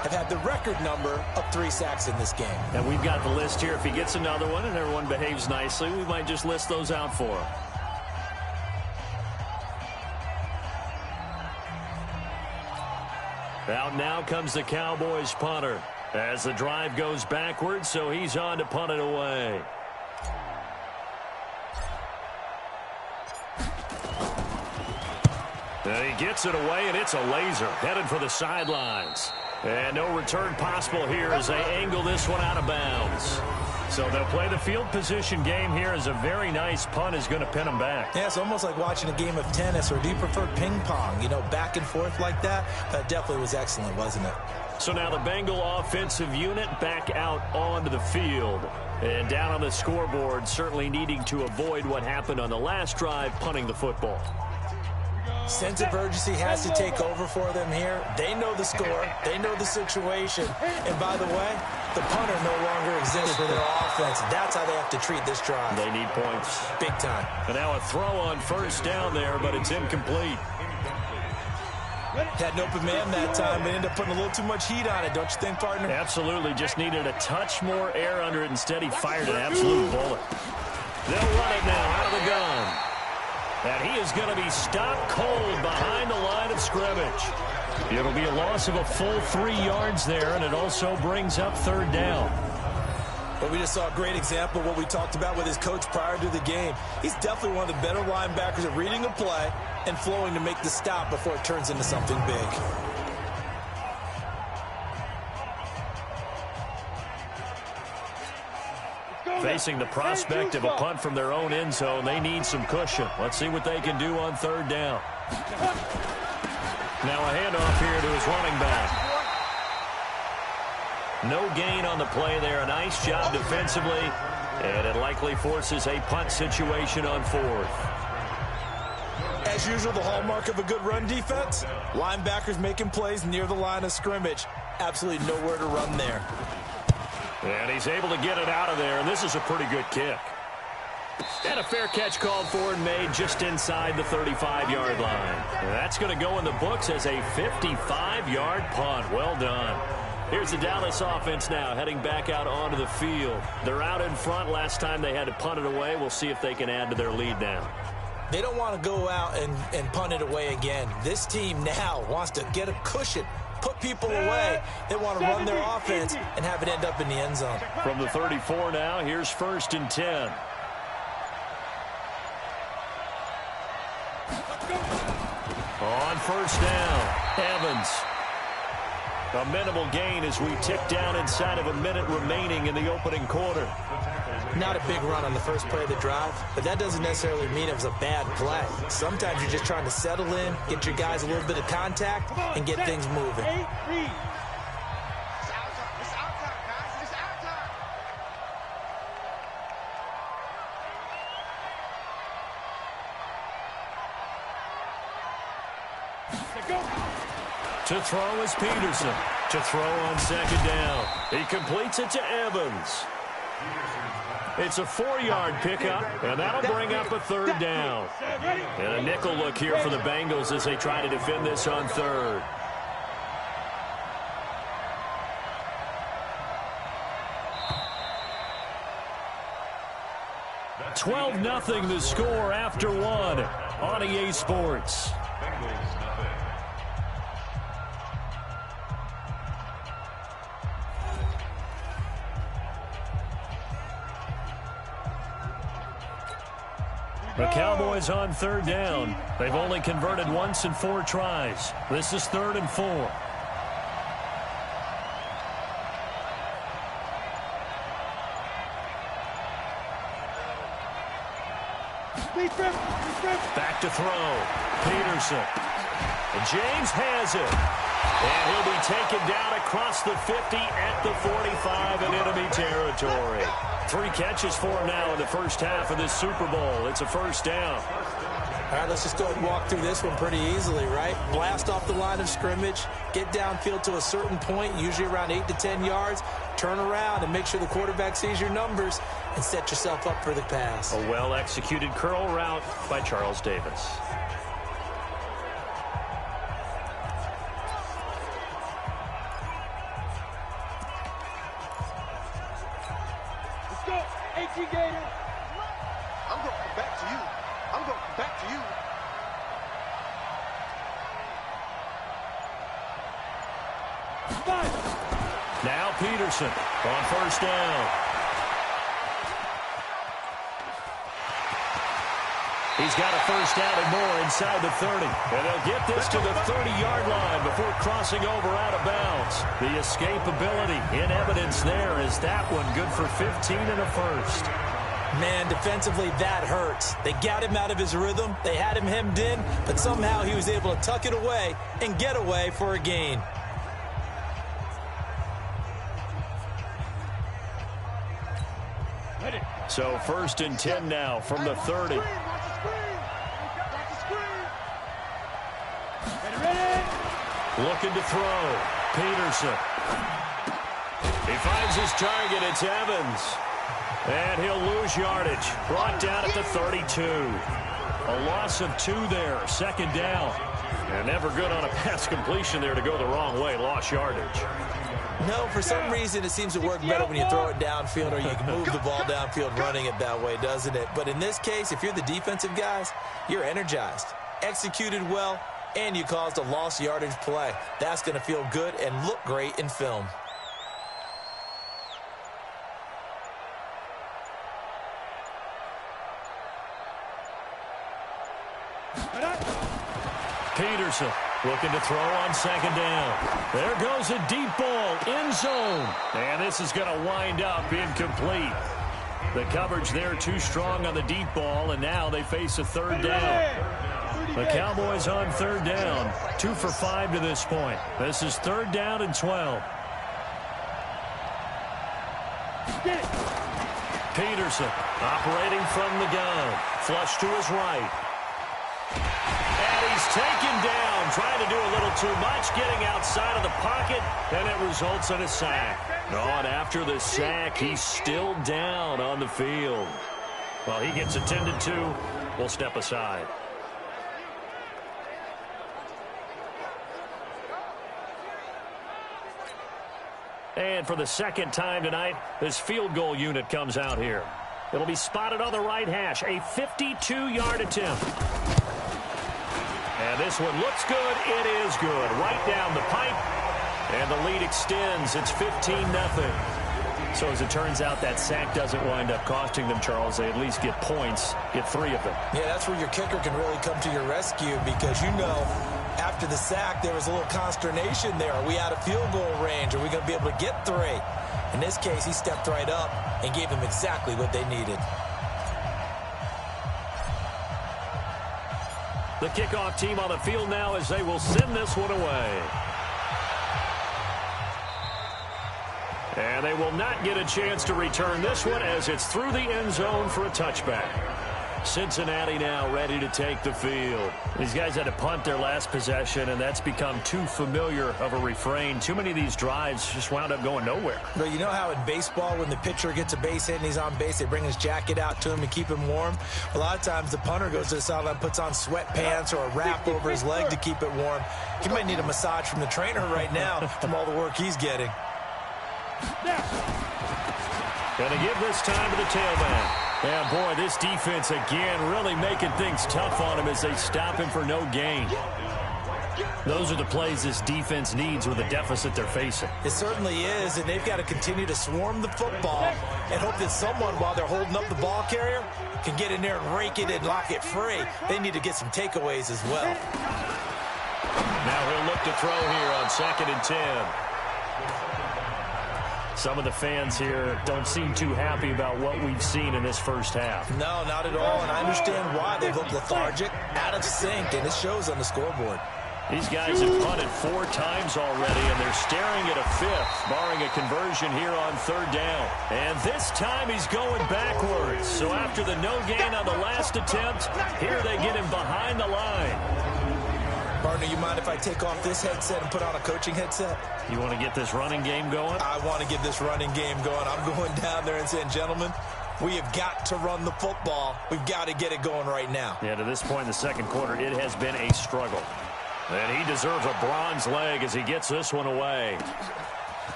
have had the record number of 3 sacks in this game. And we've got the list here. If he gets another one and everyone behaves nicely, we might just list those out for him. Out now comes the Cowboys punter as the drive goes backwards, so he's on to punt it away. And he gets it away, and it's a laser headed for the sidelines. And no return possible here as they angle this one out of bounds. So they'll play the field position game here as a very nice punt is going to pin them back. Yeah, it's almost like watching a game of tennis, or do you prefer ping pong? You know, back and forth like that? That definitely was excellent, wasn't it? So now the Bengal offensive unit back out onto the field. And down on the scoreboard, certainly needing to avoid what happened on the last drive, punting the football. Sense of urgency has to take over for them here. They know the score. They know the situation. And by the way, the punter no longer exists for their offense. That's how they have to treat this drive. They need points. Big time. And now a throw on 1st down there, but it's incomplete. Had an open man that time, but ended up putting a little too much heat on it, don't you think, partner? Absolutely. Just needed a touch more air under it. Instead, he fired an absolute bullet. They'll run it now out of the gun. And he is going to be stopped cold behind the line of scrimmage. It'll be a loss of a full 3 yards there, and it also brings up 3rd down. But we just saw a great example of what we talked about with his coach prior to the game. He's definitely one of the better linebackers at reading a play and flowing to make the stop before it turns into something big. Facing the prospect of a punt from their own end zone, they need some cushion. Let's see what they can do on 3rd down. Now a handoff here to his running back. No gain on the play there. A nice job defensively, and it likely forces a punt situation on 4th. As usual, the hallmark of a good run defense, linebackers making plays near the line of scrimmage. Absolutely nowhere to run there. And he's able to get it out of there, and this is a pretty good kick. And a fair catch called for and made just inside the 35-yard line. And that's going to go in the books as a 55-yard punt. Well done. Here's the Dallas offense now heading back out onto the field. They're out in front. Last time they had to punt it away. We'll see if they can add to their lead now. They don't want to go out and punt it away again. This team now wants to get a cushion, put people away. They want to run their offense and have it end up in the end zone. From the 34 now, here's 1st and 10. On 1st down, Evans. A minimal gain as we tick down inside of a minute remaining in the opening quarter. Not a big run on the first play of the drive, but that doesn't necessarily mean it was a bad play. Sometimes you're just trying to settle in, get your guys a little bit of contact, and get things moving. It's our time, guys. It's our time. To throw is Peterson. To throw on 2nd down. He completes it to Evans. It's a 4-yard pickup, and that'll bring up a 3rd down. And a nickel look here for the Bengals as they try to defend this on 3rd. That's 12-0 the score after 1 on EA Sports. Bengals nothing. The Cowboys on 3rd down. They've only converted once in 4 tries. This is 3rd and 4. Back to throw. Peterson. And James has it. And he'll be taken down across the 50 at the 45 in enemy territory. 3 catches for him now in the first half of this Super Bowl. It's a 1st down. All right, let's just go ahead and walk through this one pretty easily, right? Blast off the line of scrimmage, get downfield to a certain point, usually around 8 to 10 yards, turn around and make sure the quarterback sees your numbers and set yourself up for the pass. A well-executed curl route by Charles Davis. I'm going back to you. I'm going back to you. Now Peterson on 1st down. He's got a 1st down and more inside the 30. And they'll get this to the 30-yard line before crossing over out of bounds. The escapability in evidence there is that one good for 15 and a 1st. Man, defensively, that hurts. They got him out of his rhythm. They had him hemmed in, but somehow he was able to tuck it away and get away for a gain. So 1st and 10 now from the 30. Looking to throw. Peterson. He finds his target. It's Evans. And he'll lose yardage. Brought down at the 32. A loss of 2 there. 2nd down. And never good on a pass completion there to go the wrong way. Lost yardage. No, for some reason it seems to work better when you throw it downfield or you can move the ball downfield running it that way, doesn't it? But in this case, if you're the defensive guys, you're energized, executed well, and you caused a lost yardage play. That's going to feel good and look great in film. Peterson looking to throw on 2nd down. There goes a deep ball, end zone. And this is going to wind up incomplete. The coverage there too strong on the deep ball, and now they face a 3rd down. The Cowboys on 3rd down, 2 for 5 to this point. This is 3rd down and 12. Peterson operating from the gun. Flush to his right. And he's He's taken down, trying to do a little too much, getting outside of the pocket, and it results in a sack. And after the sack, he's still down on the field. Well, he gets attended to. We'll step aside. And for the second time tonight, this field goal unit comes out here. It'll be spotted on the right hash, a 52-yard attempt. And this one looks good. It is good. Right down the pipe. And the lead extends. It's 15-0. So as it turns out, that sack doesn't wind up costing them, Charles. They at least get points, get 3 of them. Yeah, that's where your kicker can really come to your rescue because, you know, after the sack, there was a little consternation there. Are we out of field goal range? Are we going to be able to get 3? In this case, he stepped right up and gave them exactly what they needed. The kickoff team on the field now as they will send this one away. And they will not get a chance to return this one as it's through the end zone for a touchback. Cincinnati now ready to take the field. These guys had to punt their last possession, and that's become too familiar of a refrain. Too many of these drives just wound up going nowhere. But you know how in baseball, when the pitcher gets a base hit and he's on base, they bring his jacket out to him to keep him warm? A lot of times the punter goes to the sideline, puts on sweatpants or a wrap over his leg to keep it warm. He might need a massage from the trainer right now from all the work he's getting. Going to give this time to the tailback. Yeah, boy, this defense again really making things tough on him as they stop him for no gain. Those are the plays this defense needs with the deficit they're facing. It certainly is, and they've got to continue to swarm the football and hope that someone, while they're holding up the ball carrier, can get in there and rake it and lock it free. They need to get some takeaways as well. Now he'll look to throw here on 2nd and 10. Some of the fans here don't seem too happy about what we've seen in this first half. No, not at all, and I understand why. They look lethargic, out of sync, and it shows on the scoreboard. These guys have punted 4 times already, and they're staring at a 5th, barring a conversion here on 3rd down. And this time he's going backwards. So after the no gain on the last attempt, here they get him behind the line. Partner, you mind if I take off this headset and put on a coaching headset? You want to get this running game going? I want to get this running game going. I'm going down there and saying, gentlemen, we have got to run the football. We've got to get it going right now. Yeah, to this point in the second quarter, it has been a struggle. And he deserves a bronze leg as he gets this one away.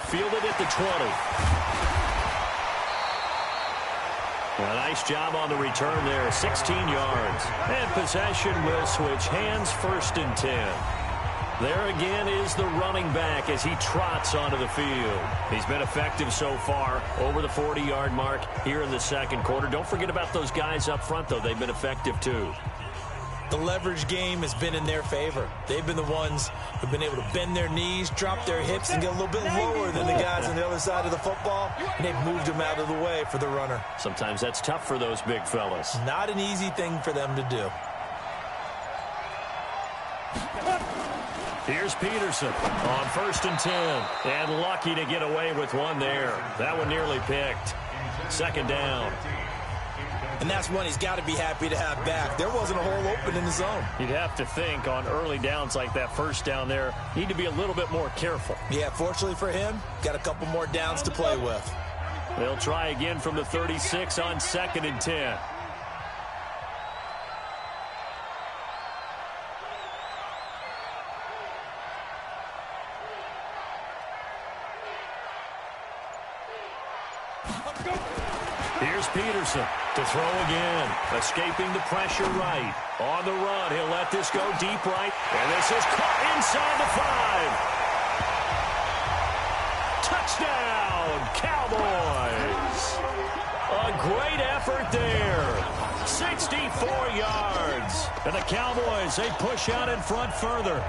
Fielded at the 20. A nice job on the return there, 16 yards. And possession will switch hands, 1st and 10. There again is the running back as he trots onto the field. He's been effective so far, over the 40-yard mark here in the second quarter. Don't forget about those guys up front, though. They've been effective, too. The leverage game has been in their favor. They've been the ones who've been able to bend their knees, drop their hips, and get a little bit lower than the guys on the other side of the football, and they've moved them out of the way for the runner. Sometimes that's tough for those big fellas. Not an easy thing for them to do. Here's Peterson on 1st and 10. And lucky to get away with one there. That one nearly picked. 2nd down. And that's one he's got to be happy to have back. There wasn't a hole open in the zone. You'd have to think on early downs like that 1st down there, need to be a little bit more careful. Yeah, fortunately for him, got a couple more downs to play with. They'll try again from the 36 on 2nd and 10. Here's Peterson to throw again. Escaping the pressure right. On the run, he'll let this go deep right. And this is caught inside the 5. Touchdown, Cowboys. A great effort there. 64 yards. And the Cowboys, they push out in front further.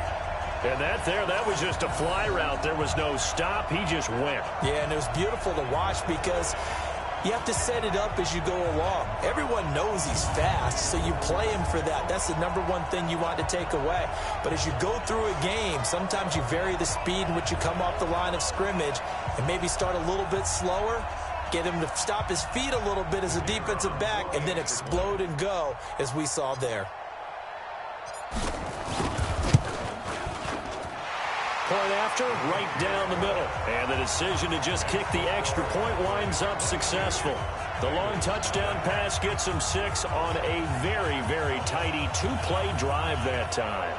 And that was just a fly route. There was no stop. He just went. Yeah, and it was beautiful to watch because you have to set it up as you go along. Everyone knows he's fast, so you play him for that. That's the #1 thing you want to take away. But as you go through a game, sometimes you vary the speed in which you come off the line of scrimmage and maybe start a little bit slower, get him to stop his feet a little bit as a defensive back, and then explode and go, as we saw there. point after, right down the middle. And the decision to just kick the extra point winds up successful. The long touchdown pass gets him 6 on a very, very tidy 2-play drive that time.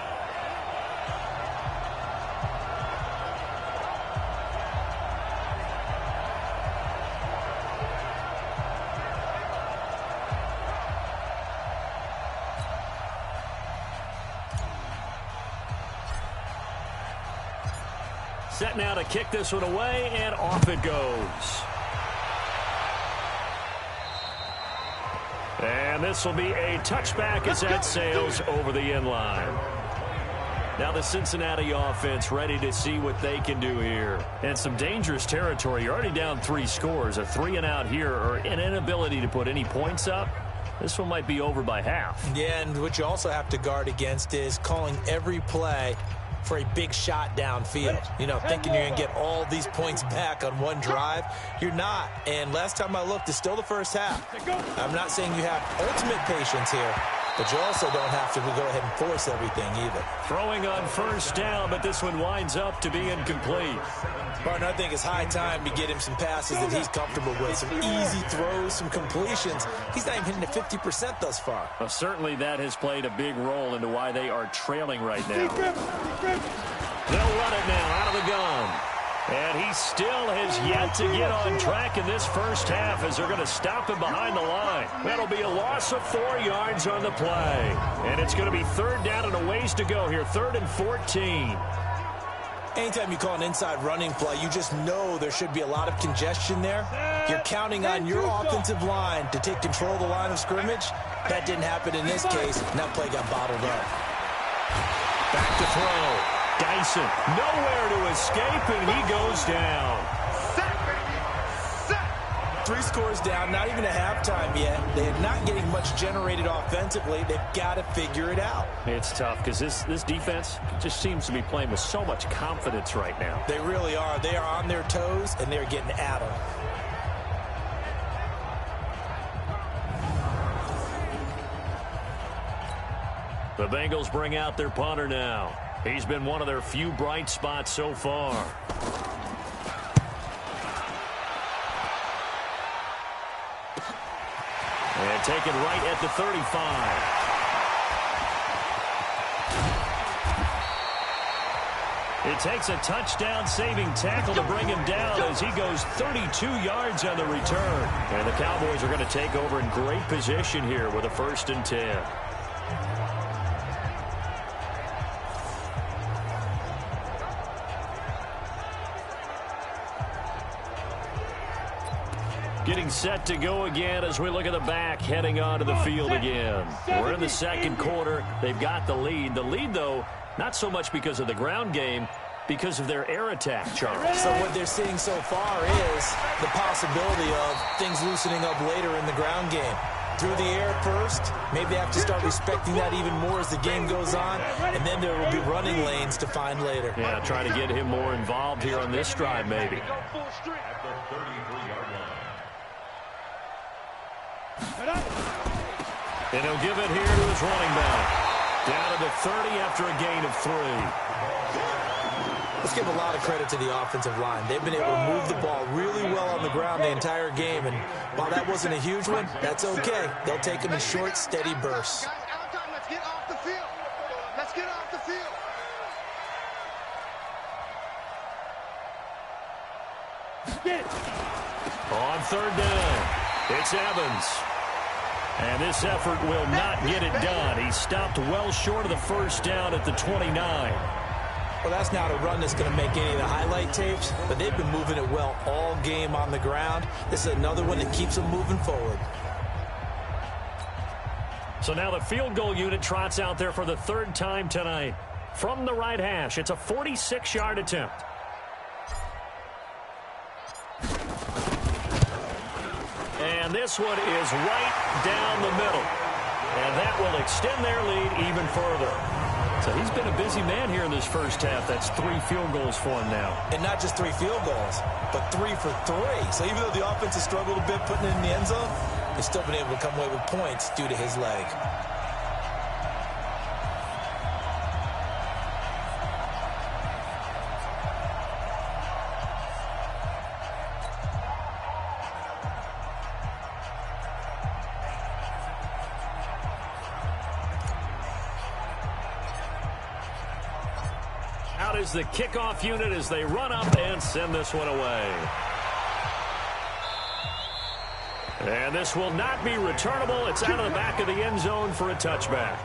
Set now to kick this one away, and off it goes. And this will be a touchback as that sails over the end line. Now the Cincinnati offense ready to see what they can do here. And some dangerous territory. You're already down 3 scores. A 3-and-out here, or an inability to put any points up. This one might be over by half. Yeah, and what you also have to guard against is calling every play for a big shot downfield. You know, thinking you're going to get all these points back on one drive. You're not. And last time I looked, it's still the first half. I'm not saying you have ultimate patience here, but you also don't have to go ahead and force everything either. Throwing on first down, but this one winds up to be incomplete. Partner, I think it's high time to get him some passes that he's comfortable with. Some easy throws, some completions. He's not even hitting the 50% thus far. Well, certainly that has played a big role into why they are trailing right now. They'll run it now out of the gun. And he still has yet to get on track in this first half as they're going to stop him behind the line. That'll be a loss of 4 yards on the play. And it's going to be 3rd down and a ways to go here. 3rd and 14. Anytime you call an inside running play, you just know there should be a lot of congestion there. You're counting on your offensive line to take control of the line of scrimmage. That didn't happen in this case, and that play got bottled up. Back to throw. Dyson, nowhere to escape, and he goes down. 3 scores down, not even a halftime yet. They're not getting much generated offensively. They've got to figure it out. It's tough because this defense just seems to be playing with so much confidence right now. They really are. They are on their toes, and they're getting at them. The Bengals bring out their punter now. He's been one of their few bright spots so far. And taken right at the 35. It takes a touchdown-saving tackle to bring him down as he goes 32 yards on the return. And the Cowboys are going to take over in great position here with a 1st and 10. Getting set to go again as we look at the back heading onto the field again. We're in the 2nd quarter. They've got the lead. The lead, though, not so much because of the ground game, because of their air attack, Charles. So what they're seeing so far is the possibility of things loosening up later in the ground game. Through the air first, maybe they have to start respecting that even more as the game goes on, and then there will be running lanes to find later. Yeah, try to get him more involved here on this drive, maybe. And he'll give it here to his running back. Down to the 30 after a gain of 3. Let's give a lot of credit to the offensive line. They've been able to move the ball really well on the ground the entire game, and while that wasn't a huge one, that's okay. They'll take them in short, steady bursts. Guys, out time. Let's get off the field. Let's get off the field. On 3rd down, it's Evans. And this effort will not get it done. He stopped well short of the 1st down at the 29. Well, that's not a run that's going to make any of the highlight tapes, but they've been moving it well all game on the ground. This is another one that keeps them moving forward. So now the field goal unit trots out there for the 3rd time tonight. From the right hash, it's a 46-yard attempt. And this one is right down the middle. And that will extend their lead even further. So he's been a busy man here in this first half. That's 3 field goals for him now. And not just 3 field goals, but 3 for 3. So even though the offense has struggled a bit putting it in the end zone, they've still been able to come away with points due to his leg. is the kickoff unit as they run up and send this one away. And this will not be returnable. It's out of the back of the end zone for a touchback.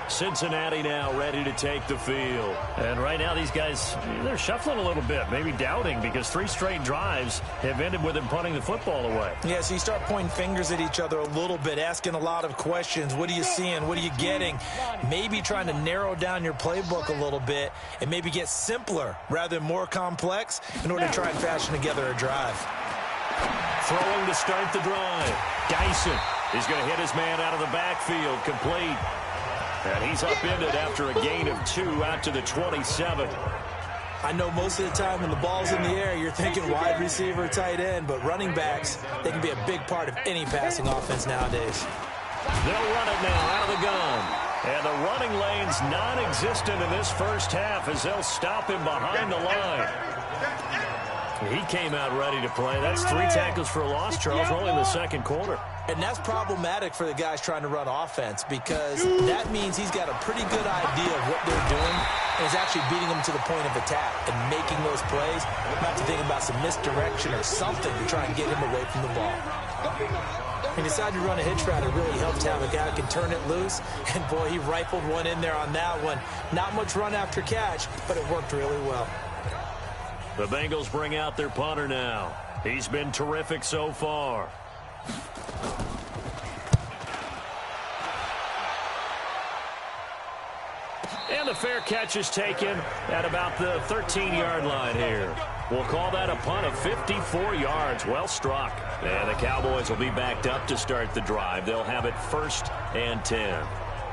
Cincinnati now ready to take the field. And right now these guys, they're shuffling a little bit, maybe doubting, because 3 straight drives have ended with them punting the football away. Yeah, so you start pointing fingers at each other a little bit, asking a lot of questions. What are you seeing? What are you getting? Maybe trying to narrow down your playbook a little bit and maybe get simpler rather than more complex in order to try and fashion together a drive. Throwing to start the drive. Dyson is going to hit his man out of the backfield, complete. And he's upended after a gain of 2 out to the 27. I know most of the time when the ball's in the air, you're thinking wide receiver, tight end, but running backs, they can be a big part of any passing offense nowadays. They'll run it now out of the gun. And the running lane's non-existent in this first half as they'll stop him behind the line. He came out ready to play. That's 3 tackles for a loss, Charles, only in the second quarter. And that's problematic for the guys trying to run offense because that means he's got a pretty good idea of what they're doing and is actually beating them to the point of attack and making those plays, not to think about some misdirection or something to try and get him away from the ball. He decided to run a hitch route. It really helps to have a guy who can turn it loose. And, boy, he rifled one in there on that one. Not much run after catch, but it worked really well. The Bengals bring out their punter now. He's been terrific so far. And the fair catch is taken at about the 13-yard line here. We'll call that a punt of 54 yards. Well struck. And the Cowboys will be backed up to start the drive. They'll have it 1st and 10.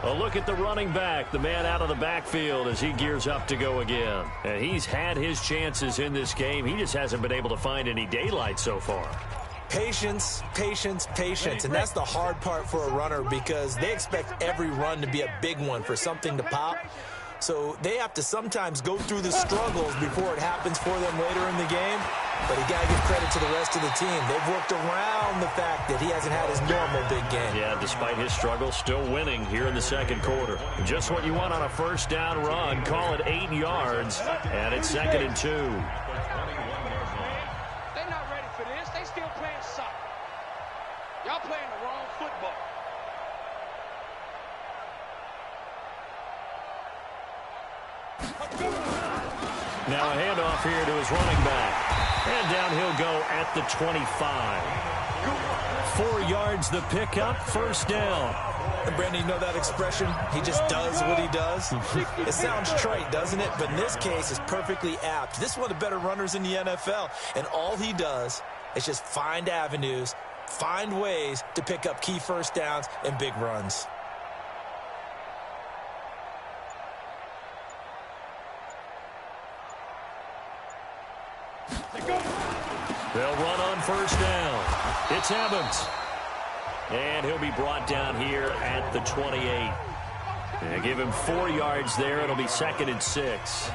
A look at the running back, the man out of the backfield as he gears up to go again. And he's had his chances in this game. He just hasn't been able to find any daylight so far. Patience, patience, patience. And that's the hard part for a runner because they expect every run to be a big one for something to pop. So they have to sometimes go through the struggles before it happens for them later in the game. But you got to give credit to the rest of the team. They've worked around the fact that he hasn't had his normal big game. Yeah, despite his struggles, still winning here in the second quarter. Just what you want on a first down run. Call it 8 yards, and it's 2nd and 2. They're not ready for this. They still playing soccer. Y'all playing the wrong football. Now a handoff here to his running back. And down he'll go at the 25. 4 yards the pickup, 1st down. And Brandon, you know that expression? He just does what he does. It sounds trite, doesn't it? But in this case, it's perfectly apt. This is one of the better runners in the NFL. And all he does is just find avenues, find ways to pick up key first downs and big runs. They'll run on 1st down. It's Evans. And he'll be brought down here at the 28. And give him 4 yards there. It'll be 2nd and 6.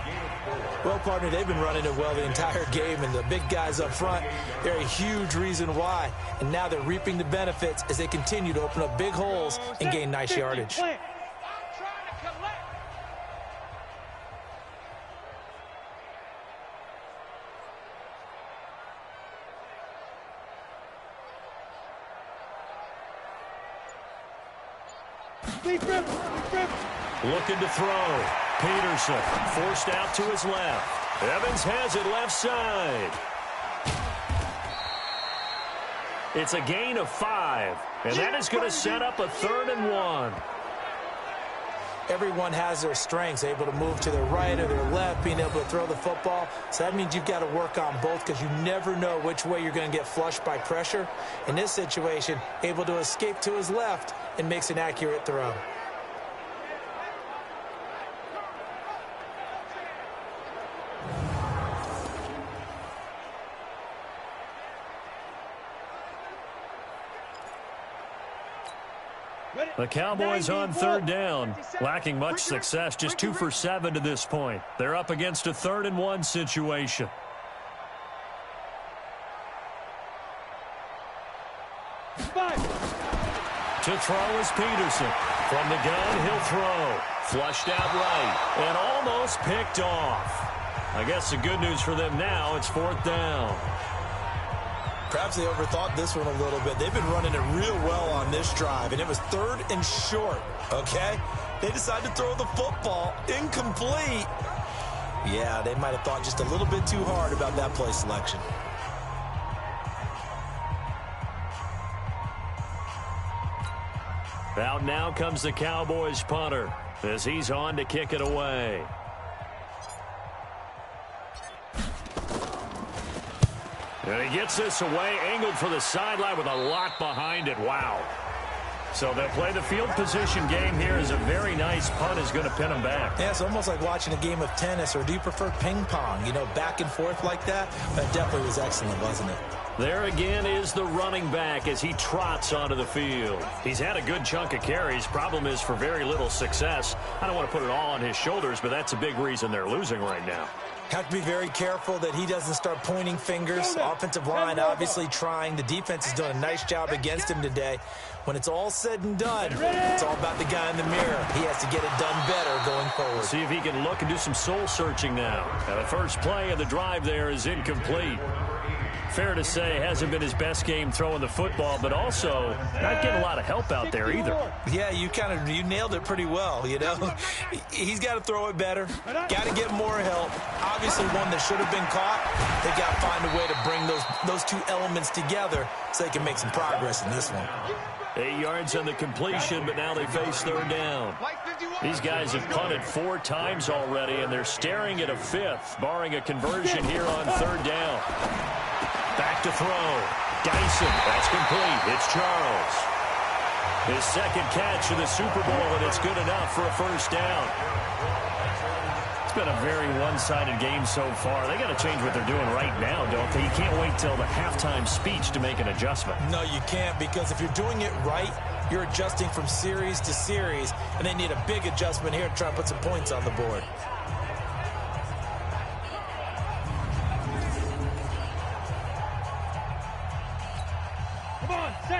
Well, partner, they've been running it well the entire game, and the big guys up front, they're a huge reason why. And now they're reaping the benefits as they continue to open up big holes and gain nice yardage. Looking to throw. Peterson forced out to his left. Evans has it left side. It's a gain of 5. And that is going to set up a 3rd and 1. Everyone has their strengths, able to move to their right or their left, being able to throw the football. So that means you've got to work on both because you never know which way you're going to get flushed by pressure. In this situation, able to escape to his left and makes an accurate throw. The Cowboys on 3rd down, lacking much success, just 2 for 7 to this point. They're up against a 3rd and 1 situation. To throw is Peterson. From the gun, he'll throw. Flushed out right and almost picked off. I guess the good news for them now, it's 4th down. Perhaps they overthought this one a little bit. They've been running it real well on this drive, and it was 3rd and short, okay? They decided to throw the football incomplete. Yeah, they might have thought just a little bit too hard about that play selection. Out now comes the Cowboys punter as he's on to kick it away. And he gets this away, angled for the sideline with a lot behind it. Wow. So they'll play the field position game here as a very nice punt is going to pin them back. Yeah, it's almost like watching a game of tennis, or do you prefer ping pong? You know, back and forth like that? That definitely was excellent, wasn't it? There again is the running back as he trots onto the field. He's had a good chunk of carries. Problem is for very little success. I don't want to put it all on his shoulders, but that's a big reason they're losing right now. Have to be very careful that he doesn't start pointing fingers. Offensive line obviously trying. The defense has done a nice job against him today. When it's all said and done, it's all about the guy in the mirror. He has to get it done better going forward. See if he can look and do some soul searching now. Now the first play of the drive there is incomplete. Fair to say, hasn't been his best game throwing the football, but also not getting a lot of help out there either. Yeah, you nailed it pretty well, you know. He's got to throw it better, got to get more help. Obviously one that should have been caught. They got to find a way to bring those two elements together so they can make some progress in this one. 8 yards on the completion, but now they face 3rd down. These guys have punted 4 times already, and they're staring at a 5th, barring a conversion here on 3rd down. Back to throw. Dyson. That's complete. It's Charles. His 2nd catch of the Super Bowl, and it's good enough for a 1st down. It's been a very one-sided game so far. They got to change what they're doing right now, don't they? You can't wait till the halftime speech to make an adjustment. No, you can't, because if you're doing it right, you're adjusting from series to series, and they need a big adjustment here to try and put some points on the board.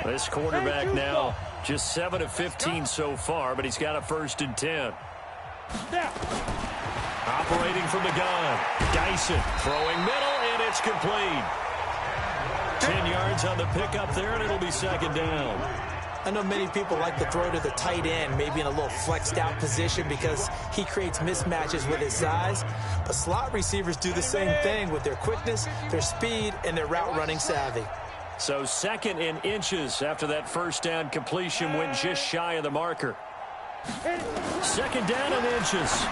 This quarterback now just 7 of 15 so far, but he's got a 1st and 10. Operating from the gun. Dyson throwing middle, and it's complete. 10 yards on the pickup there, and it'll be 2nd down. I know many people like to throw to the tight end, maybe in a little flexed out position because he creates mismatches with his size. But slot receivers do the same thing with their quickness, their speed, and their route running savvy. So 2nd and inches after that 1st down completion went just shy of the marker. 2nd down and inches.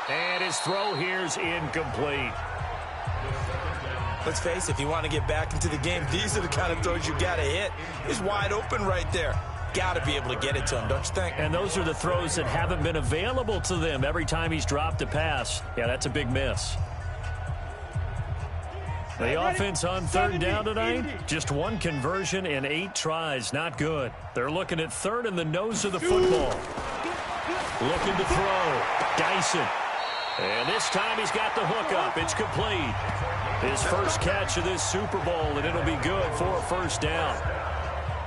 And his throw here's incomplete. Let's face it, if you want to get back into the game, these are the kind of throws you got to hit. He's wide open right there. Got to be able to get it to him, don't you think? And those are the throws that haven't been available to them every time he's dropped a pass. Yeah, that's a big miss. The offense on 3rd down tonight, just 1 conversion in 8 tries. Not good. They're looking at 3rd in the nose of the football. Looking to throw. Dyson. And this time he's got the hook up. It's complete. His 1st catch of this Super Bowl, and it'll be good for a 1st down.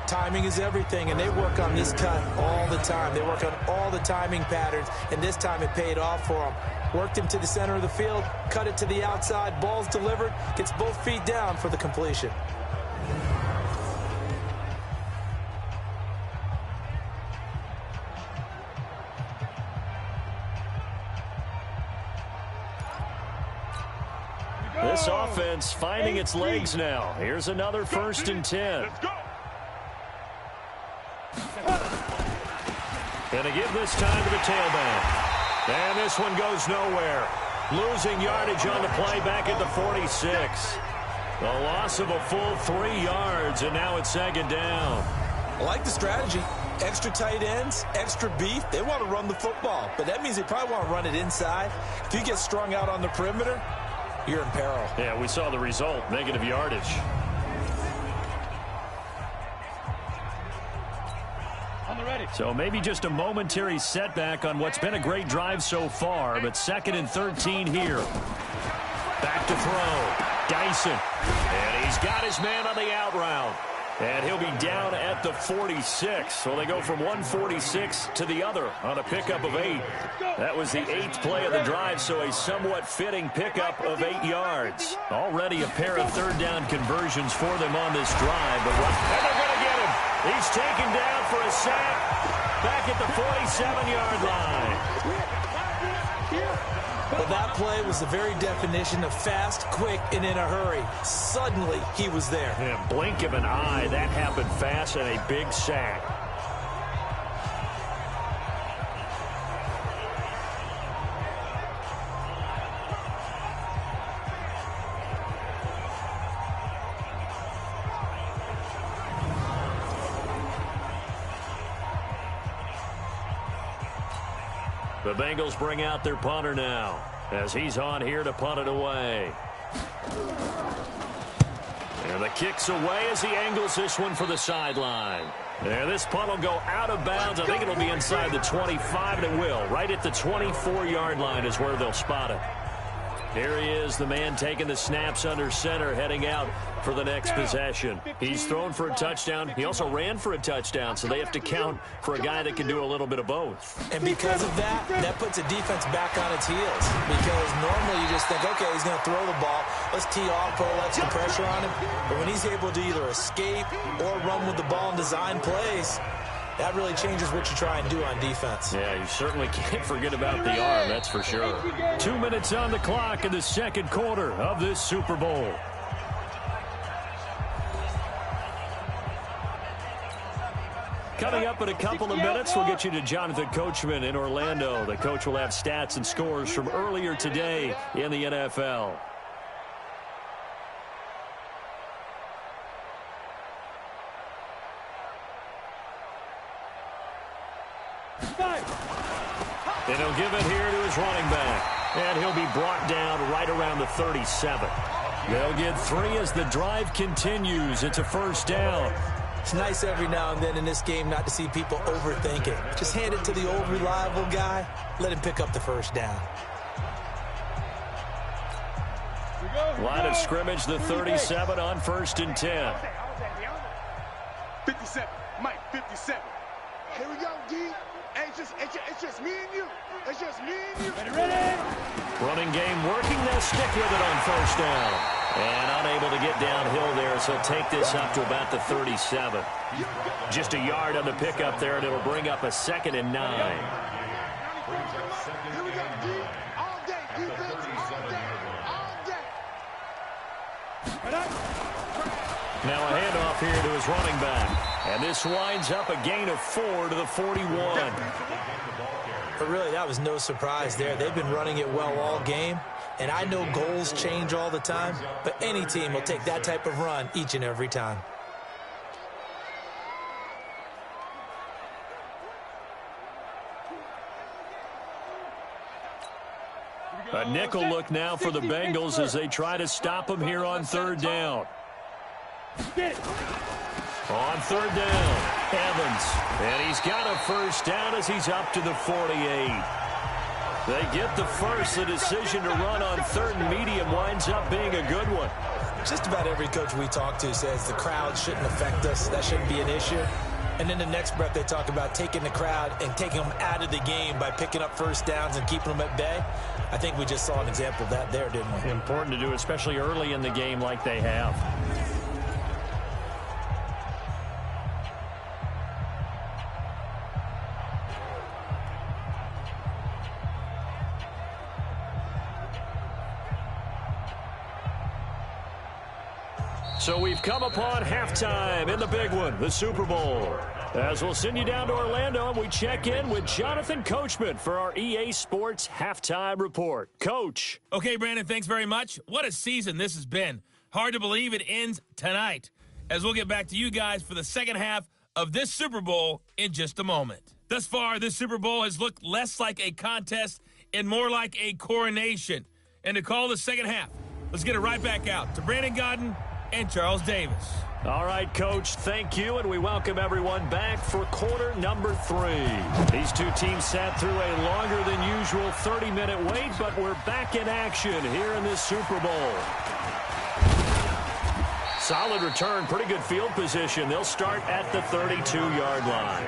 Timing is everything, and they work on this cut all the time. They work on all the timing patterns, and this time it paid off for them. Worked him to the center of the field, cut it to the outside, ball's delivered, gets both feet down for the completion. This offense finding its legs now. Here's another 1st and 10. Gonna give this time to the tailback. And this one goes nowhere. Losing yardage on the play back at the 46. The loss of a full 3 yards, and now it's 2nd down. I like the strategy. Extra tight ends, extra beef. They want to run the football, but that means they probably want to run it inside. If you get strung out on the perimeter, you're in peril. Yeah, we saw the result, negative yardage. So maybe just a momentary setback on what's been a great drive so far, but 2nd and 13 here. Back to throw. Dyson. And he's got his man on the out route. And he'll be down at the 46. So they go from 146 to the other on a pickup of 8. That was the 8th play of the drive, so a somewhat fitting pickup of 8 yards. Already a pair of third down conversions for them on this drive. But and they're going to get him. He's taken down for a sack back at the 47-yard line. Well, that play was the very definition of fast, quick, and in a hurry. Suddenly, he was there. Yeah, blink of an eye, that happened fast, and a big sack. The Bengals bring out their punter now as he's on here to punt it away. And the kick's away as he angles this one for the sideline. And this punt will go out of bounds. I think it'll be inside the 25, and it will. Right at the 24-yard line is where they'll spot it. Here he is, the man taking the snaps under center, heading out for the next possession. He's thrown for a touchdown. He also ran for a touchdown, so they have to count for a guy that can do a little bit of both. And because of that, that puts a defense back on its heels. Because normally you just think, okay, he's going to throw the ball. Let's tee off, put extra pressure on him. But when he's able to either escape or run with the ball and design plays, that really changes what you try and do on defense. Yeah, you certainly can't forget about the arm, that's for sure. 2 minutes on the clock in the second quarter of this Super Bowl. Coming up in a couple of minutes, we'll get you to Jonathan Coachman in Orlando. The coach will have stats and scores from earlier today in the NFL. And he'll give it here to his running back. And he'll be brought down right around the 37. They'll get 3 as the drive continues. It's a first down. It's nice every now and then in this game not to see people overthink it. Just hand it to the old reliable guy. Let him pick up the first down. Line of scrimmage, the 37 on 1st and 10. 57. Mike, 57. Here we go, D. Hey, it's just me and you. It's just me and you. Ready? Running game working. They'll stick with it on first down. And unable to get downhill there, so take this up to about the 37. Just a yard on the pickup there, and it'll bring up a 2nd and 9. Here we go, D. All day, defense. All day. Now a handoff here to his running back. And this winds up a gain of 4 to the 41. But really, that was no surprise there. They've been running it well all game. And I know goals change all the time, but any team will take that type of run each and every time. A nickel look now for the Bengals as they try to stop him here on 3rd down. On 3rd down, Evans. And he's got a first down as he's up to the 48. They get the first. The decision to run on 3rd and medium winds up being a good one. Just about every coach we talk to says the crowd shouldn't affect us. That shouldn't be an issue. And then the next breath they talk about taking the crowd and taking them out of the game by picking up first downs and keeping them at bay. I think we just saw an example of that there, didn't we? Important to do, especially early in the game like they have. So we've come upon halftime in the big one, the Super Bowl. As we'll send you down to Orlando and we check in with Jonathan Coachman for our EA Sports Halftime Report. Coach. Okay, Brandon, thanks very much. What a season this has been. Hard to believe it ends tonight, as we'll get back to you guys for the second half of this Super Bowl in just a moment. Thus far, this Super Bowl has looked less like a contest and more like a coronation. And to call the second half, let's get it right back out to Brandon Godden and Charles Davis. All right, Coach, thank you, and we welcome everyone back for quarter number 3. These two teams sat through a longer than usual 30-minute wait, but we're back in action here in this Super Bowl. Solid return, pretty good field position. They'll start at the 32-yard line.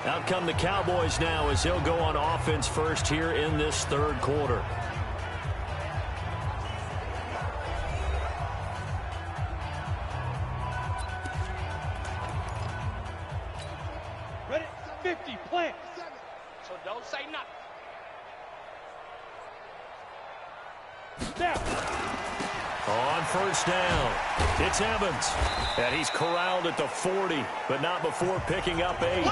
Out come the Cowboys now as they'll go on offense first here in this third quarter. Ready? 50, plant. So don't say nothing. Down. On first down, it's Evans. And he's corralled at the 40, but not before picking up 8.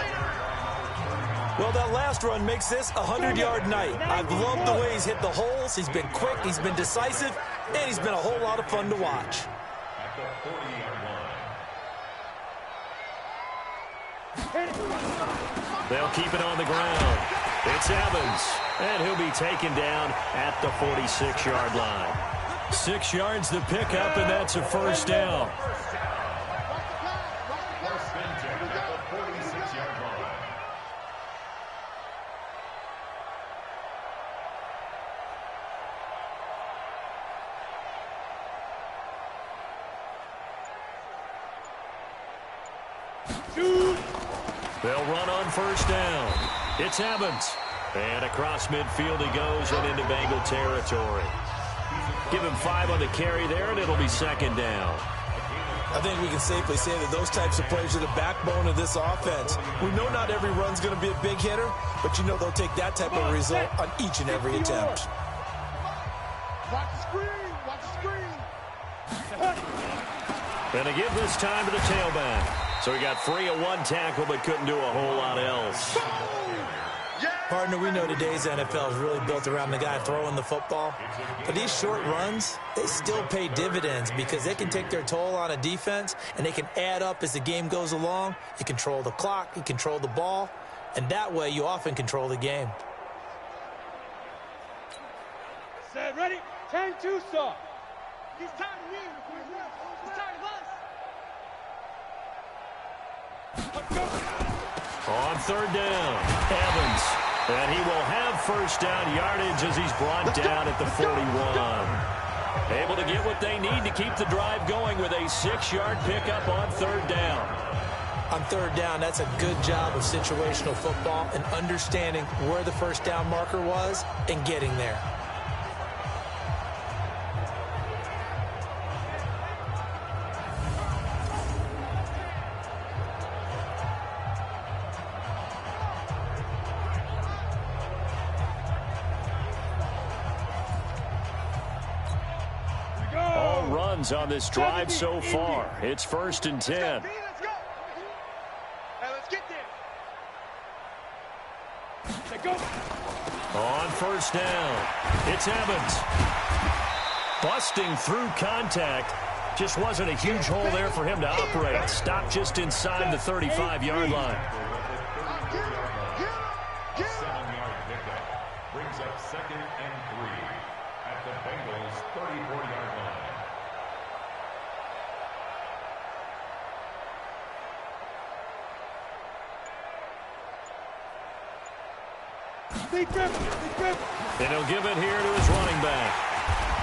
Well, that last run makes this a 100-yard night. I've loved the way he's hit the holes. He's been quick, he's been decisive, and he's been a whole lot of fun to watch. At the 40-yard line. They'll keep it on the ground. It's Evans, and he'll be taken down at the 46-yard line. 6 yards the pickup, and that's a first down. First and 10 at the 46-yard line. They'll run on first down. It's Evans. And across midfield he goes and into Bengal territory. Give him 5 on the carry there, and it'll be second down. I think we can safely say that those types of plays are the backbone of this offense. We know not every run's going to be a big hitter, but you know they'll take that type of result on each and every attempt. Watch the screen. Watch the screen. And they give this time to the tailback. So he got free of 1 tackle, but couldn't do a whole lot else. Partner, we know today's NFL is really built around the guy throwing the football. But these short runs, they still pay dividends because they can take their toll on a defense, and they can add up as the game goes along. You control the clock, you control the ball, and that way you often control the game. Set, ready? 10-2 start. He's tired of me. He's tired of us. On third down, Evans. And he will have first down yardage as he's brought down at the 41. Able to get what they need to keep the drive going with a 6-yard pickup on third down. On third down, that's a good job of situational football and understanding where the first down marker was and getting there. On this drive so far. It's first and 10. Let's go. Hey, let's get there. Go. On first down, it's Evans. Busting through contact. Just wasn't a huge hole there for him to operate. Stopped just inside the 35-yard line. 7-yard pickup brings up 2nd and 3 at the Bengals' 34-yard line. And he'll give it here to his running back.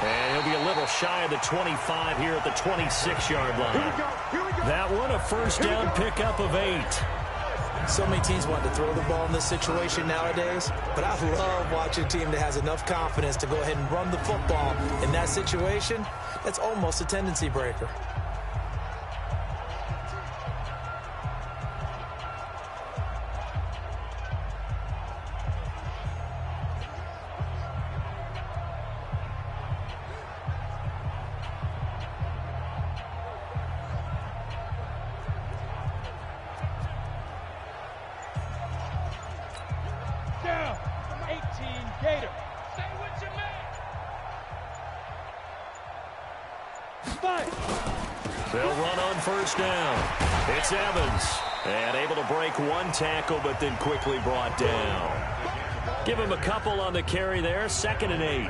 And he'll be a little shy of the 25 here at the 26-yard line. That one, a first down pickup of 8. So many teams want to throw the ball in this situation nowadays, but I love watching a team that has enough confidence to go ahead and run the football in that situation. That's almost a tendency breaker. They'll run on first down. It's Evans. And able to break 1 tackle, but then quickly brought down. Give him a couple on the carry there. 2nd and 8.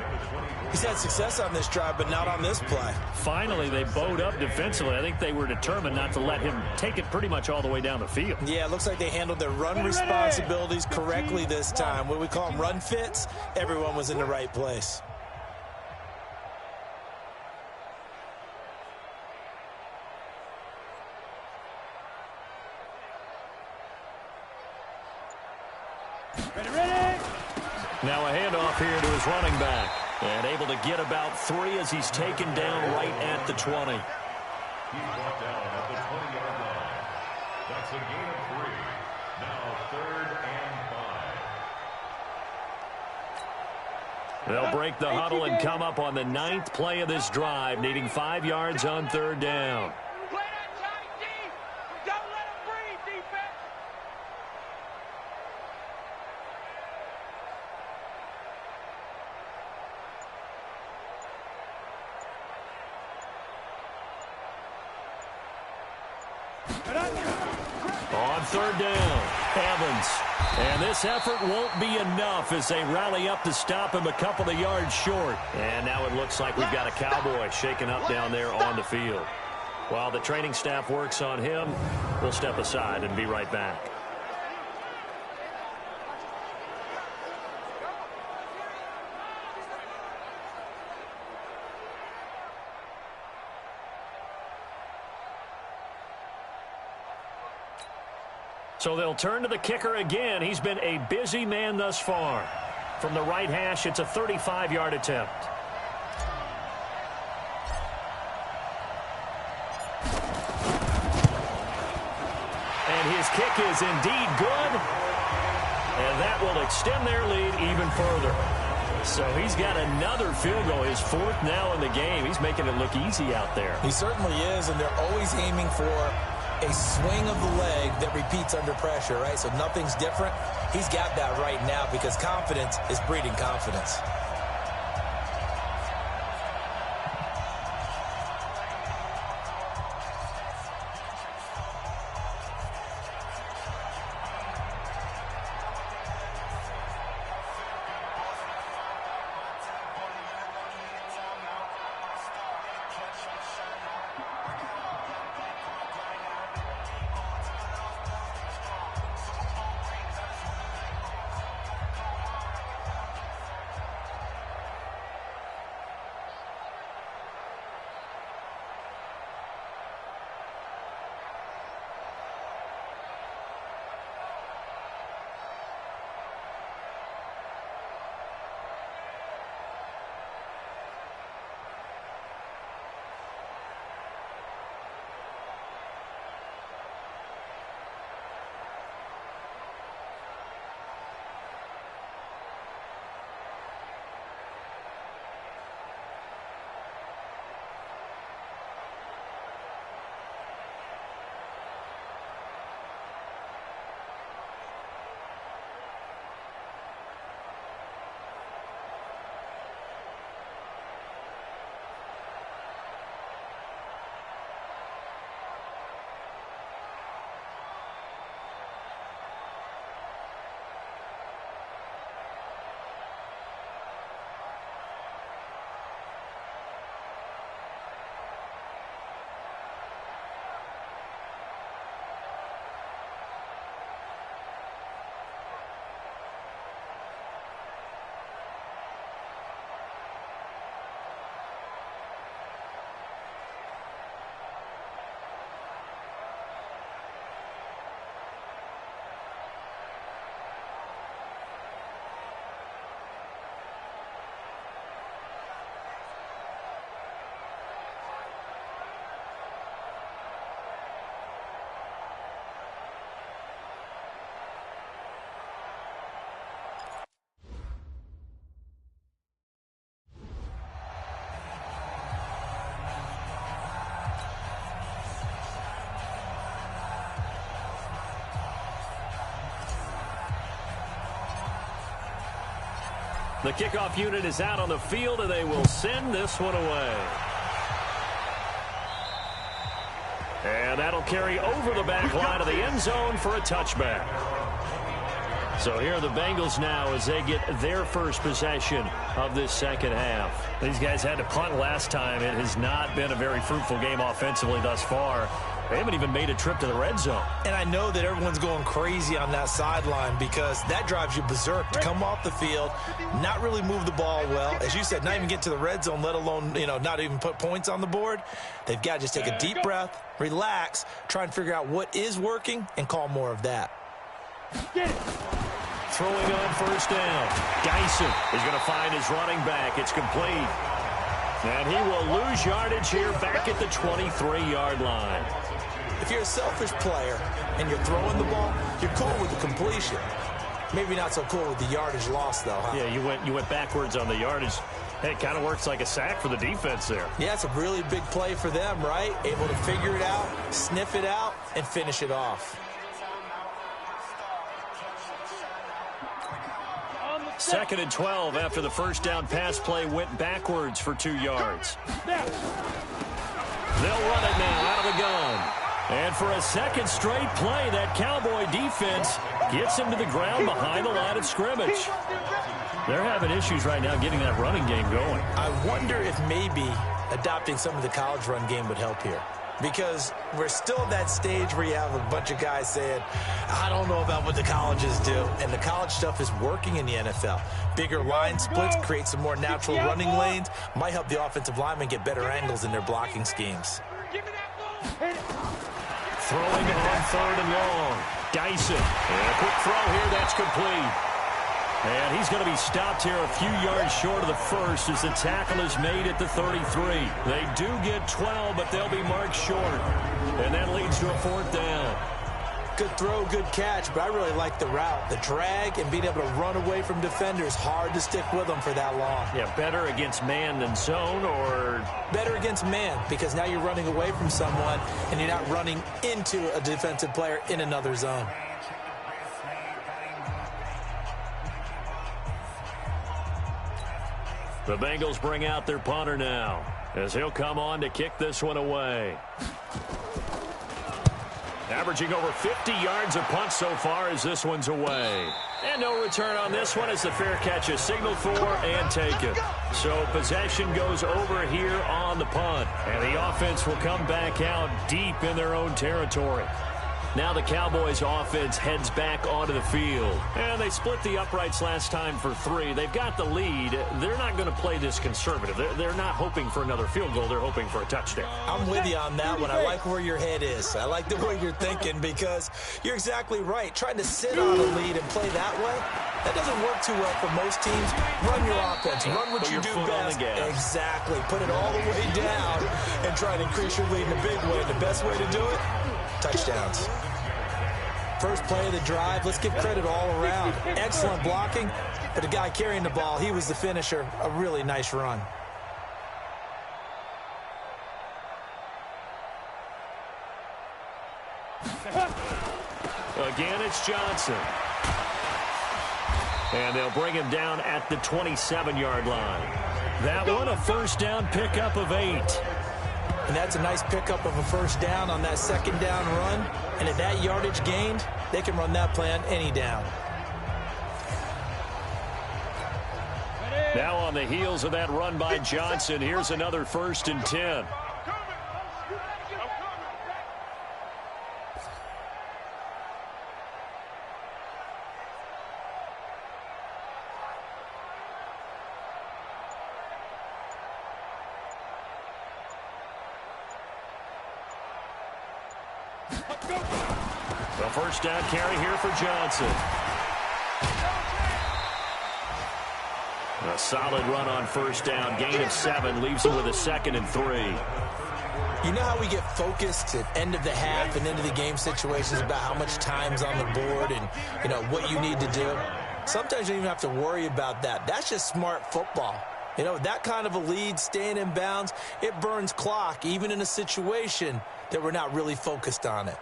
He's had success on this drive, but not on this play. Finally, they bowed up defensively. I think they were determined not to let him take it pretty much all the way down the field. Yeah, it looks like they handled their run responsibilities correctly this time. What we call them run fits, everyone was in the right place. Now a handoff here to his running back. And able to get about 3 as he's taken down right at the 20. He's brought down at the 20-yard line. That's a gain of 3. Now 3rd and 5. They'll break the huddle and come up on the 9th play of this drive, needing 5 yards on 3rd down. Play that tight deep. Don't let him breathe, defense. On 3rd down, Evans. And this effort won't be enough as they rally up to stop him a couple of yards short. And now it looks like we've got a Cowboy shaken up down there on the field. While the training staff works on him, we'll step aside and be right back. So they'll turn to the kicker again. He's been a busy man thus far. From the right hash, it's a 35-yard attempt. And his kick is indeed good. And that will extend their lead even further. So he's got another field goal, his 4th now in the game. He's making it look easy out there. He certainly is, and they're always aiming for a swing of the leg that repeats under pressure, right? So nothing's different. He's got that right now because confidence is breeding confidence. The kickoff unit is out on the field, and they will send this one away. And that'll carry over the back line of the end zone for a touchback. So here are the Bengals now as they get their first possession of this second half. These guys had to punt last time. It has not been a very fruitful game offensively thus far. They haven't even made a trip to the red zone. And I know that everyone's going crazy on that sideline because that drives you berserk to come off the field, not really move the ball well. As you said, not even get to the red zone, let alone, not even put points on the board. They've got to just take a deep breath, relax, try and figure out what is working, and call more of that. throwing on first down. Dyson is going to find his running back. It's complete. And he will lose yardage here back at the 23-yard line. If you're a selfish player and you're throwing the ball, you're cool with the completion. Maybe not so cool with the yardage loss, though, huh? Yeah, you went backwards on the yardage. Hey, it kind of works like a sack for the defense there. Yeah, it's a really big play for them, right? Able to figure it out, sniff it out, and finish it off. Second and 12 after the first down pass play went backwards for 2 yards. They'll run it now out of the gun. And for a second straight play, that Cowboy defense gets him to the ground behind the line of scrimmage. They're having issues right now getting that running game going. I wonder if maybe adopting some of the college run game would help here. Because we're still at that stage where you have a bunch of guys saying, I don't know about what the colleges do. And the college stuff is working in the NFL. Bigger line splits, create some more natural running lanes, might help the offensive linemen get better angles in their blocking schemes. Throwing on third and long. Dyson. And a quick throw here, that's complete. And he's going to be stopped here a few yards short of the first as the tackle is made at the 33. They do get 12, but they'll be marked short. And that leads to a fourth down. Good throw, good catch, but I really like the route. The drag and being able to run away from defenders, hard to stick with them for that long. Yeah, better against man than zone, or? Better against man, because now you're running away from someone and you're not running into a defensive player in another zone. The Bengals bring out their punter now as he'll come on to kick this one away. Averaging over 50 yards a punt so far as this one's away. And no return on this one as the fair catch is signaled for and taken. So possession goes over here on the punt. And the offense will come back out deep in their own territory. Now the Cowboys offense heads back onto the field. And they split the uprights last time for 3. They've got the lead. They're not going to play this conservative. They're not hoping for another field goal. They're hoping for a touchdown. I'm with you on that one. I like where your head is. I like the way you're thinking because you're exactly right. Trying to sit on a lead and play that way, that doesn't work too well for most teams. Run your offense. Run what you do best. Exactly. Put it all the way down and try to increase your lead in a big way. The best way to do it, touchdowns. First play of the drive, let's give credit all around. Excellent blocking, but the guy carrying the ball, he was the finisher. A really nice run. Again, it's Johnson. And they'll bring him down at the 27-yard line. That one, a first down pickup of 8. And that's a nice pickup of a first down on that second down run. And at that yardage gained, they can run that play on any down. Now on the heels of that run by Johnson, here's another 1st and 10. The first down carry here for Johnson. A solid run on first down. Gain of 7 leaves him with a 2nd and 3. You know how we get focused at end of the half and end of the game situations about how much time's on the board and, you know, what you need to do? Sometimes you don't even have to worry about that. That's just smart football. You know, that kind of a lead, staying in bounds, it burns clock, even in a situation that we're not really focused on it.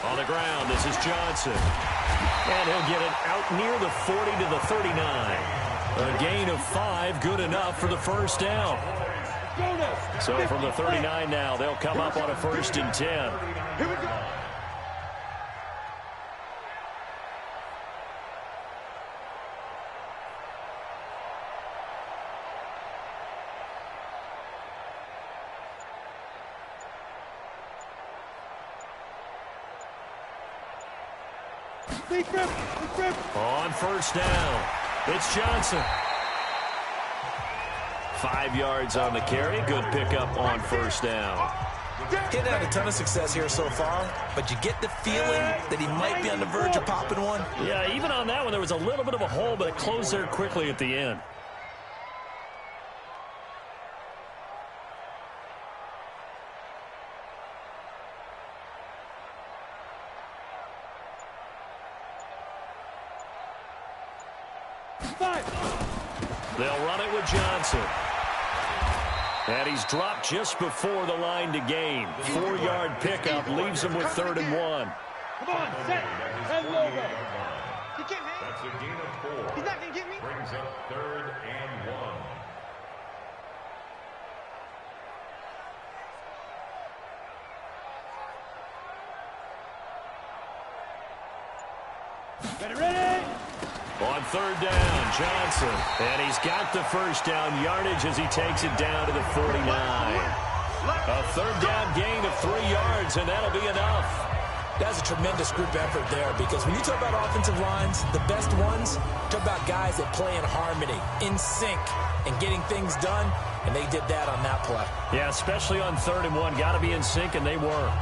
On the ground, this is Johnson. And he'll get it out near the 40 to the 39. A gain of 5, good enough for the first down. So from the 39 now, they'll come up on a 1st and 10. Here we go. On first down, it's Johnson. 5 yards on the carry. Good pickup on first down. He hadn't had a ton of success here so far, but you get the feeling that he might be on the verge of popping one. Yeah, even on that one, there was a little bit of a hole, but it closed there quickly at the end. They'll run it with Johnson. And he's dropped just before the line to gain. 4-yard pickup leaves him with 3rd and 1. Come on, set. And logo. He can't hang. That's a gain of 4. He's not going to get me. Brings up 3rd and 1. Ready? On 3rd down, Johnson. And he's got the first down yardage as he takes it down to the 49. A 3rd down gain of 3 yards, and that'll be enough. That's a tremendous group effort there, because when you talk about offensive lines, the best ones, talk about guys that play in harmony, in sync, and getting things done, and they did that on that play. Yeah, especially on 3rd and 1. Got to be in sync, and they were.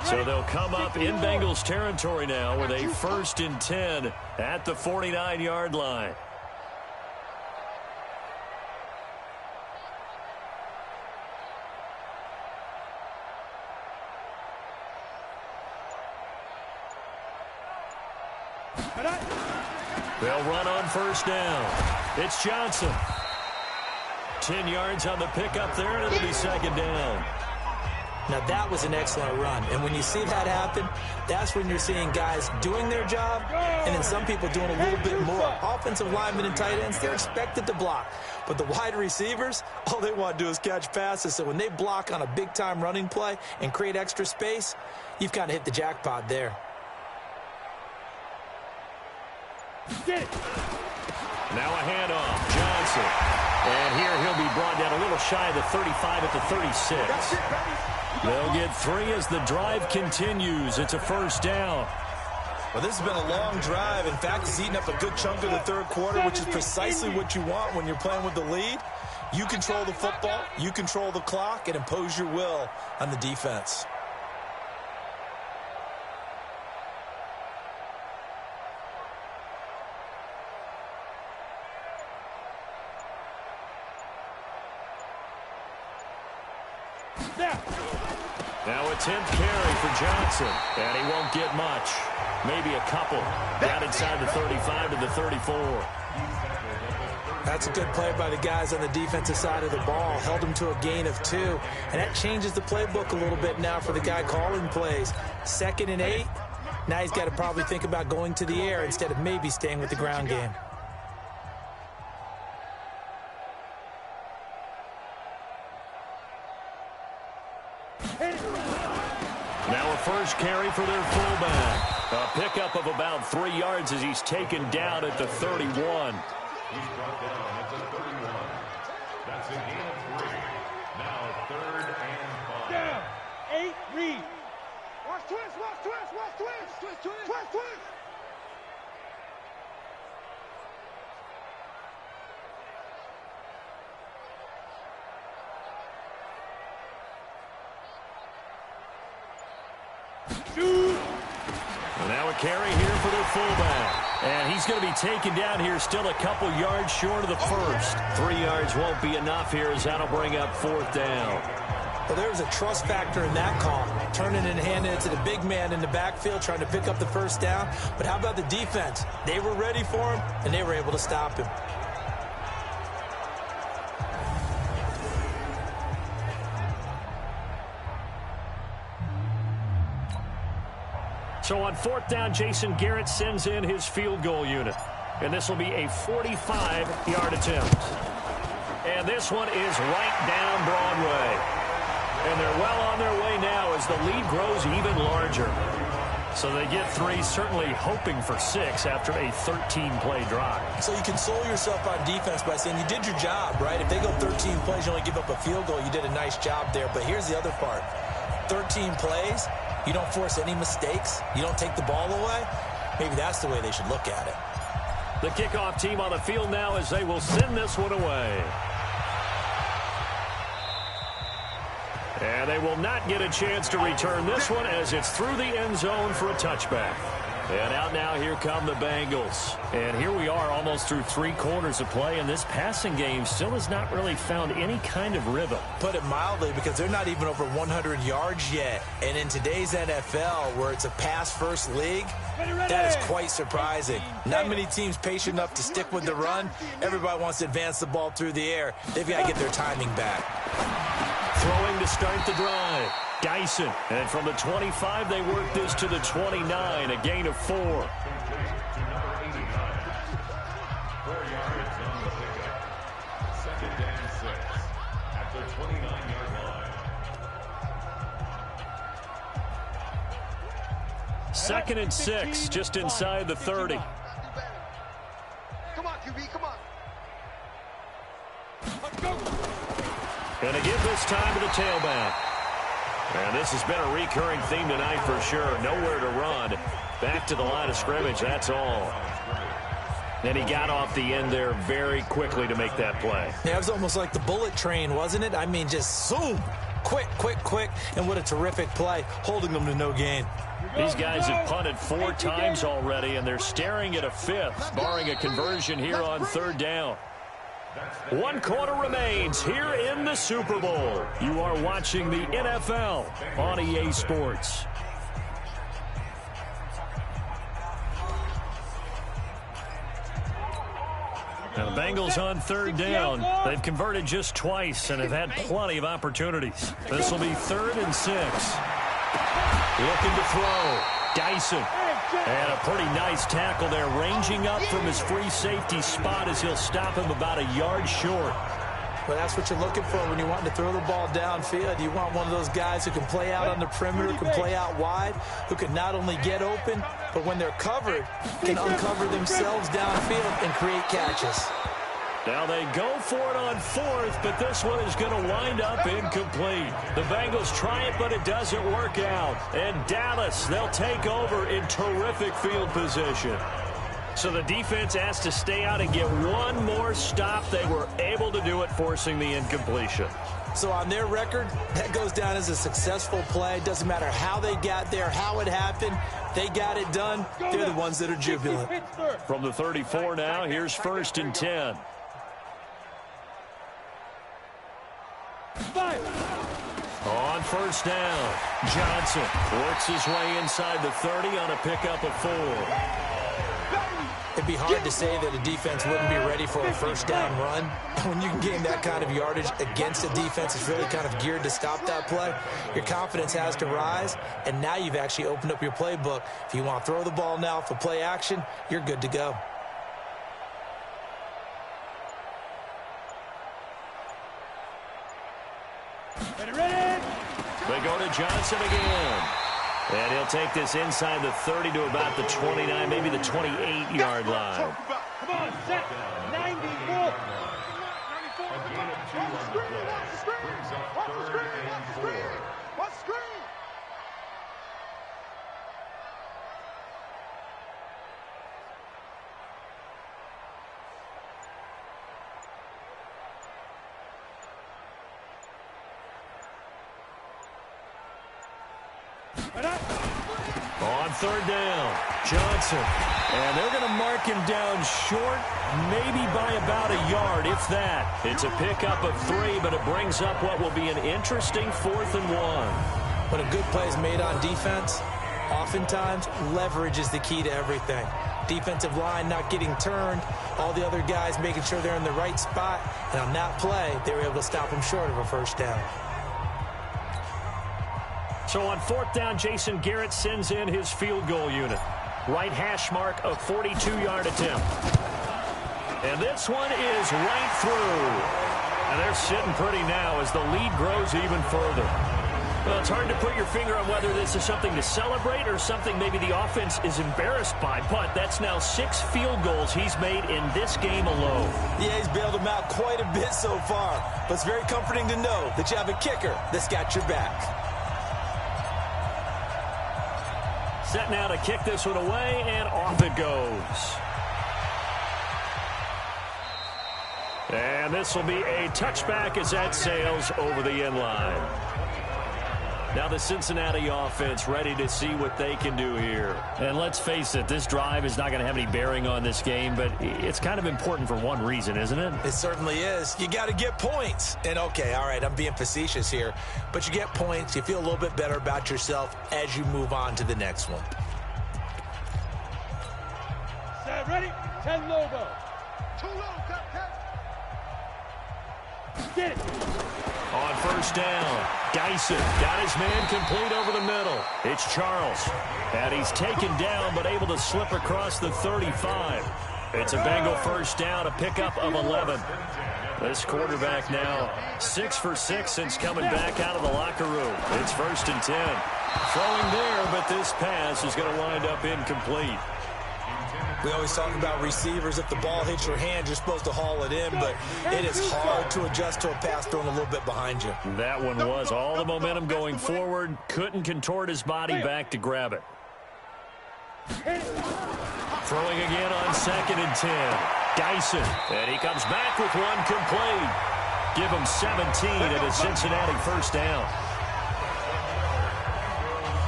So they'll come up in Bengals territory now with a 1st and 10 at the 49-yard line. They'll run on 1st down. It's Johnson. 10 yards on the pickup there, and it'll be 2nd down. Now, that was an excellent run. And when you see that happen, that's when you're seeing guys doing their job and then some people doing a little bit more. Offensive linemen and tight ends, they're expected to block. But the wide receivers, all they want to do is catch passes. So when they block on a big-time running play and create extra space, you've kind of hit the jackpot there. Now a handoff. Johnson. And here he'll be brought down a little shy of the 35 at the 36. They'll get 3 as the drive continues. It's a 1st down. Well, this has been a long drive. In fact, it's eaten up a good chunk of the 3rd quarter, which is precisely what you want when you're playing with the lead. You control the football, you control the clock, and impose your will on the defense. Now a 10th carry for Johnson, and he won't get much. Maybe a couple. Down inside the 35 to the 34. That's a good play by the guys on the defensive side of the ball. Held him to a gain of 2. And that changes the playbook a little bit now for the guy calling plays. 2nd and 8. Now he's got to probably think about going to the air instead of maybe staying with the ground game. Now a 1st carry for their fullback. A pickup of about 3 yards as he's taken down at the 31. He's brought down at the 31. That's a gain of 3. Now 3rd and 5. Down. 8, read. Watch twist, watch twist, watch twist. Twist, twist. Twist, twist. Now a carry here for their fullback. And he's going to be taken down here still a couple yards short of the 1st. 3 yards won't be enough here as that'll bring up 4th down. Well, there was a trust factor in that call. Turning and handing it to the big man in the backfield, trying to pick up the 1st down. But how about the defense? They were ready for him, and they were able to stop him. So on 4th down, Jason Garrett sends in his field goal unit. And this will be a 45-yard attempt. And this one is right down Broadway. And they're well on their way now as the lead grows even larger. So they get 3, certainly hoping for 6 after a 13-play drive. So you console yourself on defense by saying you did your job, right? If they go 13 plays, you only give up a field goal, you did a nice job there. But here's the other part. 13 plays, you don't force any mistakes, you don't take the ball away, maybe that's the way they should look at it. The kickoff team on the field now as they will send this one away. And they will not get a chance to return this one as it's through the end zone for a touchback. And out now, here come the Bengals. And here we are almost through 3 quarters of play, and this passing game still has not really found any kind of rhythm. Put it mildly, because they're not even over 100 yards yet. And in today's NFL, where it's a pass-first league, that is quite surprising. Not many teams patient enough to stick with the run. Everybody wants to advance the ball through the air. They've got to get their timing back. Throwing to start the drive. Dyson, and from the 25, they work this to the 29, a gain of 4. 4 yards on the pickup. 2nd and 6 at the 29-yard line. 2nd and 6, just inside the 30. Come on, QB, come on. And a give this time to the tailback. And this has been a recurring theme tonight for sure. Nowhere to run. Back to the line of scrimmage, that's all. And he got off the end there very quickly to make that play. Yeah, it was almost like the bullet train, wasn't it? I mean, just zoom. Quick, quick, quick. And what a terrific play, holding them to no gain. These guys have punted 4 times already, and they're staring at a 5th, barring a conversion here on 3rd down. 1 quarter remains here in the Super Bowl. You are watching the NFL on EA Sports. Now the Bengals on 3rd down. They've converted just twice and have had plenty of opportunities. This will be 3rd and 6. Looking to throw. Dyson. And a pretty nice tackle there, ranging up from his free safety spot as he'll stop him about a yard short. Well, that's what you're looking for when you're wanting to throw the ball downfield. You want one of those guys who can play out on the perimeter, can play out wide, who can not only get open, but when they're covered, can uncover themselves downfield and create catches. Now they go for it on 4th, but this one is going to wind up incomplete. The Bengals try it, but it doesn't work out. And Dallas, they'll take over in terrific field position. So the defense has to stay out and get one more stop. They were able to do it, forcing the incompletion. So on their record, that goes down as a successful play. Doesn't matter how they got there, how it happened. They got it done. They're the ones that are jubilant. From the 34 now, here's 1st and 10. On 1st down, Johnson works his way inside the 30 on a pickup of 4. It'd be hard to say that a defense wouldn't be ready for a 1st down run. When you can gain that kind of yardage against a defense that's really kind of geared to stop that play, your confidence has to rise, and now you've actually opened up your playbook. If you want to throw the ball now for play action, you're good to go. They go to Johnson again. And he'll take this inside the 30 to about the 29, maybe the 28-yard line. Come on, set. 94. What screen? On 3rd down, Johnson. And they're going to mark him down short, maybe by about a yard, if that. It's a pickup of 3, but it brings up what will be an interesting 4th and 1. When a good play is made on defense, oftentimes leverage is the key to everything. Defensive line not getting turned, all the other guys making sure they're in the right spot, and on that play, they were able to stop him short of a 1st down. So on 4th down, Jason Garrett sends in his field goal unit. Right hash mark, a 42-yard attempt. And this one is right through. And they're sitting pretty now as the lead grows even further. Well, it's hard to put your finger on whether this is something to celebrate or something maybe the offense is embarrassed by. But that's now 6 field goals he's made in this game alone. Yeah, he's bailed them out quite a bit so far. But it's very comforting to know that you have a kicker that's got your back. set now to kick this one away, and off it goes. And this will be a touchback as that sails over the end line. Now the Cincinnati offense ready to see what they can do here. And let's face it, this drive is not going to have any bearing on this game, but it's kind of important for one reason, isn't it? It certainly is. You got to get points. And okay, all right, I'm being facetious here, but you get points. You feel a little bit better about yourself as you move on to the next one. Set, ready? 10 Lobo. Too low, cut. Get it. On first down, Dyson got his man complete over the middle. It's Charles. And he's taken down but able to slip across the 35. It's a Bengal first down, a pickup of 11. This quarterback now 6 for 6 since coming back out of the locker room. It's 1st and 10. Throwing there, but this pass is going to wind up incomplete. We always talk about receivers. If the ball hits your hand, you're supposed to haul it in, but it is hard to adjust to a pass thrown a little bit behind you. That one was all the momentum going forward. Couldn't contort his body back to grab it. Throwing again on 2nd and 10. Dyson, and he comes back with one complete. Give him 17 at a Cincinnati first down.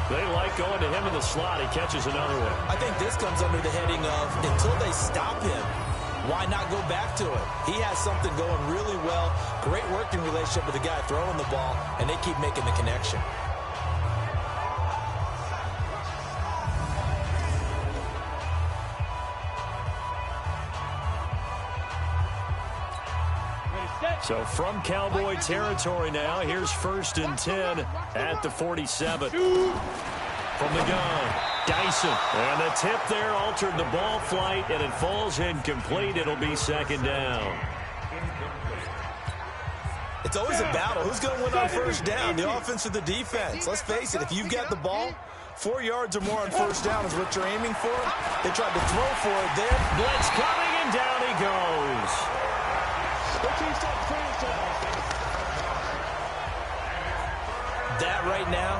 They like going to him in the slot. He catches another one. I think this comes under the heading of until they stop him, why not go back to it? He has something going really well. Great working relationship with the guy throwing the ball, and they keep making the connection. So from Cowboy territory now, here's 1st and 10 at the 47. From the gun, Dyson. And the tip there altered the ball flight, and it falls incomplete. It'll be 2nd down. It's always a battle. Who's going to win on first down, the offense or the defense? Let's face it, if you've got the ball, 4 yards or more on first down is what you're aiming for. They tried to throw for it there. Blitz coming, and down he goes. That right now,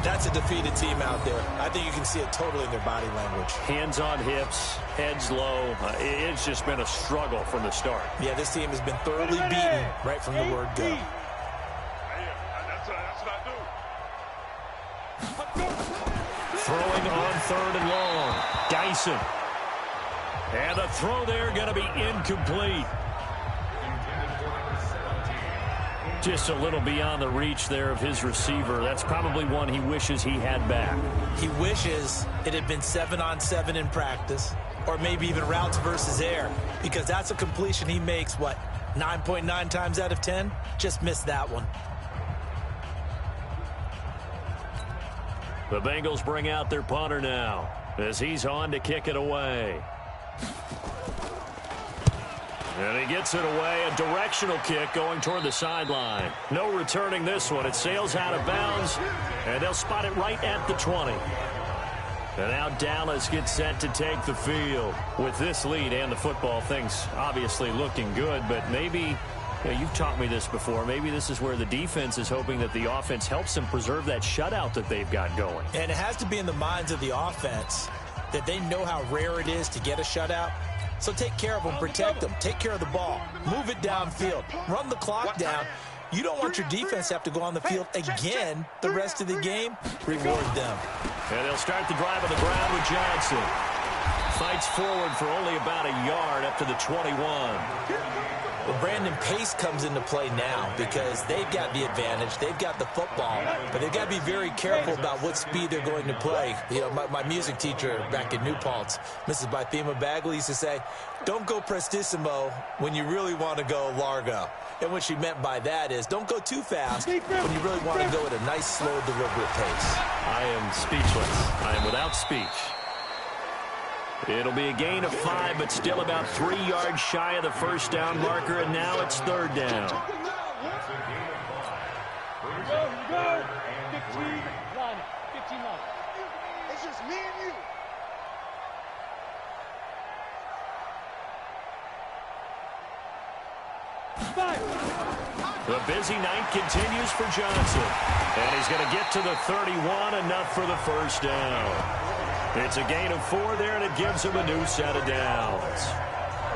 that's a defeated team out there. I think you can see it totally in their body language. Hands on hips, heads low. It's just been a struggle from the start. Yeah, this team has been thoroughly beaten right from the word go. Throwing on 3rd and long. Dyson. And the throw there going to be incomplete. Just a little beyond the reach there of his receiver. That's probably one he wishes he had back. He wishes it had been 7-on-7 in practice, or maybe even routes versus air, because that's a completion he makes, 9.9 times out of 10? Just missed that one. The Bengals bring out their punter now as he's on to kick it away. And he gets it away, a directional kick going toward the sideline. No returning this one. It sails out of bounds, and they'll spot it right at the 20. And now Dallas gets set to take the field. With this lead and the football, things obviously looking good, but maybe, you've taught me this before, maybe this is where the defense is hoping that the offense helps them preserve that shutout that they've got going. And it has to be in the minds of the offense that they know how rare it is to get a shutout. So take care of them, protect them, take care of the ball, move it downfield, run the clock down. You don't want your defense to have to go on the field again the rest of the game. Reward them. And they'll start the drive on the ground with Johnson. Fights forward for only about a yard up to the 21. Well, Brandon, pace comes into play now because they've got the advantage. They've got the football, but they've got to be very careful about what speed they're going to play. My music teacher back in New Paltz, Mrs. Bythema Bagley, used to say, don't go prestissimo when you really want to go largo. And what she meant by that is don't go too fast when you really want to go at a nice, slow, deliberate pace. I am speechless. I am without speech. It'll be a gain of 5, but still about 3 yards shy of the first down marker, and now it's 3rd down. Go. 15 line. It's just me and you. The busy night continues for Johnson. And he's going to get to the 31, enough for the first down. It's a gain of 4 there, and it gives him a new set of downs.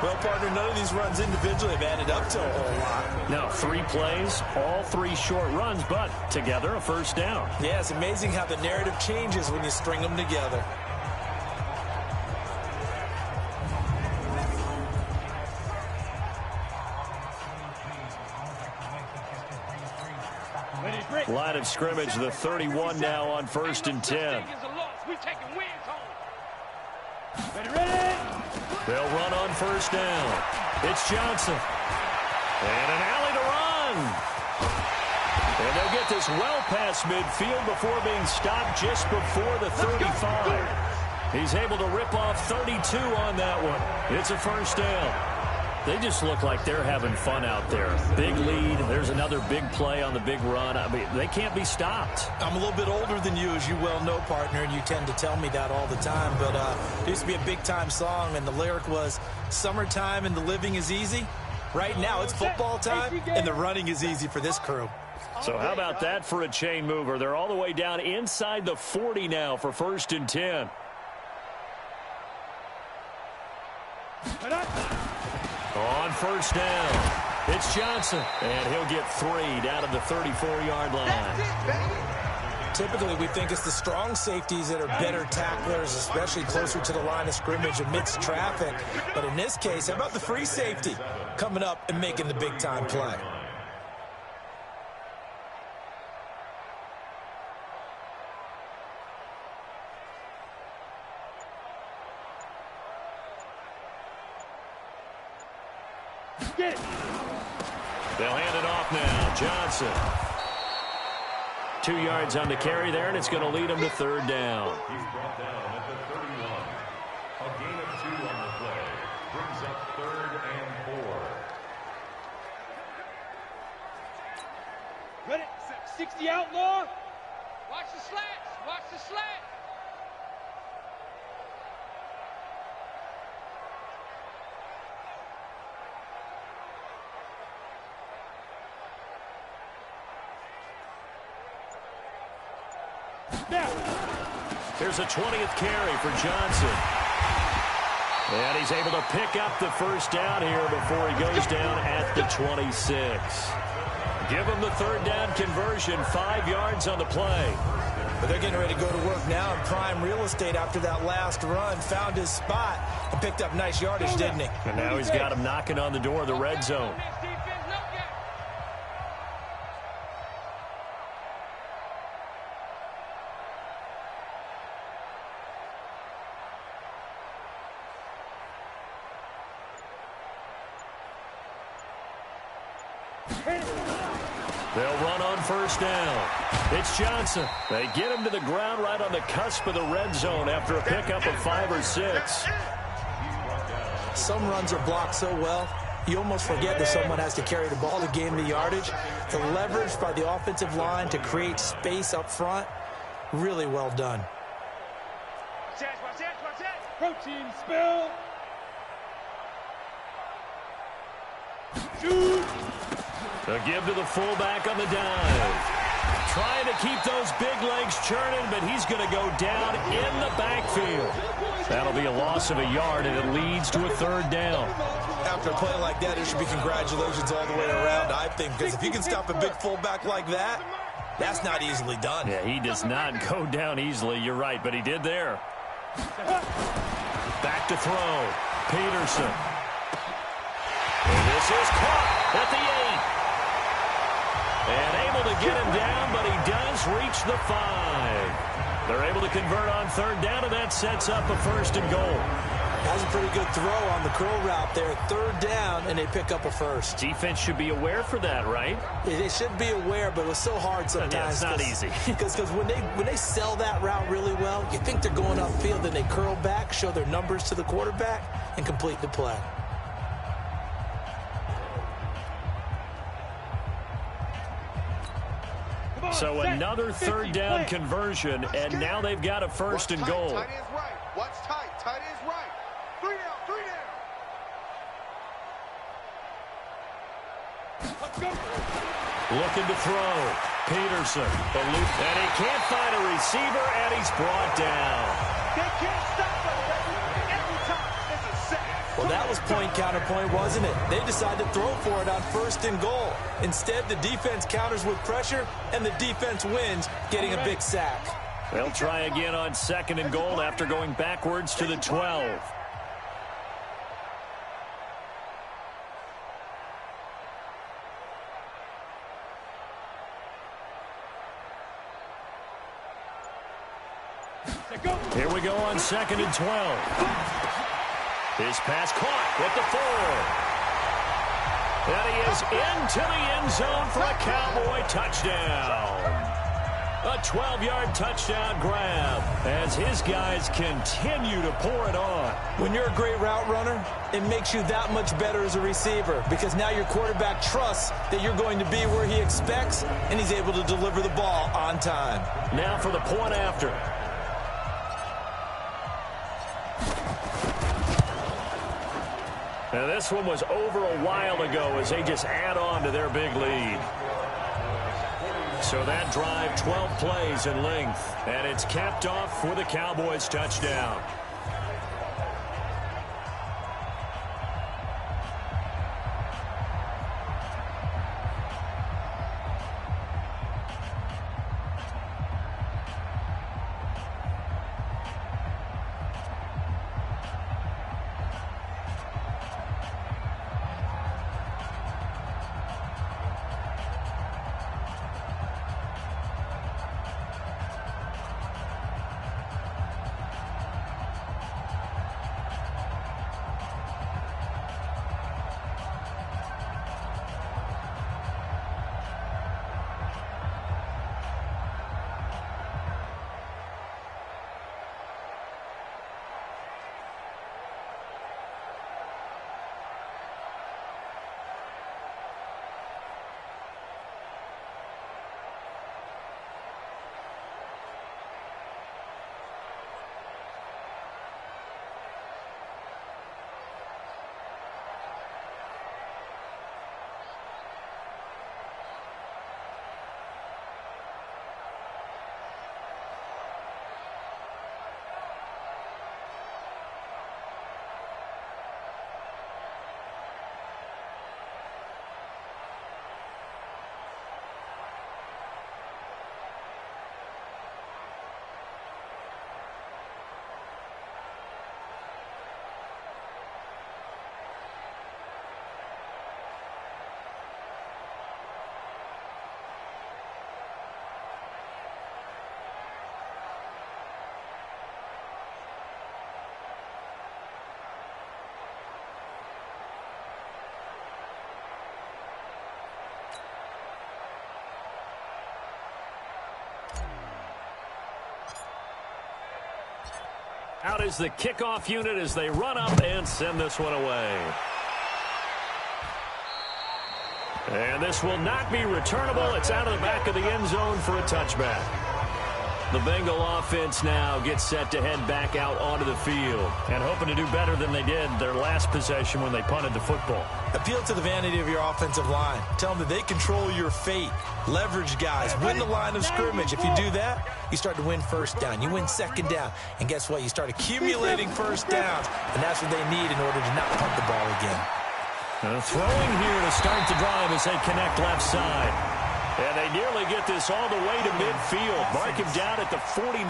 Well, partner, none of these runs individually have added up to a whole lot. Now, 3 plays, all 3 short runs, but together a first down. Yeah, it's amazing how the narrative changes when you string them together. Line of scrimmage, the 31 now on 1st and 10. They'll run on first down. It's Johnson. And an alley to run. And they'll get this well past midfield before being stopped just before the 35. He's able to rip off 32 on that one. It's a first down. They just look like they're having fun out there. Big lead. There's another big play on the big run. I mean, they can't be stopped. I'm a little bit older than you, as you well know, partner, and you tend to tell me that all the time. But it used to be a big-time song, and the lyric was, "Summertime and the living is easy." Right now, it's football time, and the running is easy for this crew. So how about that for a chain mover? They're all the way down inside the 40 now for 1st and 10. On first down, it's Johnson, and he'll get 3 down to the 34-yard line. Typically, we think it's the strong safeties that are better tacklers, especially closer to the line of scrimmage amidst traffic. But in this case, how about the free safety coming up and making the big-time play? They'll hand it off now. Johnson. 2 yards on the carry there, and it's going to lead him to 3rd down. He's brought down at the 31. A gain of 2 on the play. Brings up 3rd and 4. Ready? 60 outlaw. Watch the slats. Watch the slats. Here's a 20th carry for Johnson. And he's able to pick up the first down here before he goes down at the 26. Give him the 3rd down conversion, 5 yards on the play. But they're getting ready to go to work now in prime real estate after that last run. Found his spot and picked up nice yardage, didn't he? And now he's got him knocking on the door of the red zone. They'll run on first down. It's Johnson. They get him to the ground right on the cusp of the red zone after a pickup of 5 or 6. Some runs are blocked so well, you almost forget that someone has to carry the ball to gain the yardage. The leverage by the offensive line to create space up front, really well done. Protein spill. Shoot. They'll give to the fullback on the dive. Trying to keep those big legs churning, but he's going to go down in the backfield. That'll be a loss of a yard, and it leads to a 3rd down. After a play like that, there should be congratulations all the way around, I think, because if you can stop a big fullback like that, that's not easily done. Yeah, he does not go down easily. You're right, but he did there. Back to throw. Peterson. And this is caught at the 8. And able to get him down, but he does reach the 5. They're able to convert on 3rd down, and that sets up a 1st and goal. That's a pretty good throw on the curl route there. 3rd down, and they pick up a 1st. Defense should be aware for that, right? Yeah, they should be aware, but it was so hard sometimes. Yeah, it's not easy. Because when they sell that route really well, you think they're going upfield, and they curl back, show their numbers to the quarterback, and complete the play. So another 3rd down conversion, and now they've got a 1st and goal. Tight end's right. Watch tight. Tight end's right. 3 down. 3 down. Let's go. Looking to throw. Peterson. And he can't find a receiver, and he's brought down. They can't stop us, baby. Every time it's a sack. Well, that was point counterpoint, wasn't it? They decided to throw for it on 1st and goal. Instead, the defense counters with pressure, and the defense wins, getting a big sack. They'll try again on 2nd and goal after going backwards to the 12. Here we go on 2nd and 12. His pass caught with the 4. And he is into the end zone for a Cowboy touchdown. A 12-yard touchdown grab as his guys continue to pour it on. When you're a great route runner, it makes you that much better as a receiver because now your quarterback trusts that you're going to be where he expects, and he's able to deliver the ball on time. Now for the point after. Now this one was over a while ago as they just add on to their big lead. So that drive, 12 plays in length, and it's capped off for the Cowboys touchdown. Out is the kickoff unit as they run up and send this one away. And this will not be returnable. It's out of the back of the end zone for a touchback. The Bengal offense now gets set to head back out onto the field and hoping to do better than they did their last possession when they punted the football. Appeal to the vanity of your offensive line. Tell them that they control your fate. Leverage guys. Win the line of scrimmage. If you do that, you start to win first down. You win second down. And guess what? You start accumulating first downs. And that's what they need in order to not punt the ball again. Throwing here to start the drive as they connect left side. And they nearly get this all the way to midfield. Mark him down at the 49.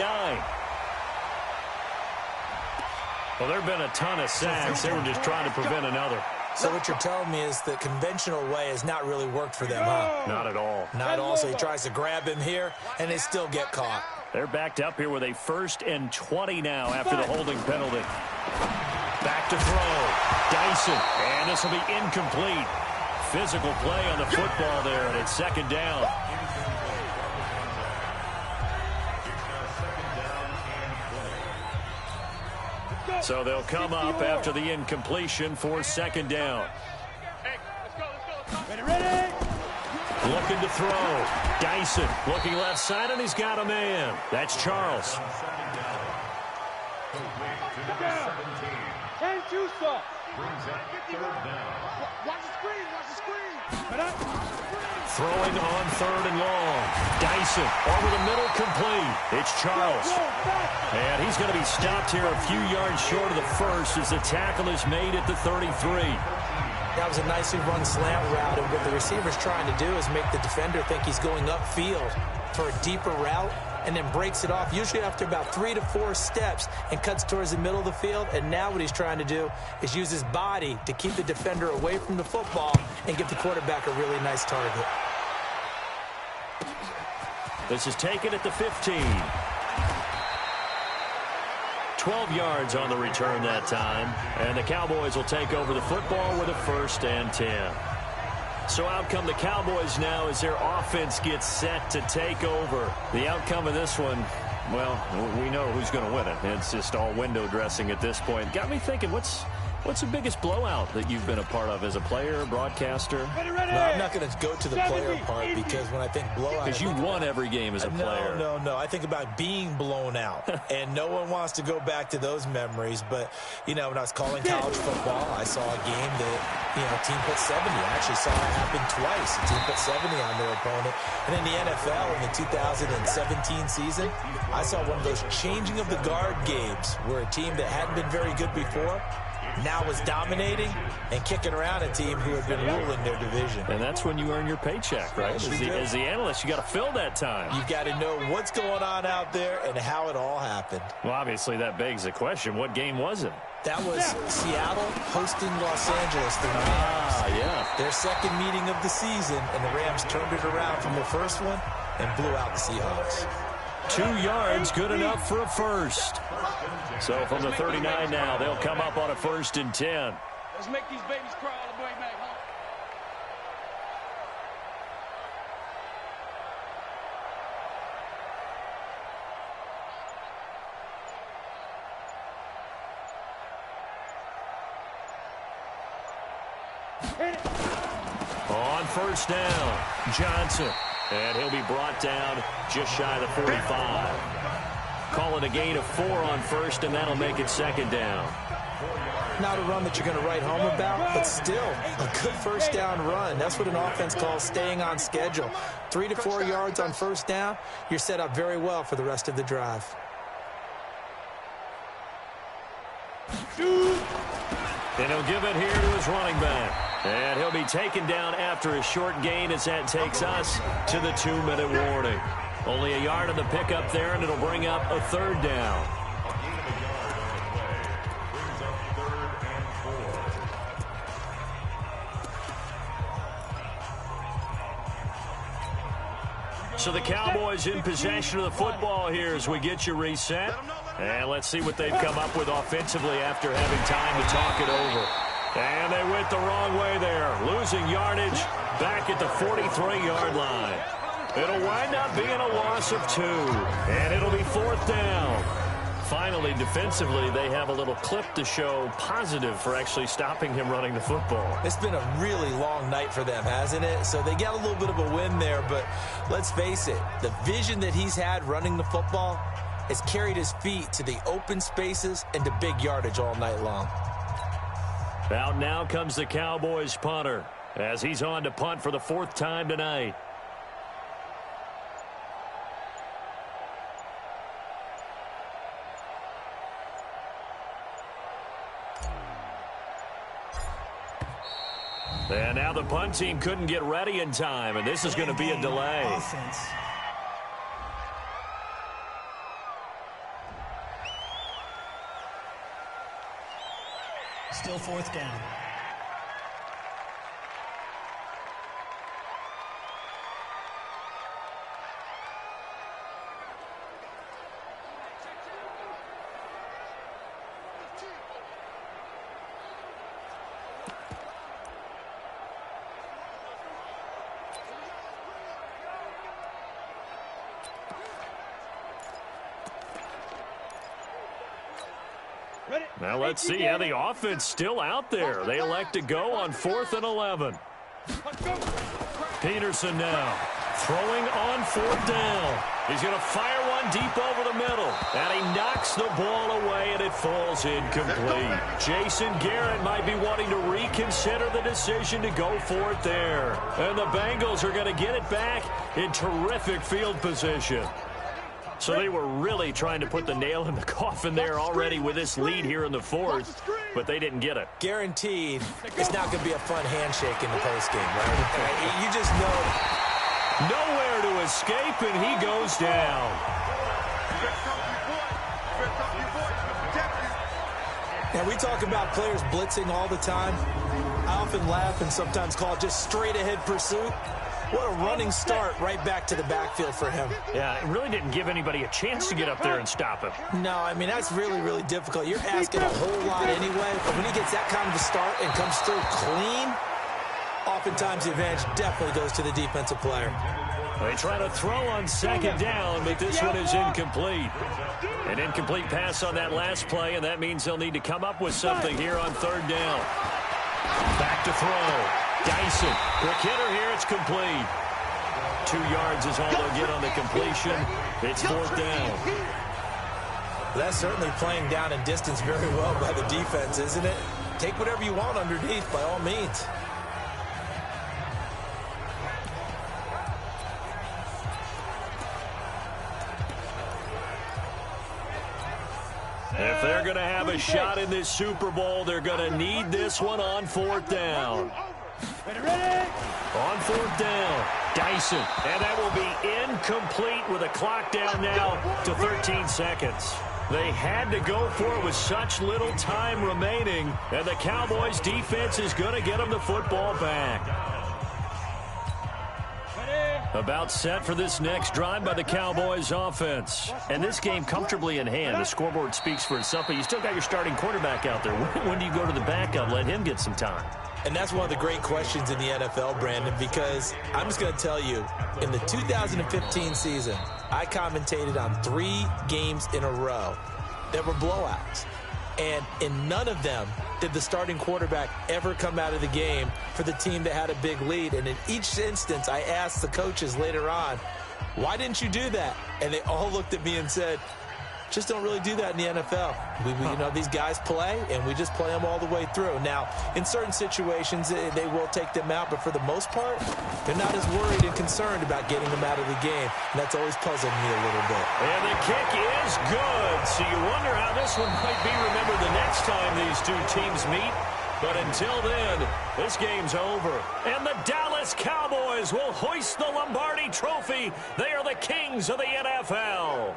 Well, there have been a ton of sacks. They were just trying to prevent another. So what you're telling me is the conventional way has not really worked for them, huh? Not at all. Not at all. So he tries to grab him here, and they still get caught. They're backed up here with a 1st and 20 now after the holding penalty. Back to throw. Dyson. And this will be incomplete. Physical play on the football there, and it's 2nd down. So they'll come up after the incompletion for 2nd down. Ready? Looking to throw. Dyson looking left side, and he's got a man. That's Charles. And you saw. Brings up 3rd down. Watch the screen. Watch the screen. Throwing on 3rd and long. Dyson over the middle, complete. It's Charles. And he's going to be stopped here a few yards short of the first as the tackle is made at the 33. That was a nicely run slant route, and what the receiver's trying to do is make the defender think he's going upfield for a deeper route, and then breaks it off, usually after about 3 to 4 steps, and cuts towards the middle of the field. And now what he's trying to do is use his body to keep the defender away from the football and give the quarterback a really nice target. This is taken at the 15. 12 yards on the return that time, and the Cowboys will take over the football with a 1st and 10. So out come the Cowboys now as their offense gets set to take over. The outcome of this one, well, we know who's going to win it. It's just all window dressing at this point. Got me thinking, what's the biggest blowout that you've been a part of as a player, broadcaster? No, I'm not going to go to the player part, because when I think blowout... Because you won every game as a player. No. I think about being blown out, and no one wants to go back to those memories. But, you know, when I was calling college football, I saw a game that, you know, a team put 70. I actually saw it happen twice. A team put 70 on their opponent. And in the NFL, in the 2017 season, I saw one of those changing of the guard games where a team that hadn't been very good before now was dominating and kicking around a team who had been ruling their division. And that's when you earn your paycheck, right? As the analyst, you got to fill that time. You've got to know what's going on out there and how it all happened. Well, obviously, that begs the question, what game was it? That was Seattle hosting Los Angeles, the Rams. Yeah. Their second meeting of the season, and the Rams turned it around from their first one and blew out the Seahawks. 2 yards, good enough for a first. So from the 39 now, they'll come up on a 1st and 10. Let's make these babies cry all the way back home. On 1st down, Johnson. And he'll be brought down just shy of the 45. Calling a gain of 4 on 1st, and that'll make it 2nd down. Not a run that you're going to write home about, but still a good 1st down run. That's what an offense calls staying on schedule. 3 to 4 yards on 1st down, you're set up very well for the rest of the drive. And he'll give it here to his running back. And he'll be taken down after a short gain as that takes us to the 2-minute warning. Only a yard on the pickup there, and it'll bring up a 3rd down. So the Cowboys in possession of the football here as we get you reset. And let's see what they've come up with offensively after having time to talk it over. And they went the wrong way there, losing yardage back at the 43-yard line. It'll wind up being a loss of 2, and it'll be 4th down. Finally, defensively, they have a little clip to show positive for actually stopping him running the football. It's been a really long night for them, hasn't it? So they got a little bit of a win there, but let's face it, the vision that he's had running the football has carried his feet to the open spaces and to big yardage all night long. Out now comes the Cowboys punter as he's on to punt for the 4th time tonight. And now the punt team couldn't get ready in time, and this is going to be a delay. Offense. Still 4th down. Now let's see how the offense still out there. They elect to go on 4th and 11. Peterson now Throwing on 4th down. He's going to fire one deep over the middle. And he knocks the ball away, and it falls incomplete. Jason Garrett might be wanting to reconsider the decision to go for it there. And the Bengals are going to get it back in terrific field position. So they were really trying to put the nail in the coffin there already with this lead here in the 4th, but they didn't get it. Guaranteed it's not going to be a fun handshake in the postgame, right? You just know. Nowhere to escape, and he goes down. Now, we talk about players blitzing all the time. I often laugh and sometimes call it just straight-ahead pursuit. What a running start right back to the backfield for him. Yeah, it really didn't give anybody a chance to get up there and stop him. No, I mean, that's really, really difficult. You're asking a whole lot anyway, but when he gets that kind of a start and comes through clean, oftentimes the advantage definitely goes to the defensive player. They try to throw on 2nd down, but this one is incomplete. An incomplete pass on that last play, and that means they'll need to come up with something here on 3rd down. Back to throw. Dyson. Quick hitter here. It's complete. 2 yards is all they'll get on the completion. It's 4th down. That's certainly playing down and distance very well by the defense, isn't it? Take whatever you want underneath, by all means. If they're going to have a shot in this Super Bowl, they're going to need this one on 4th down. On 4th down, Dyson. And that will be incomplete with a clock down now to 13 seconds. They had to go for it with such little time remaining, and the Cowboys defense is going to get them the football back. About set for this next drive by the Cowboys offense. And this game comfortably in hand. The scoreboard speaks for itself, but you still got your starting quarterback out there. When do you go to the backup, let him get some time? And that's one of the great questions in the NFL, Brandon, because I'm just going to tell you, in the 2015 season, I commentated on 3 games in a row that were blowouts. And in none of them did the starting quarterback ever come out of the game for the team that had a big lead. And in each instance, I asked the coaches later on, why didn't you do that? And they all looked at me and said, just don't really do that in the NFL. You know, these guys play, and we just play them all the way through. Now, in certain situations, they will take them out, but for the most part, they're not as worried and concerned about getting them out of the game. And that's always puzzled me a little bit. And the kick is good, so you wonder how this one might be remembered the next time these two teams meet. But until then, this game's over. And the Dallas Cowboys will hoist the Lombardi Trophy. They are the kings of the NFL.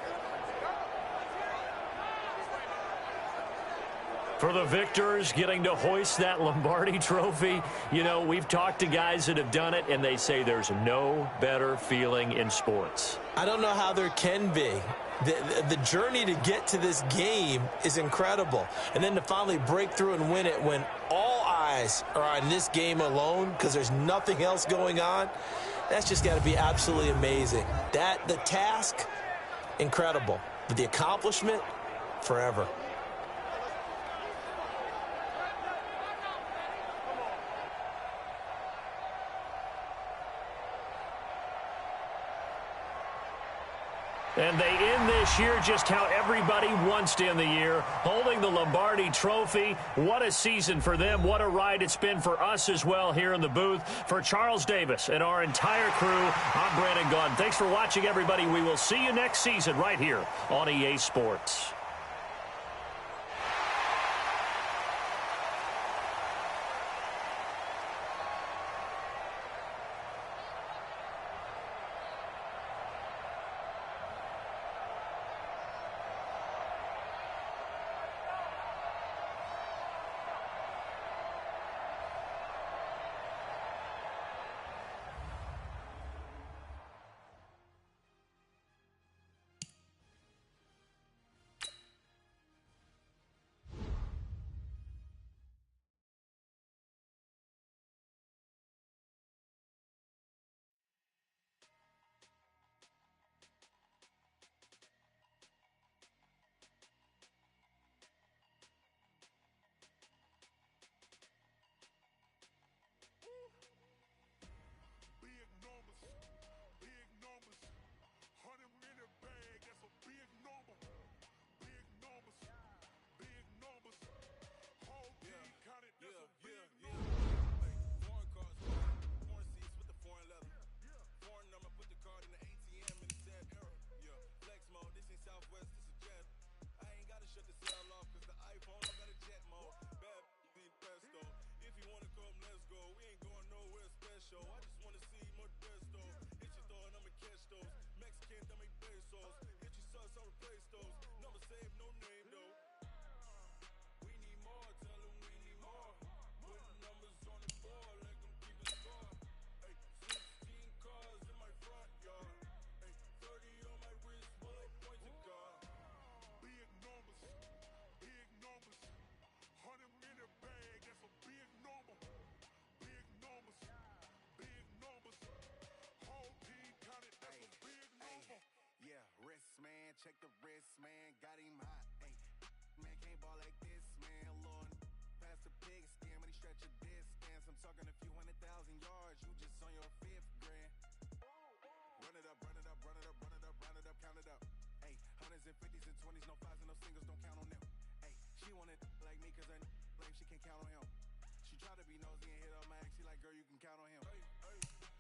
For the victors getting to hoist that Lombardi Trophy, you know, we've talked to guys that have done it, and they say there's no better feeling in sports. I don't know how there can be. The journey to get to this game is incredible. And then to finally break through and win it when all eyes are on this game alone because there's nothing else going on, that's just got to be absolutely amazing. The task, incredible. But the accomplishment, forever. And they end this year just how everybody wants to end the year, holding the Lombardi Trophy. What a season for them. What a ride it's been for us as well here in the booth. For Charles Davis and our entire crew, I'm Brandon Gaudin. Thanks for watching, everybody. We will see you next season right here on EA Sports. show. I just wanna see Modesto. Itchy throwing, I'ma catch those. Mexican, that make pesos. Itchy sauce, I'll replace those. Number save, no name though. We need more, tell them we need more. Putting numbers on the board, like I'm keeping score. Ay, 16 cars in my front yard. Ay, 30 on my wrist, bullet points to God. Big numbers, big numbers. 100 in a bag, that's a big number. Big numbers, big numbers. Whole team counted, that's a big number. Yeah, wrist man, check the wrist man, got him hot. Ay, man can't ball like this, man. Lord, past the pig skin, but he stretch a distance. I'm talking a few 100,000 yards, you just on your 5th grand. Run it up, run it up, run it up, run it up, round it up, count it up. Ay, 100s and 50s and 20s, no 5s and no singles, don't count on them. Ay, she wanted like me, cause her like she can't count on him. She tried to be nosy and hit up my ex, she like, girl, you can count on him. Ay, ay.